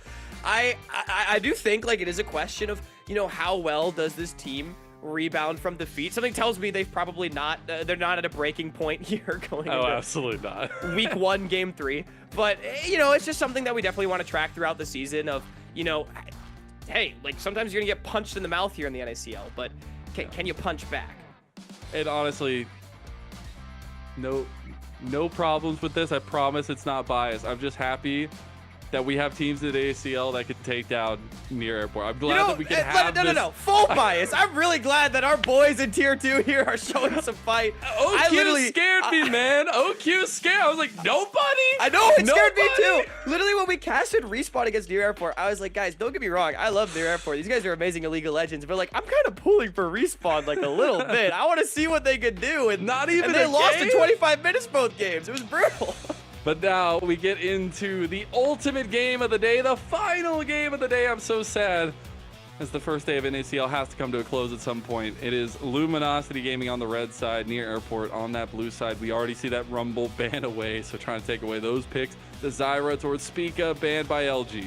I do think like it is a question of, you know, how well does this team rebound from defeat? Something tells me they've probably not, they're not at a breaking point here going into Absolutely not. week 1, game 3. But, you know, it's just something that we definitely want to track throughout the season of, you know, hey, like sometimes you're going to get punched in the mouth here in the NACL, but can you punch back? And honestly, no problems with this. I promise it's not biased. I'm just happy that we have teams at ACL that could take down near airport. I'm glad that we can have No. Full bias. I'm really glad that our boys in tier 2 here are showing some fight. OQ scared me, man. OQ scared. I was like, nobody? I know, it scared me too. Literally, when we casted Respawn against Near Airport, I was like, guys, don't get me wrong. I love Near Airport. These guys are amazing in League of Legends, but like, I'm kind of pulling for Respawn like a little bit. I want to see what they could do. And they lost in 25 minutes both games. It was brutal. But now we get into the ultimate game of the day, the final game of the day. I'm so sad as the first day of NACL has to come to a close at some point. It is Luminosity Gaming on the red side, Near Airport on that blue side. We already see that Rumble ban away, so trying to take away those picks. The Zyra towards Spica banned by LG.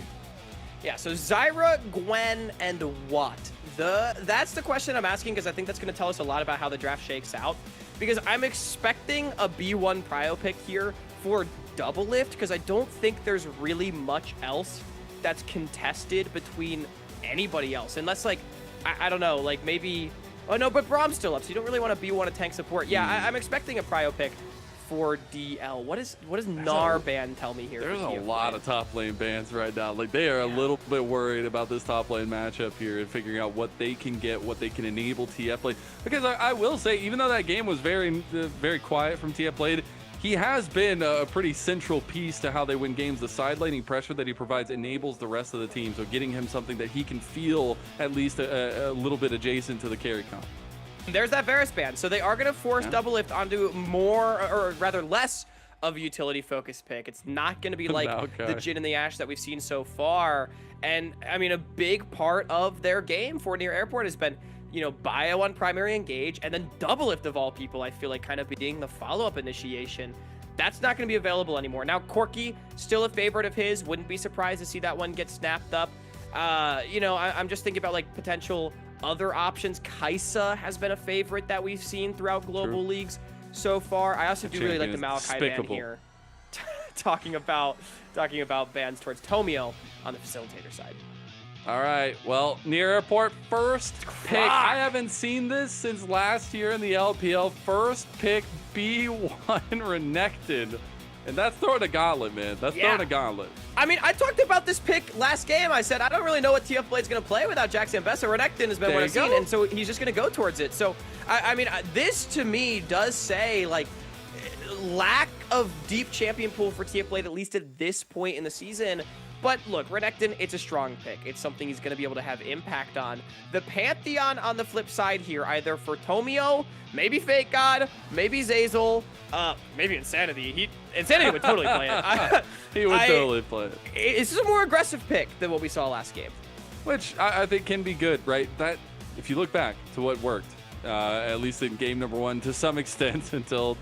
Yeah, so Zyra, Gwen, and Watt. That's the question I'm asking because I think that's going to tell us a lot about how the draft shakes out. Because I'm expecting a B1 prio pick here for Doublelift because I don't think there's really much else that's contested between anybody else. Unless, like, I don't know, like maybe... Oh, no, but Brahm's still up, so you don't really want to B1 a tank support. Yeah, I'm expecting a prio pick for DL. What does Gnar ban tell me here? There's a lot of top lane bans right now. Like, they are a little bit worried about this top lane matchup here and figuring out what they can get, what they can enable TF Blade. Because I will say, even though that game was very quiet from TF Blade, he has been a pretty central piece to how they win games. The side laning pressure that he provides enables the rest of the team. So getting him something that he can feel at least a little bit adjacent to the carry comp. There's that Varus ban. So they are going to force Doublelift onto more, or rather less, of a utility-focused pick. It's not going to be like the Jhin and the Ashe that we've seen so far. And, I mean, a big part of their game for Near Airport has been, you know, bio on primary engage, and then Doublelift of all people, I feel like, kind of being the follow-up initiation. That's not going to be available anymore. Now, Corki, still a favorite of his. Wouldn't be surprised to see that one get snapped up. You know, I'm just thinking about, like, potential other options. Kaisa has been a favorite that we've seen throughout global leagues so far. I also do really like the Maokai ban here. talking about bans towards Tomio on the facilitator side. All right, well, Near Airport, first pick. I haven't seen this since last year in the LPL. First pick, B1 Renekton. And that's throwing a gauntlet, man. That's throwing a gauntlet. I mean, I talked about this pick last game. I said, I don't really know what TF Blade's going to play without Jackson Bessa. Renekton has been what I've seen, and so he's just going to go towards it. So, I mean, this to me does say, like, lack of deep champion pool for TF Blade, at least at this point in the season. But look, Renekton, it's a strong pick. It's something he's going to be able to have impact on. The Pantheon on the flip side here, either for Tomio, maybe Fake God, maybe Zeyzal, maybe Insanity. Insanity would totally play it. He would totally play it. It's a more aggressive pick than what we saw last game. Which I think can be good, right? That, if you look back to what worked, at least in game number 1 to some extent until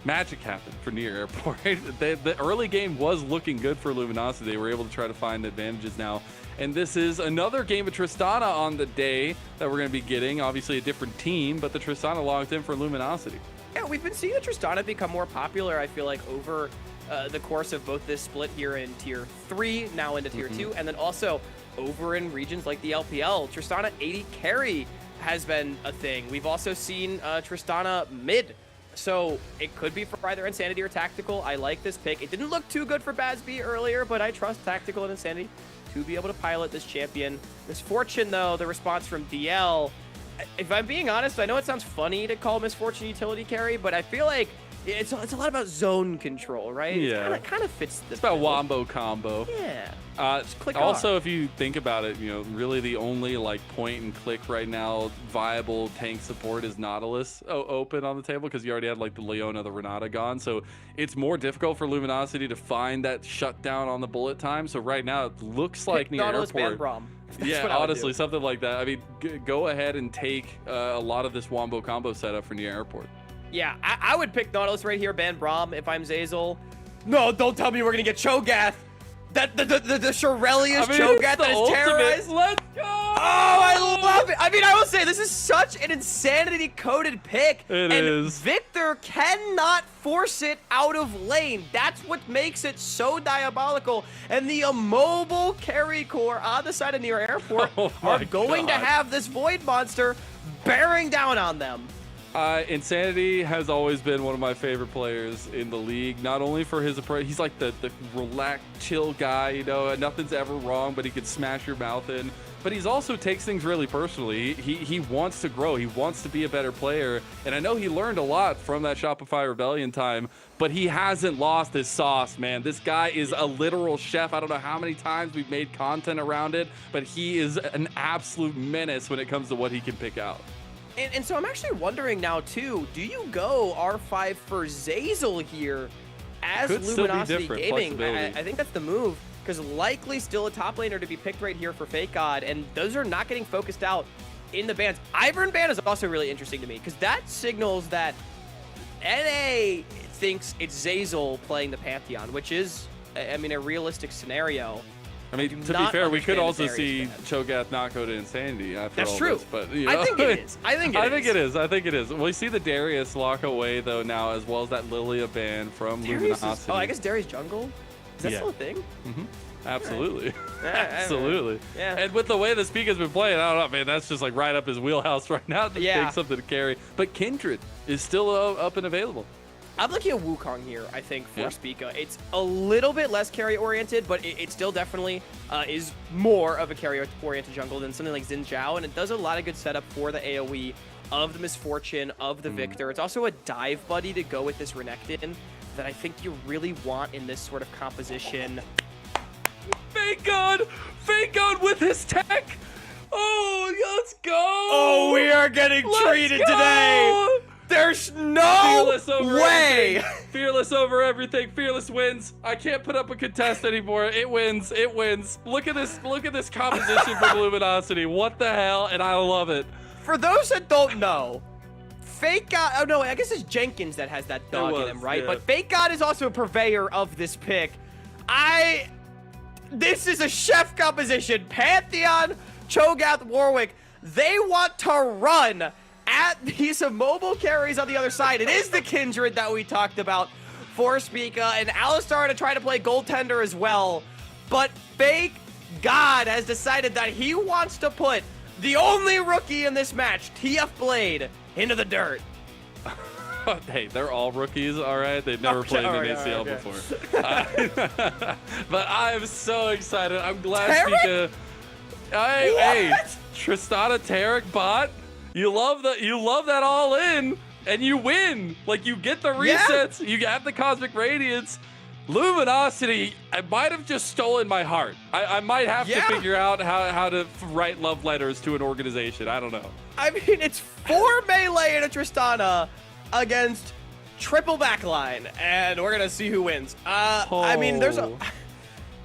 magic happened for Near Airport. The early game was looking good for Luminosity. They were able to try to find advantages now. And this is another game of Tristana on the day that we're going to be getting. Obviously a different team, but the Tristana logged in for Luminosity. Yeah, we've been seeing the Tristana become more popular, I feel like, over the course of both this split here in Tier 3, now into Tier 2, and then also over in regions like the LPL. Tristana 80 carry has been a thing. We've also seen Tristana mid. So it could be for either Insanity or Tactical. I like this pick. It didn't look too good for Bazby earlier, but I trust Tactical and Insanity to be able to pilot this champion. Misfortune, though, the response from DL. If I'm being honest, I know it sounds funny to call Misfortune utility carry, but I feel like it's a lot about zone control, right? Yeah. It kind of fits the It's about wombo combo. Yeah. Click also, on. if you think about it, really the only like point and click right now viable tank support is Nautilus open on the table because you already had like the Leona, the Renata gone. So it's more difficult for Luminosity to find that shutdown on the bullet time. So right now it looks like near Nautilus airport. ban Braum. That's Yeah, what I would honestly, do. something like that. I mean, go ahead and take a lot of this wombo combo setup for near airport. Yeah, I would pick Nautilus right here, ban Braum if I'm Zazel. No, don't tell me we're gonna get Cho'Gath. The Shirelius Cho'Gath that is terrorized. Let's go! Oh, I love it. I mean, I will say this is such an insanity-coded pick. It and is. Victor cannot force it out of lane. That's what makes it so diabolical. And the immobile carry core on the side of near airport Oh are my going to God. have this Void Monster bearing down on them. Insanity has always been one of my favorite players in the league, not only for his approach. He's like the relaxed, chill guy, nothing's ever wrong, but he could smash your mouth in. But he's also takes things really personally. He wants to grow. He wants to be a better player. And I know he learned a lot from that Shopify Rebellion time, but he hasn't lost his sauce, man. This guy is a literal chef. I don't know how many times we've made content around it, but he is an absolute menace when it comes to what he can pick out. And so I'm actually wondering now, too, do you go R5 for Zazel here as Could still be Luminosity different, Gaming? flexibility. I think that's the move, because likely still a top laner to be picked right here for Fake God, and those are not getting focused out in the bans. Ivern ban is also really interesting to me, because that signals that NA thinks it's Zazel playing the Pantheon, which is, I mean, a realistic scenario. I mean, to be not fair, we could understand also Darius see Cho'Gath not go to Insanity after That's all true. this. But, I think it is. I think it is. I think it is. We see the Darius lock away, though, now, as well as that Lilia ban from Darius Luminosity. oh, I guess Darius Jungle? Is that Yeah. still a thing? Absolutely. Yeah, Absolutely. Yeah. And with the way this peak has been playing, I don't know, man, that's just like right up his wheelhouse right now to Yeah. take something to carry. But Kindred is still up and available. I'm looking at Wukong here, I think, for Yeah. Spica. It's a little bit less carry-oriented, but it still definitely is more of a carry-oriented jungle than something like Xin Zhao, and it does a lot of good setup for the AoE of the Misfortune, of the Victor. It's also a dive buddy to go with this Renekton that I think you really want in this sort of composition. Fake God with his tech. Oh, let's go. Oh, we are getting Let's treated go! today! There's no Fearless over way! everything. Fearless over everything. Fearless wins. I can't put up a contest anymore. It wins. It wins. Look at this composition from Luminosity. What the hell? And I love it. For those that don't know, Fake God, oh no, I guess it's Jenkins that has that dog in was, him, right? yeah. But Fake God is also a purveyor of this pick. This is a chef composition. Pantheon, Cho'Gath, Warwick, they want to run at these immobile carries on the other side. It is the Kindred that we talked about for Spica, and Alistar to try to play goaltender as well. But Fake God has decided that he wants to put the only rookie in this match, TF Blade, into the dirt. Hey, they're all rookies, all right? They've never played in okay, ACL okay. before. But I'm so excited. I'm glad Tarek? Spica. Hey, What? Tristana Tarek bot. You love that all in, and you win. Like, you get the Yeah. resets, you have the Cosmic Radiance. Luminosity, I might have just stolen my heart. I might have to Yeah. figure out how to write love letters to an organization. I don't know. I mean, it's 4 melee in a Tristana against triple backline, and we're gonna see who wins. I mean, there's Oh.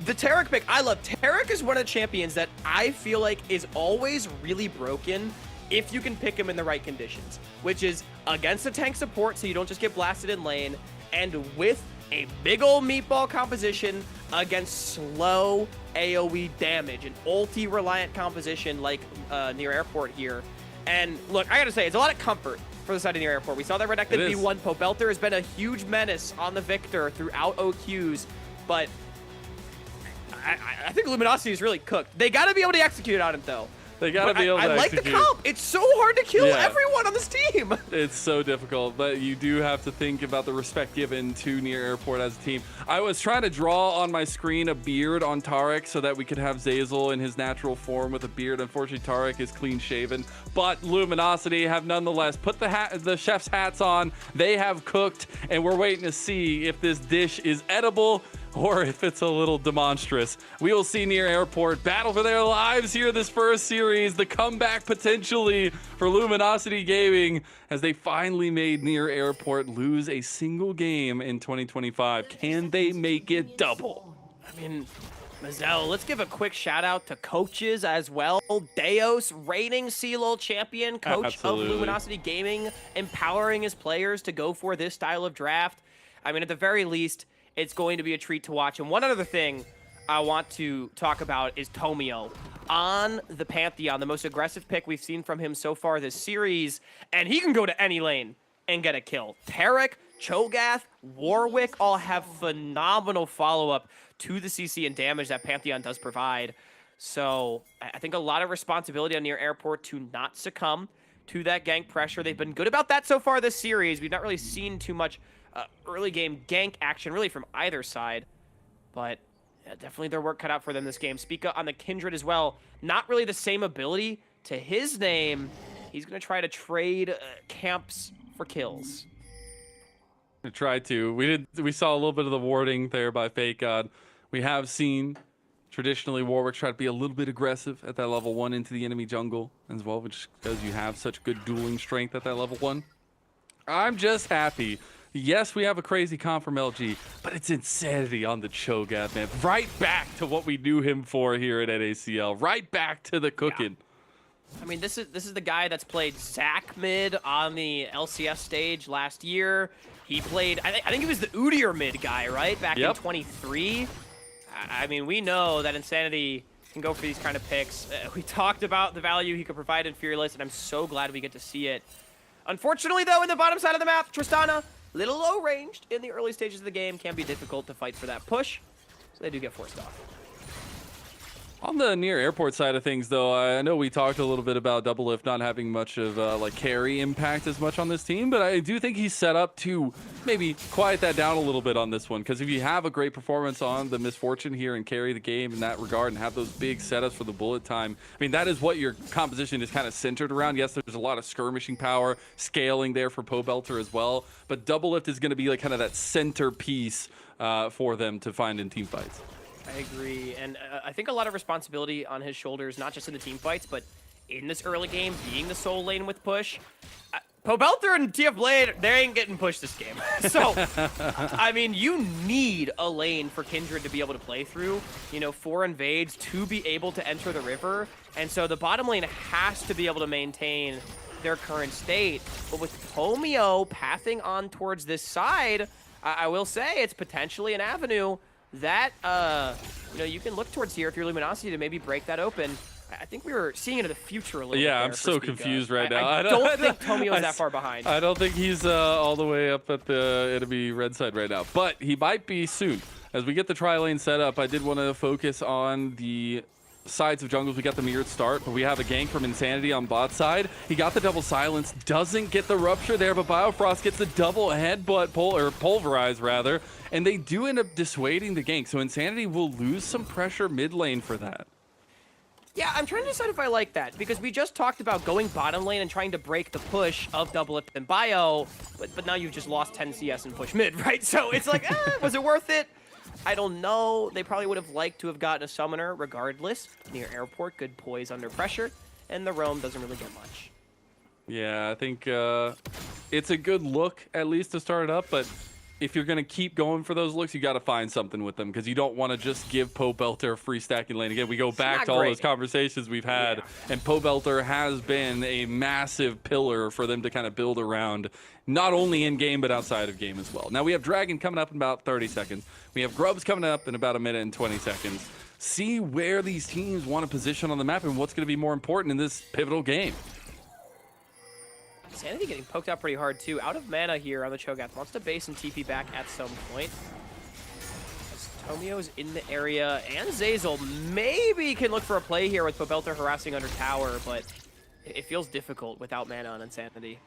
the Tarek pick. I love Tarek is one of the champions that I feel like is always really broken if you can pick him in the right conditions, which is against the tank support, so you don't just get blasted in lane, and with a big old meatball composition against slow AoE damage, an ulti-reliant composition like near airport here. And look, I gotta say, it's a lot of comfort for the side of near airport. We saw that Renekton It is. B1. Pobelter has been a huge menace on the Victor throughout OQs, but I think Luminosity is really cooked. They gotta be able to execute on it though. They gotta be able to I like the execute. comp. It's so hard to kill Yeah. everyone on this team. It's so difficult, but you do have to think about the respect given to Near Airport as a team. I was trying to draw on my screen a beard on Tarek so that we could have Zazel in his natural form with a beard. Unfortunately, Tarek is clean shaven, but Luminosity have nonetheless put the chef's hats on. They have cooked, and we're waiting to see if this dish is edible or if it's a little demonstrous. We will see Near Airport battle for their lives here this first series. The comeback potentially for Luminosity Gaming as they finally made Near Airport lose a single game in 2025. Can they make it double? I mean, Mazel, let's give a quick shout out to coaches as well. Deos, reigning CLOL champion, coach Absolutely. of Luminosity Gaming, empowering his players to go for this style of draft. I mean, at the very least, it's going to be a treat to watch. And one other thing I want to talk about is Tomio on the Pantheon, the most aggressive pick we've seen from him so far this series. And he can go to any lane and get a kill. Tarek, Cho'Gath, Warwick all have phenomenal follow-up to the CC and damage that Pantheon does provide. So I think a lot of responsibility on Near Airport to not succumb to that gank pressure. They've been good about that so far this series. We've not really seen too much early game gank action really from either side, but yeah, definitely their work cut out for them this game. Spica on the Kindred as well, not really the same ability to his name. He's gonna try to trade camps for kills. I tried to. We saw a little bit of the warding there by Fake God. We have seen traditionally Warwick try to be a little bit aggressive at that level 1 into the enemy jungle as well, which because you have such good dueling strength at that level 1. I'm just happy. Yes, we have a crazy comp from LG, but it's insanity on the Cho'Gath, man. Right back to what we knew him for here at NACL. Right back to the cooking. I mean, this is the guy that's played Zac mid on the LCS stage last year. He played, I think he was the Udyr mid guy, right? Back in 23. I mean, we know that Insanity can go for these kind of picks. We talked about the value he could provide in Fearless, and I'm so glad we get to see it. Unfortunately, though, in the bottom side of the map, Tristana, little low ranged in the early stages of the game, can be difficult to fight for that push, so they do get forced off. On the Near Airport side of things, though, I know we talked a little bit about Double Lift not having much of like carry impact as much on this team, but I do think he's set up to maybe quiet that down a little bit on this one, because if you have a great performance on the Misfortune here and carry the game in that regard and have those big setups for the bullet time, I mean, that is what your composition is kind of centered around. Yes, there's a lot of skirmishing power, scaling there for Pobelter as well, but Double Lift is going to be like kind of that centerpiece for them to find in team fights. I agree, and I think a lot of responsibility on his shoulders, not just in the team fights, but in this early game, being the sole lane with push. Pobelter and TF Blade, they ain't getting pushed this game. So, I mean, you need a lane for Kindred to be able to play through, you know, 4 invades to be able to enter the river, and so the bottom lane has to be able to maintain their current state. But with Tomio pathing on towards this side, I will say it's potentially an avenue that, you know, you can look towards here if you're Luminosity to maybe break that open. I think we were seeing into the future a little bit. Yeah, I'm so confused right now. I don't think Tomio's that far behind. I don't think he's all the way up at the enemy red side right now, but he might be soon. As we get the tri-lane set up, I did want to focus on the sides of jungles. We got the mirrored start, but we have a gank from Insanity on bot side. He got the double silence, doesn't get the rupture there, but Biofrost gets the double headbutt pulverize rather, and they do end up dissuading the gank. So Insanity will lose some pressure mid lane for that. Yeah, I'm trying to decide if I like that, because we just talked about going bottom lane and trying to break the push of Double Lift and Bio, but now you've just lost 10 CS and push mid, right? So it's like, was it worth it? I don't know. They probably would have liked to have gotten a summoner regardless. Near Airport, good poise under pressure, and the roam doesn't really get much. Yeah, I think it's a good look at least to start it up, but if you're going to keep going for those looks, you got to find something with them, because you don't want to just give Pobelter a free stacking lane. Again, we go back to all those conversations we've had, and Pobelter has been a massive pillar for them to kind of build around, not only in game, but outside of game as well. Now we have Dragon coming up in about 30 seconds. We have Grubs coming up in about 1 minute and 20 seconds. See where these teams want to position on the map and what's going to be more important in this pivotal game. Sanity getting poked out pretty hard too. Out of mana here on the Cho'Gath. Wants to base and TP back at some point. As Tomio's in the area, and Zazel maybe can look for a play here with Pobelter harassing under tower, but it feels difficult without mana on Insanity.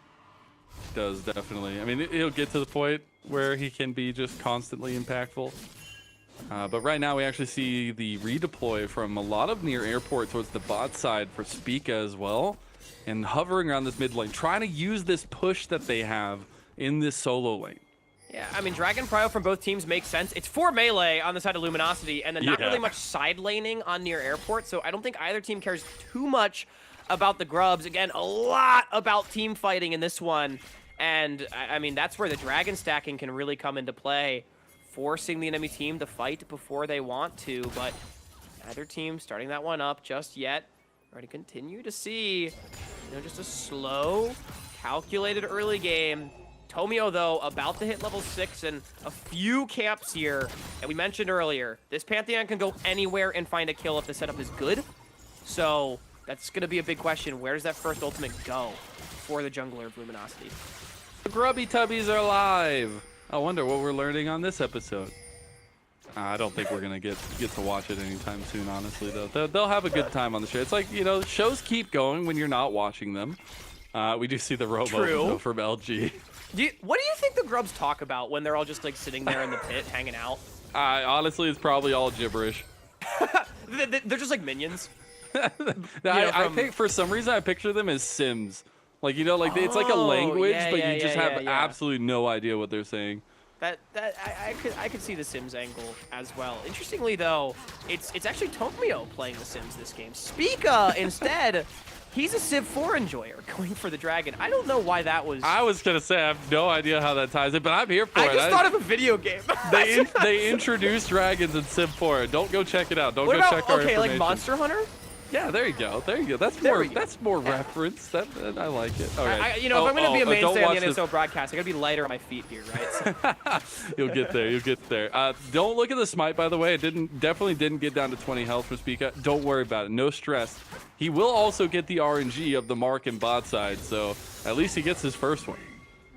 Does definitely. I mean, he'll get to the point where he can be just constantly impactful. But right now we actually see the redeploy from a lot of near airport towards the bot side for Spica as well. And hovering around this mid lane, trying to use this push that they have in this solo lane. Yeah, I mean, Dragon Prio from both teams makes sense. It's 4 melee on the side of Luminosity, and then not really much side laning on near airport, so I don't think either team cares too much about the grubs. Again, a lot about team fighting in this one. And, I mean, that's where the Dragon stacking can really come into play, forcing the enemy team to fight before they want to, but neither team starting that one up just yet. We're going to continue to see, just a slow, calculated early game. Tomio, though, about to hit level 6 and a few camps here. And we mentioned earlier, this Pantheon can go anywhere and find a kill if the setup is good. So that's going to be a big question. Where does that first ultimate go for the jungler of Luminosity? The Grubby Tubbies are live. I wonder what we're learning on this episode. I don't think we're going to get to watch it anytime soon, honestly, though. They'll have a good time on the show. It's like, shows keep going when you're not watching them. We do see the robo from LG. What do you think the grubs talk about when they're all just like sitting there in the pit hanging out? Honestly, it's probably all gibberish. They're just like minions. I think for some reason I picture them as Sims. Like, it's like a language, but you just have absolutely no idea what they're saying. I could see the Sims angle as well. Interestingly though, it's actually Tomio playing the Sims this game. Spica instead. He's a Civ 4 enjoyer going for the dragon. I don't know why that was. I was going to say, I have no idea how that ties in, but I'm here for it. I just thought of a video game. They introduced dragons in Civ 4. Don't go check it out. Don't what go about, check our information. like Monster Hunter? Yeah, there you go. That's more reference. I like it. All right. If I'm going to be a mainstay on the NSO broadcast, I got to be lighter on my feet here, right? So. You'll get there. Don't look at the smite, by the way. It definitely didn't get down to 20 health for Spica. Don't worry about it. No stress. He will also get the RNG of the mark and bot side, so at least he gets his first one.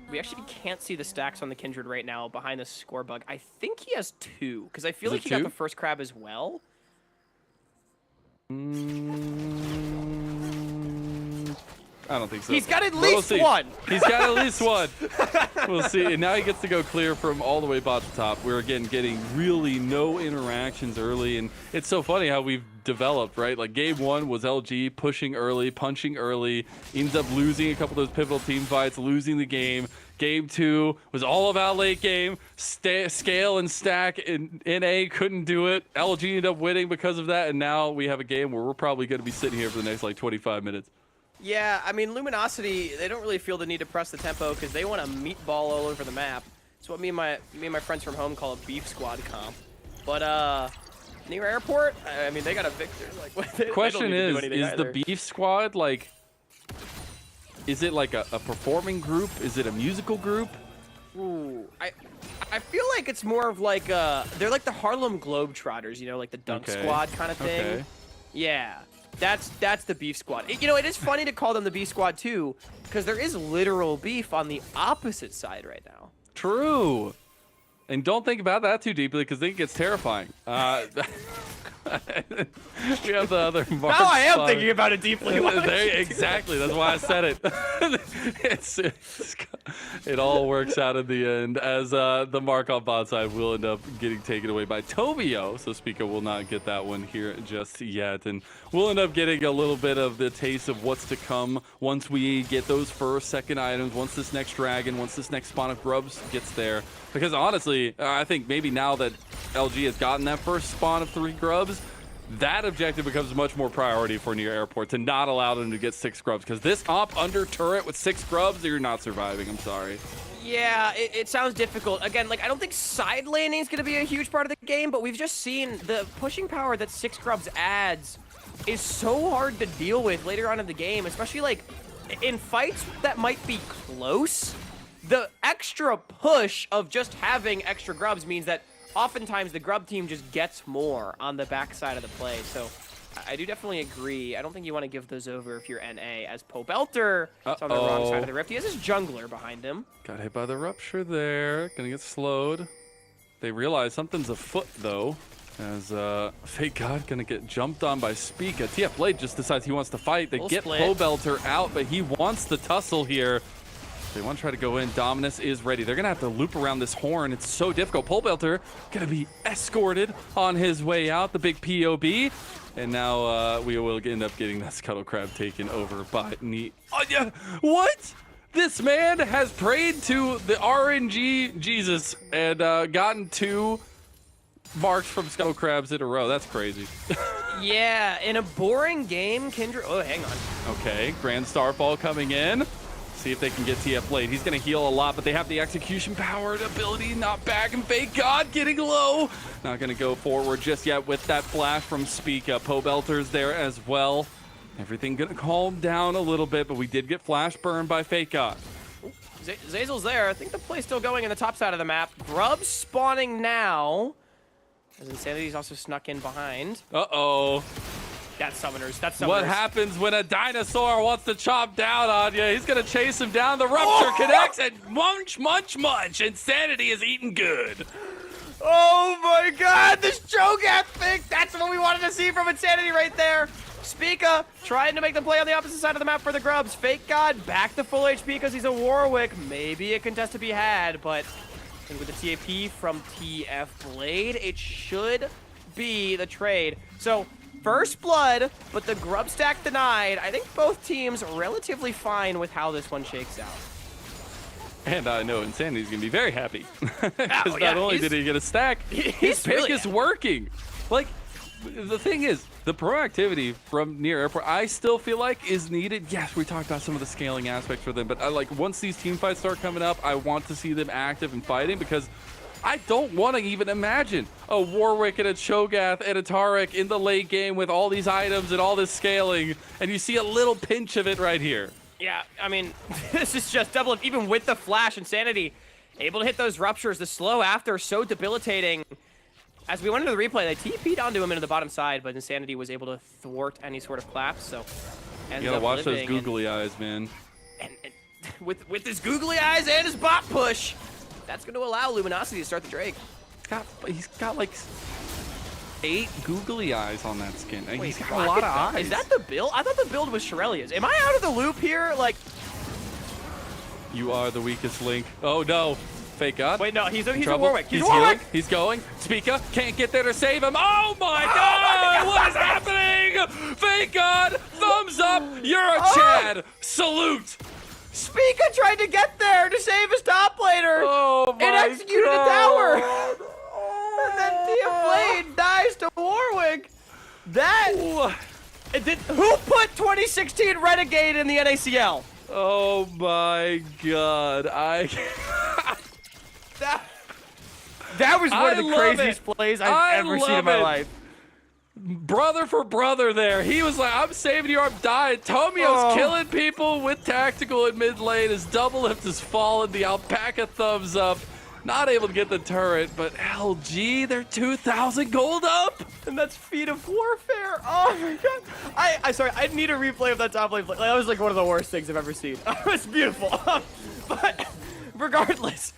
We actually can't see the stacks on the Kindred right now behind the score bug. I think he has 2, because I feel like he got the first crab as well. I don't think so. He's got at least one. He's got at least one. We'll see. And now he gets to go clear from all the way bot to top. We're, again, getting really no interactions early. And it's so funny how we've developed, right? Like, game 1 was LG pushing early, punching early, ends up losing a couple of those pivotal team fights, losing the game. Game 2 was all about late game. Scale and stack, and NA couldn't do it. LG ended up winning because of that. And now we have a game where we're probably going to be sitting here for the next, 25 minutes. Yeah, I mean, Luminosity, they don't really feel the need to press the tempo because they want to meatball all over the map. It's what me and my friends from home call a beef squad comp. But near airport, I mean, they got a victor. Like, question is the beef squad like? Is it like a performing group? Is it a musical group? Ooh, I feel like it's more of like they're like the Harlem Globetrotters, like the Dunk Squad kind of thing. Okay. Yeah. That's the beef squad. It is funny to call them the beef squad too, because there is literal beef on the opposite side right now. True. And don't think about that too deeply, because then it gets terrifying. We have the other Mark. Now I am thinking about it deeply. Exactly. That's why I said it. It all works out in the end, as the mark on bot side will end up getting taken away by Tomio. So Spica will not get that one here just yet. And we'll end up getting a little bit of the taste of what's to come once we get those first, second items, once this next dragon, once this next spawn of grubs gets there. Because honestly, I think maybe now that LG has gotten that first spawn of 3 grubs, that objective becomes much more priority for near airport, to not allow them to get 6 grubs. Because this comp under turret with 6 grubs, you're not surviving. I'm sorry. Yeah, it sounds difficult. Again, I don't think side laning is going to be a huge part of the game, but we've just seen the pushing power that 6 grubs adds is so hard to deal with later on in the game, especially in fights that might be close. The extra push of just having extra grubs means that oftentimes the grub team just gets more on the backside of the play. So I do definitely agree. I don't think you want to give those over if you're NA, as Pobelter is on the wrong side of the rift. He has his jungler behind him. Got hit by the rupture there. Gonna get slowed. They realize something's afoot, though, as Fake God gonna get jumped on by Spica. TF Blade just decides he wants to fight. They get Pobelter out, but he wants the tussle here. They want to try to go in. Dominus is ready. They're going to have to loop around this horn. It's so difficult. Pobelter going to be escorted on his way out, the big POB. And now we will end up getting that Scuttle Crab taken over by Oh, yeah. What? This man has prayed to the RNG Jesus and gotten 2 marks from Scuttle Crabs in a row. That's crazy. Yeah, in a boring game, Kindred... Oh, hang on. Okay, Grand Starfall coming in. See if they can get TF Blade. He's going to heal a lot, but they have the execution power ability, not back, and Fake God getting low. Not going to go forward just yet with that flash from Spica. Pobelter's there as well. Everything going to calm down a little bit, but we did get flash burned by Fake God. Zazel's there. I think the play's still going in the top side of the map. Grub spawning now. As Insanity's also snuck in behind. Uh-oh. That's Summoners. That's Summoners. What happens when a dinosaur wants to chomp down on you? He's going to chase him down. The Rupture connects and munch, munch, munch. Insanity is eating good. Oh my god, this Cho'Gath pick! That's what we wanted to see from Insanity right there. Spica trying to make the play on the opposite side of the map for the Grubs. Fake God back to full HP because he's a Warwick. Maybe a contest to be had, but I think with the TAP from TF Blade, it should be the trade. So, first blood, but the Grub stack denied. I think both teams relatively fine with how this one shakes out. And I know Insanity's going to be very happy. Because not only did he get a stack, his pick is working. Like, the thing is, the proactivity from near airport, I still feel like is needed. Yes, we talked about some of the scaling aspects for them, but once these team fights start coming up, I want to see them active and fighting because I don't want to even imagine a Warwick and a Cho'Gath and a Taric in the late game with all these items and all this scaling, and you see a little pinch of it right here. Yeah, I mean, this is just double. Even with the flash, Insanity able to hit those ruptures. The slow after so debilitating. As we went into the replay, they TP'd onto him into the bottom side, but Insanity was able to thwart any sort of collapse. So, you gotta watch those googly eyes, man. And with his googly eyes and his bot push, that's going to allow Luminosity to start the Drake. He's got like 8 googly eyes on that skin. Wait, he's got a lot of eyes. Is that the build? I thought the build was Shirelia's. Am I out of the loop here? Like, you are the weakest link. Oh no, Fake God. Wait, no, he's a Warwick. He's healing. He's going. Spica can't get there to save him. Oh my God! What is happening? Fake God, thumbs up. You're a Chad. Salute. Spica tried to get there to save his top laner. Oh my and executed God. a tower. And then TF Blade dies to Warwick. Who put 2016 Renegade in the NACL? Oh my God. That was one of the craziest plays I've ever seen in my life. Brother for brother there. He was like, I'm saving you, I'm dying. Tomio's killing people with tactical in mid lane. His double lift has fallen. The alpaca thumbs up. Not able to get the turret, but LG, they're 2,000 gold up. And that's Feet of Warfare. Oh my God. I sorry, I need a replay of that top lane play. That was like one of the worst things I've ever seen. It's beautiful. But regardless,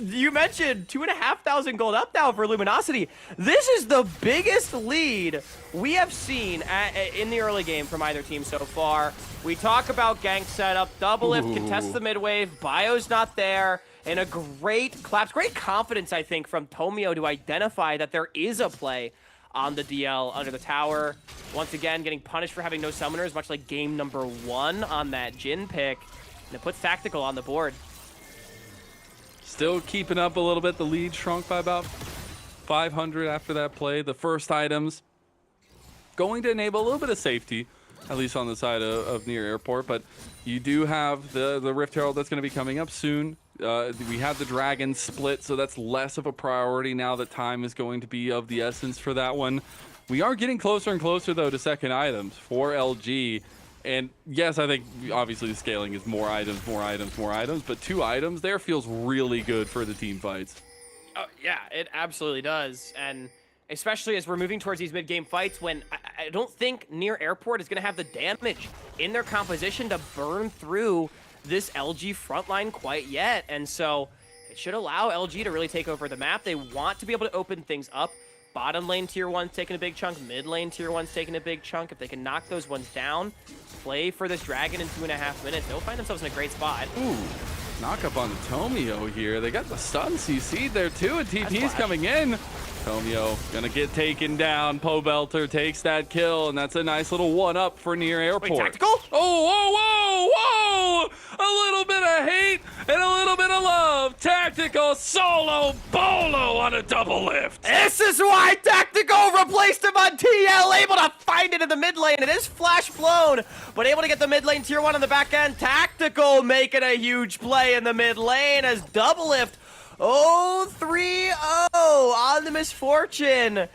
you mentioned 2,500 gold up now for Luminosity. This is the biggest lead we have seen in the early game from either team so far. We talk about gank setup, double lift, contest the mid wave, Bio's not there, and a great collapse, great confidence, I think, from Tomio to identify that there is a play on the DL under the tower. Once again, getting punished for having no summoners, much like game number 1 on that Jhin pick. And it puts Tactical on the board. Still keeping up a little bit. The lead shrunk by about 500 after that play. The first items going to enable a little bit of safety, at least on the side of near airport. But you do have the Rift Herald that's going to be coming up soon. We have the Dragon split, so that's less of a priority now that time is going to be of the essence for that one. We are getting closer and closer, though, to second items for LG. And yes, I think obviously the scaling is more items, more items, more items, but 2 items there feels really good for the team fights. Oh, yeah, it absolutely does. And especially as we're moving towards these mid-game fights when I don't think near airport is going to have the damage in their composition to burn through this LG frontline quite yet. And so it should allow LG to really take over the map. They want to be able to open things up. Bottom lane tier 1's taking a big chunk. Mid lane tier 1's taking a big chunk. If they can knock those ones down, play for this dragon in 2.5 minutes, they'll find themselves in a great spot. Ooh, knock up on Tomio here. They got the stun CC'd there too, and TP's coming in. Tomio gonna get taken down. Pobelter takes that kill, and that's a nice little one-up for near airport. Wait, tactical? Oh, whoa, whoa, whoa! A little bit of hate and a little bit of love. Tactical solo bolo on a double lift. This is why Tactical replaced him on TL, able to find it in the mid lane. It is flash blown, but able to get the mid lane tier 1 on the back end. Tactical making a huge play in the mid lane as double lift. 3-0 on the Misfortune.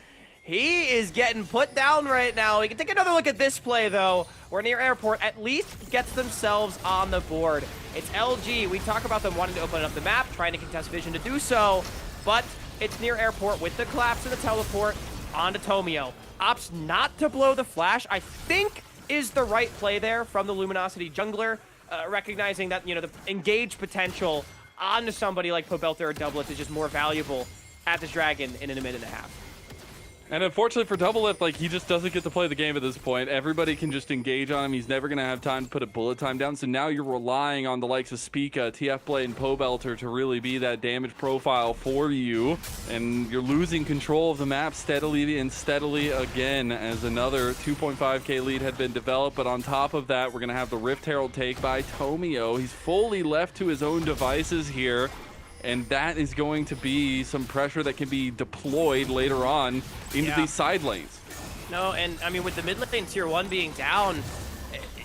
He is getting put down right now. We can take another look at this play, though, where near airport at least gets themselves on the board. It's LG. We talk about them wanting to open up the map, trying to contest vision to do so, but it's near airport with the collapse and the teleport onto Tomio. Opts not to blow the flash, I think, is the right play there from the Luminosity jungler, recognizing that, the engage potential onto somebody like Pobelter or Doublet is just more valuable at this dragon in a minute and a half. And unfortunately for Double Lift, he just doesn't get to play the game at this point. Everybody can just engage on him. He's never going to have time to put a bullet time down. So now you're relying on the likes of Spica, TF Blade, and Pobelter to really be that damage profile for you. And you're losing control of the map steadily and steadily again as another 2.5k lead had been developed. But on top of that, we're going to have the Rift Herald take by Tomio. He's fully left to his own devices here. And that is going to be some pressure that can be deployed later on into these side lanes. No, and I mean, with the mid lane tier 1 being down,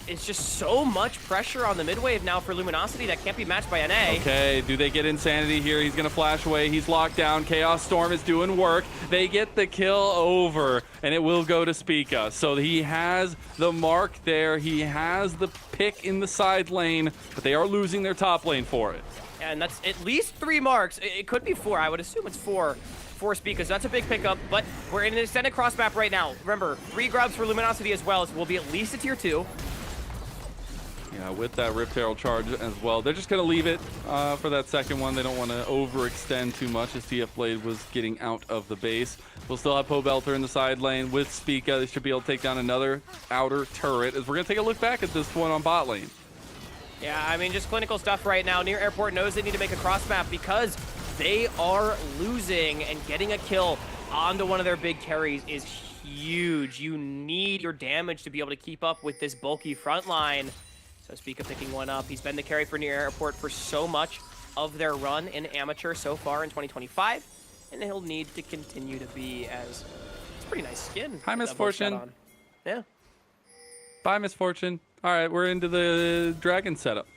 it's just so much pressure on the mid wave now for Luminosity that can't be matched by NA. Okay, do they get Insanity here? He's gonna flash away, he's locked down. Chaos Storm is doing work. They get the kill over, and it will go to Spica. So he has the mark there, he has the pick in the side lane, but they are losing their top lane for it. And that's at least 3 marks. It could be 4. I would assume it's 4 for Spica, so that's a big pickup. But we're in an extended cross map right now. Remember, 3 grubs for Luminosity as well, so we'll be at least a tier 2. Yeah, with that Rift Herald charge as well. They're just going to leave it for that second one. They don't want to overextend too much as TF Blade was getting out of the base. We'll still have Pobelter in the side lane with Spica. They should be able to take down another outer turret as we're going to take a look back at this one on bot lane. Yeah, I mean, just clinical stuff right now. Near airport knows they need to make a cross map because they are losing, and getting a kill onto one of their big carries is huge. You need your damage to be able to keep up with this bulky front line. So Spica picking one up. He's been the carry for near airport for so much of their run in amateur so far in 2025, and he'll need to continue to be, as it's a pretty nice skin. Hi, Misfortune. Yeah. Bye, Misfortune. All right, we're into the dragon setup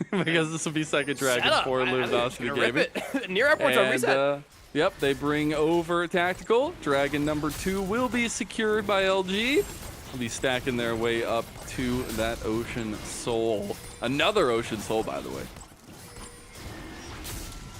because this will be second dragon for Luminosity Gaming. Near airport's on reset. Yep, they bring over Tactical. Dragon number 2 will be secured by LG. They'll be stacking their way up to that Ocean Soul. Another Ocean Soul, by the way.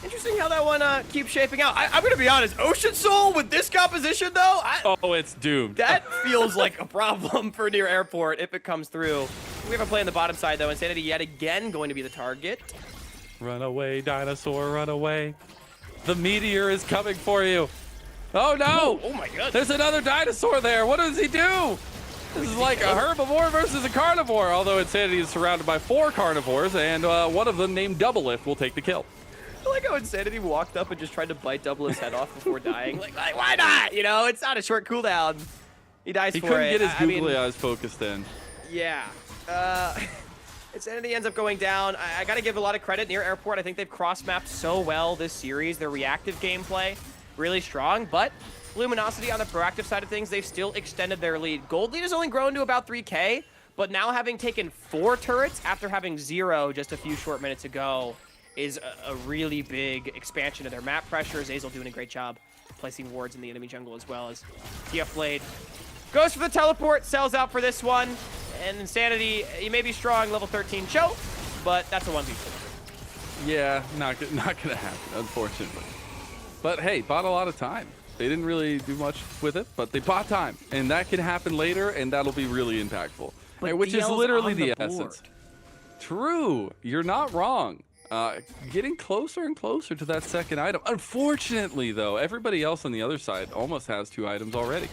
Interesting how that one keeps shaping out. I'm going to be honest. Ocean Soul with this composition, though? Oh, it's doomed. That feels like a problem for near airport if it comes through. We have a play on the bottom side, though. Insanity yet again going to be the target. Run away, dinosaur, run away. The meteor is coming for you. Oh, no. Oh, my goodness. There's another dinosaur there. What does he do? This is like a herbivore versus a carnivore, although Insanity is surrounded by 4 carnivores, and one of them named Double Lift will take the kill. I like how Insanity walked up and just tried to bite Double Lift's head off before dying. Like, why not? You know, it's not a short cooldown. He dies for it. He couldn't get his googly eyes focused in. Yeah. Insanity ends up going down. I got to give a lot of credit near airport. I think they've cross-mapped so well this series. Their reactive gameplay, really strong. But Luminosity on the proactive side of things, they've still extended their lead. Gold lead has only grown to about 3K, but now having taken 4 turrets after having 0 just a few short minutes ago is a really big expansion of their map pressure. Azazel doing a great job placing wards in the enemy jungle as well as TF Blade goes for the teleport, sells out for this one. And Insanity, he may be strong, level 13 show, but that's a 1v4. Yeah, not gonna happen, unfortunately. But hey, bought a lot of time. They didn't really do much with it, but they bought time. And that can happen later, and that'll be really impactful. But which is DL's literally on the board. essence. True, you're not wrong. Getting closer and closer to that second item. Unfortunately, though, everybody else on the other side almost has 2 items already.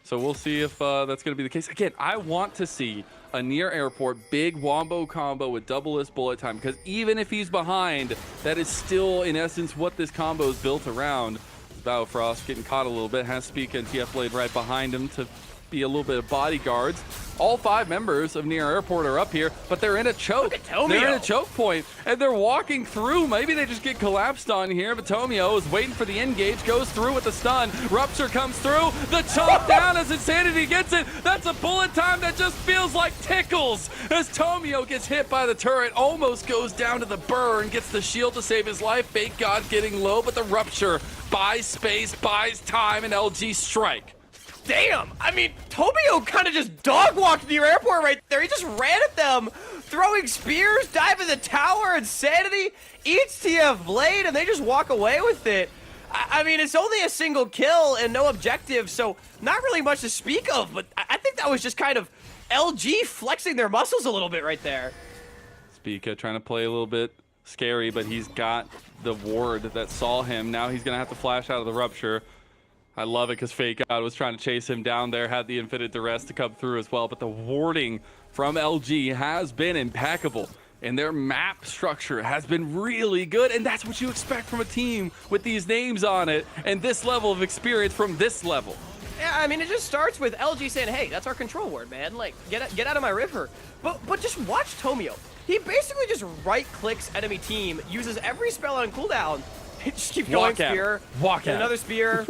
So we'll see if that's going to be the case. Again, I want to see a near airport big wombo combo with double list bullet time, because even if he's behind, that is still, in essence, what this combo is built around. Biofrost getting caught a little bit, has Spica and TF Blade right behind him to be a little bit of bodyguards. All 5 members of Near Airport are up here, but they're in a choke. They're in a choke point, and they're walking through. Maybe they just get collapsed on here, but Tomio is waiting for the engage, goes through with the stun. Rupture comes through. The chop down as Insanity gets it. That's a bullet time that just feels like tickles as Tomio gets hit by the turret, almost goes down to the burn, gets the shield to save his life. Fake God getting low, but the Rupture buys space, buys time, and LG strike. Damn! I mean, Tomio kind of just dog-walked near airport right there. He just ran at them, throwing spears, diving the tower, Insanity, eats TF Blade, and they just walk away with it. I mean, it's only a single kill and no objective, so not really much to speak of, but I think that was just kind of LG flexing their muscles a little bit right there. Spica trying to play a little bit scary, but he's got the ward that saw him. Now he's going to have to flash out of the Rupture. I love it because Fake God was trying to chase him down there, had the Infinite Duress to come through as well, but the warding from LG has been impeccable, and their map structure has been really good, and that's what you expect from a team with these names on it and this level of experience from this level. Yeah, I mean, it just starts with LG saying, hey, that's our control ward, man. Like, get out of my river. But just watch Tomio. He basically just right-clicks enemy team, uses every spell on cooldown, just keeps going, spear, another spear,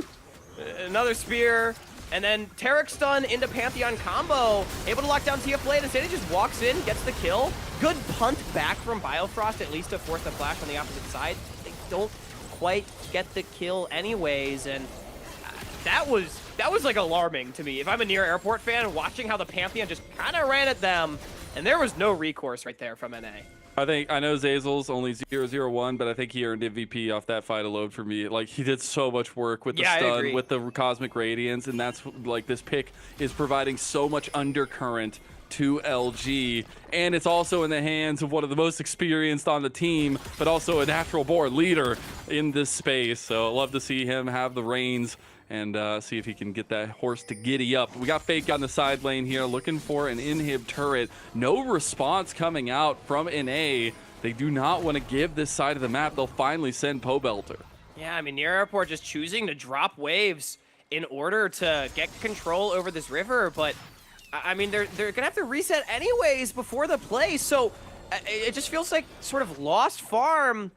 another spear, and then Tarek stun into Pantheon combo, able to lock down TF Blade, and Sandy just walks in, gets the kill. Good punt back from Biofrost, at least to force the flash on the opposite side. They don't quite get the kill anyways, and that was like alarming to me. If I'm a Near Airport fan, watching how the Pantheon just kind of ran at them, and there was no recourse right there from NA. I know Zazel's only 0-0-1, but I think he earned MVP off that fight alone for me. Like, he did so much work with the stun, with the Cosmic Radiance, and that's, like, this pick is providing so much undercurrent to LG, and it's also in the hands of one of the most experienced on the team, but also a natural born leader in this space. So I love to see him have the reins and see if he can get that horse to giddy up. We got Fake on the side lane here, looking for an inhib turret. No response coming out from NA. They do not want to give this side of the map. They'll finally send Pobelter. Yeah, I mean, Near Airport just choosing to drop waves in order to get control over this river, but I mean, they're gonna have to reset anyways before the play, so it just feels like sort of lost farm.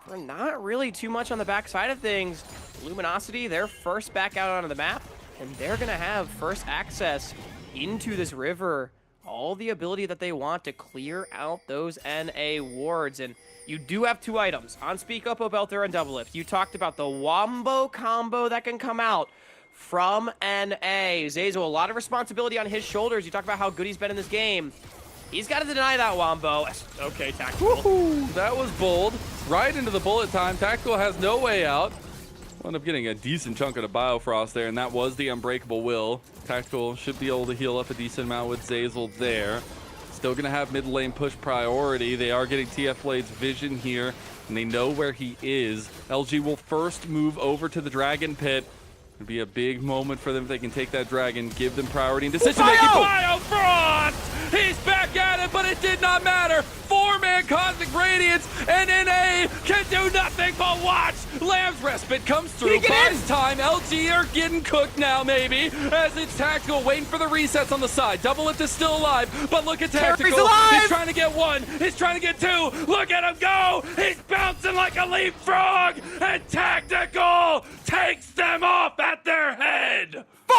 We're not really too much on the backside of things. Luminosity, they're first back out onto the map, and they're gonna have first access into this river. All the ability that they want to clear out those NA wards, and you do have 2 items on Speak Up, Obelter, and Double Lift. You talked about the Wombo combo that can come out from NA. Zazo, a lot of responsibility on his shoulders. You talk about how good he's been in this game. He's got to deny that Wombo. Okay, Tactical. That was bold. Right into the bullet time. Tactical has no way out. Wound up getting a decent chunk of the Biofrost there, and that was the Unbreakable Will. Tactical should be able to heal up a decent amount with Zazel there. Still going to have mid lane push priority. They are getting TF Blade's vision here, and they know where he is. LG will first move over to the Dragon Pit. It'd be a big moment for them if they can take that dragon, give them priority and decision-making. Biofrost! He's back at it, but it did not matter. 4-man Cosmic Radiance, and NA can do nothing but watch. Lamb's Respite comes through, buys time. LG are getting cooked now, maybe, as it's Tactical waiting for the resets on the side. Double Lift is still alive, but look at Tactical. He's trying to get 1. He's trying to get 2. Look at him go. He's bouncing like a leapfrog, and Tactical takes them off at their head. 4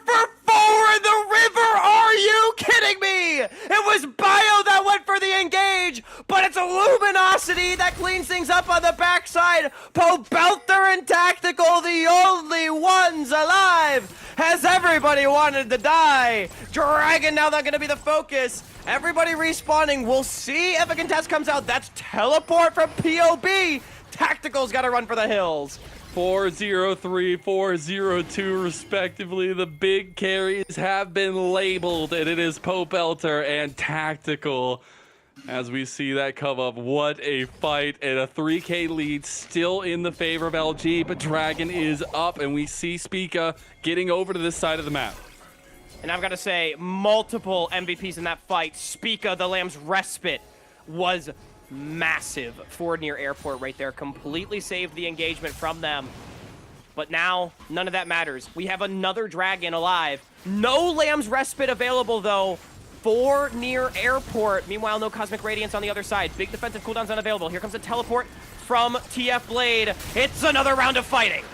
for 4 in the river! Are you kidding me? It was Bio that went for the engage, but it's a Luminosity that cleans things up on the backside. Pobelter and Tactical, the only ones alive. Has everybody wanted to die? Dragon now not going to be the focus. Everybody respawning. We'll see if a contest comes out. That's teleport from POB. Tactical's got to run for the hills. 4-0-3, 4-0-2 respectively. The big carries have been labeled, and it is Pobelter and Tactical. as we see that come up. What a fight, and a 3K lead still in the favor of LG, but Dragon is up, and we see Spica getting over to this side of the map. And I've got to say, multiple MVPs in that fight. Spica, the Lamb's respite, was massive for near airport right there. Completely saved the engagement from them. But now, none of that matters. We have another Dragon alive. No Lamb's respite available, though, for near airport. Meanwhile, no Cosmic Radiance on the other side. Big defensive cooldowns unavailable. Here comes a teleport from TF Blade. It's another round of fighting.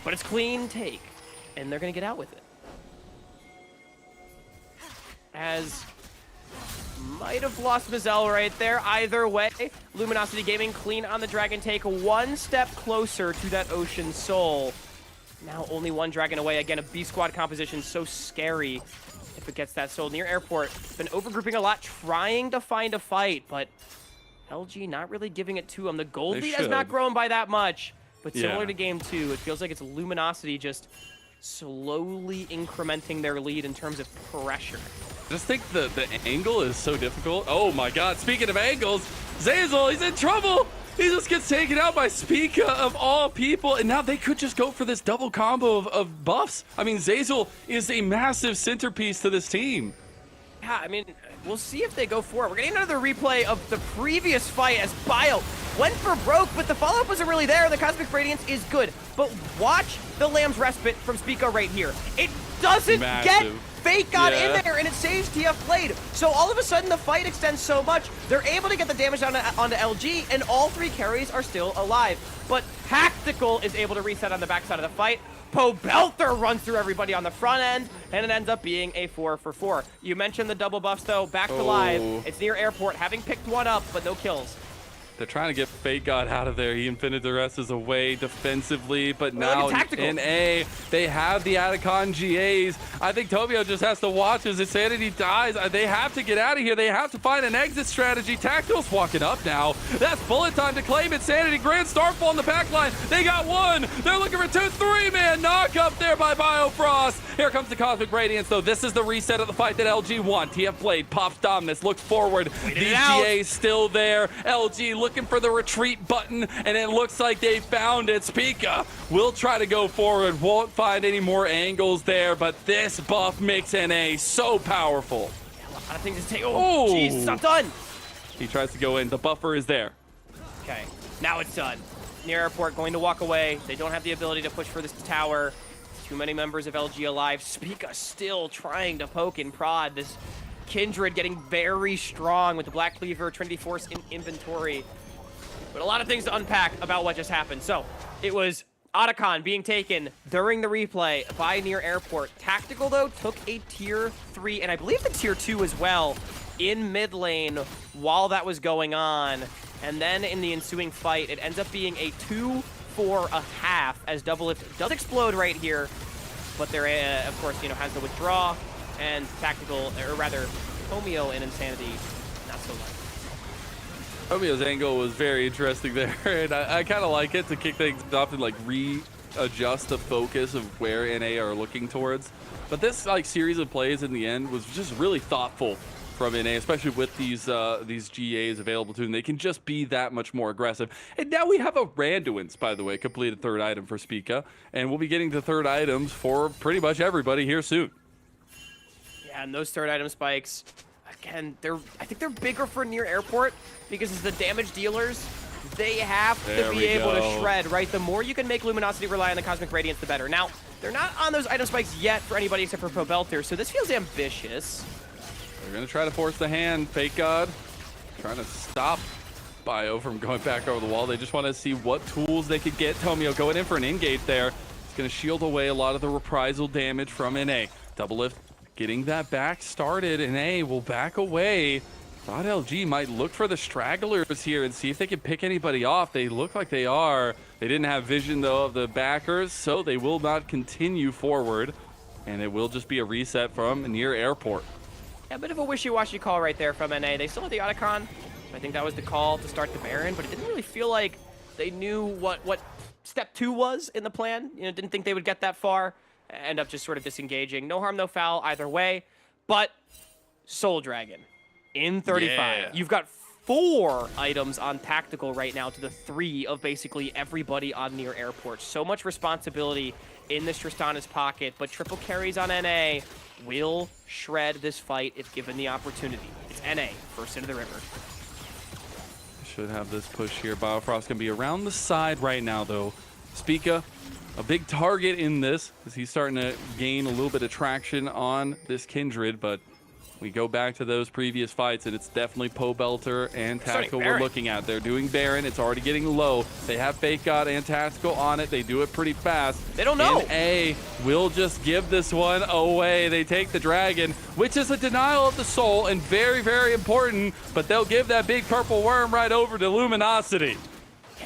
But it's clean take, and they're going to get out with it. As might have lost Mazel right there. Either way, Luminosity Gaming clean on the Dragon take, one step closer to that Ocean Soul. Now only one Dragon away. Again, a B squad composition, so scary if it gets that soul. Near airport, been overgrouping a lot, trying to find a fight, but LG not really giving it to him. The gold lead has not grown by that much, but similar to game 2, it feels like it's Luminosity just slowly incrementing their lead in terms of pressure. I just think the angle is so difficult. Oh my god, speaking of angles, Zazel, he's in trouble! He just gets taken out by Spica of all people, and now they could just go for this double combo of buffs. I mean, Zazel is a massive centerpiece to this team. Yeah, I mean, we'll see if they go for it. We're getting another replay of the previous fight as Bio went for broke, but the follow-up wasn't really there. The Cosmic Radiance is good, but watch the Lamb's Respite from Spica right here. It doesn't get Fake God in there, and it saves TF Blade. So all of a sudden, the fight extends so much, they're able to get the damage onto LG, and all 3 carries are still alive. But Tactical is able to reset on the backside of the fight. Pobelter runs through everybody on the front end, and it ends up being a 4 for 4. You mentioned the double buffs, though. Back to live. It's near airport, having picked one up, but no kills. They're trying to get Fake God out of there. He infinited the rest is away defensively, but now in A, they have the Atacon GAs. I think Tobio just has to watch as Insanity dies. They have to get out of here. They have to find an exit strategy. Tactil's walking up now. That's bullet time to claim Insanity. Grand Starfall in the back line. They got one. They're looking for 2. 3-man knock up there by Biofrost. Here comes the Cosmic Radiance, though. This is the reset of the fight that LG won. TF Blade pops dominance, looks forward. The GA's still there. LG looking for the retreat button, and it looks like they found it. Spica will try to go forward, won't find any more angles there, but this buff makes NA so powerful. Yeah, a lot of things to take. Oh, jeez, it's not done. He tries to go in. The buffer is there. Okay, now it's done. Near airport going to walk away. They don't have the ability to push for this tower. Too many members of LG alive. Spica still trying to poke and prod. This Kindred getting very strong with the Black Cleaver, Trinity Force in inventory. But a lot of things to unpack about what just happened. So, it was Otacon being taken during the replay by near airport. Tactical, though, took a tier 3, and I believe the tier 2 as well, in mid lane while that was going on. And then in the ensuing fight, it ends up being a 2 for a half as Double Lift does explode right here. But there, of course, has the withdraw, and Tactical, or rather, Tomio and Insanity, not so much. Tomio's angle was very interesting there, and I kind of like it to kick things off and readjust the focus of where NA are looking towards. But this series of plays in the end was just really thoughtful from NA, especially with these GAs available to them. They can just be that much more aggressive. And now we have a Randuin's, by the way, completed 3rd item for Spica, and we'll be getting the 3rd items for pretty much everybody here soon. Yeah, and those 3rd item spikes, again, I think they're bigger for near airport because as the damage dealers, they have to be able to shred, right? The more you can make Luminosity rely on the Cosmic Radiance, the better. Now, they're not on those item spikes yet for anybody except for Pobelter, so this feels ambitious. They're going to try to force the hand. Fake God trying to stop Bio from going back over the wall. They just want to see what tools they could get. Tomio going in for an engage there. It's going to shield away a lot of the reprisal damage from NA. Double Lift getting that back started. NA will back away. Thought LG might look for the stragglers here and see if they can pick anybody off. They look like they are. They didn't have vision, though, of the backers, so they will not continue forward. And it will just be a reset from near airport. Yeah, a bit of a wishy-washy call right there from NA. They still had the Otacon. I think that was the call to start the Baron, but it didn't really feel like they knew what step 2 was in the plan. Didn't think they would get that far. End up just sort of disengaging. No harm, no foul either way. But Soul Dragon in 35. Yeah. You've got 4 items on Tactical right now to the 3 of basically everybody on near airport. So much responsibility in this Tristana's pocket, but triple carries on NA will shred this fight if given the opportunity. It's NA, first into the river. Should have this push here. Biofrost gonna be around the side right now, though. Spica, a big target in this, as he's starting to gain a little bit of traction on this Kindred, but we go back to those previous fights, and it's definitely Pobelter and Tactical we're looking at. They're doing Baron. It's already getting low. They have Fake God and Tactical on it. They do it pretty fast. They don't know. NA will just give this one away. They take the Dragon, which is a denial of the soul and very, very important, but they'll give that big purple worm right over to Luminosity.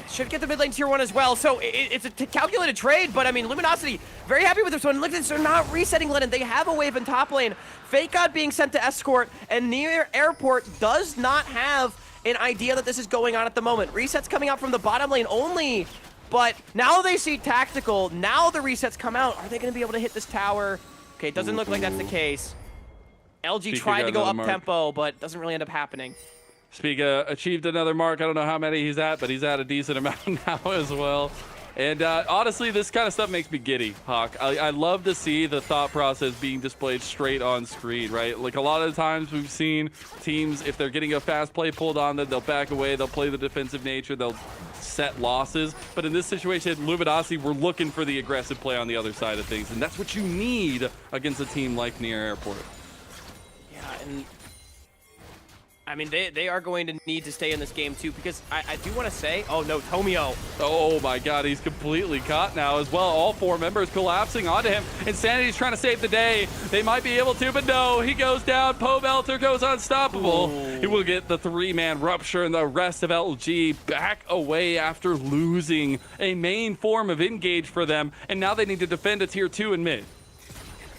Should get the mid lane tier 1 as well. So it's a calculated trade, but I mean, Luminosity, very happy with this one. Look at this, they're not resetting Lennon. They have a wave in top lane. Fake God being sent to escort, and near airport does not have an idea that this is going on at the moment. Resets coming out from the bottom lane only, but now they see Tactical. Now the resets come out. Are they going to be able to hit this tower? Okay, it doesn't look like that's the case. LG tried to go up tempo, but doesn't really end up happening. Spiga achieved another mark. I don't know how many he's at, but he's at a decent amount now as well. And honestly, this kind of stuff makes me giddy, Hawk. I love to see the thought process being displayed straight on screen, right? Like a lot of the times we've seen teams, if they're getting a fast play pulled on them, they'll back away, they'll play the defensive nature, they'll set losses. But in this situation, Luminosity, we're looking for the aggressive play on the other side of things. And that's what you need against a team like Near Airport. Yeah, and I mean, they are going to need to stay in this game, too, because I do want to say, oh, no, Tomio. Oh, my God, he's completely caught now as well. All 4 members collapsing onto him. Insanity's trying to save the day. They might be able to, but no, he goes down. Pobelter goes unstoppable. Ooh. He will get the 3-man rupture, and the rest of LG back away after losing a main form of engage for them, and now they need to defend a tier 2 in mid.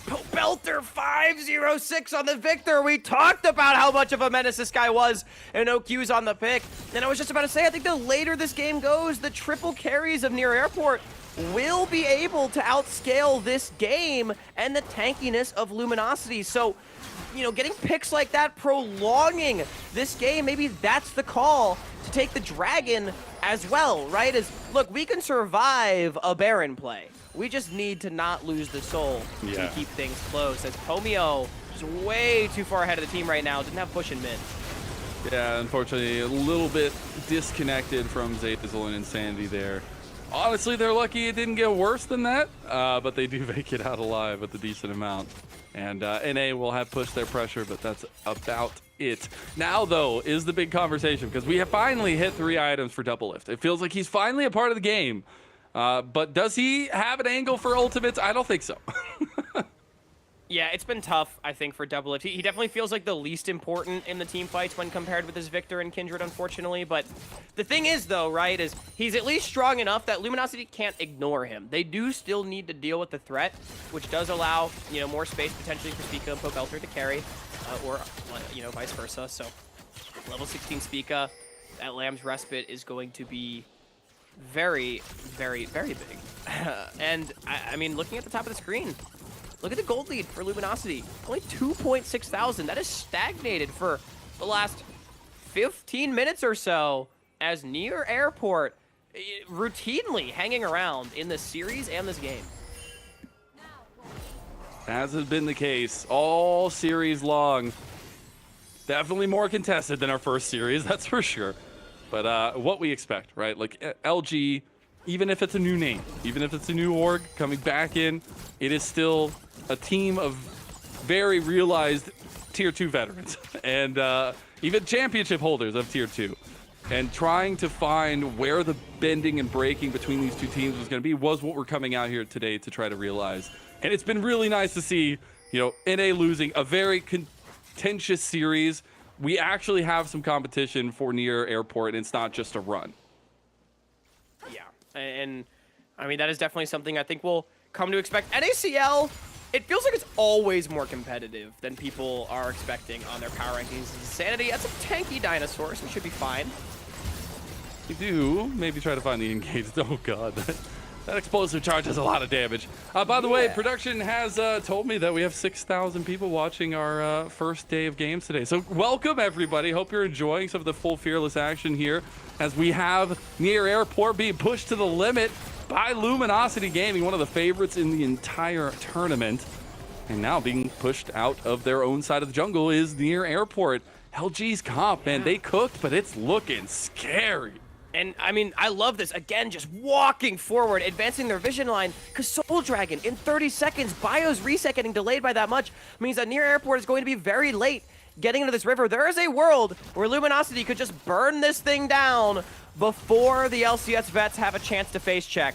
Belter 506 on the Victor. We talked about how much of a menace this guy was, and OQ's on the pick. And I was just about to say, I think the later this game goes, the triple carries of Near Airport will be able to outscale this game and the tankiness of Luminosity. So, you know, getting picks like that, prolonging this game, maybe that's the call to take the Dragon as well, right? As, look, we can survive a Baron play. We just need to not lose the soul to keep things close. As Tomio is way too far ahead of the team right now. Didn't have push in mid. Yeah, unfortunately, a little bit disconnected from Zayzl and Insanity there. Honestly, they're lucky it didn't get worse than that, but they do make it out alive with a decent amount. And NA will have pushed their pressure, but that's about it. Now, though, is the big conversation, because we have finally hit 3 items for Double Lift. It feels like he's finally a part of the game. But does he have an angle for ultimates? I don't think so. Yeah, it's been tough, I think, for Double Lift. He definitely feels like the least important in the team fights when compared with his Victor and Kindred, unfortunately. But the thing is, though, right, is he's at least strong enough that Luminosity can't ignore him. They do still need to deal with the threat, which does allow, you know, more space potentially for Spica and Pobelter to carry, or, you know, vice versa. So level 16 Spica, that Lamb's Respite is going to be very, very, very big. And, I mean, looking at the top of the screen, look at the gold lead for Luminosity. Only 2.6 thousand. That is stagnated for the last 15 minutes or so as Near Airport routinely hanging around in this series and this game. As has been the case all series long. Definitely more contested than our first series, that's for sure. But what we expect, right? Like LG, even if it's a new name, even if it's a new org coming back in, it is still a team of very realized tier 2 veterans and even championship holders of tier 2. And trying to find where the bending and breaking between these two teams was going to be was what we're coming out here today to try to realize. And it's been really nice to see, you know, NA losing a very contentious series. We actually have some competition for Near Airport, and it's not just a run. Yeah, and I mean, that is definitely something I think we'll come to expect. NACL, it feels like it's always more competitive than people are expecting on their power rankings. Insanity, that's a tanky dinosaur, so it should be fine. We do maybe try to find the engaged. Oh, God. That explosive charge does a lot of damage. By the way, production has told me that we have 6,000 people watching our first day of games today. So welcome, everybody. Hope you're enjoying some of the full fearless action here as we have Near Airport being pushed to the limit by Luminosity Gaming, one of the favorites in the entire tournament. And now being pushed out of their own side of the jungle is Near Airport. LG's comp, man, they cooked, but it's looking scary. And I mean, I love this. Again, just walking forward, advancing their vision line, because Soul Dragon in 30 seconds, Bio's reset getting delayed by that much means that Near Airport is going to be very late getting into this river. There is a world where Luminosity could just burn this thing before the LCS vets have a chance to face check.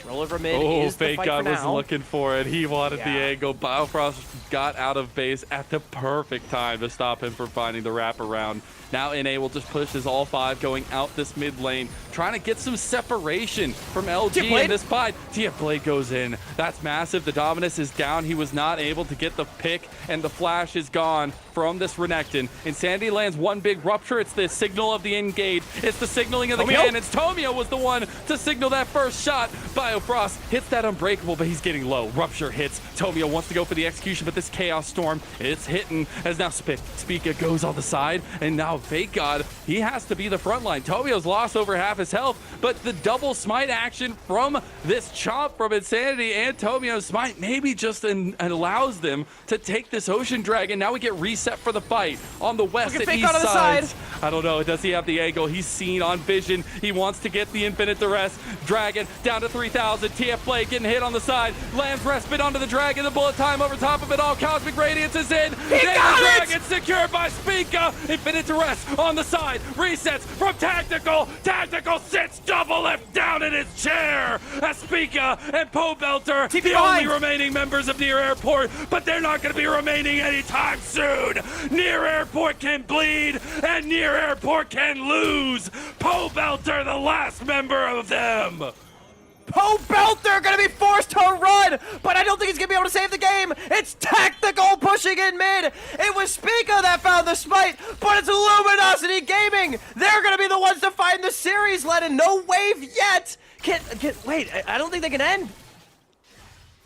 Roll over mid is the Fake fight God for was now. looking for it. He wanted the angle. Biofrost got out of base at the perfect time to stop him from finding the wraparound. Now NA will just push his all 5 going out this mid lane, trying to get some separation from LG in this fight. TF Blade goes in. That's massive. The Dominus is down. He was not able to get the pick, and the flash is gone from this Renekton. Insanity lands one big rupture. It's the signal of the engage. It's the signaling of the cannons. Tomio was the one to signal that first shot. Biofrost hits that unbreakable, but he's getting low. Rupture hits. Tomio wants to go for the execution, but this Chaos Storm, it's hitting as now Spica goes on the side, and now Fake God, he has to be the front line. Tomio's lost over half his health, but the double smite action from this chomp from Insanity and Tomio's smite maybe just allows them to take this Ocean Dragon. Now we get reset for the fight on the west and east sides. I don't know, does he have the angle? He's seen on vision. He wants to get the infinite duress. Dragon down to 3,000. TF Blade getting hit on the side. Lands respite onto the Dragon. The bullet time over top of it all. Cosmic Radiance is in. The Dragon secured by Spica. Infinite duress on the side. Resets from Tactical. Tactical sits double lift down in his chair as Spica and Poe Belter, the only remaining members of Near Airport, but they're not going to be remaining anytime soon. Near Airport can bleed and Near Airport can lose. Poe Belter, the last member of them. Poe Belter gonna be forced to run, but I don't think he's gonna be able to save the game. It's Tactical pushing in mid. It was Spica that found the smite, but it's Luminosity Gaming. They're gonna be the ones to find the series, Lennon. No wave yet. Wait, I don't think they can end.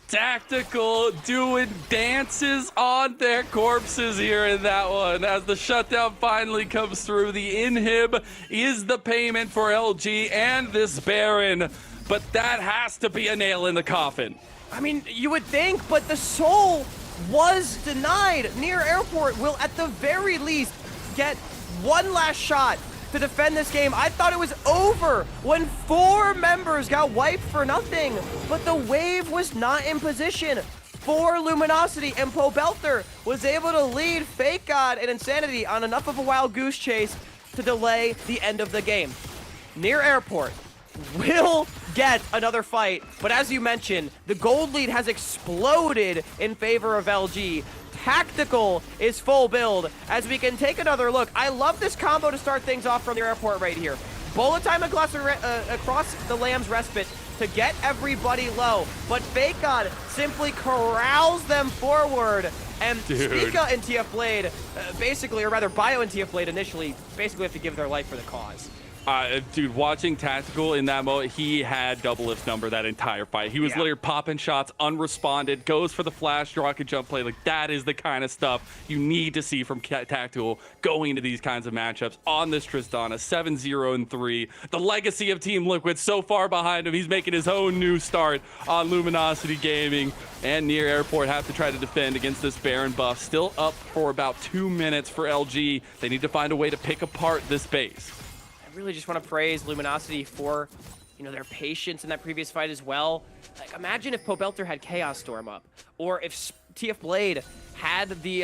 Tactical doing dances on their corpses here in that one. As the shutdown finally comes through, the inhib is the payment for LG and this Baron. But that has to be a nail in the coffin. I mean, you would think, but the soul was denied. Near Airport will, at the very least, get one last shot to defend this game. I thought it was over when 4 members got wiped for nothing, but the wave was not in position for Luminosity, and Poe Belter was able to lead Fake God and Insanity on enough of a wild goose chase to delay the end of the game. Near Airport will get another fight, but as you mentioned, the gold lead has exploded in favor of LG. Tactical is full build. As we can take another look, I love this combo to start things off from the airport right here. Bullet time across the Lamb's respite to get everybody low, but Fake God simply corrals them forward, and Spica and TF Blade basically, or rather Bio and TF Blade initially, basically have to give their life for the cause. Dude, watching Tactical in that moment, he had double lift number that entire fight. He was literally popping shots, unresponded, goes for the flash, rocket jump play. Like, that is the kind of stuff you need to see from Tactical going into these kinds of matchups on this Tristana. 7-0-3. The legacy of Team Liquid so far behind him. He's making his own new start on Luminosity Gaming. And Near Airport have to try to defend against this Baron buff. Still up for about 2 minutes for LG. They need to find a way to pick apart this base. Really just want to praise Luminosity for, their patience in that previous fight as well. Like, imagine if Poe Belter had Chaos Storm up, or if TF Blade had the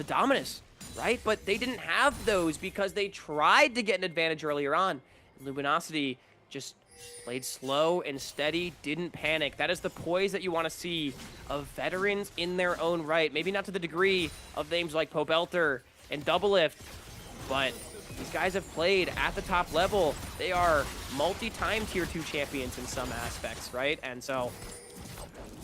Dominus, right? But they didn't have those because they tried to get an advantage earlier on. Luminosity just played slow and steady, didn't panic. That is the poise that you want to see of veterans in their own right. Maybe not to the degree of names like Poe Belter and Doublelift, but these guys have played at the top level. They are multi-time tier 2 champions in some aspects, right? And so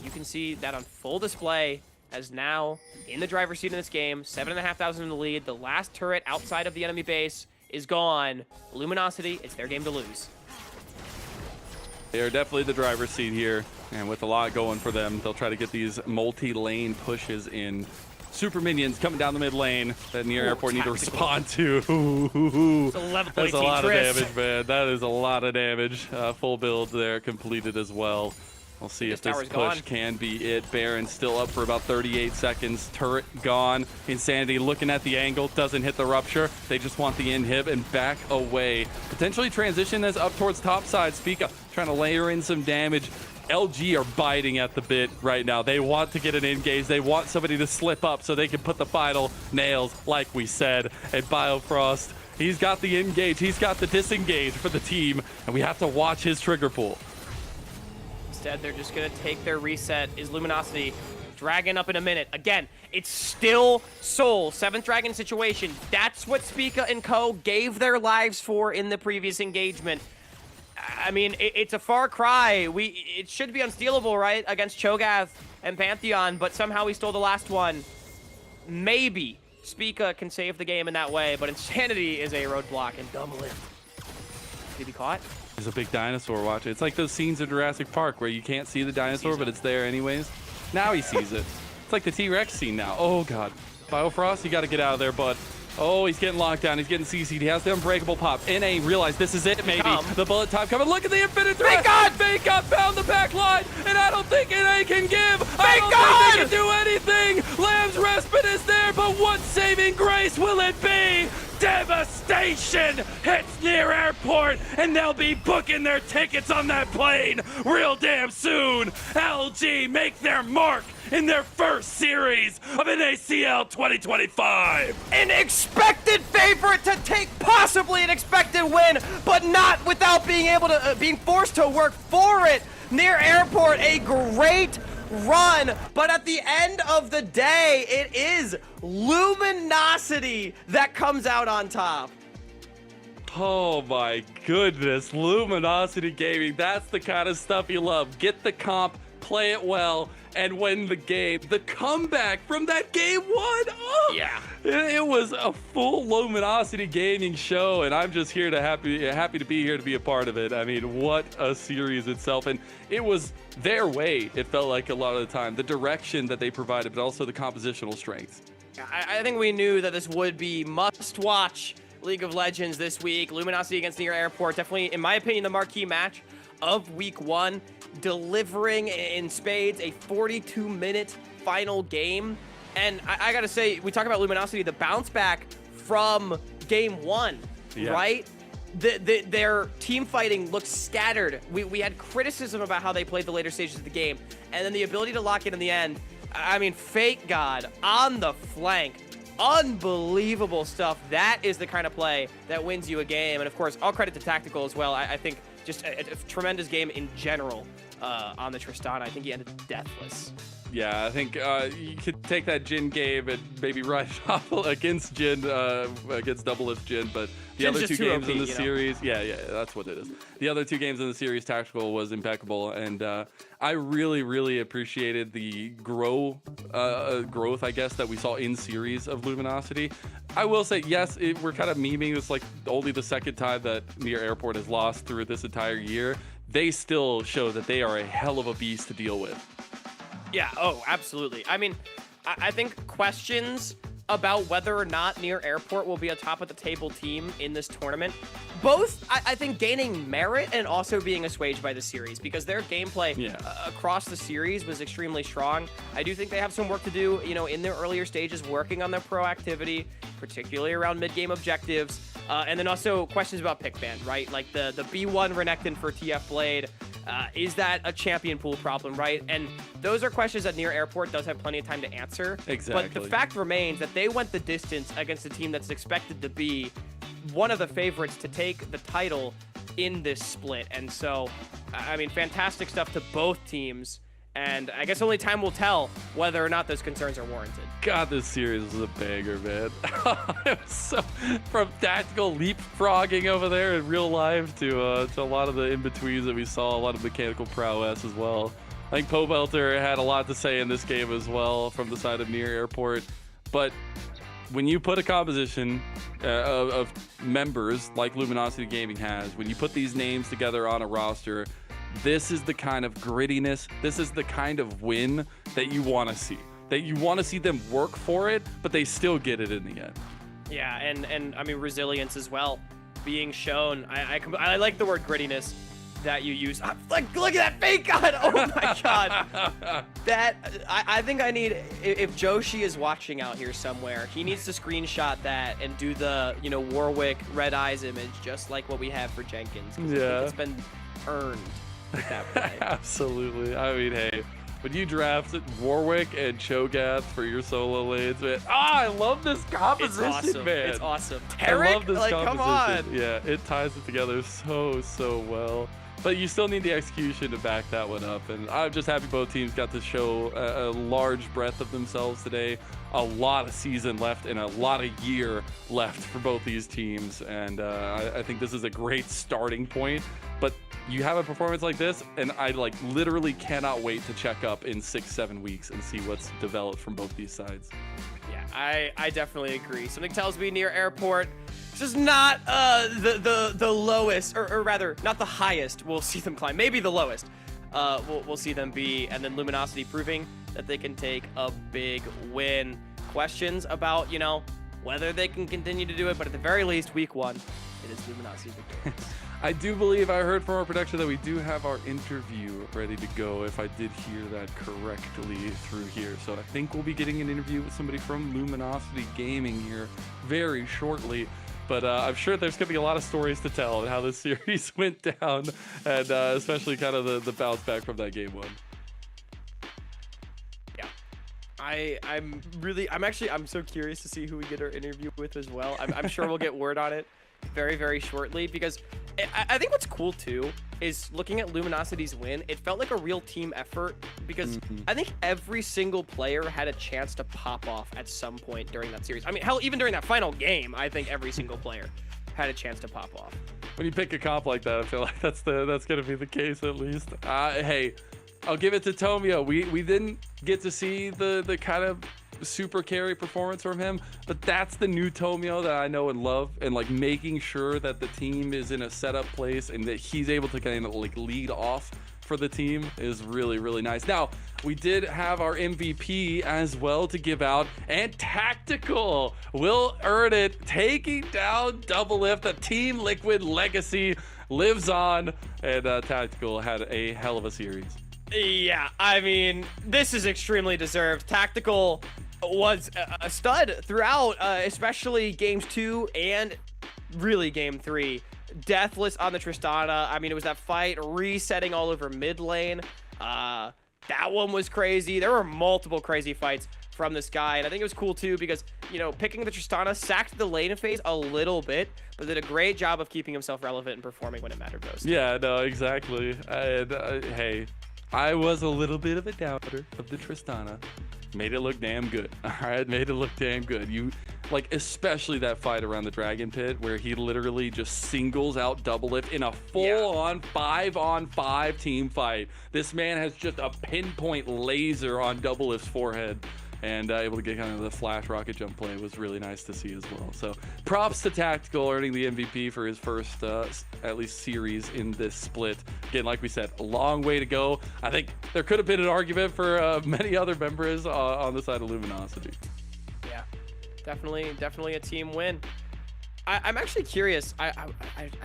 you can see that on full display as now in the driver's seat in this game, 7,500 in the lead. The last turret outside of the enemy base is gone. Luminosity, it's their game to lose. They are definitely the driver's seat here, and with a lot going for them, they'll try to get these multi-lane pushes in. Super minions coming down the mid lane that Near Airport need to respond to. That's a lot of damage, man. That is a lot of damage. Full build there completed as well. We'll see if this push can be it. Baron still up for about 38 seconds. Turret gone. Insanity looking at the angle. Doesn't hit the rupture. They just want the inhib and back away. Potentially transition this up towards top side. Spica trying to layer in some damage. LG are biting at the bit right now. They want to get an engage. They want somebody to slip up so they can put the final nails, like we said. And Biofrost, he's got the engage. He's got the disengage for the team. And we have to watch his trigger pool. Instead, they're just going to take their reset. Is Luminosity Dragon up in a minute? Again, it's still Soul. 7th Dragon situation. That's what Spica and co gave their lives for in the previous engagement. I mean, it's a far cry. It should be unstealable, right, against Cho'Gath and Pantheon, but somehow we stole the last one. Maybe Spica can save the game in that way, but Insanity is a roadblock and double it. Did he be caught? There's a big dinosaur watching. It's like those scenes in Jurassic Park where you can't see the dinosaur, but it's there anyways. Now he sees it. It's like the T-Rex scene now. Oh, God. Biofrost, you got to get out of there, bud. Oh, he's getting locked down. He's getting CC'd. He has the unbreakable pop. NA realized this is it, maybe. The bullet time coming. Look at the infinite threat. Thank God! Thank God found the back line, and I don't think NA can give. I don't think they can do anything. Lamb's respite is there, but what saving grace will it be? Devastation hits Near Airport, and they'll be booking their tickets on that plane real damn soon. LG make their mark in their first series of NACL 2025. An expected favorite to take possibly an expected win, but not without being able to being forced to work for it. Near Airport, a great run, but at the end of the day, it is Luminosity that comes out on top. Oh my goodness, Luminosity Gaming, that's the kind of stuff you love. Get the comp, play it well, and win the game. The comeback from that game 1, oh, Yeah. It was a full Luminosity Gaming show, and I'm just here to happy to be here to be a part of it. I mean, what a series itself, and it was their way, it felt like a lot of the time. The direction that they provided, but also the compositional strength. I think we knew that this would be must-watch League of Legends this week. Luminosity against Near Airport, definitely, in my opinion, the marquee match of week 1, delivering in spades a 42-minute final game. And I gotta say, we talk about Luminosity, the bounce back from game 1, right? Their team fighting looked scattered. We had criticism about how they played the later stages of the game, and then the ability to lock in the end. I mean, Fake God on the flank. Unbelievable stuff. That is the kind of play that wins you a game. And of course, all credit to Tactical as well. I think just a tremendous game in general on the Tristana. I think he ended deathless. Yeah, I think you could take that Jin game and maybe ride off against Jin, against Double Lift Jin, but the Jin's other two games OP, in the series, yeah, that's what it is. The other 2 games in the series, Tactical was impeccable, and I really appreciated the growth, I guess, that we saw in series of Luminosity. I will say, yes, we're kind of memeing. It's like only the second time that Near Airport has lost through this entire year. They still show that they are a hell of a beast to deal with. Yeah, oh, absolutely. I mean, I think questions about whether or not Near Airport will be a top-of-the-table team in this tournament, both, I think, gaining merit and also being assuaged by the series, because their gameplay across the series was extremely strong. I do think they have some work to do, in their earlier stages, working on their proactivity, particularly around mid-game objectives, and then also questions about pick ban, right? Like the B1 Renekton for TF Blade, is that a champion pool problem, right? And those are questions that Near Airport does have plenty of time to answer. Exactly. But the fact remains that they went the distance against a team that's expected to be one of the favorites to take the title in this split. And so, I mean, fantastic stuff to both teams. And I guess only time will tell whether or not those concerns are warranted. God, this series was a banger, man. It was so, from tactical leapfrogging over there in real life to a lot of the in-betweens that we saw, a lot of mechanical prowess as well. I think Pobelter had a lot to say in this game as well from the side of Near Airport. But when you put a composition of members like Luminosity Gaming has, when you put these names together on a roster, this is the kind of grittiness, this is the kind of win that you want to see. That you want to see them work for it, but they still get it in the end. Yeah, and I mean resilience as well being shown. I like the word grittiness that you use. Like, look at that fake gun! Oh my god! That I think I need. If Joshi is watching out here somewhere, he needs to screenshot that and do the Warwick Red Eyes image, just like what we have for Jenkins. 'Cause I think it's been earned with that play. Absolutely. I mean, hey. When you draft Warwick and Cho'Gath for your solo lanes, man, I love this composition, It's awesome. man. It's awesome. I love this like, composition. come on. Yeah, it ties it together so well. But you still need the execution to back that one up. And I'm just happy both teams got to show a large breadth of themselves today. A lot of season left and a lot of year left for both these teams. And I think this is a great starting point. But you have a performance like this, and I literally cannot wait to check up in 6-7 weeks and see what's developed from both these sides. Yeah, I definitely agree. Something tells me near airport, this is not the lowest, or rather, not the highest we'll see them climb. Maybe the lowest we'll see them be, and then Luminosity proving that they can take a big win. Questions about, whether they can continue to do it, but at the very least, week 1, it is Luminosity's victory. I do believe I heard from our production that we do have our interview ready to go, if I did hear that correctly through here. So I think we'll be getting an interview with somebody from Luminosity Gaming here very shortly. But I'm sure there's going to be a lot of stories to tell on how this series went down, and especially kind of the bounce back from that game 1. Yeah. I'm so curious to see who we get our interview with as well. I'm sure we'll get word on it very, very shortly, because I think what's cool too is looking at Luminosity's win. It felt like a real team effort, because I think every single player had a chance to pop off at some point during that series. I mean, hell, even during that final game, I think every single player had a chance to pop off. When you pick a comp like that, I feel like that's going to be the case at least. Hey, I'll give it to Tomio. We didn't get to see the kind of super carry performance from him, but that's the new Tomio that I know and love, and making sure that the team is in a setup place and that he's able to kind of lead off for the team is really, really nice. Now, we did have our MVP as well to give out, and Tactical will earn it, taking down Double Lift. The Team Liquid legacy lives on, and Tactical had a hell of a series. Yeah, I mean, this is extremely deserved. Tactical was a stud throughout, especially games 2 and really game 3. Deathless on the Tristana. I mean, it was that fight resetting all over mid lane. That one was crazy. There were multiple crazy fights from this guy, and I think it was cool too because, picking the Tristana sacked the lane phase a little bit, but did a great job of keeping himself relevant and performing when it mattered most. Yeah, no, exactly. And hey, I was a little bit of a doubter of the Tristana. Made it look damn good. All right, made it look damn good. You especially that fight around the Dragon Pit where he literally just singles out Double Lift in a full-on 5-on-5 team fight. This man has just a pinpoint laser on Double Lift's forehead, and able to get kind of the flash rocket jump play was really nice to see as well. So props to Tactical earning the MVP for his first at least series in this split. Again, like we said, a long way to go. I think there could have been an argument for many other members on the side of Luminosity. Yeah, definitely a team win. I'm actually curious. I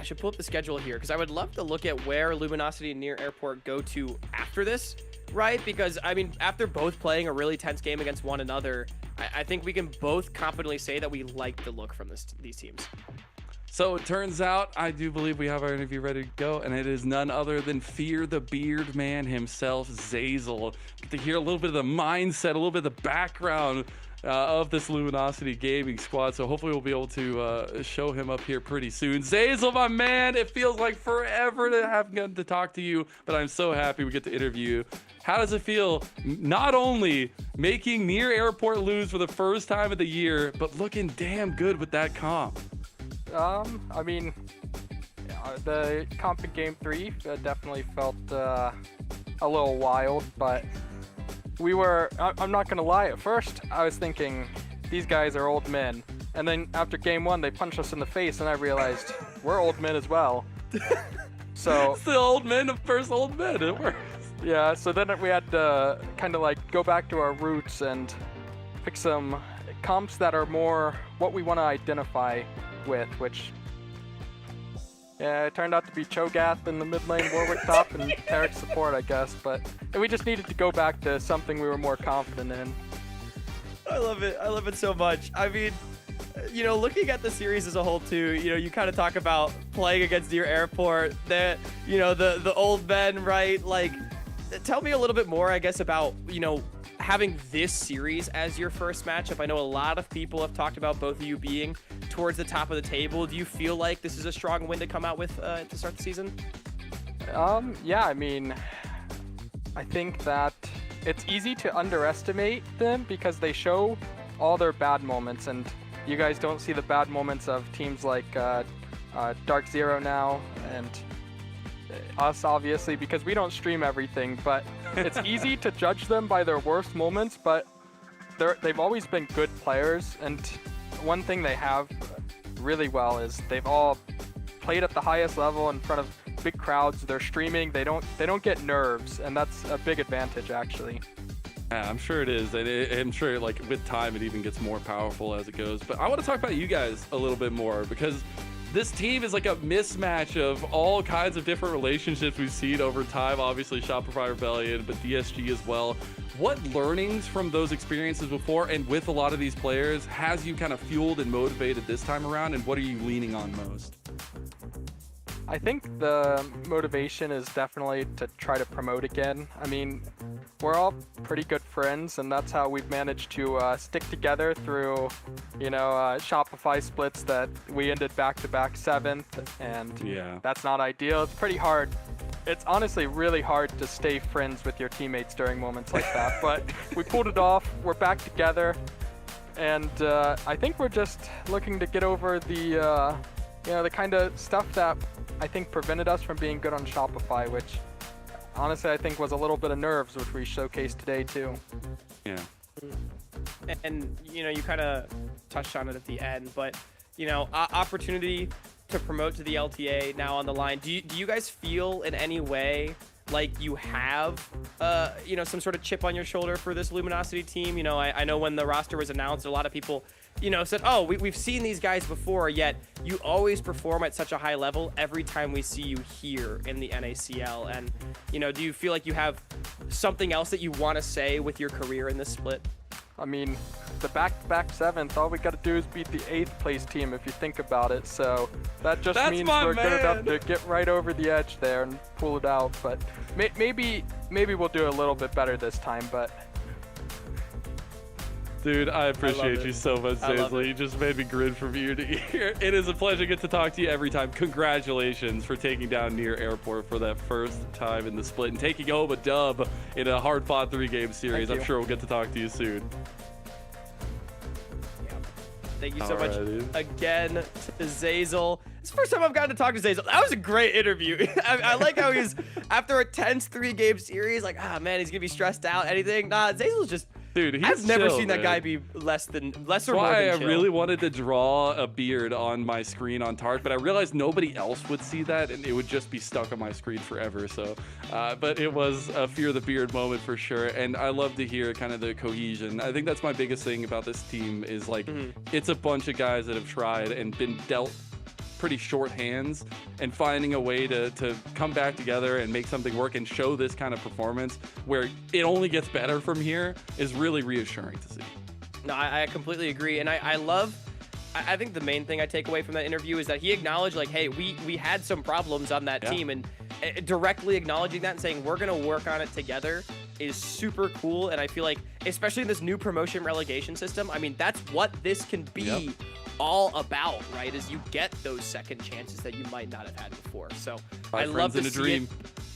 should pull up the schedule here because I would love to look at where Luminosity and Near Airport go to after this, right? Because, I mean, after both playing a really tense game against one another, I think we can both confidently say that we like the look from these teams. So it turns out, I do believe we have our interview ready to go, and it is none other than Fear the Beard Man himself, Zazel. Get to hear a little bit of the mindset, a little bit of the background of this Luminosity gaming squad, so hopefully we'll be able to show him up here pretty soon. Zazel, my man, it feels like forever to have gotten to talk to you, but I'm so happy we get to interview you. How does it feel not only making Near Airport lose for the first time of the year, but looking damn good with that comp? I mean, the comp in Game 3 definitely felt a little wild, but I'm not gonna lie, at first I was thinking, these guys are old men, and then after Game 1 they punched us in the face and I realized, we're old men as well. So It's the old men of first old men. It works. yeah, so then we had to kind of like go back to our roots and pick some comps that are more what we want to identify with, which yeah, it turned out to be Cho'Gath in the mid lane, Warwick top, and Tarek support, I guess. But we just needed to go back to something we were more confident in. I love it. I love it so much. I mean, you know, looking at the series as a whole too, you know, you kind of talk about playing against your airport, the old men, right? Like, tell me a little bit more, I guess, about, you know, having this series as your first matchup. I know a lot of people have talked about both of you being towards the top of the table. Do you feel like this is a strong win to come out with to start the season? Yeah, I mean, I think that it's easy to underestimate them because they show all their bad moments, and you guys don't see the bad moments of teams like Dark Zero now and us, obviously, because we don't stream everything, but it's easy to judge them by their worst moments, but they've always been good players, and one thing they have really well is they've all played at the highest level in front of big crowds. They're streaming, they don't get nerves, and that's a big advantage, actually. Yeah, I'm sure it is, and I'm sure like with time it even gets more powerful as it goes. But I want to talk about you guys a little bit more, because this team is like a mismatch of all kinds of different relationships we've seen over time. Obviously Shopify Rebellion, but DSG as well. What learnings from those experiences before and with a lot of these players has you kind of fueled and motivated this time around, and what are you leaning on most? I think the motivation is definitely to try to promote again. I mean, we're all pretty good friends, and that's how we've managed to stick together through, you know, Shopify splits that we ended back-to-back 7th, and Yeah. that's not ideal. It's pretty hard. It's honestly really hard to stay friends with your teammates during moments like that, but we pulled it off. We're back together, and I think we're just looking to get over the, you know, the kind of stuff that I think prevented us from being good on Shopify, which honestly I think was a little bit of nerves, which we showcased today too. Yeah. And you know, you kind of touched on it at the end, but you know, opportunity to promote to the LTA now on the line. Do you guys feel in any way like you have you know, some sort of chip on your shoulder for this Luminosity team? You know, I know when the roster was announced, a lot of people, you know, said, oh, we've seen these guys before, yet you always perform at such a high level every time we see you here in the NACL. And you know, do you feel like you have something else that you want to say with your career in this split? I mean, the back-to-back 7th, all we got to do is beat the 8th place team if you think about it. So that just That's means my we're good enough man. to get right over the edge there and pull it out. But maybe we'll do a little bit better this time. But Dude, I appreciate it. you so much, I love Zaisley. You just made me grin from ear to ear. It is a pleasure to get to talk to you every time. Congratulations for taking down Near Airport for that first time in the split and taking home a dub in a hard-fought 3-game series. Thank I'm you. sure we'll get to talk to you soon. Thank you so much Alrighty. again to Zaizel. It's the first time I've gotten to talk to Zaizel. That was a great interview. I like how he's, after a tense 3-game series, like, ah, man, he's going to be stressed out, anything. Nah, Zaizel's just, Dude, he's I've never chill, seen that man. guy be less or That's more why than I chill. really wanted to draw a beard on my screen on Tart, but I realized nobody else would see that, and it would just be stuck on my screen forever. So, but it was a fear the beard moment for sure, and I love to hear kind of the cohesion. I think that's my biggest thing about this team is like it's a bunch of guys that have tried and been dealt pretty short hands, and finding a way to come back together and make something work and show this kind of performance where it only gets better from here is really reassuring to see. No, I completely agree. And I think the main thing I take away from that interview is that he acknowledged, like, hey, we had some problems on that team, and directly acknowledging that and saying we're going to work on it together is super cool. And I feel like, especially in this new promotion relegation system, I mean, that's what this can be all about, right? Is you get those second chances that you might not have had before. So I love to see it.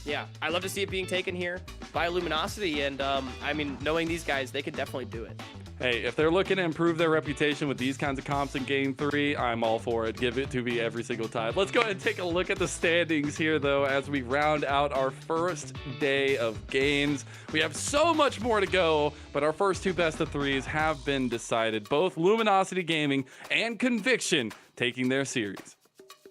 Yeah, I love to see it being taken here by Luminosity, and I mean, knowing these guys, they can definitely do it. Hey, if they're looking to improve their reputation with these kinds of comps in Game 3, I'm all for it. Give it to me every single time. Let's go ahead and take a look at the standings here, though, as we round out our first day of games. We have so much more to go, but our first 2 best-of-3s have been decided. Both Luminosity Gaming and Conviction taking their series.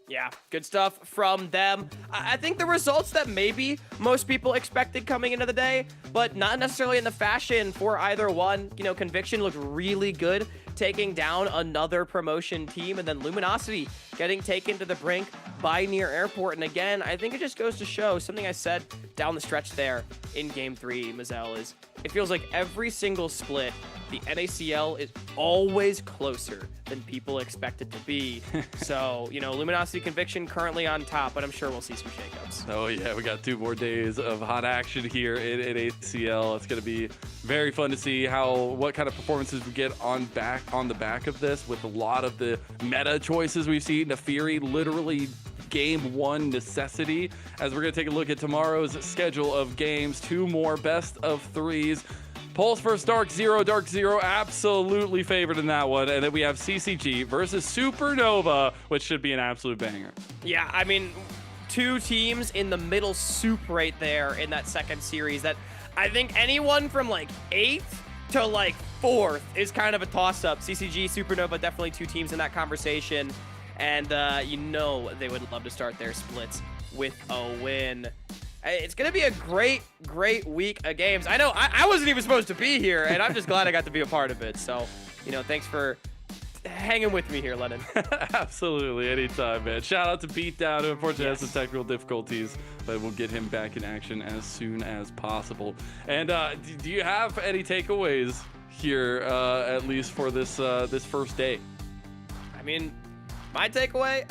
Yeah, good stuff from them. I think the results that maybe most people expected coming into the day, but not necessarily in the fashion for either one. You know, Conviction looked really good, taking down another promotion team, and then Luminosity getting taken to the brink by Near Airport. And again, I think it just goes to show something I said down the stretch there in Game 3, Mazel, is it feels like every single split, the NACL is always closer than people expect it to be. So, you know, Luminosity Conviction currently on top, but I'm sure we'll see some shakeups. Oh yeah, we got 2 more days of hot action here in NACL. It's going to be very fun to see what kind of performances we get on the back of this, with a lot of the meta choices we've seen. Nafiri literally game 1 necessity, as we're going to take a look at tomorrow's schedule of games. 2 more best of 3s. Pulse versus Dark Zero absolutely favored in that one. And then we have CCG versus Supernova, which should be an absolute banger. Yeah, I mean, 2 teams in the middle soup right there in that second series that I think anyone from like 8th to like 4th is kind of a toss-up. CCG, Supernova, definitely 2 teams in that conversation. And you know they would love to start their splits with a win. It's going to be a great, great week of games. I know I wasn't even supposed to be here, and I'm just glad I got to be a part of it. So, you know, thanks for hanging with me here, Lennon. Absolutely, anytime, man. Shout out to Beatdown, who unfortunately has some technical difficulties, but we'll get him back in action as soon as possible. And do you have any takeaways here, at least for this this first day? I mean, my takeaway,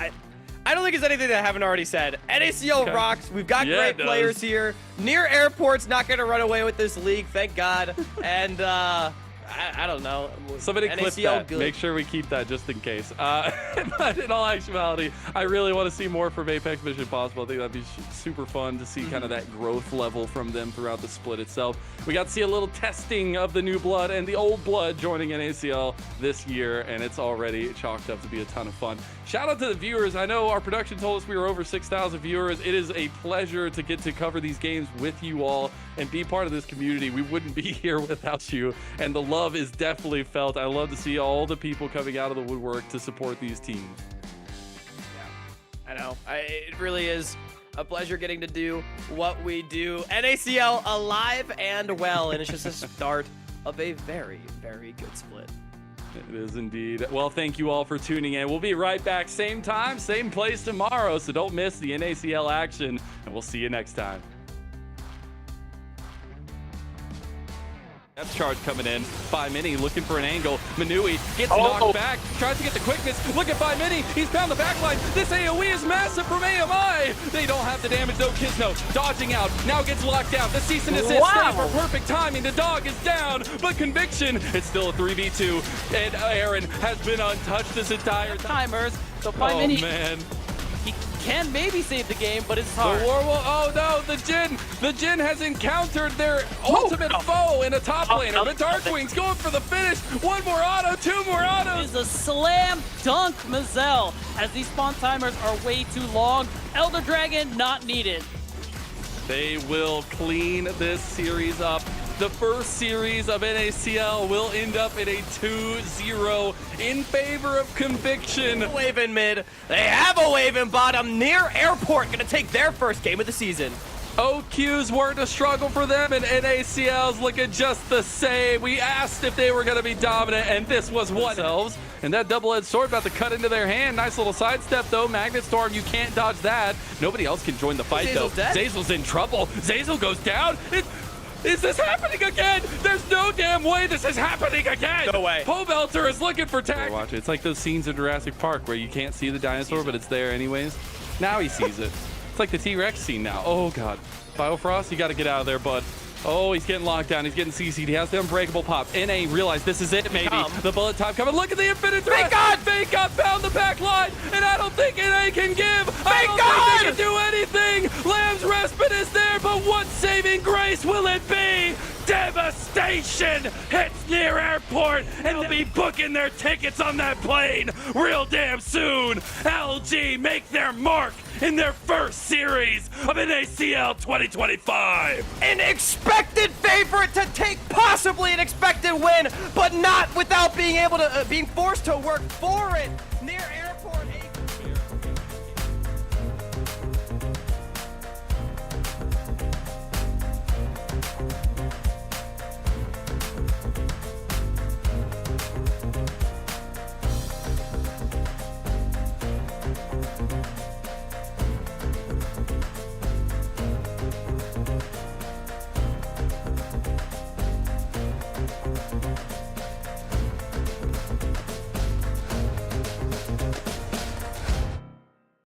I don't think it's anything that I haven't already said. NACL rocks. We've got great players here. Near Airport's not going to run away with this league, thank God. And I don't know. Somebody NACL clip that. good. Make sure we keep that just in case. But in all actuality, I really want to see more from Apex Mission Impossible. I think that'd be super fun to see kind of that growth level from them throughout the split itself. We got to see a little testing of the new blood and the old blood joining NACL this year, and it's already chalked up to be a ton of fun. Shout out to the viewers. I know our production told us we were over 6,000 viewers. It is a pleasure to get to cover these games with you all and be part of this community. We wouldn't be here without you, and the love is definitely felt. I love to see all the people coming out of the woodwork to support these teams. I know. It really is a pleasure getting to do what we do. NACL alive and well, and it's just a start of a very, very good split. It is indeed. Well, thank you all for tuning in. We'll be right back, same time, same place tomorrow, so don't miss the NACL action, and we'll see you next time. Depth charge coming in. Mini looking for an angle. Manui gets knocked back. Tries to get the quickness. Look at Mini. He's found the backline. This AoE is massive from AMI. They don't have the damage though. Kizno dodging out. Now gets locked down. The cease and desist stay for perfect timing. The dog is down. But Conviction, it's still a 3v2. And Aaron has been untouched this entire time. Timers. So Oh, man. he can maybe save the game, but it's hard. The Warwolf, oh no, the Jin has encountered their ultimate foe in a top laner. The Darkwing's going for the finish. 1 more auto, 2 more It autos. is a slam dunk, Mazel, as these spawn timers are way too long. Elder Dragon not needed. They will clean this series up. The first series of NACL will end up in a 2-0 in favor of Conviction. Wave in mid. They have a wave in bottom. Near Airport going to take their first game of the season. OQs weren't a struggle for them, and NACL's looking just the same. We asked if they were going to be dominant, and this was one. And that double-edged sword about to cut into their hand. Nice little sidestep, though. Magnet Storm, you can't dodge that. Nobody else can join the fight, though. Zazel's in trouble. Zazel goes down. Is this happening again? There's no damn way this is happening again. No way. Pobelter is looking for tag. Watch it. It's like those scenes in Jurassic Park where you can't see the dinosaur, but it's there anyways. Now he sees it. It's like the T-Rex scene now. Oh, God. Biofrost, you got to get out of there, bud. Oh, he's getting locked down. He's getting CC'd. He has the Unbreakable pop. NA realized this is it, maybe. The bullet time coming. Look at the Infinite Threat. Thank God found the back line, and I don't think NA can give. I don't think they can do anything. Lamb's Respite is there, but what saving grace will it be? Devastation hits Near Airport, and they'll be booking their tickets on that plane real damn soon. LG make their mark in their first series of NACL 2025. An expected favorite to take possibly an expected win, but not without being able to being forced to work for it. Near Airport.